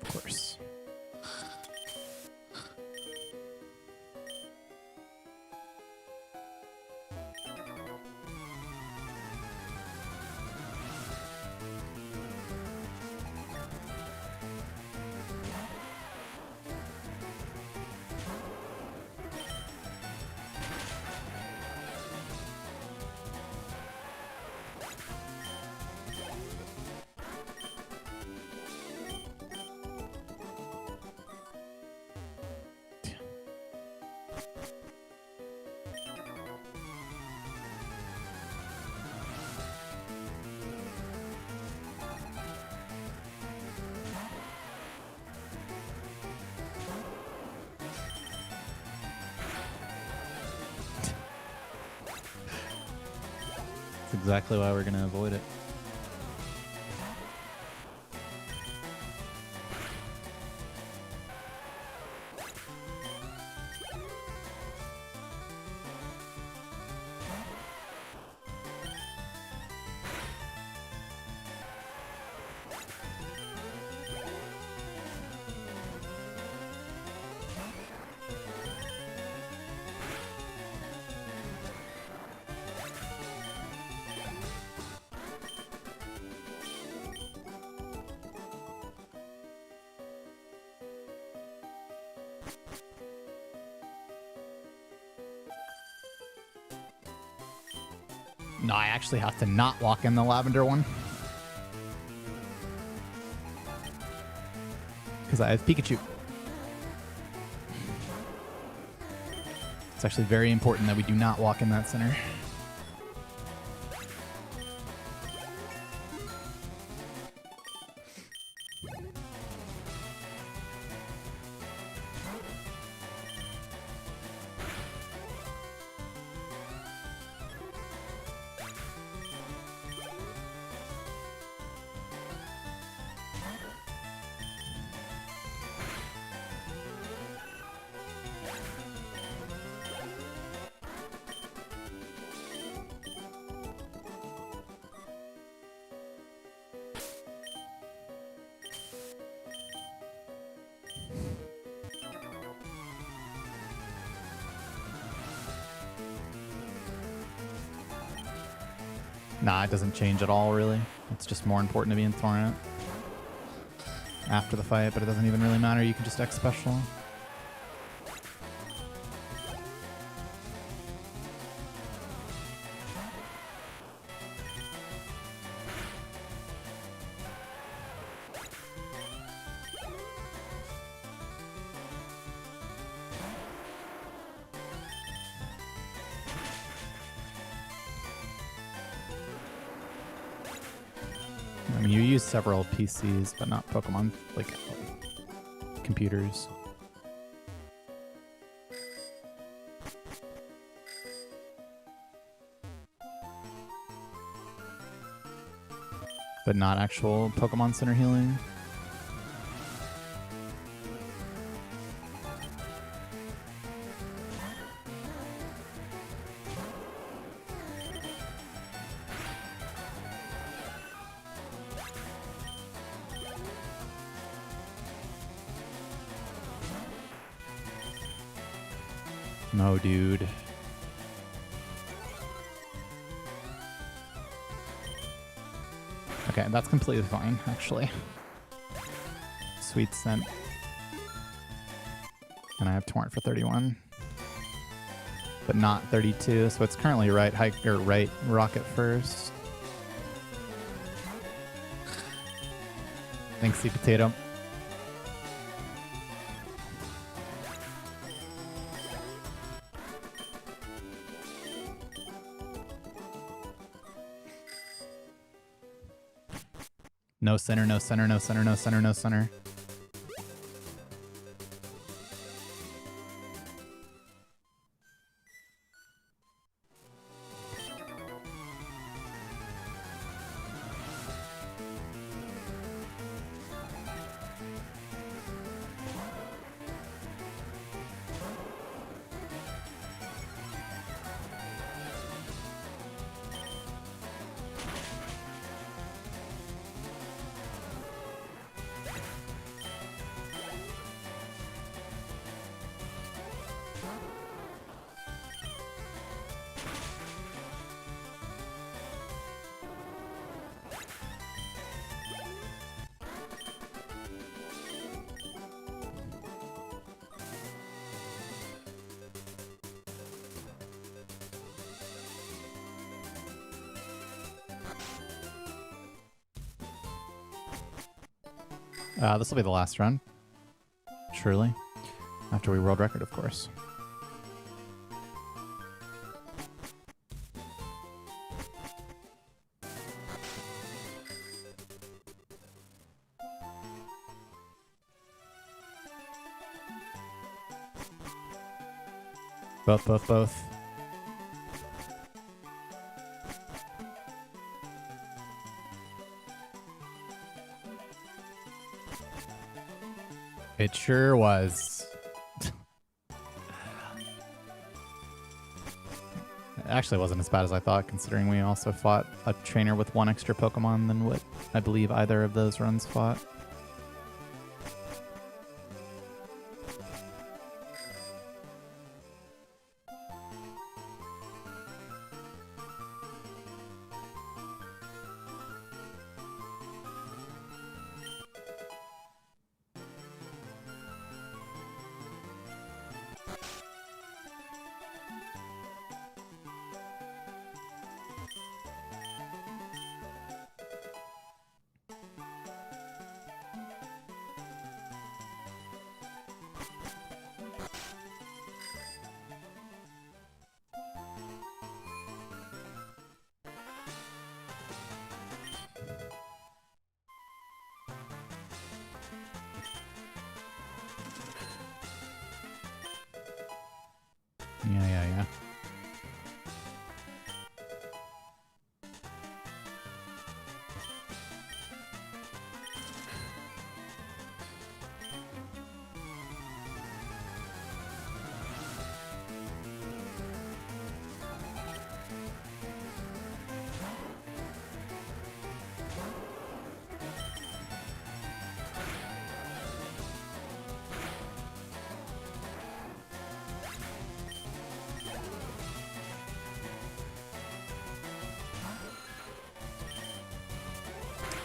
A: Of course. That's exactly why we're going to avoid it. No, I actually have to not walk in the lavender one. Because I have Pikachu. It's actually very important that we do not walk in that center. Nah, it doesn't change at all, really. It's just more important to be in Thornet after the fight, but it doesn't even really matter. You can just X special. I mean, you use several PCs, but not Pokemon, like computers. But not actual Pokemon Center healing. No, dude. Okay, that's completely fine, actually. Sweet scent. And I have Torrent for 31. But not 32, so it's currently right hike or right rocket first. Thanks, Sweet Potato. No center, no center, no center, no center, no center. This will be the last run. Surely. After we world record, of course. Both. It sure was. It actually wasn't as bad as I thought, considering we also fought a trainer with one extra Pokemon than what I believe either of those runs fought. Yeah.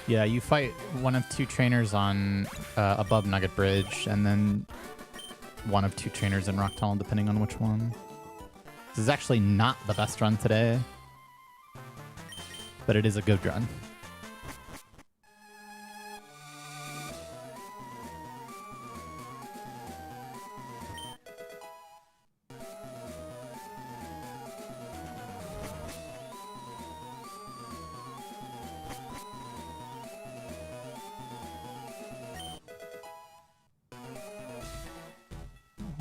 A: Yeah, you fight one of two trainers on above Nugget Bridge, and then one of two trainers in Rock Tunnel, depending on which one. This is actually not the best run today, but it is a good run.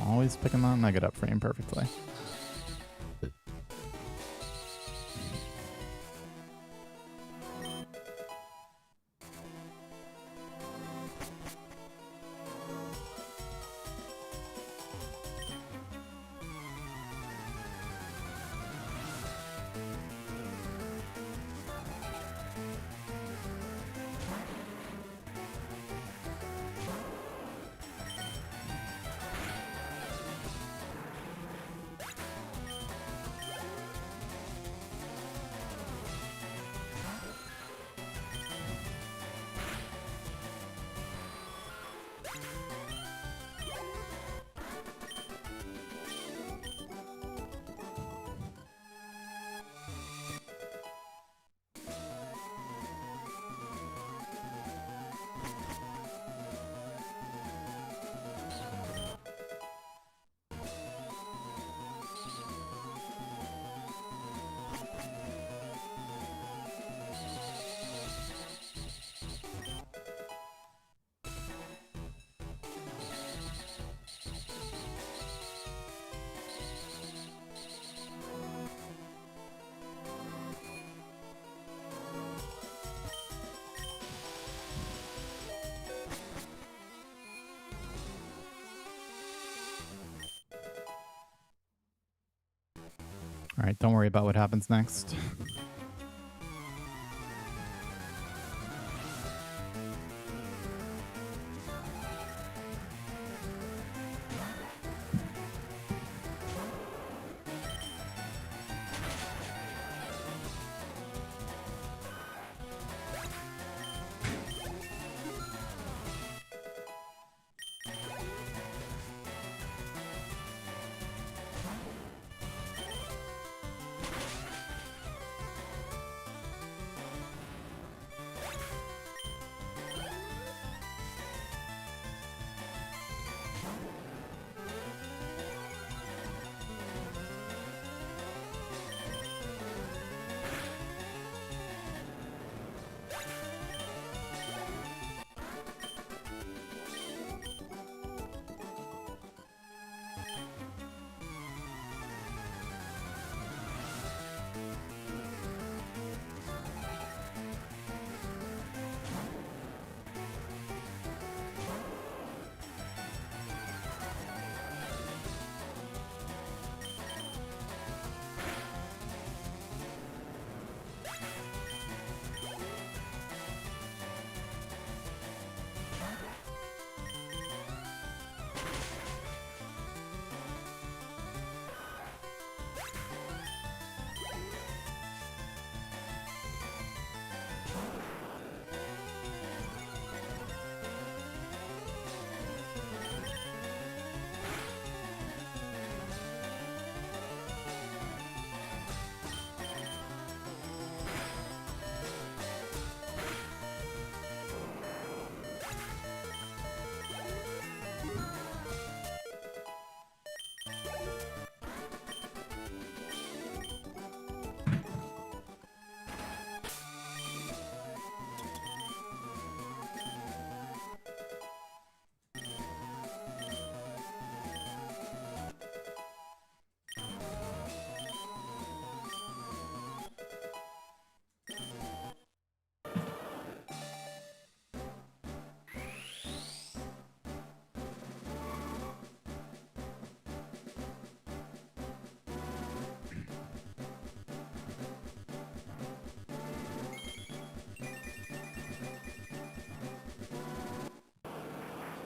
A: Always picking that nugget up frame perfectly. All right, don't worry about what happens next.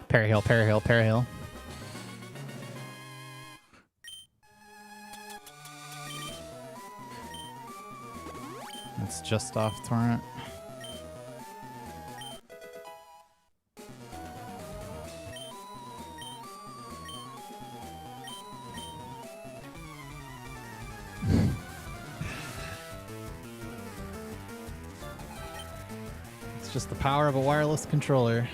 A: Parry heal, parry heal, parry heal. It's just off torrent. It's just the power of a wireless controller.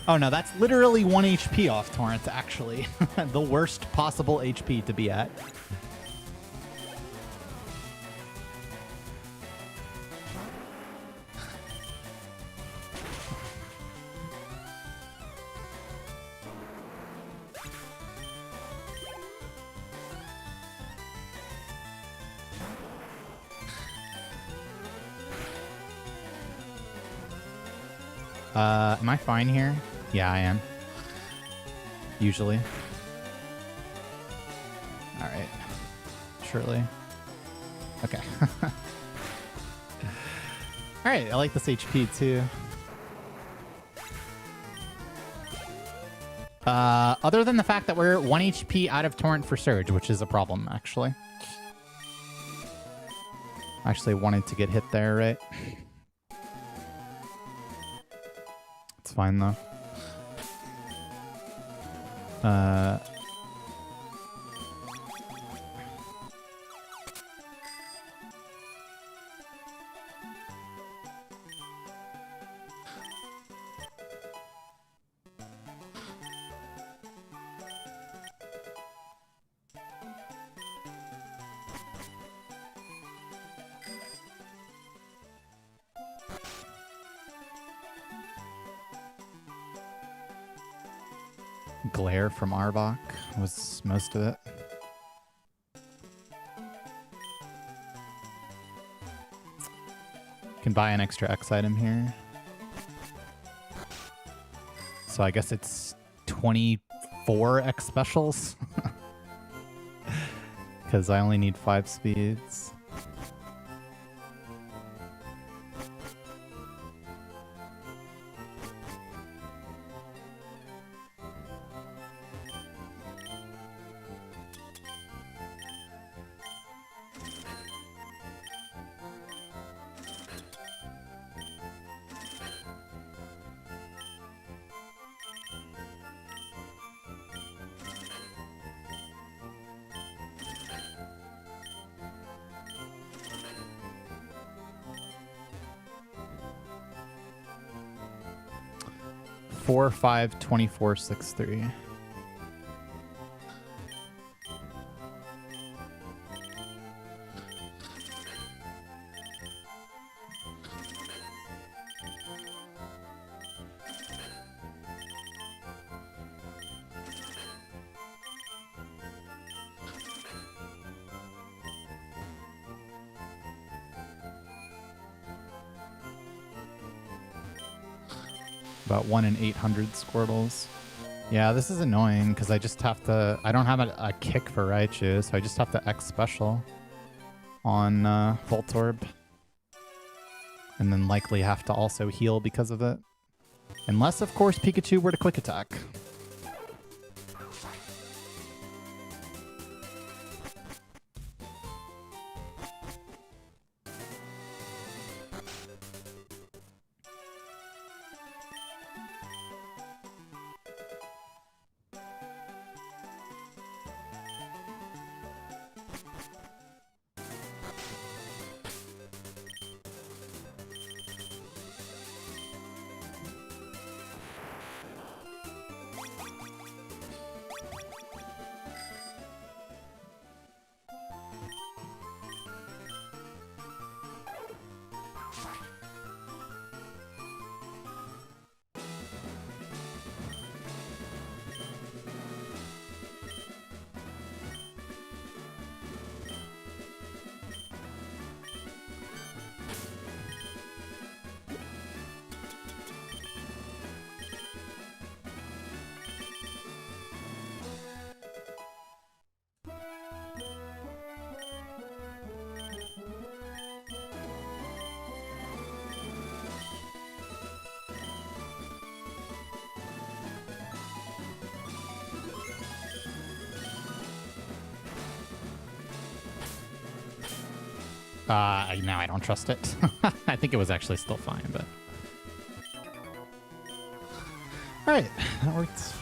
A: Oh no, that's literally 1 HP off torrent, actually. The worst possible HP to be at. Am I fine here? Yeah, I am. Usually. Alright. Surely. Okay. Alright, I like this HP too. Other than the fact that we're 1 HP out of torrent for Surge, which is a problem, actually. Actually wanted to get hit there, right? It's fine, though. Glare from Arbok was most of it. Can buy an extra X item here. So I guess it's 24 X specials. Because I only need 5 speeds. Four, 5, 24, 6, 3. About 1 in 800 Squirtles. Yeah, this is annoying because I just have to... I don't have a kick for Raichu, so I just have to X special on Voltorb. And then likely have to also heal because of it. Unless, of course, Pikachu were to quick attack. Now I don't trust it. I think it was actually still fine, but... Alright, that worked.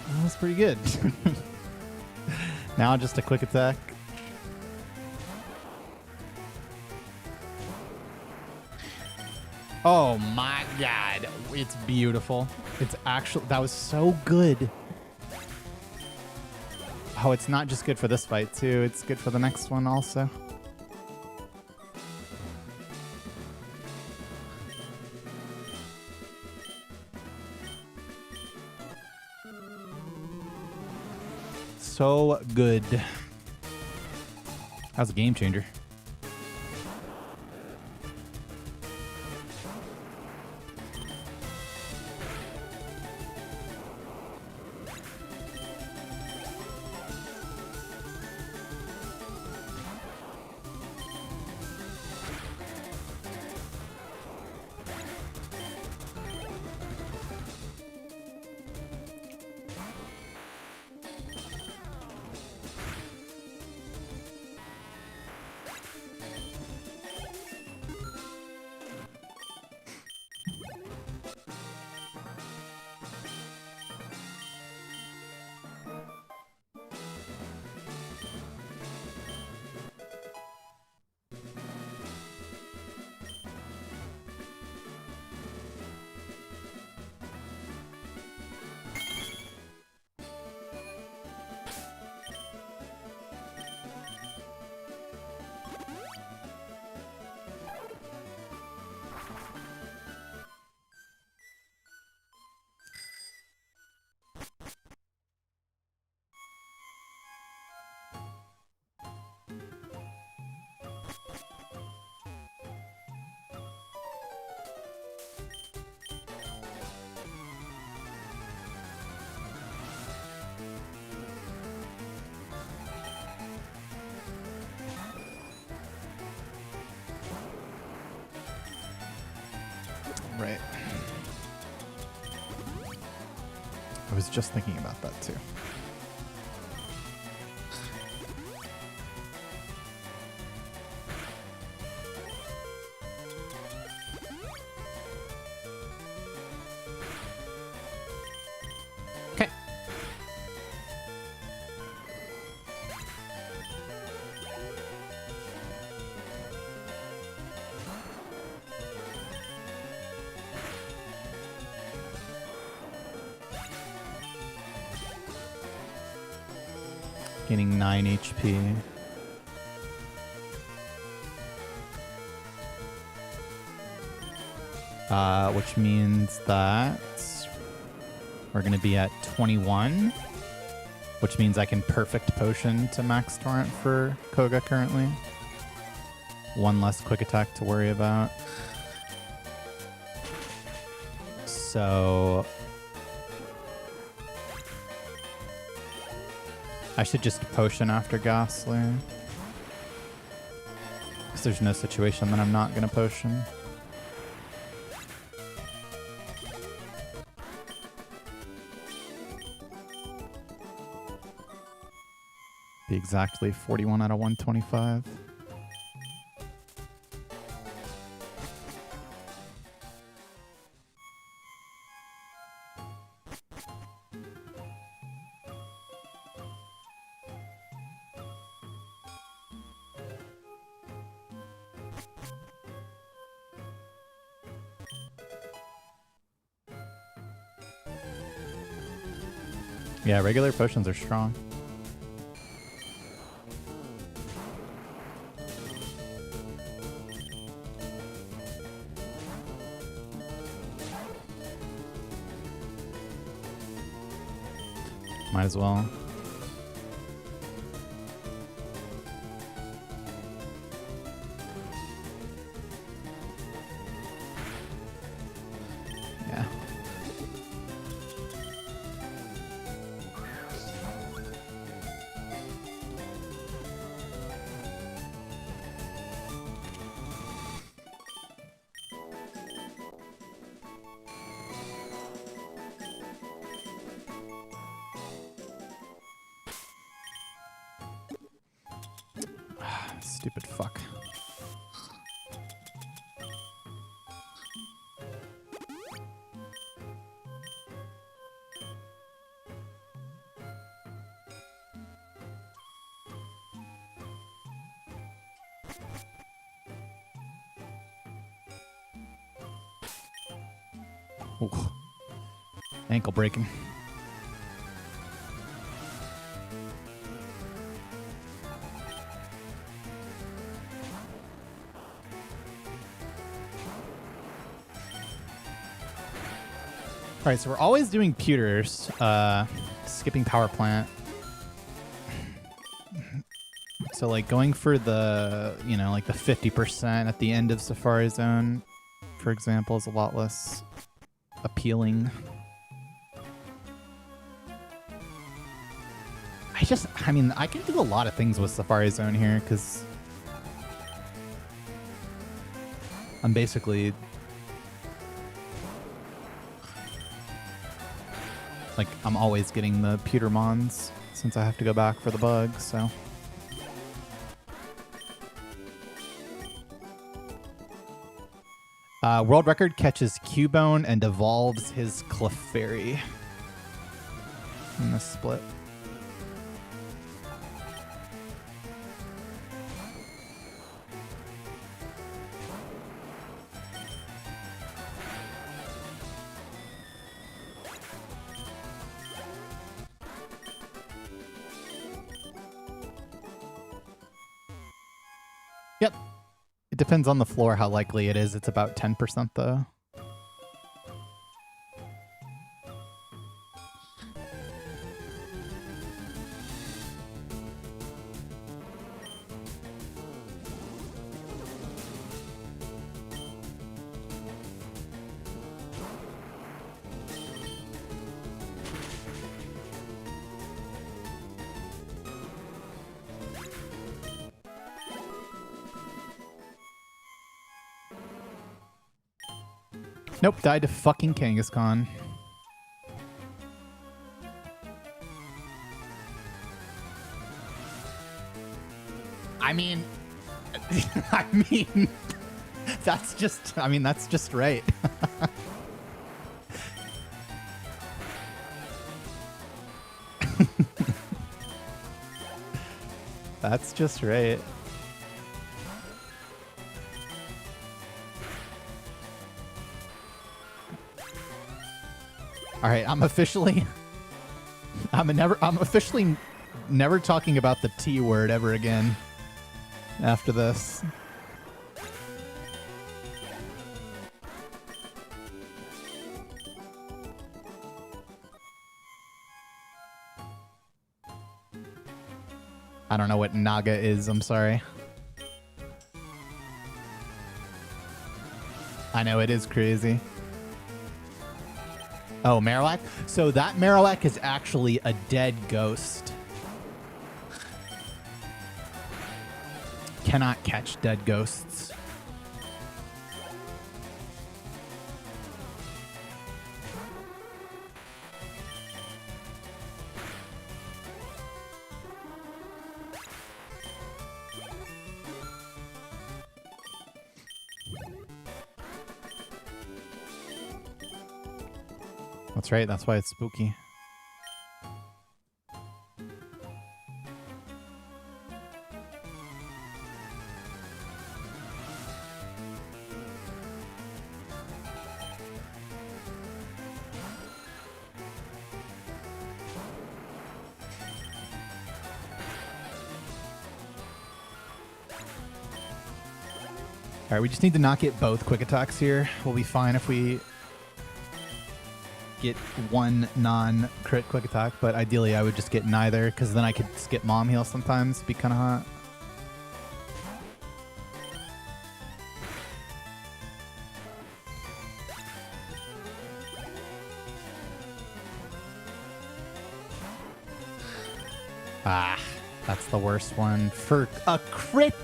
A: That was pretty good. Now just a quick attack. Oh my god, it's beautiful. It's actually, that was so good. Oh, it's not just good for this fight too, it's good for the next one also. So good. That was a game changer. Right. I was just thinking about that too. Okay. Gaining 9 HP. Which means that we're going to be at 21, which means I can perfect potion to max torrent for Koga currently. One less quick attack to worry about. So I should just potion after Ghastly. Because there's no situation that I'm not going to potion. Be exactly 41 out of 125. Yeah, regular potions are strong. Might as well. Yeah. Stupid fuck. Ooh. Ankle breaking. All right, so we're always doing pewters. Skipping power plant. So like going for the, you know, like the 50% at the end of Safari Zone, for example, is a lot less appealing. I mean, I can do a lot of things with Safari Zone here because I'm basically like, I'm always getting the pewter mons since I have to go back for the bug, so. World record catches Cubone and evolves his Clefairy in this split. Yep. It depends on the floor how likely it is. It's about 10% though. Nope, died to fucking Kangaskhan. I mean, that's just right. That's just right. All right, I'm officially never talking about the T word ever again after this. I don't know what Naga is, I'm sorry. I know, it is crazy. Oh, Marowak? So that Marowak is actually a dead ghost. Cannot catch dead ghosts. That's right, that's why it's spooky. All right, we just need to not get both quick attacks here. We'll be fine if we get one non-crit quick attack, but ideally I would just get neither, because then I could skip Mom Heal sometimes. It'd be kind of hot. Ah, that's the worst one. For a crit!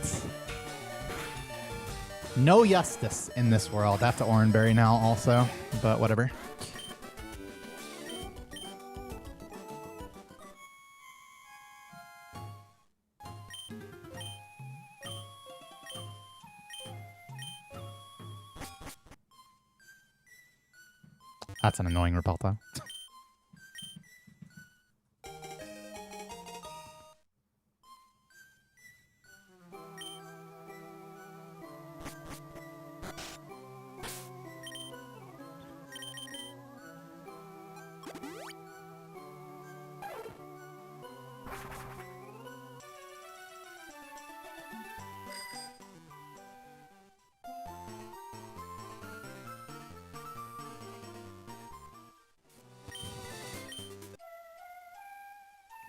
A: No justice in this world. I have to Oranberry now also, but whatever. That's an annoying Repelta.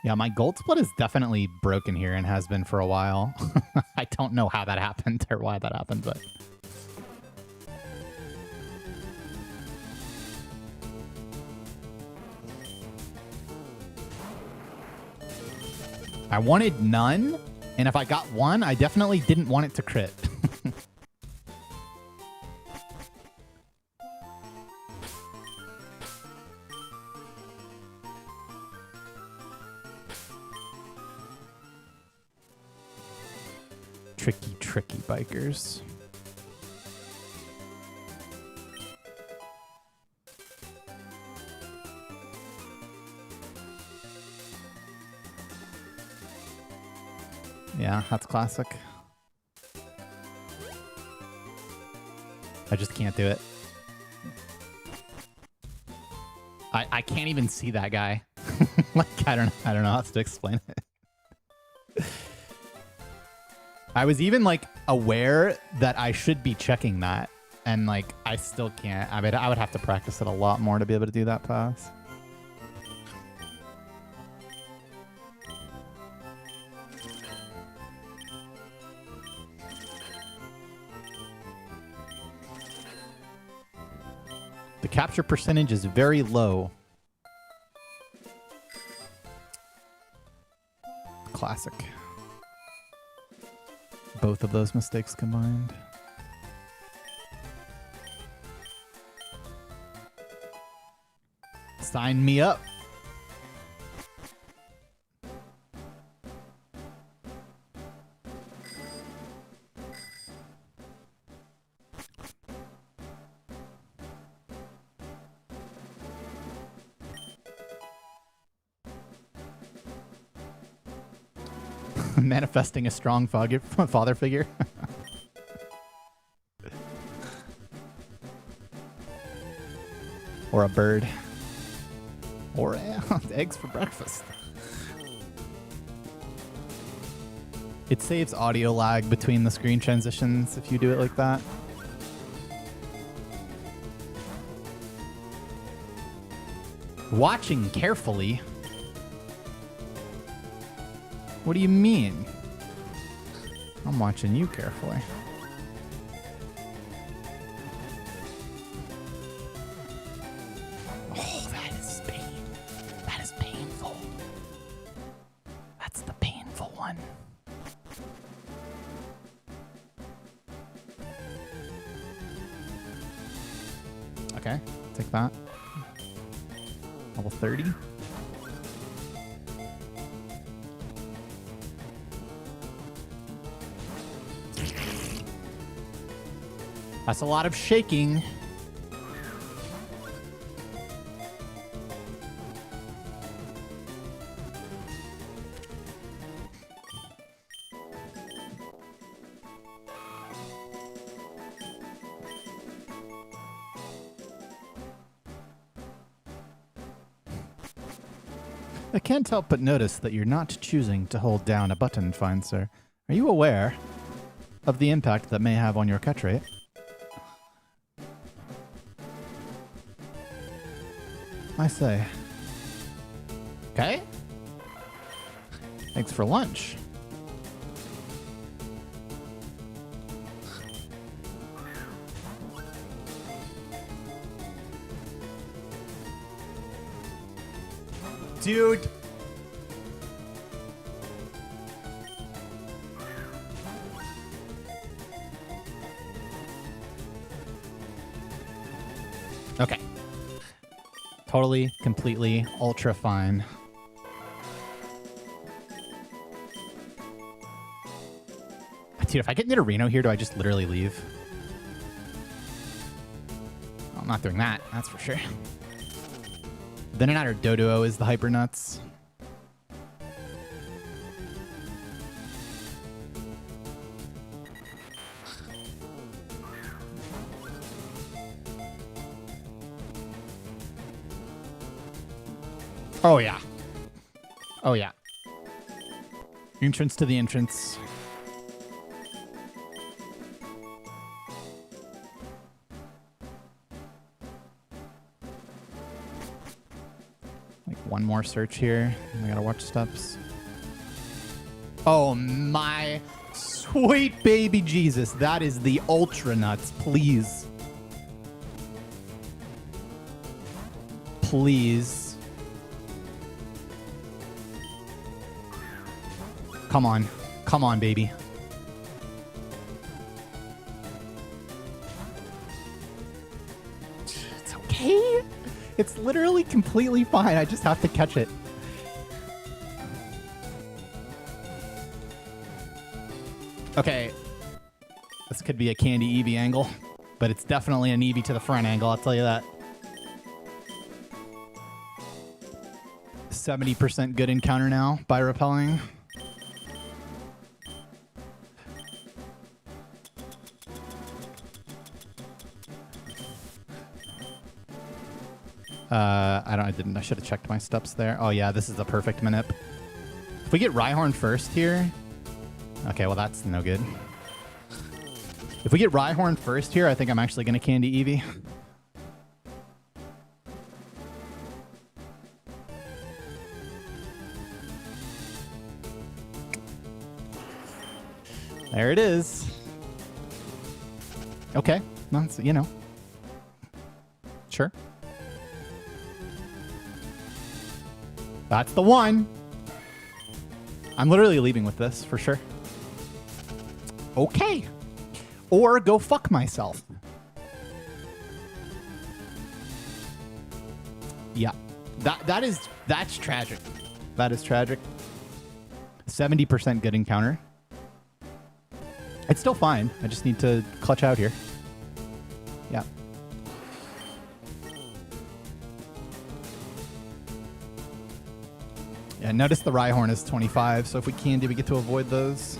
A: Yeah, my gold split is definitely broken here and has been for a while. I don't know how that happened or why that happened, but... I wanted none, and if I got one, I definitely didn't want it to crit. Tricky bikers. Yeah, that's classic. I just can't do it. I can't even see that guy. Like I don't know how to explain it. I was even like aware that I should be checking that, and like I still can't. I mean, I would have to practice it a lot more to be able to do that pass. The capture percentage is very low. Classic. Both of those mistakes combined. Sign me up. Manifesting a strong father figure. Or a bird. Or eggs for breakfast. It saves audio lag between the screen transitions if you do it like that. Watching carefully? What do you mean? I'm watching you carefully. Oh, that is pain. That is painful. That's the painful one. Okay, take that. Level 30. That's a lot of shaking. I can't help but notice that you're not choosing to hold down a button, fine sir. Are you aware of the impact that may have on your catch rate? I say. Okay. Thanks for lunch. Dude. Okay. Totally, completely, ultra fine. Dude, if I get Nidorino here, do I just literally leave? I'm not doing that, that's for sure. Venonat or Doduo is the hyper nuts. Oh, yeah. Oh, yeah. Entrance to the entrance. Like one more search here. I gotta watch steps. Oh my sweet baby Jesus. That is the ultra nuts. Please. Please. Come on. Come on, baby. It's okay. It's literally completely fine. I just have to catch it. Okay. This could be a candy Eevee angle, but it's definitely an Eevee to the front angle, I'll tell you that. 70% good encounter now by repelling. I should have checked my steps there. Oh yeah, this is the perfect manip. If we get Rhyhorn first here. Okay, well that's no good. If we get Rhyhorn first here, I think I'm actually gonna candy Eevee. There it is. Okay, that's, you know. Sure. That's the one. I'm literally leaving with this for sure. Okay. Or go fuck myself. Yeah. That's tragic. That is tragic. 70% good encounter. It's still fine. I just need to clutch out here. Yeah. Yeah, notice the Rhyhorn is 25, so if we can, we get to avoid those.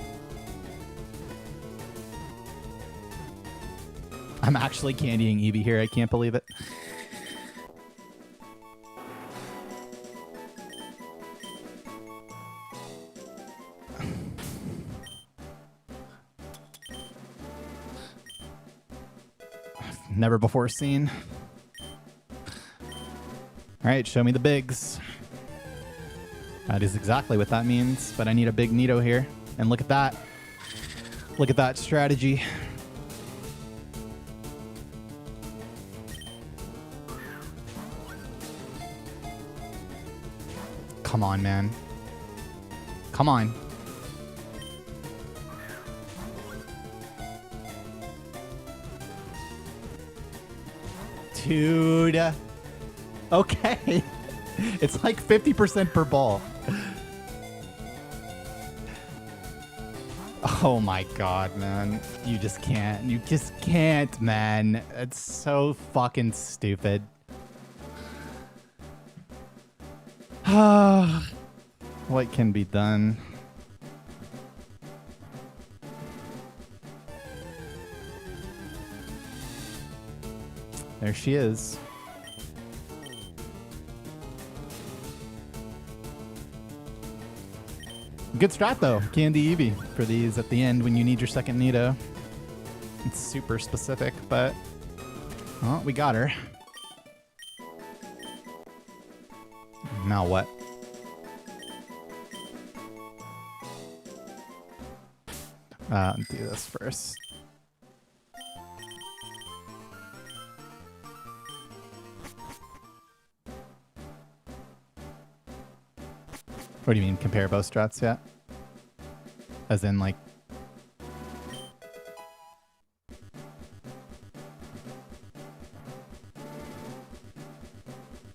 A: I'm actually candying Eevee here. I can't believe it. Never before seen. All right, show me the bigs. That is exactly what that means, but I need a big Nido here. And look at that. Look at that strategy. Come on, man. Come on. Dude. Okay. It's like 50% per ball. Oh my god, man. You just can't. You just can't, man. It's so fucking stupid. What can be done? There she is. Good strat though, Candy Eevee for these at the end when you need your second Nido. It's super specific, but well, we got her. Now what? Do this first. What do you mean, compare both strats yet? As in, like...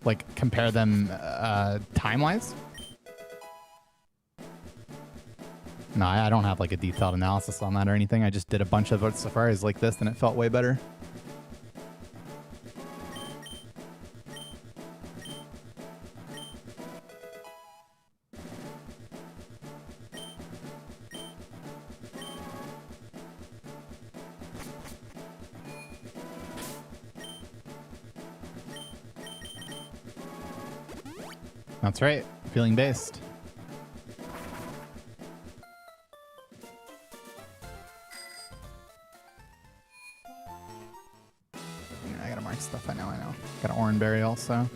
A: Like, compare them time-wise? No, I don't have, like, a detailed analysis on that or anything. I just did a bunch of safaris like this, and it felt way better. That's right. Feeling based. Thornberry also.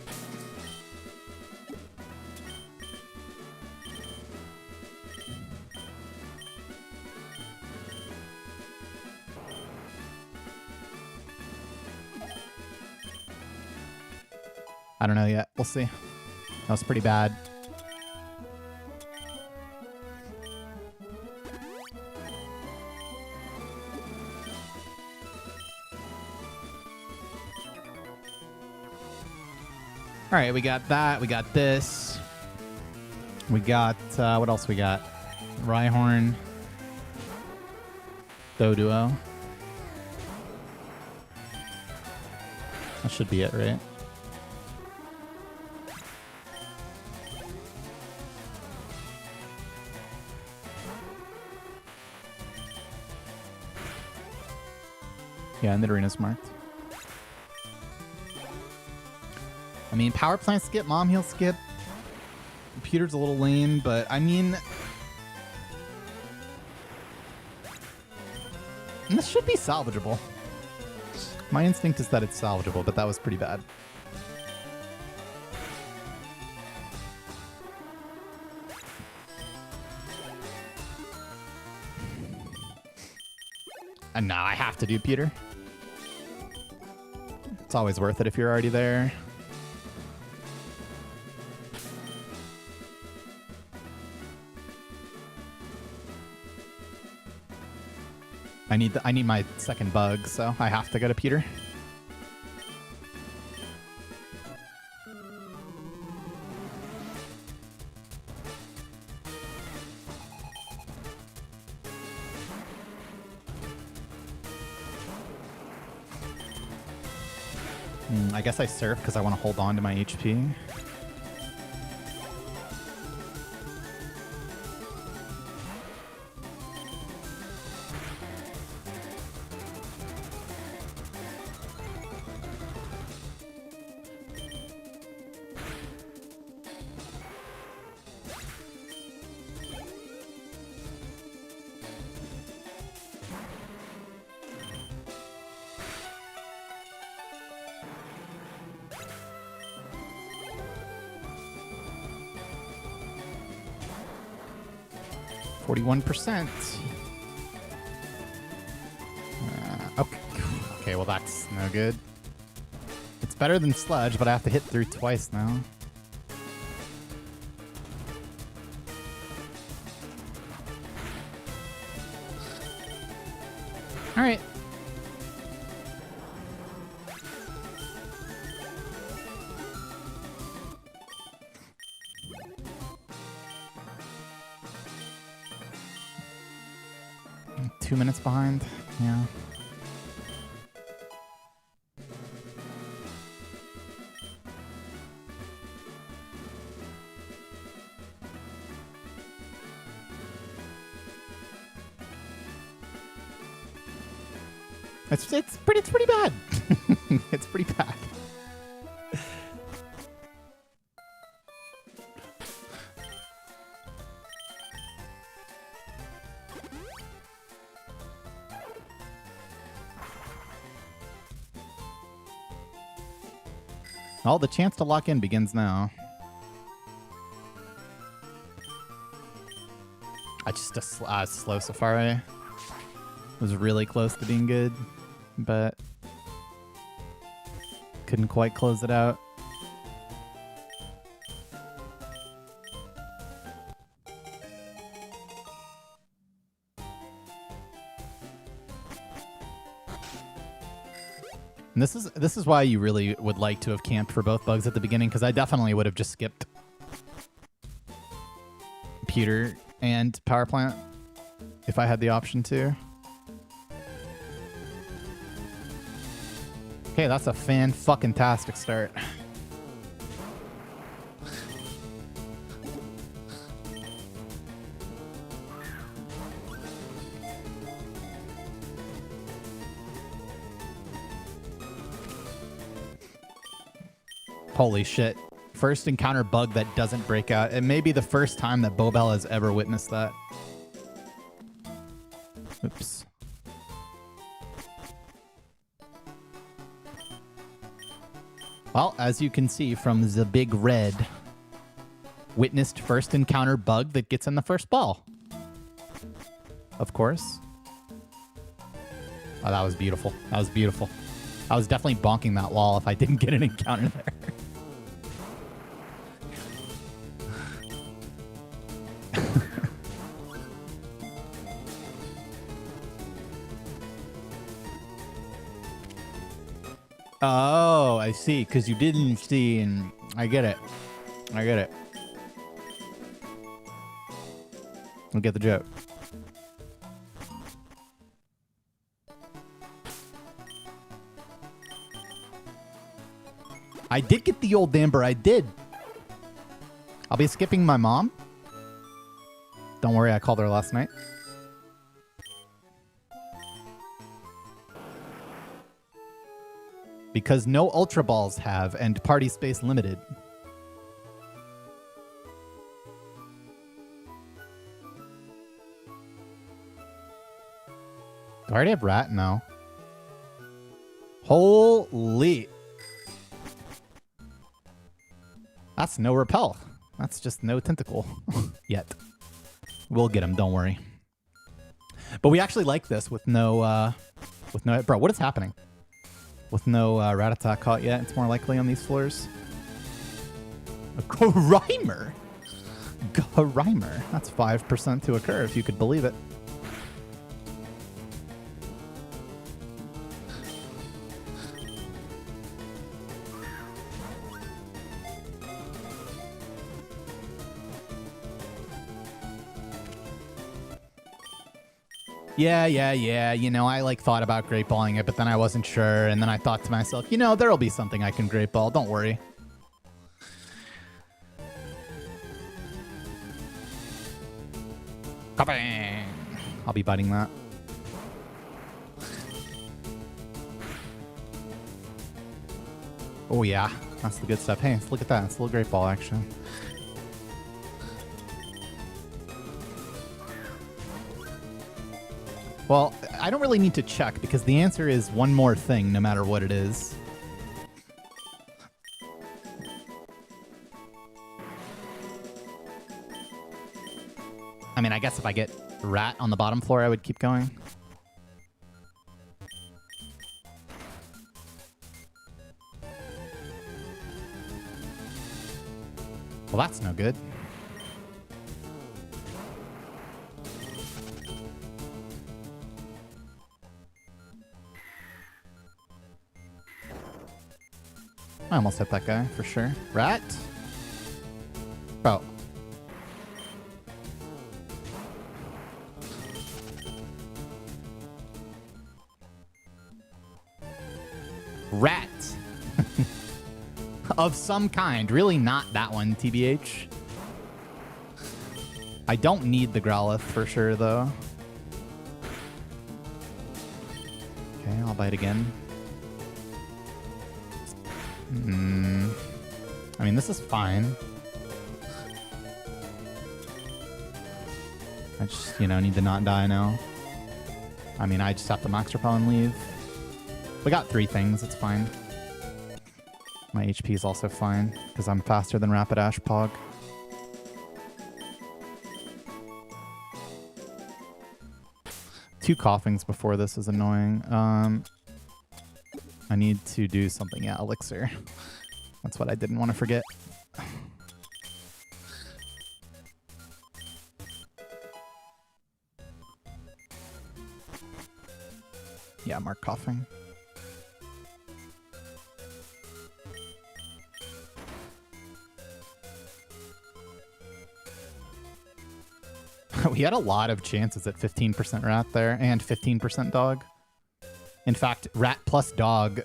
A: I don't know yet. We'll see. That was pretty bad. All right, we got that. We got this. We got, what else we got? Rhyhorn. Doduo. That should be it, right? Yeah, and the arena's marked. I mean, power plant skip, mom heal skip. Computer's a little lame, but I mean, this should be salvageable. My instinct is that it's salvageable, but that was pretty bad. And now I have to do Peter. It's always worth it if you're already there. I need my second bug, so I have to go to Peter. I guess I surf because I want to hold on to my HP. Okay, well that's no good. It's better than Sludge, but I have to hit through twice now. All right. I'm 2 minutes behind. Yeah. It's pretty bad. It's pretty bad. Well, the chance to lock in begins now. I just slow Safari was really close to being good, but couldn't quite close it out. And this is why you really would like to have camped for both bugs at the beginning, because I definitely would have just skipped Pewter and Power Plant if I had the option to. Okay, that's a fan-fucking-tastic start. Holy shit. First encounter bug that doesn't break out. It may be the first time that Bobel has ever witnessed that. Oops. Well, as you can see from the big red, witnessed first encounter bug that gets in the first ball. Of course. Oh, that was beautiful. That was beautiful. I was definitely bonking that wall if I didn't get an encounter there. Oh, I see. Because you didn't see, and I get it. I get it. I'll get the joke. I did get the old Amber. I did. I'll be skipping my mom. Don't worry, I called her last night. Because no Ultra Balls have, and party space limited. Do I already have Rat? No. Holy. That's no repel. That's just no tentacle. Yet. We'll get him, don't worry. But we actually like this with no... Bro, what is happening? With no rat attack caught yet, it's more likely on these floors. A Grimer? Grimer. That's 5% to occur, if you could believe it. Yeah. You know, I thought about great balling it, but then I wasn't sure. And then I thought to myself, you know, there'll be something I can great ball. Don't worry. Ka-bang! I'll be biting that. Oh, yeah. That's the good stuff. Hey, look at that. It's a little great ball action. Well, I don't really need to check because the answer is one more thing, no matter what it is. I mean, I guess if I get Rat on the bottom floor, I would keep going. Well, that's no good. I almost hit that guy, for sure. Rat? Oh. Rat. Of some kind. Really not that one, TBH. I don't need the Growlithe for sure, though. Okay, I'll bite again. I mean, this is fine. I just, you know, need to not die now. I mean, I just have to max repel and leave. We got 3 things. It's fine. My HP is also fine because I'm faster than Rapidash Pog. Two coughings before this is annoying. I need to do something. Yeah, Elixir. That's what I didn't want to forget. Yeah, mark coughing. We had a lot of chances at 15% rat there and 15% dog. In fact, rat plus dog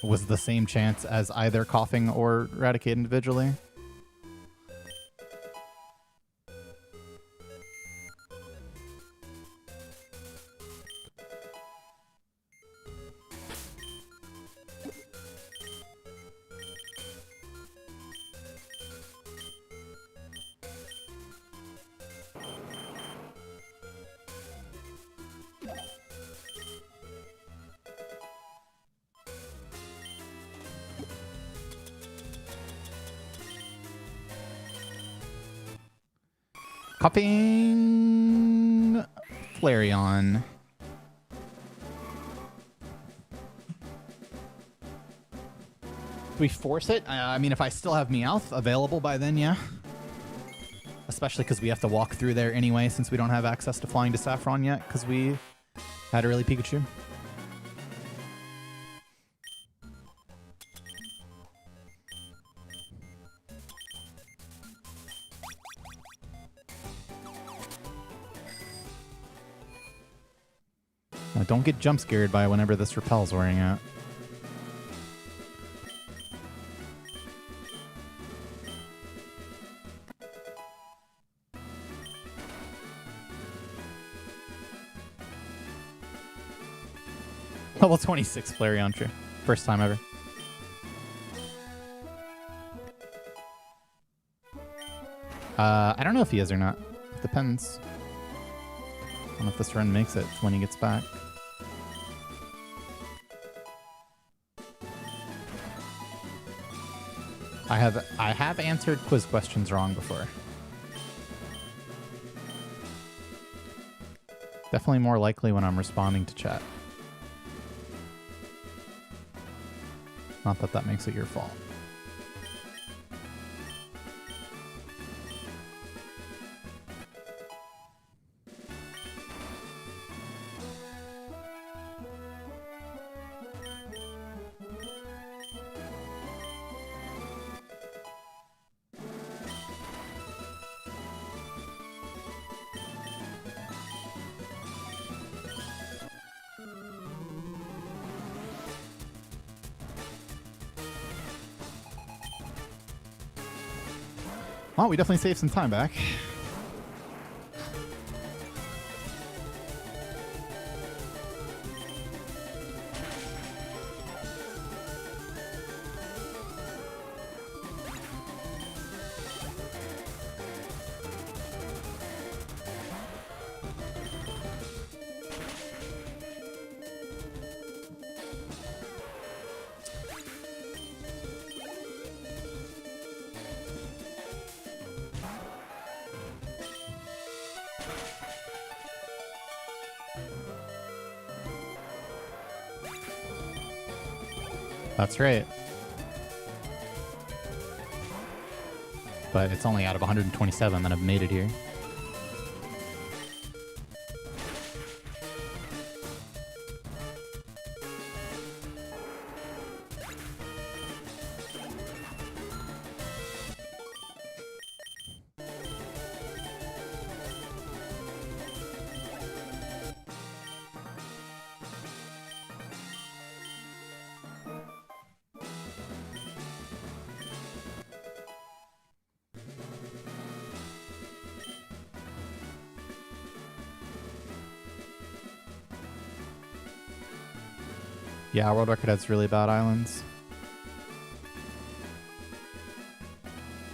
A: was the same chance as either coughing or Raticate individually. Coughing Flareon. Do we force it? I mean, if I still have Meowth available by then, yeah. Especially because we have to walk through there anyway, since we don't have access to Flying to Saffron yet, because we had early Pikachu. Now, don't get jump scared by whenever this repel's wearing out. Level 26 Flareon, true. First time ever. I don't know if he is or not. It depends. I don't know if this run makes it when he gets back. I have answered quiz questions wrong before. Definitely more likely when I'm responding to chat. Not that that makes it your fault. Well, we definitely saved some time back. That's right. But it's only out of 127 that have made it here. Yeah, World Record has really bad islands.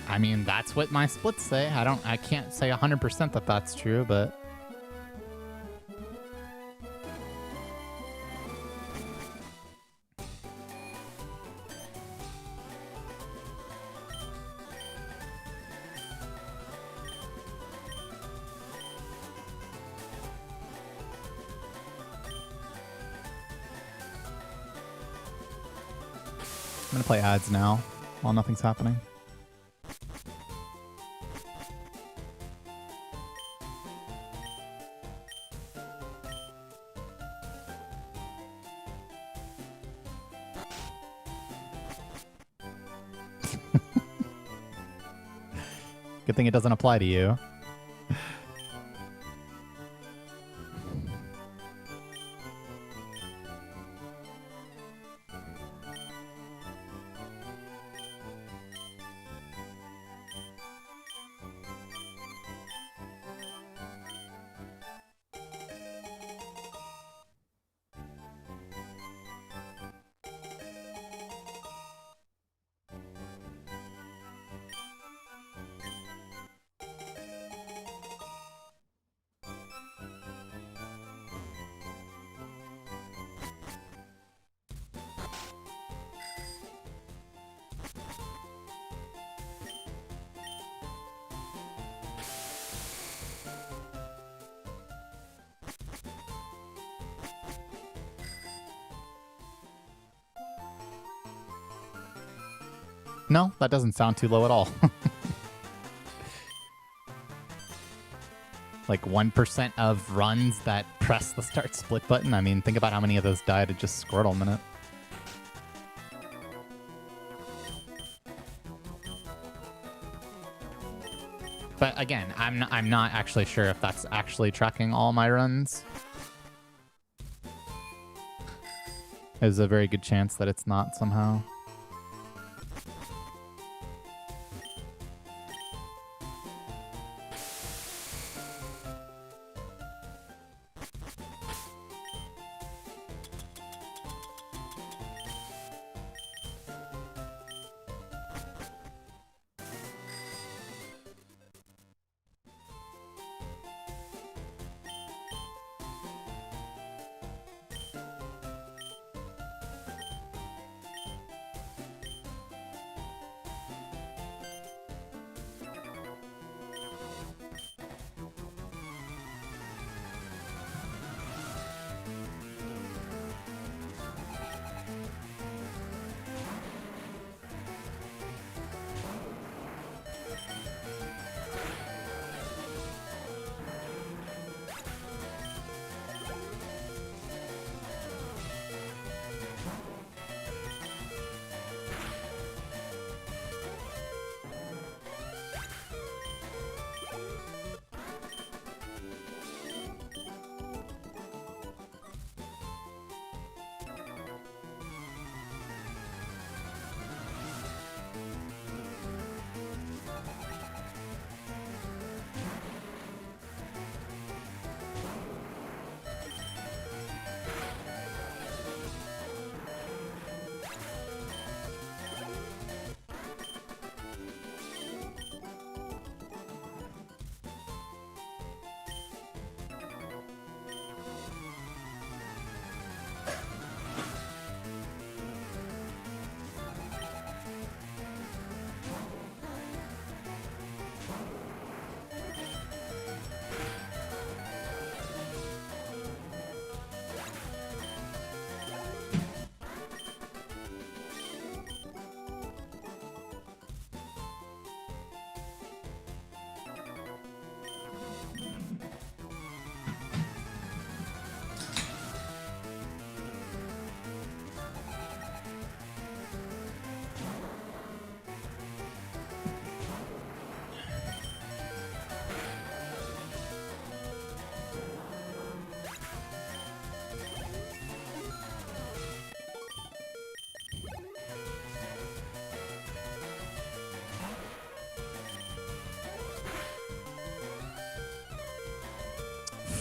A: I mean, that's what my splits say. I can't say 100% that that's true, but I'm gonna play ads now while nothing's happening. Good thing it doesn't apply to you. No, that doesn't sound too low at all. Like 1% of runs that press the start split button. I mean, think about how many of those died at just Squirtle minute. But again, I'm not actually sure if that's actually tracking all my runs. There's a very good chance that it's not somehow.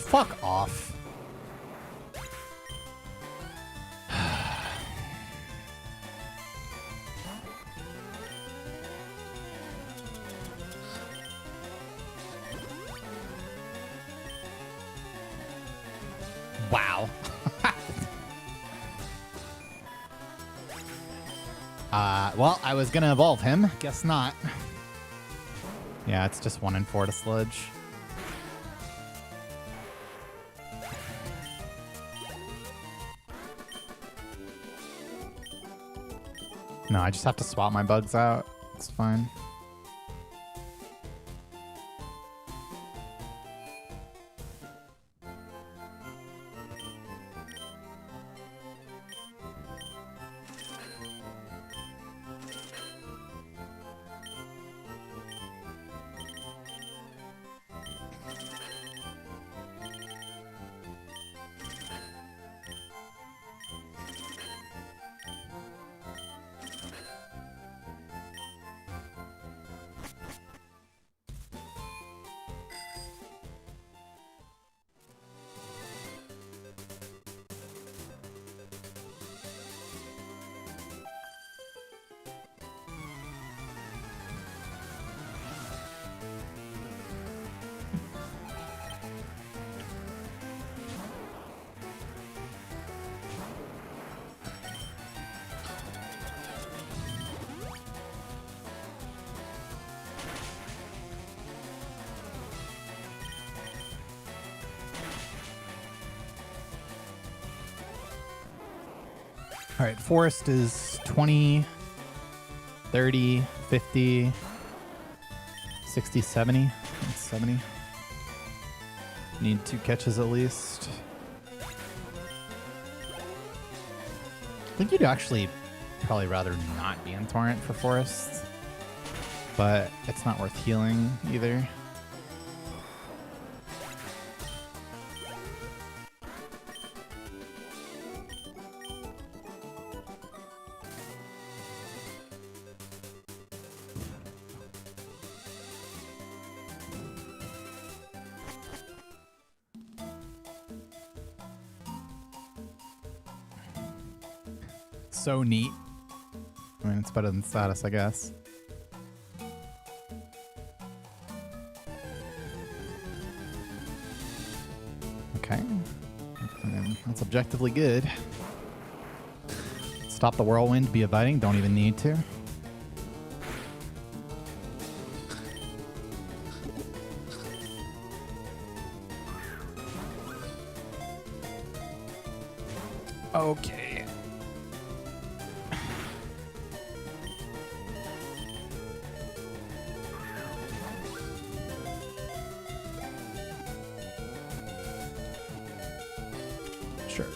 A: Fuck off. Wow. Well, I was gonna evolve him. Guess not. Yeah, it's just 1 in 4 to Sludge. No, I just have to swap my bugs out. It's fine. All right, Forest is 20, 30, 50, 60, 70. 70. Need 2 catches at least. I think you'd actually probably rather not be in Torrent for Forest, but it's not worth healing either. So neat. I mean, it's better than status, I guess. Okay. I mean, that's objectively good. Stop the whirlwind, be abiding. Don't even need to. Okay. Sure.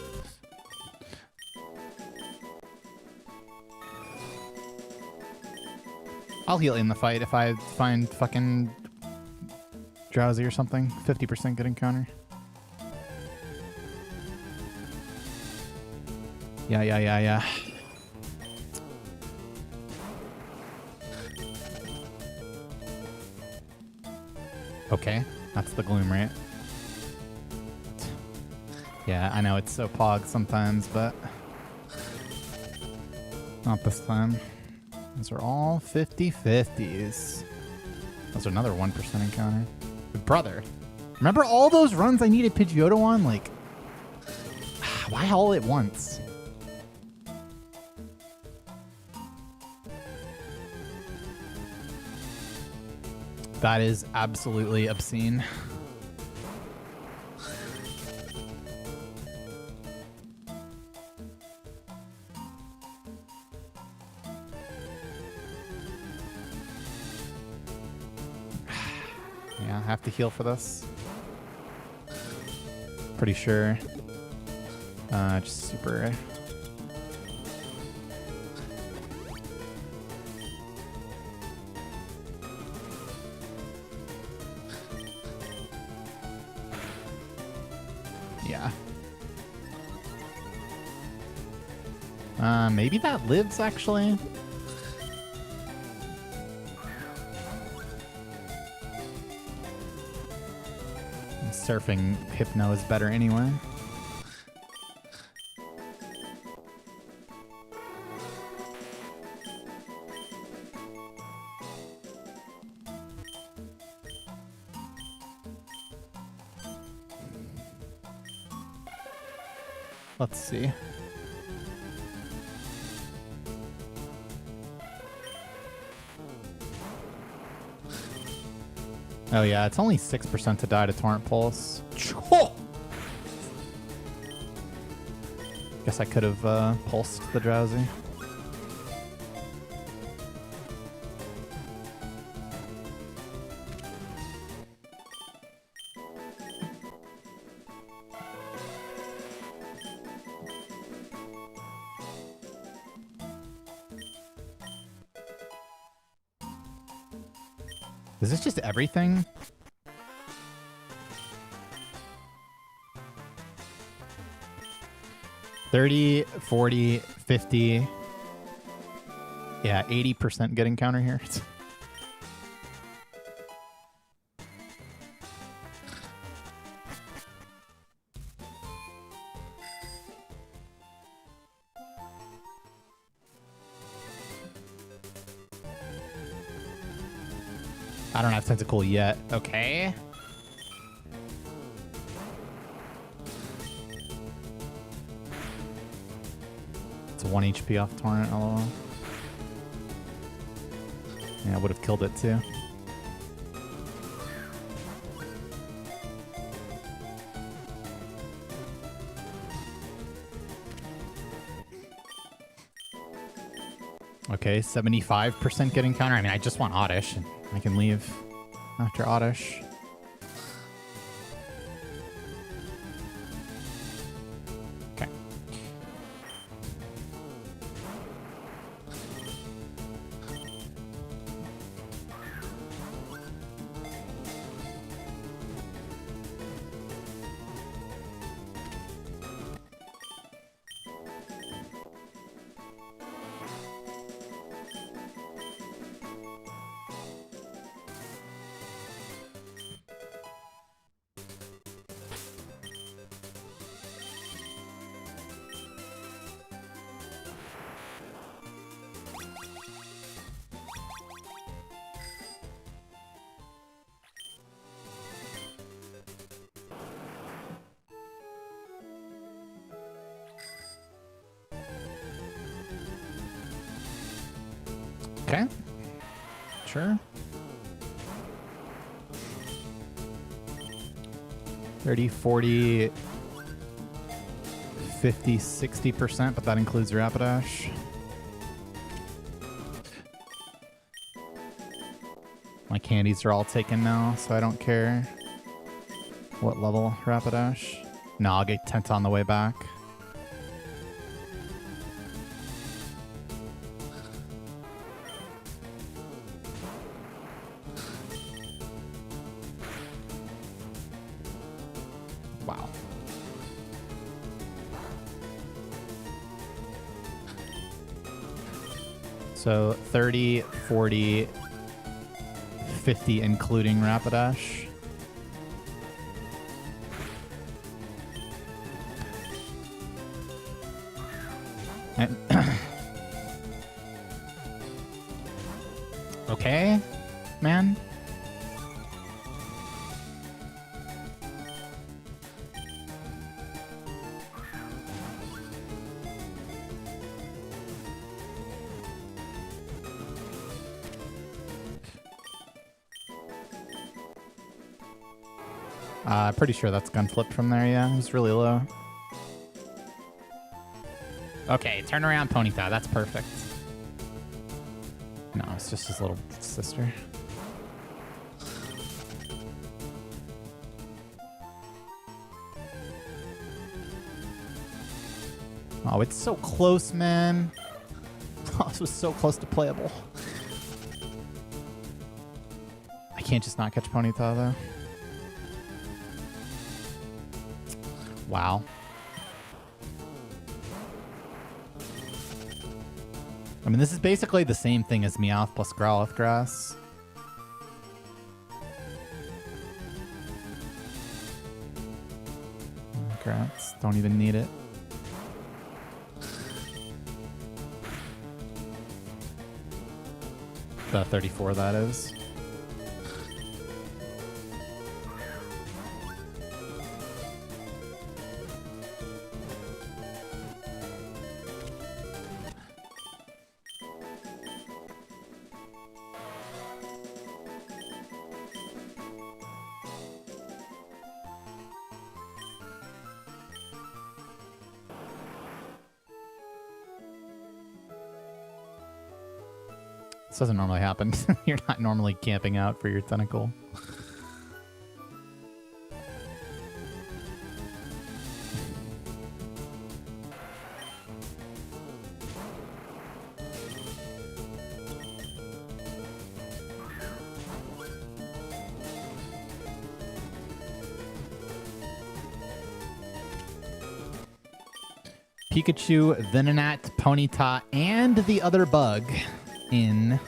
A: I'll heal in the fight if I find fucking drowsy or something. 50% good encounter. Yeah. Okay, that's the gloom, right? Yeah, I know it's so pog sometimes, but not this time. Those are all 50/50s. Those are another 1% encounter. Brother, remember all those runs I needed Pidgeotto on? Like, why all at once? That is absolutely obscene. Yeah, I have to heal for this. Pretty sure. Just super. Yeah. Maybe that lives actually. Surfing Hypno is better anyway. Let's see. Oh yeah, it's only 6% to die to Torrent Pulse. Guess I could have pulsed the Drowsy. Is this just everything? $30, $40, $50. Yeah, 80% good encounter here. I don't have Tentacle yet. Okay. It's 1 HP off Torrent, lol. Yeah, I would have killed it too. Okay, 75% getting counter. I mean, I just want Oddish. I can leave after Oddish. Okay. Okay. Sure. 30, 40, 50, 60%, but that includes Rapidash. My candies are all taken now, so I don't care what level Rapidash. No, I'll get Tent on the way back. Wow. So 30, 40, 50 including Rapidash. And okay, man. Pretty sure that's gun flipped from there, yeah. It was really low. Okay, turn around, Ponyta. That's perfect. No, it's just his little sister. Oh, it's so close, man. Oh, this was so close to playable. I can't just not catch Ponyta, though. Wow. I mean, this is basically the same thing as Meowth plus Growlithe Grass. Congrats. Don't even need it. The 34, that is. This doesn't normally happen. You're not normally camping out for your tentacle. Pikachu, Venonat, Ponyta, and the other bug in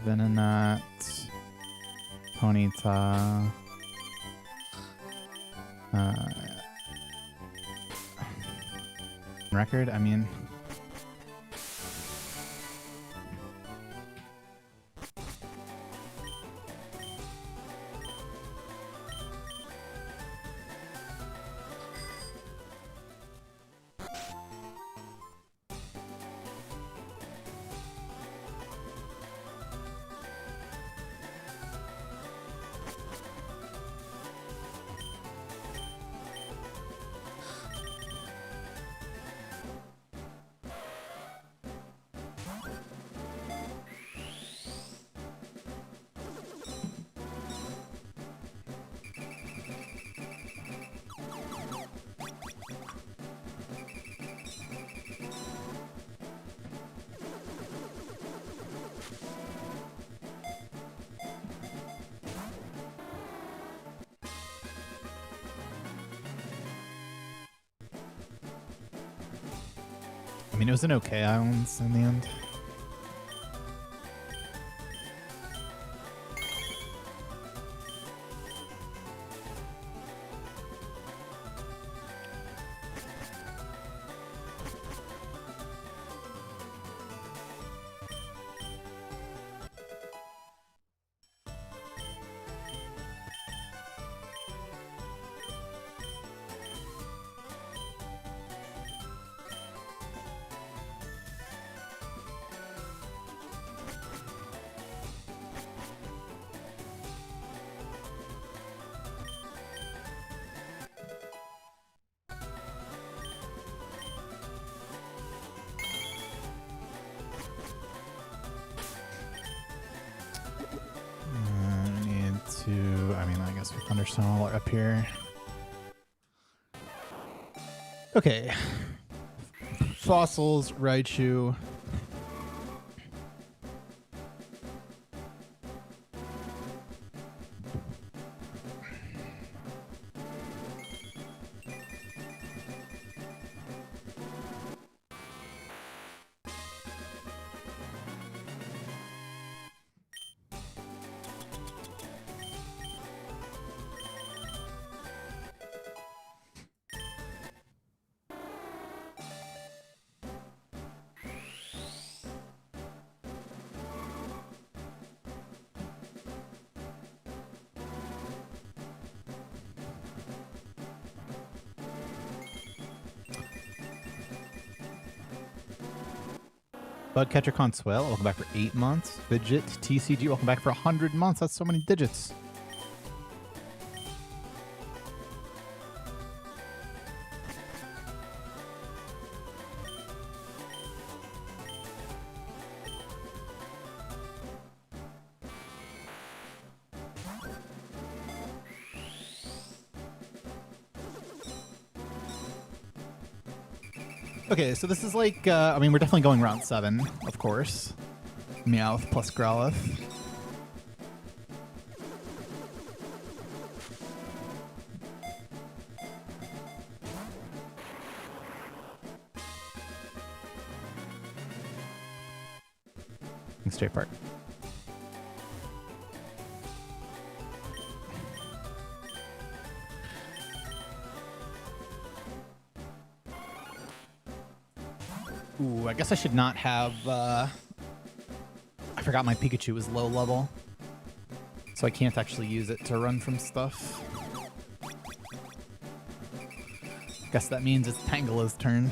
A: Venonat, Ponyta, record, I mean, I mean, it was an okay islands in the end. I mean, I guess we Thunderstone all up here. Okay. Fossils, Raichu. Bugcatcher Consuelo, welcome back for 8 months. Fidget TCG, welcome back for 100 months. That's so many digits. Okay, so this is like, I mean, we're definitely going round 7, of course. Meowth plus Growlithe. Straight part. Ooh, I guess I should not have, I forgot my Pikachu was low level. So I can't actually use it to run from stuff. Guess that means it's Tangela's turn.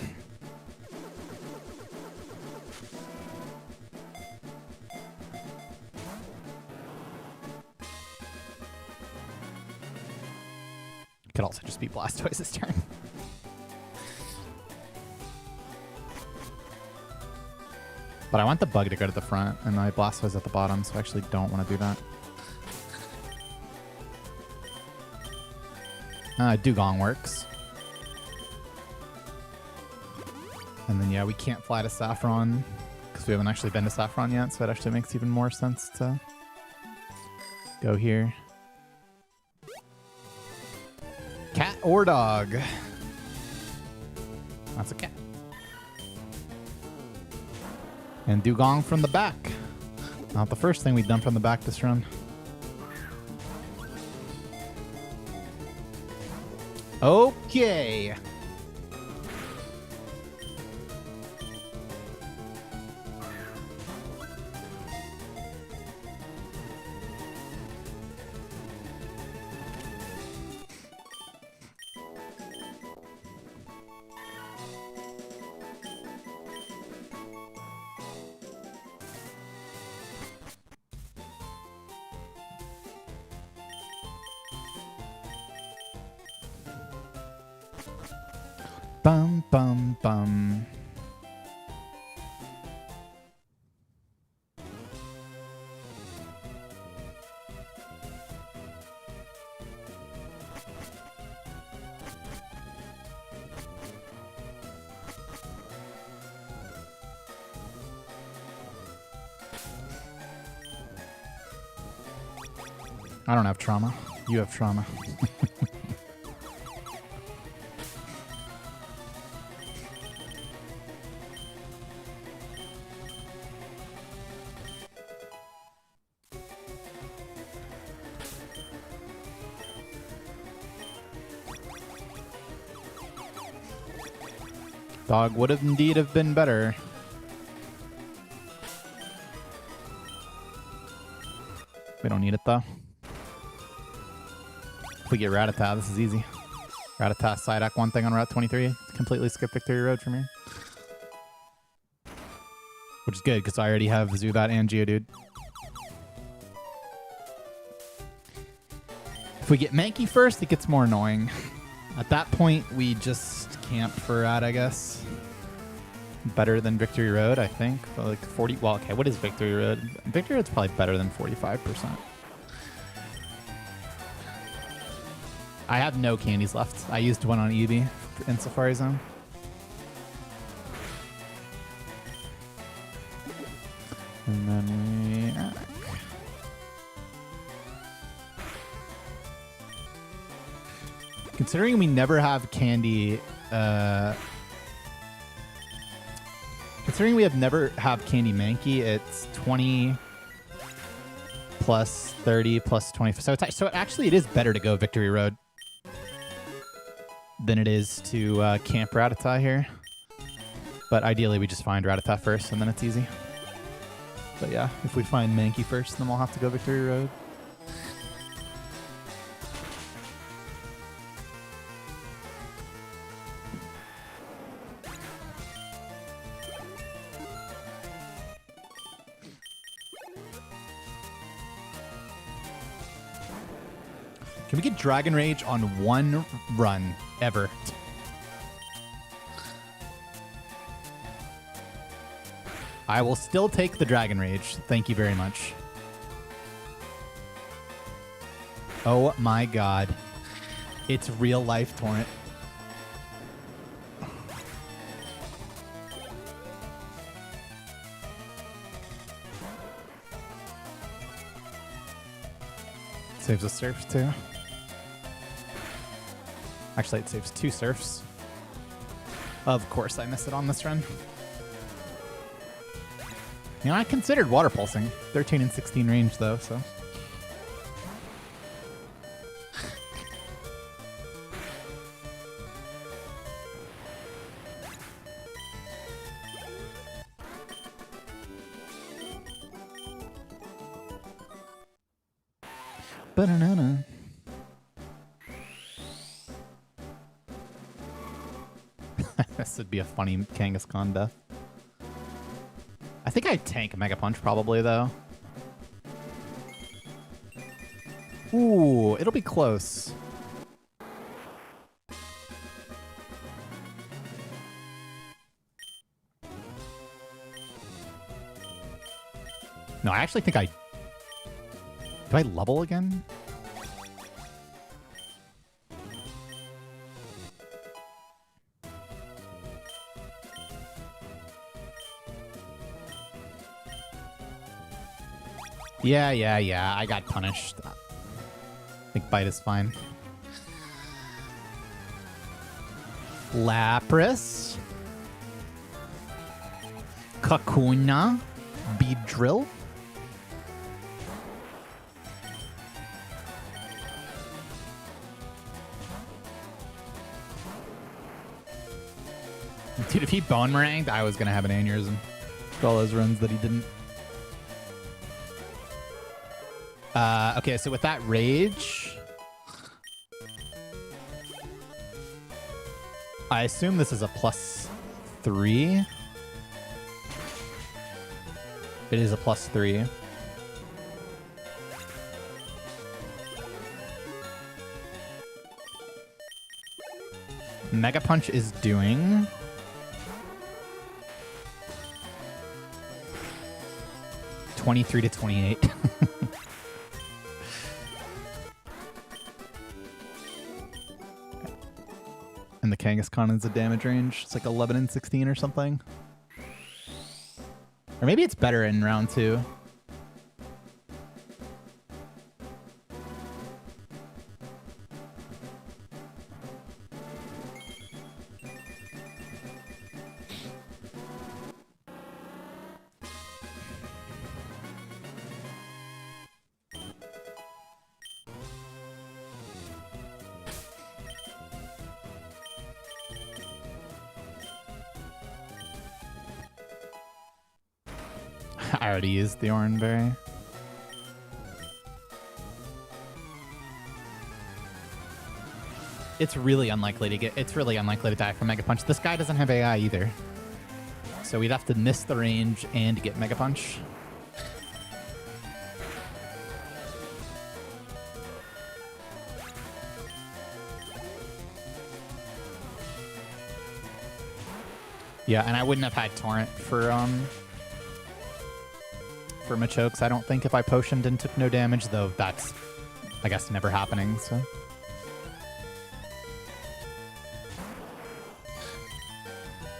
A: Could also just be Blastoise's turn. But I want the bug to go to the front, and my Blastoise at the bottom, so I actually don't want to do that. Dugong works. And then, yeah, we can't fly to Saffron, because we haven't actually been to Saffron yet, so it actually makes even more sense to go here. Cat or dog? That's a cat. And Dugong from the back. Not the first thing we've done from the back this run. Okay. Bum, bum, bum. I don't have trauma. You have trauma. Dog would have indeed have been better. We don't need it though. If we get Rattata, this is easy. Rattata side act one thing on Route 23. Completely skip Victory Road from here. Which is good, because I already have Zubat and Geodude. If we get Mankey first, it gets more annoying. At that point, we just camp for Rat, I guess. Better than Victory Road, I think. But like 40. Well, okay, what is Victory Road? Victory Road's probably better than 45%. I have no candies left. I used one on Eevee in Safari Zone. And then we... Considering we never have candy... Considering we never have Candy Mankey, it's 20 plus 30 plus 20. So actually it is better to go Victory Road than it is to camp Rattata here. But ideally we just find Rattata first and then it's easy. But yeah, if we find Mankey first, then we'll have to go Victory Road. Can we get Dragon Rage on one run ever? I will still take the Dragon Rage. Thank you very much. Oh my god. It's real life Torrent. Saves a surf too. Actually, it saves 2 surfs. Of course, I missed it on this run. You know, I considered water pulsing. 13 and 16 range, though, so. Banana. This would be a funny Kangaskhan death. I think I'd tank Mega Punch probably, though. Ooh, it'll be close. No, I actually think do I level again? Yeah. I got punished. I think bite is fine. Lapras. Kakuna. Beedrill. Dude, if he bone-meranged, I was going to have an aneurysm. For all those runs that he didn't. Okay, so with that rage, I assume this is a +3. It is a +3. Mega Punch is doing 23 to 28. And the Kangaskhan is a damage range. It's like 11 and 16 or something. Or maybe it's better in round 2. I already used the orange berry. It's really unlikely to die from Mega Punch. This guy doesn't have AI either. So we'd have to miss the range and get Mega Punch. Yeah, and I wouldn't have had Torrent for Machokes, I don't think, if I potioned and took no damage, though that's, I guess, never happening, so.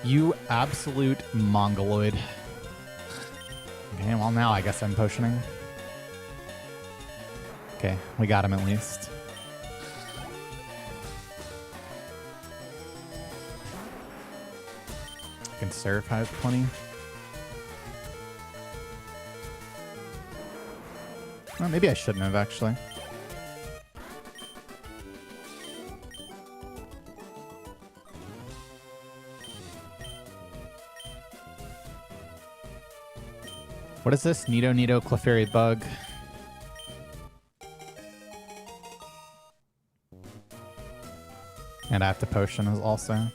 A: You absolute mongoloid. Okay, well now I guess I'm potioning. Okay, we got him at least. Conserve has plenty. Well, maybe I shouldn't have, actually. What is this? Nido Clefairy Bug. And I have to potion also.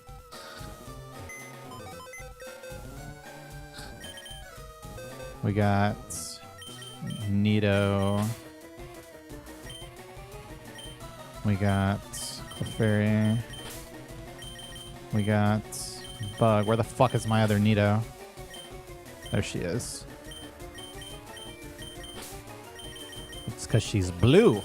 A: We got Nido. We got Clefairy. We got Bug. Where the fuck is my other Nido? There she is. It's because she's blue.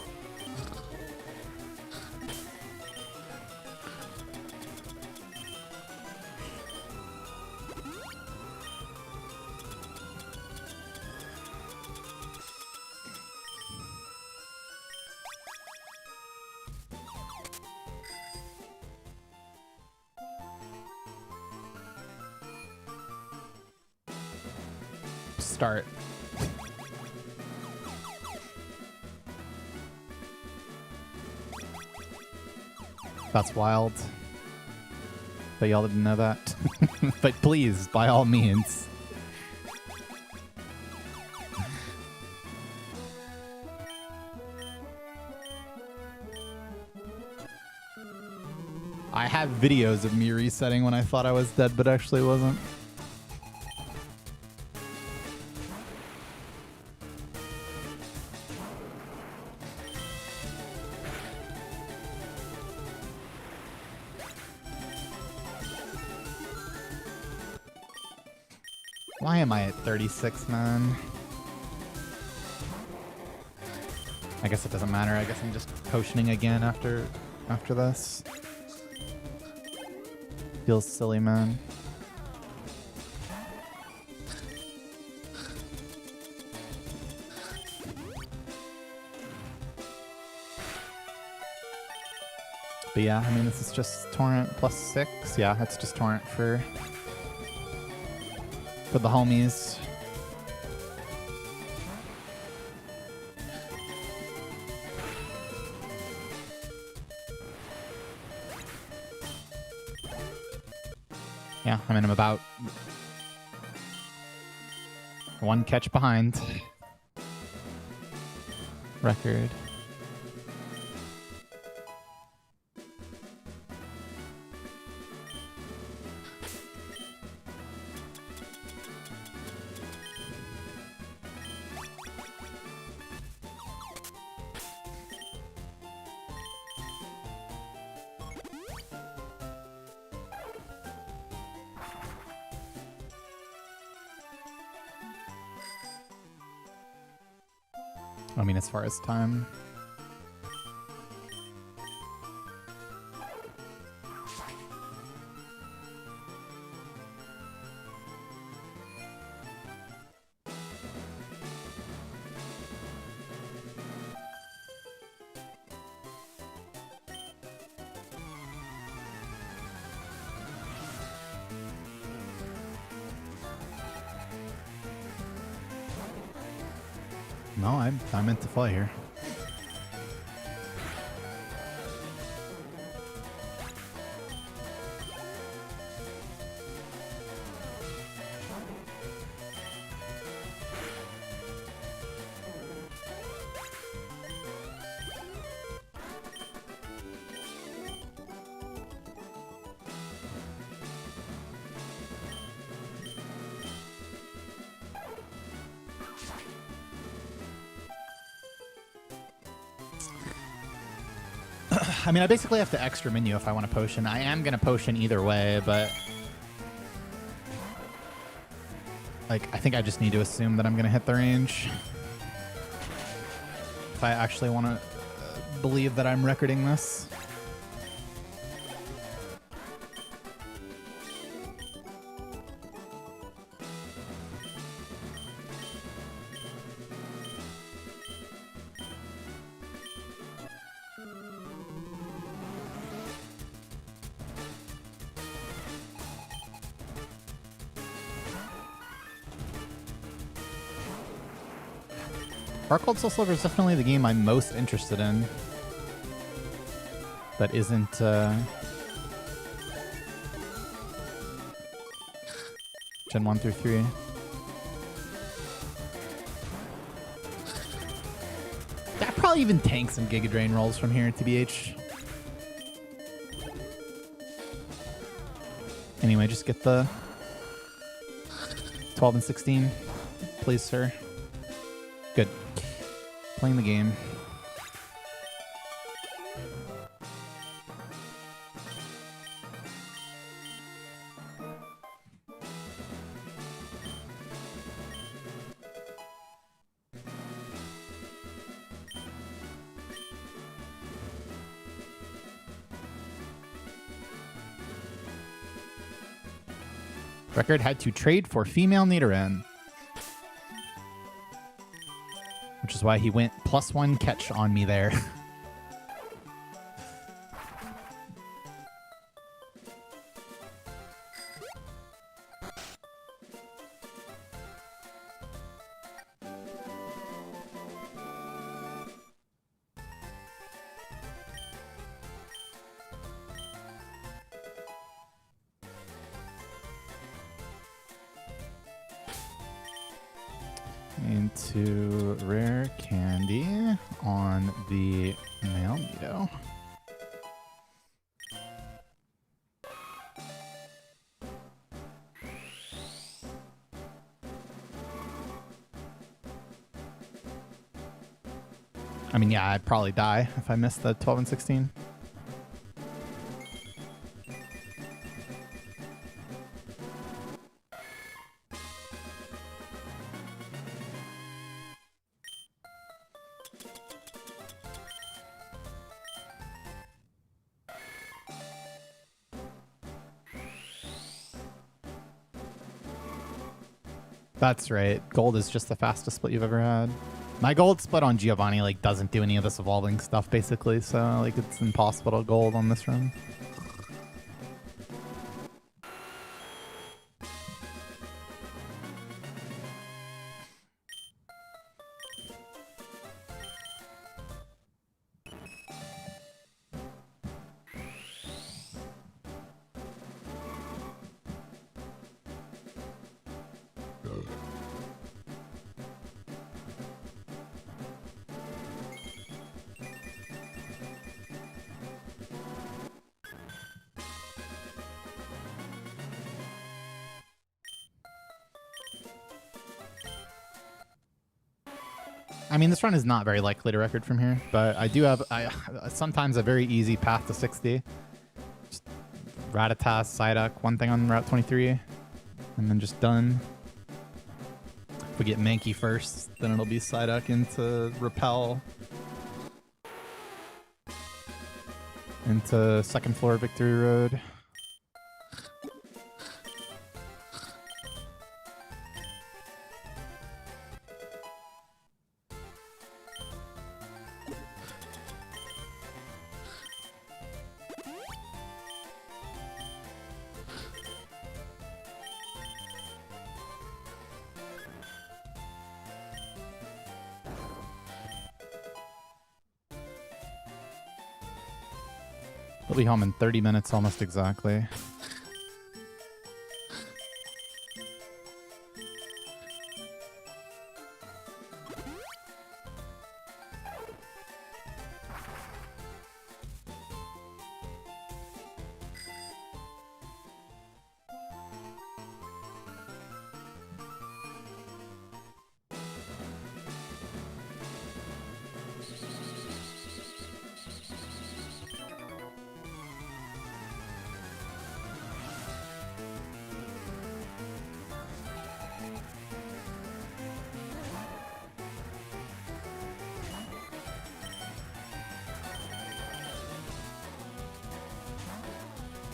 A: Start. That's wild. But y'all didn't know that. But please, by all means. I have videos of me resetting when I thought I was dead, but actually wasn't. Why am I at 36, man? I guess it doesn't matter. I guess I'm just potioning again after this. Feels silly, man. But yeah, I mean, this is just Torrent plus 6. Yeah, it's just Torrent for the homies. Yeah, I mean, I'm about one catch behind record. I mean, as far as time. No, I meant to fly here. I mean, I basically have to extra menu if I want to potion. I am going to potion either way, but like, I think I just need to assume that I'm going to hit the range. If I actually want to believe that I'm recording this. Dark Gold Soul Silver is definitely the game I'm most interested in. That isn't Gen 1 through 3. That probably even tanks some Giga Drain rolls from here, TBH. Anyway, just get the 12 and 16, please, sir. Good. Playing the game. Record had to trade for female Nidoran, which is why he went +1 catch on me there. Into rare candy on the male Nido. I mean, yeah, I'd probably die if I missed the 12 and 16. That's right. Gold is just the fastest split you've ever had. My gold split on Giovanni like doesn't do any of this evolving stuff basically, so like it's impossible to gold on this run. I mean, this run is not very likely to record from here, but I do have sometimes a very easy path to 60. Just Rattata, Psyduck, one thing on Route 23, and then just done. If we get Mankey first, then it'll be Psyduck into Repel. Into second floor Victory Road. We'll be home in 30 minutes almost exactly.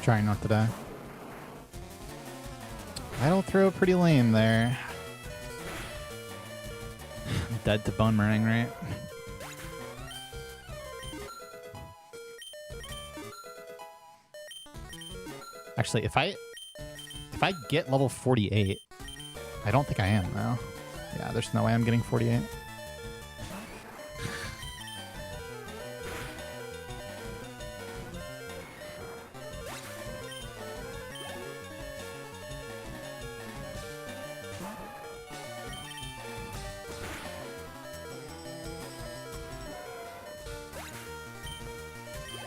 A: Trying not to die. Idle throw pretty lame there. Dead to Boomerang, right? Actually, if I get level 48, I don't think I am though. Yeah, there's no way I'm getting 48.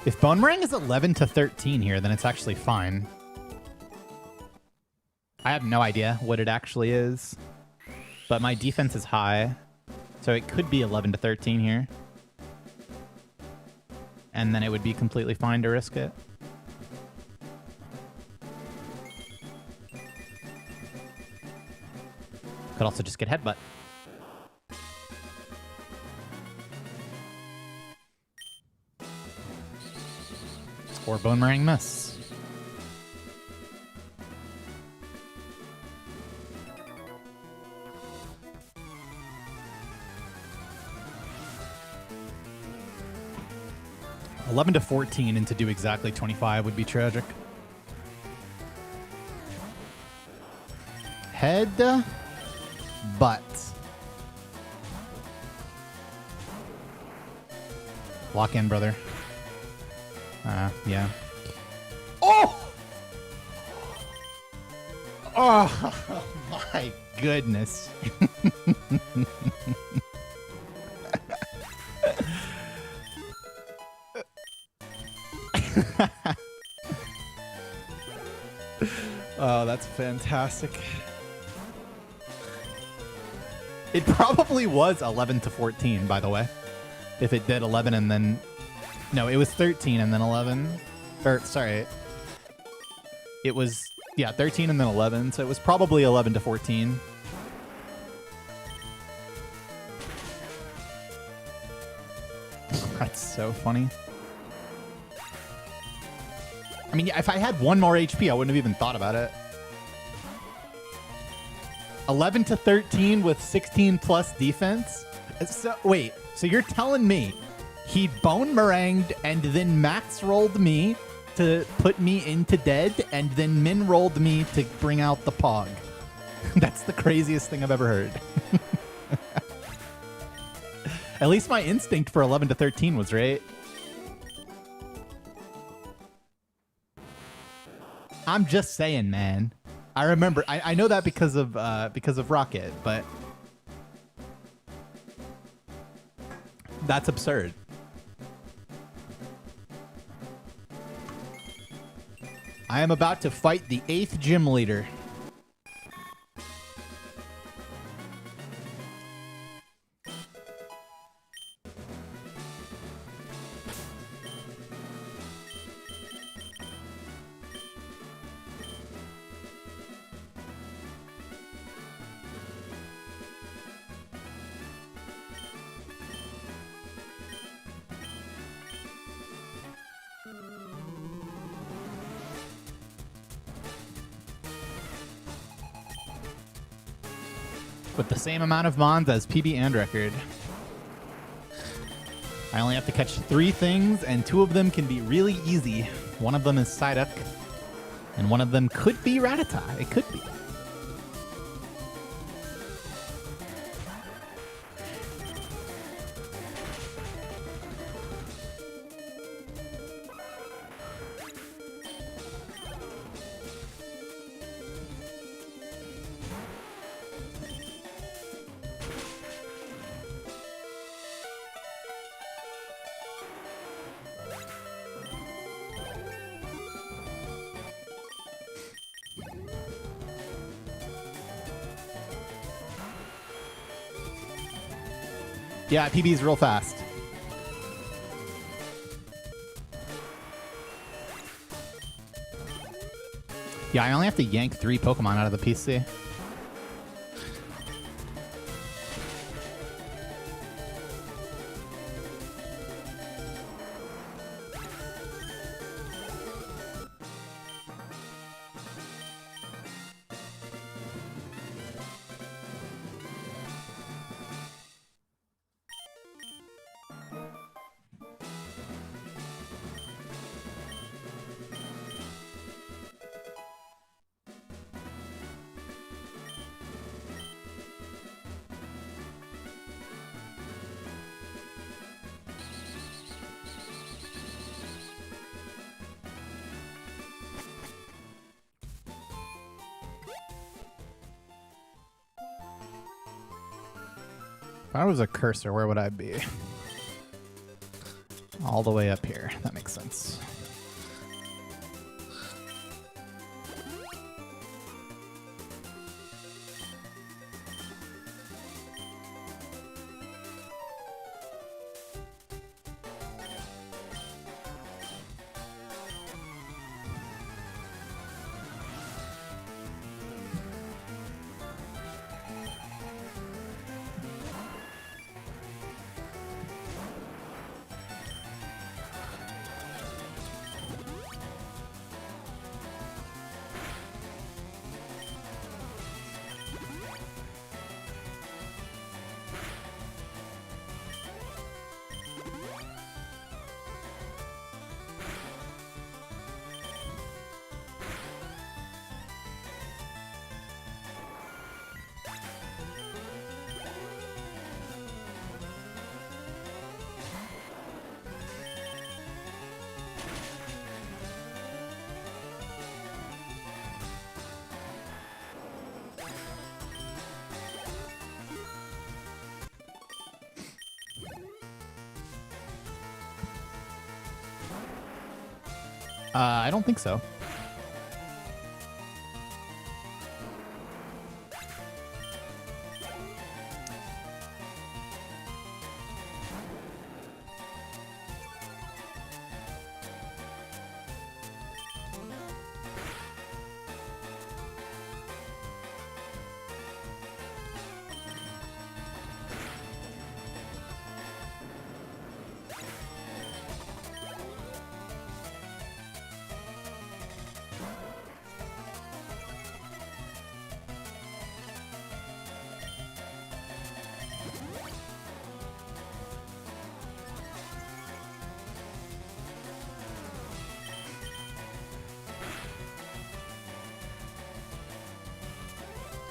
A: If Boomerang is 11 to 13 here, then it's actually fine. I have no idea what it actually is, but my defense is high, so it could be 11 to 13 here. And then it would be completely fine to risk it. Could also just get headbutt. Or Boomerang miss. $11 to 14 and to do exactly 25 would be tragic. Head, butt. Lock in, brother. Yeah. Oh! Oh, my goodness. Oh, that's fantastic. It probably was 11 to 14, by the way. If it did 11 and then... No, it was 13 and then 11. Or, sorry. It was, yeah, 13 and then 11, so it was probably 11 to 14. That's so funny. I mean, if I had one more HP, I wouldn't have even thought about it. 11 to 13 with 16 plus defense? So, wait, so you're telling me he bone-meranged and then max rolled me to put me into dead and then min rolled me to bring out the Pog. That's the craziest thing I've ever heard. At least my instinct for 11 to 13 was right. I'm just saying, man. I remember. I know that because of Rocket, but that's absurd. I am about to fight the 8th gym leader. With the same amount of mons as PB and record. I only have to catch 3 things, and 2 of them can be really easy. One of them is Psyduck, and one of them could be Rattata. It could be. Yeah, PB's real fast. Yeah, I only have to yank 3 Pokemon out of the PC. If I was a cursor, where would I be? All the way up here. That makes sense. I don't think so.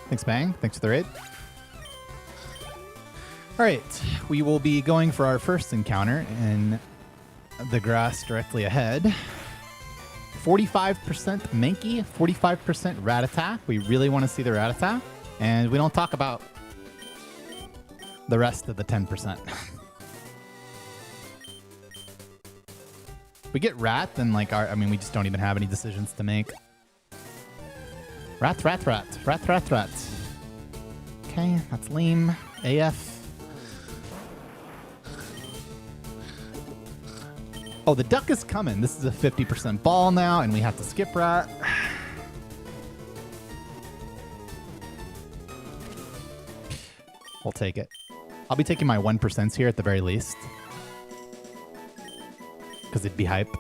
A: Thanks, Bang. Thanks for the raid. All right, we will be going for our first encounter in the grass directly ahead. 45% Mankey, 45% Rattata. We really want to see the Rattata, and we don't talk about the rest of the 10%. We get Rat, then like we just don't even have any decisions to make. Rat. Okay, that's lame. AF. Oh, the duck is coming. This is a 50% ball now, and we have to skip Rat. We'll take it. I'll be taking my 1% here at the very least, because it'd be hype.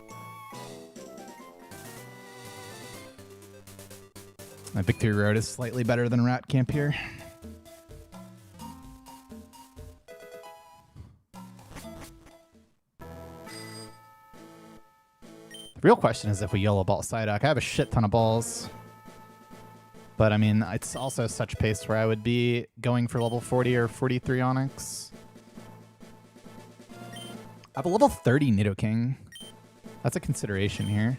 A: My Victory Road is slightly better than Rat Camp here. The real question is if we yellow ball Psyduck. I have a shit ton of balls. But I mean, it's also such pace where I would be going for level 40 or 43 Onyx. I have a level 30 Nidoking. That's a consideration here.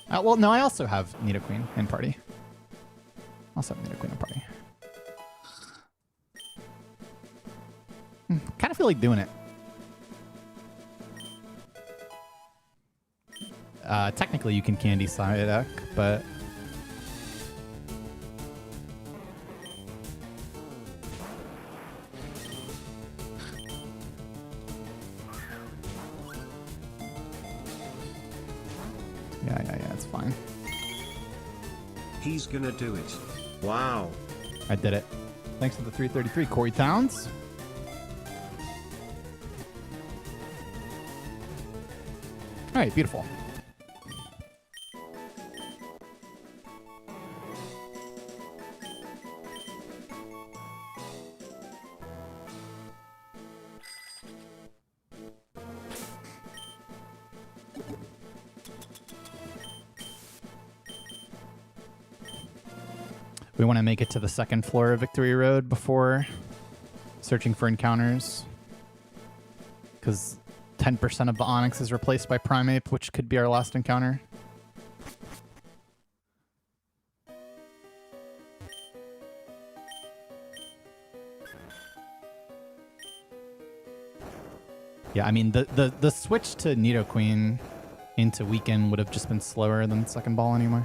A: Well, no, I also have Nidoqueen in party. Also have Nidoqueen in party. Kind of feel like doing it. Technically, you can candy Psyduck, but yeah, it's fine.
B: He's gonna do it. Wow.
A: I did it. Thanks to the 333, Corey Towns. All right, beautiful. We want to make it to the second floor of Victory Road before searching for encounters, because 10% of the Onyx is replaced by Primeape, which could be our last encounter. Yeah, I mean, the switch to Nidoqueen into Weekend would have just been slower than second ball anyway.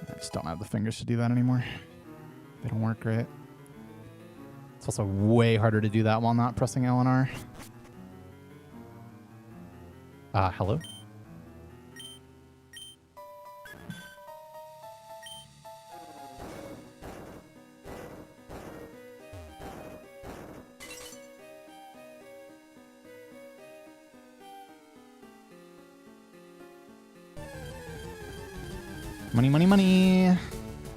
A: I just don't have the fingers to do that anymore. They don't work great. It's also way harder to do that while not pressing L and R. Hello? Money, money, money.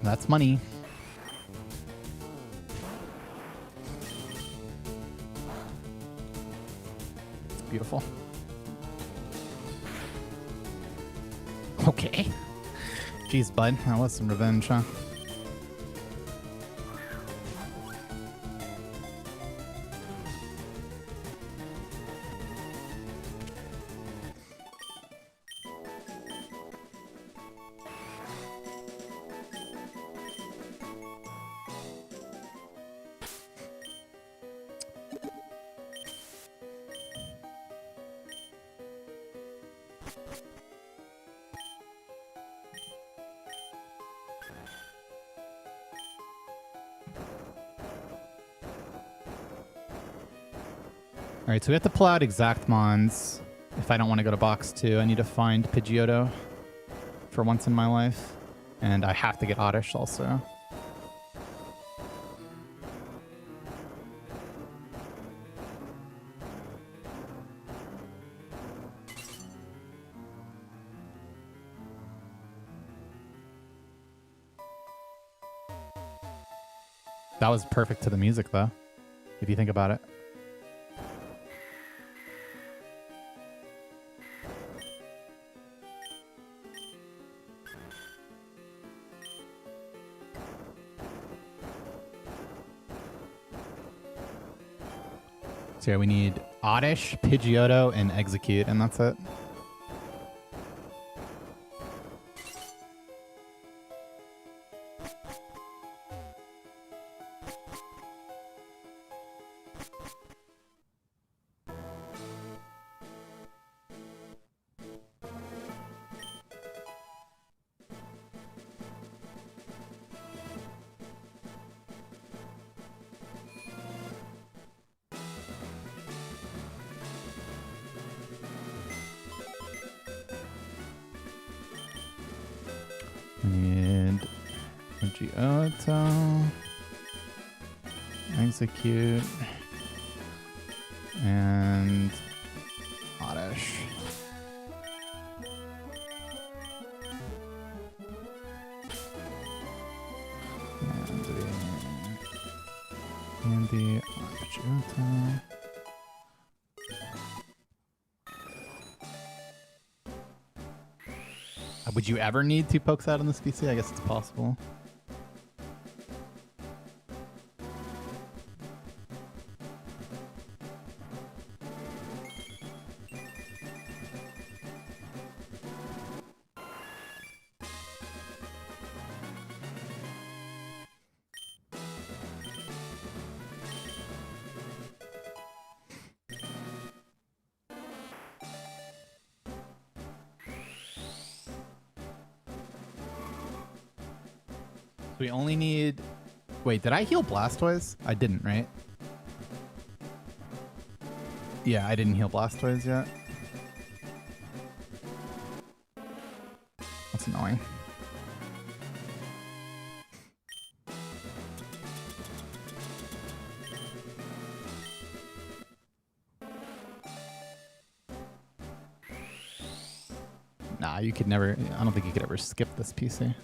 A: That's money. It's beautiful. Okay. Jeez, bud. That was some revenge, huh? All right, so we have to pull out exact mons. If I don't want to go to box 2, I need to find Pidgeotto for once in my life. And I have to get Oddish also. That was perfect to the music, though, if you think about it. So yeah, we need Oddish, Pidgeotto, and Execute, and that's it. We need Pidgeotto, Execute, and Oddish. And the Pidgeotto. Would you ever need 2 pokes out on this PC? I guess it's possible. We only need... Wait, did I heal Blastoise? I didn't, right? Yeah, I didn't heal Blastoise yet. That's annoying. Nah, you could never... I don't think you could ever skip this PC.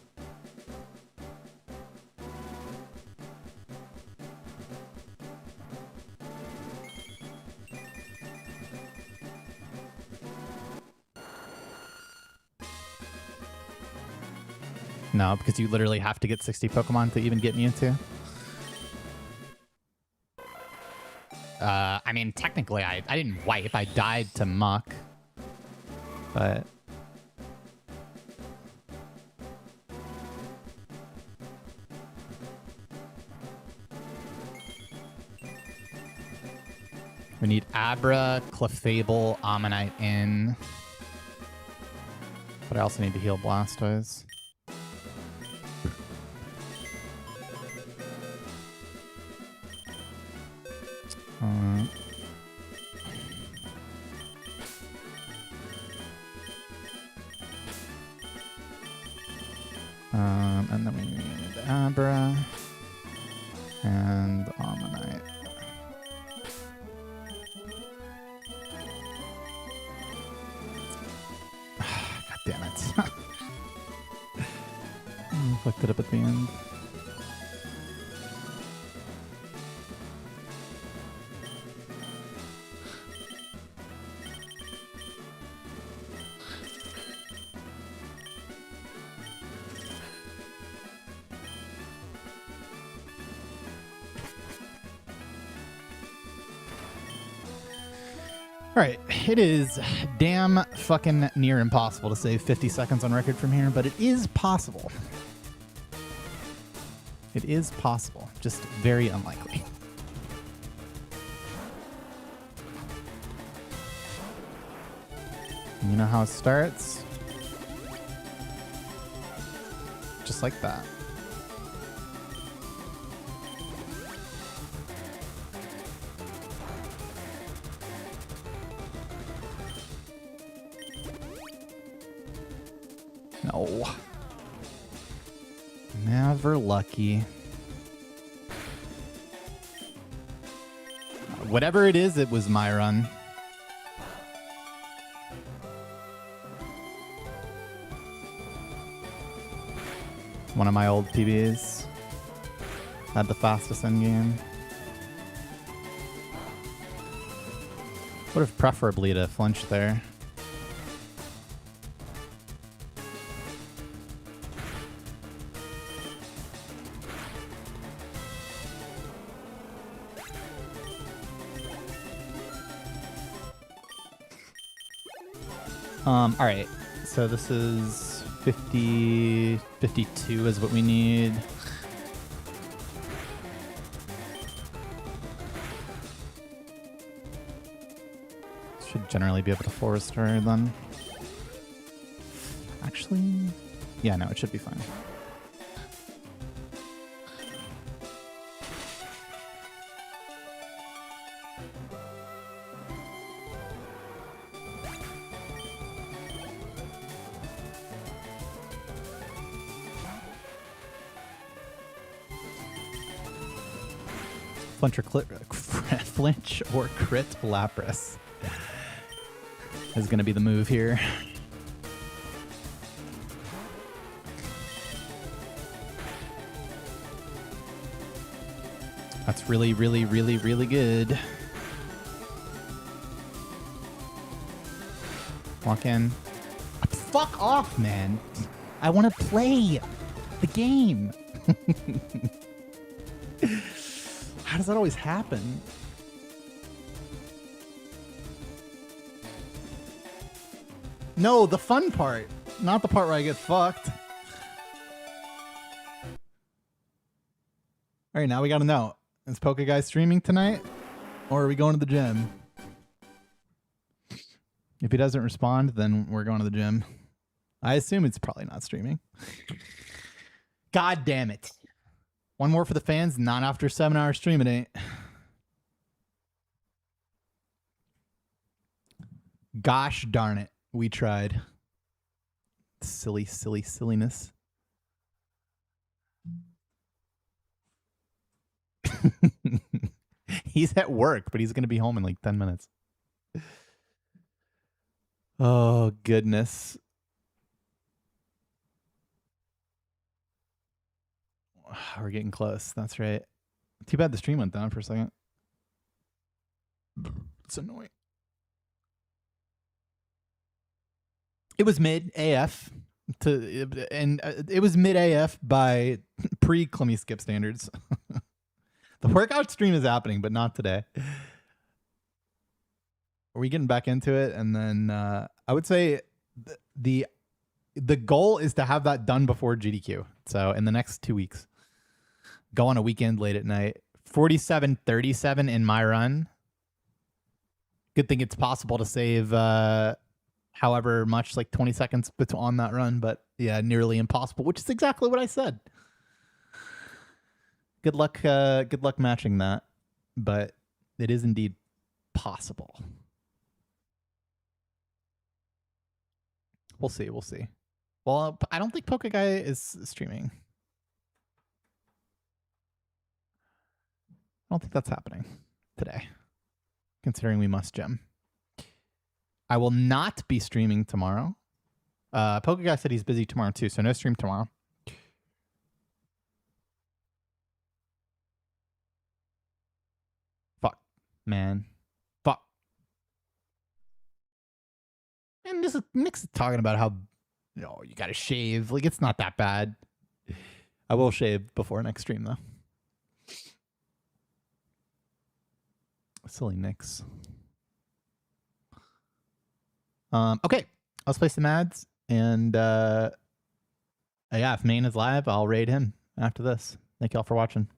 A: No, because you literally have to get 60 Pokemon to even get Mewtwo. I mean, technically, I didn't wipe. I died to muck. But... we need Abra, Clefable, Ammonite in. But I also need to heal Blastoise. And then we need Abra and Ammonite. God damn it. Fucked it up at the end. Alright, it is damn fucking near impossible to save 50 seconds on record from here, but it is possible. It is possible, just very unlikely. You know how it starts? Just like that. No. Never lucky. Whatever it is, it was my run. One of my old PBs. Had the fastest endgame. Would have preferably to flinch there. All right, so this is 50, 52 is what we need. Should generally be able to full restore then. Actually, yeah, no, it should be fine. Flinch or crit Lapras is going to be the move here. That's really, really, really, really good. Walk in. Fuck off, man. I want to play the game. How does that always happen? No, the fun part, not the part where I get fucked. All right, now we gotta know. Is Poke Guy streaming tonight? Or are we going to the gym? If he doesn't respond, then we're going to the gym. I assume it's probably not streaming. God damn it. One more for the fans, not after 7-hour stream it ain't. Gosh darn it. We tried. Silly, silly, silliness. He's at work, but he's going to be home in like 10 minutes. Oh, goodness. We're getting close. That's right. Too bad the stream went down for a second. It's annoying. It was mid AF it was mid AF by pre-Clemmy Skip standards. The workout stream is happening, but not today. Are we getting back into it? And then I would say the goal is to have that done before GDQ. So in the next 2 weeks, go on a weekend late at night. 47:37 in my run. Good thing it's possible to save however much, like 20 seconds on that run, but yeah, nearly impossible, which is exactly what I said. Good luck matching that, but it is indeed possible. We'll see. Well, I don't think Poke Guy is streaming. I don't think that's happening today, considering we must gem. I will not be streaming tomorrow. Poke Guy said he's busy tomorrow too, so no stream tomorrow. Fuck, man. Fuck. And this is Nick's talking about how you gotta shave. Like, it's not that bad. I will shave before next stream though. Silly Nicks. Okay, let's play some ads, and yeah, if Main is live, I'll raid him after this. Thank y'all for watching.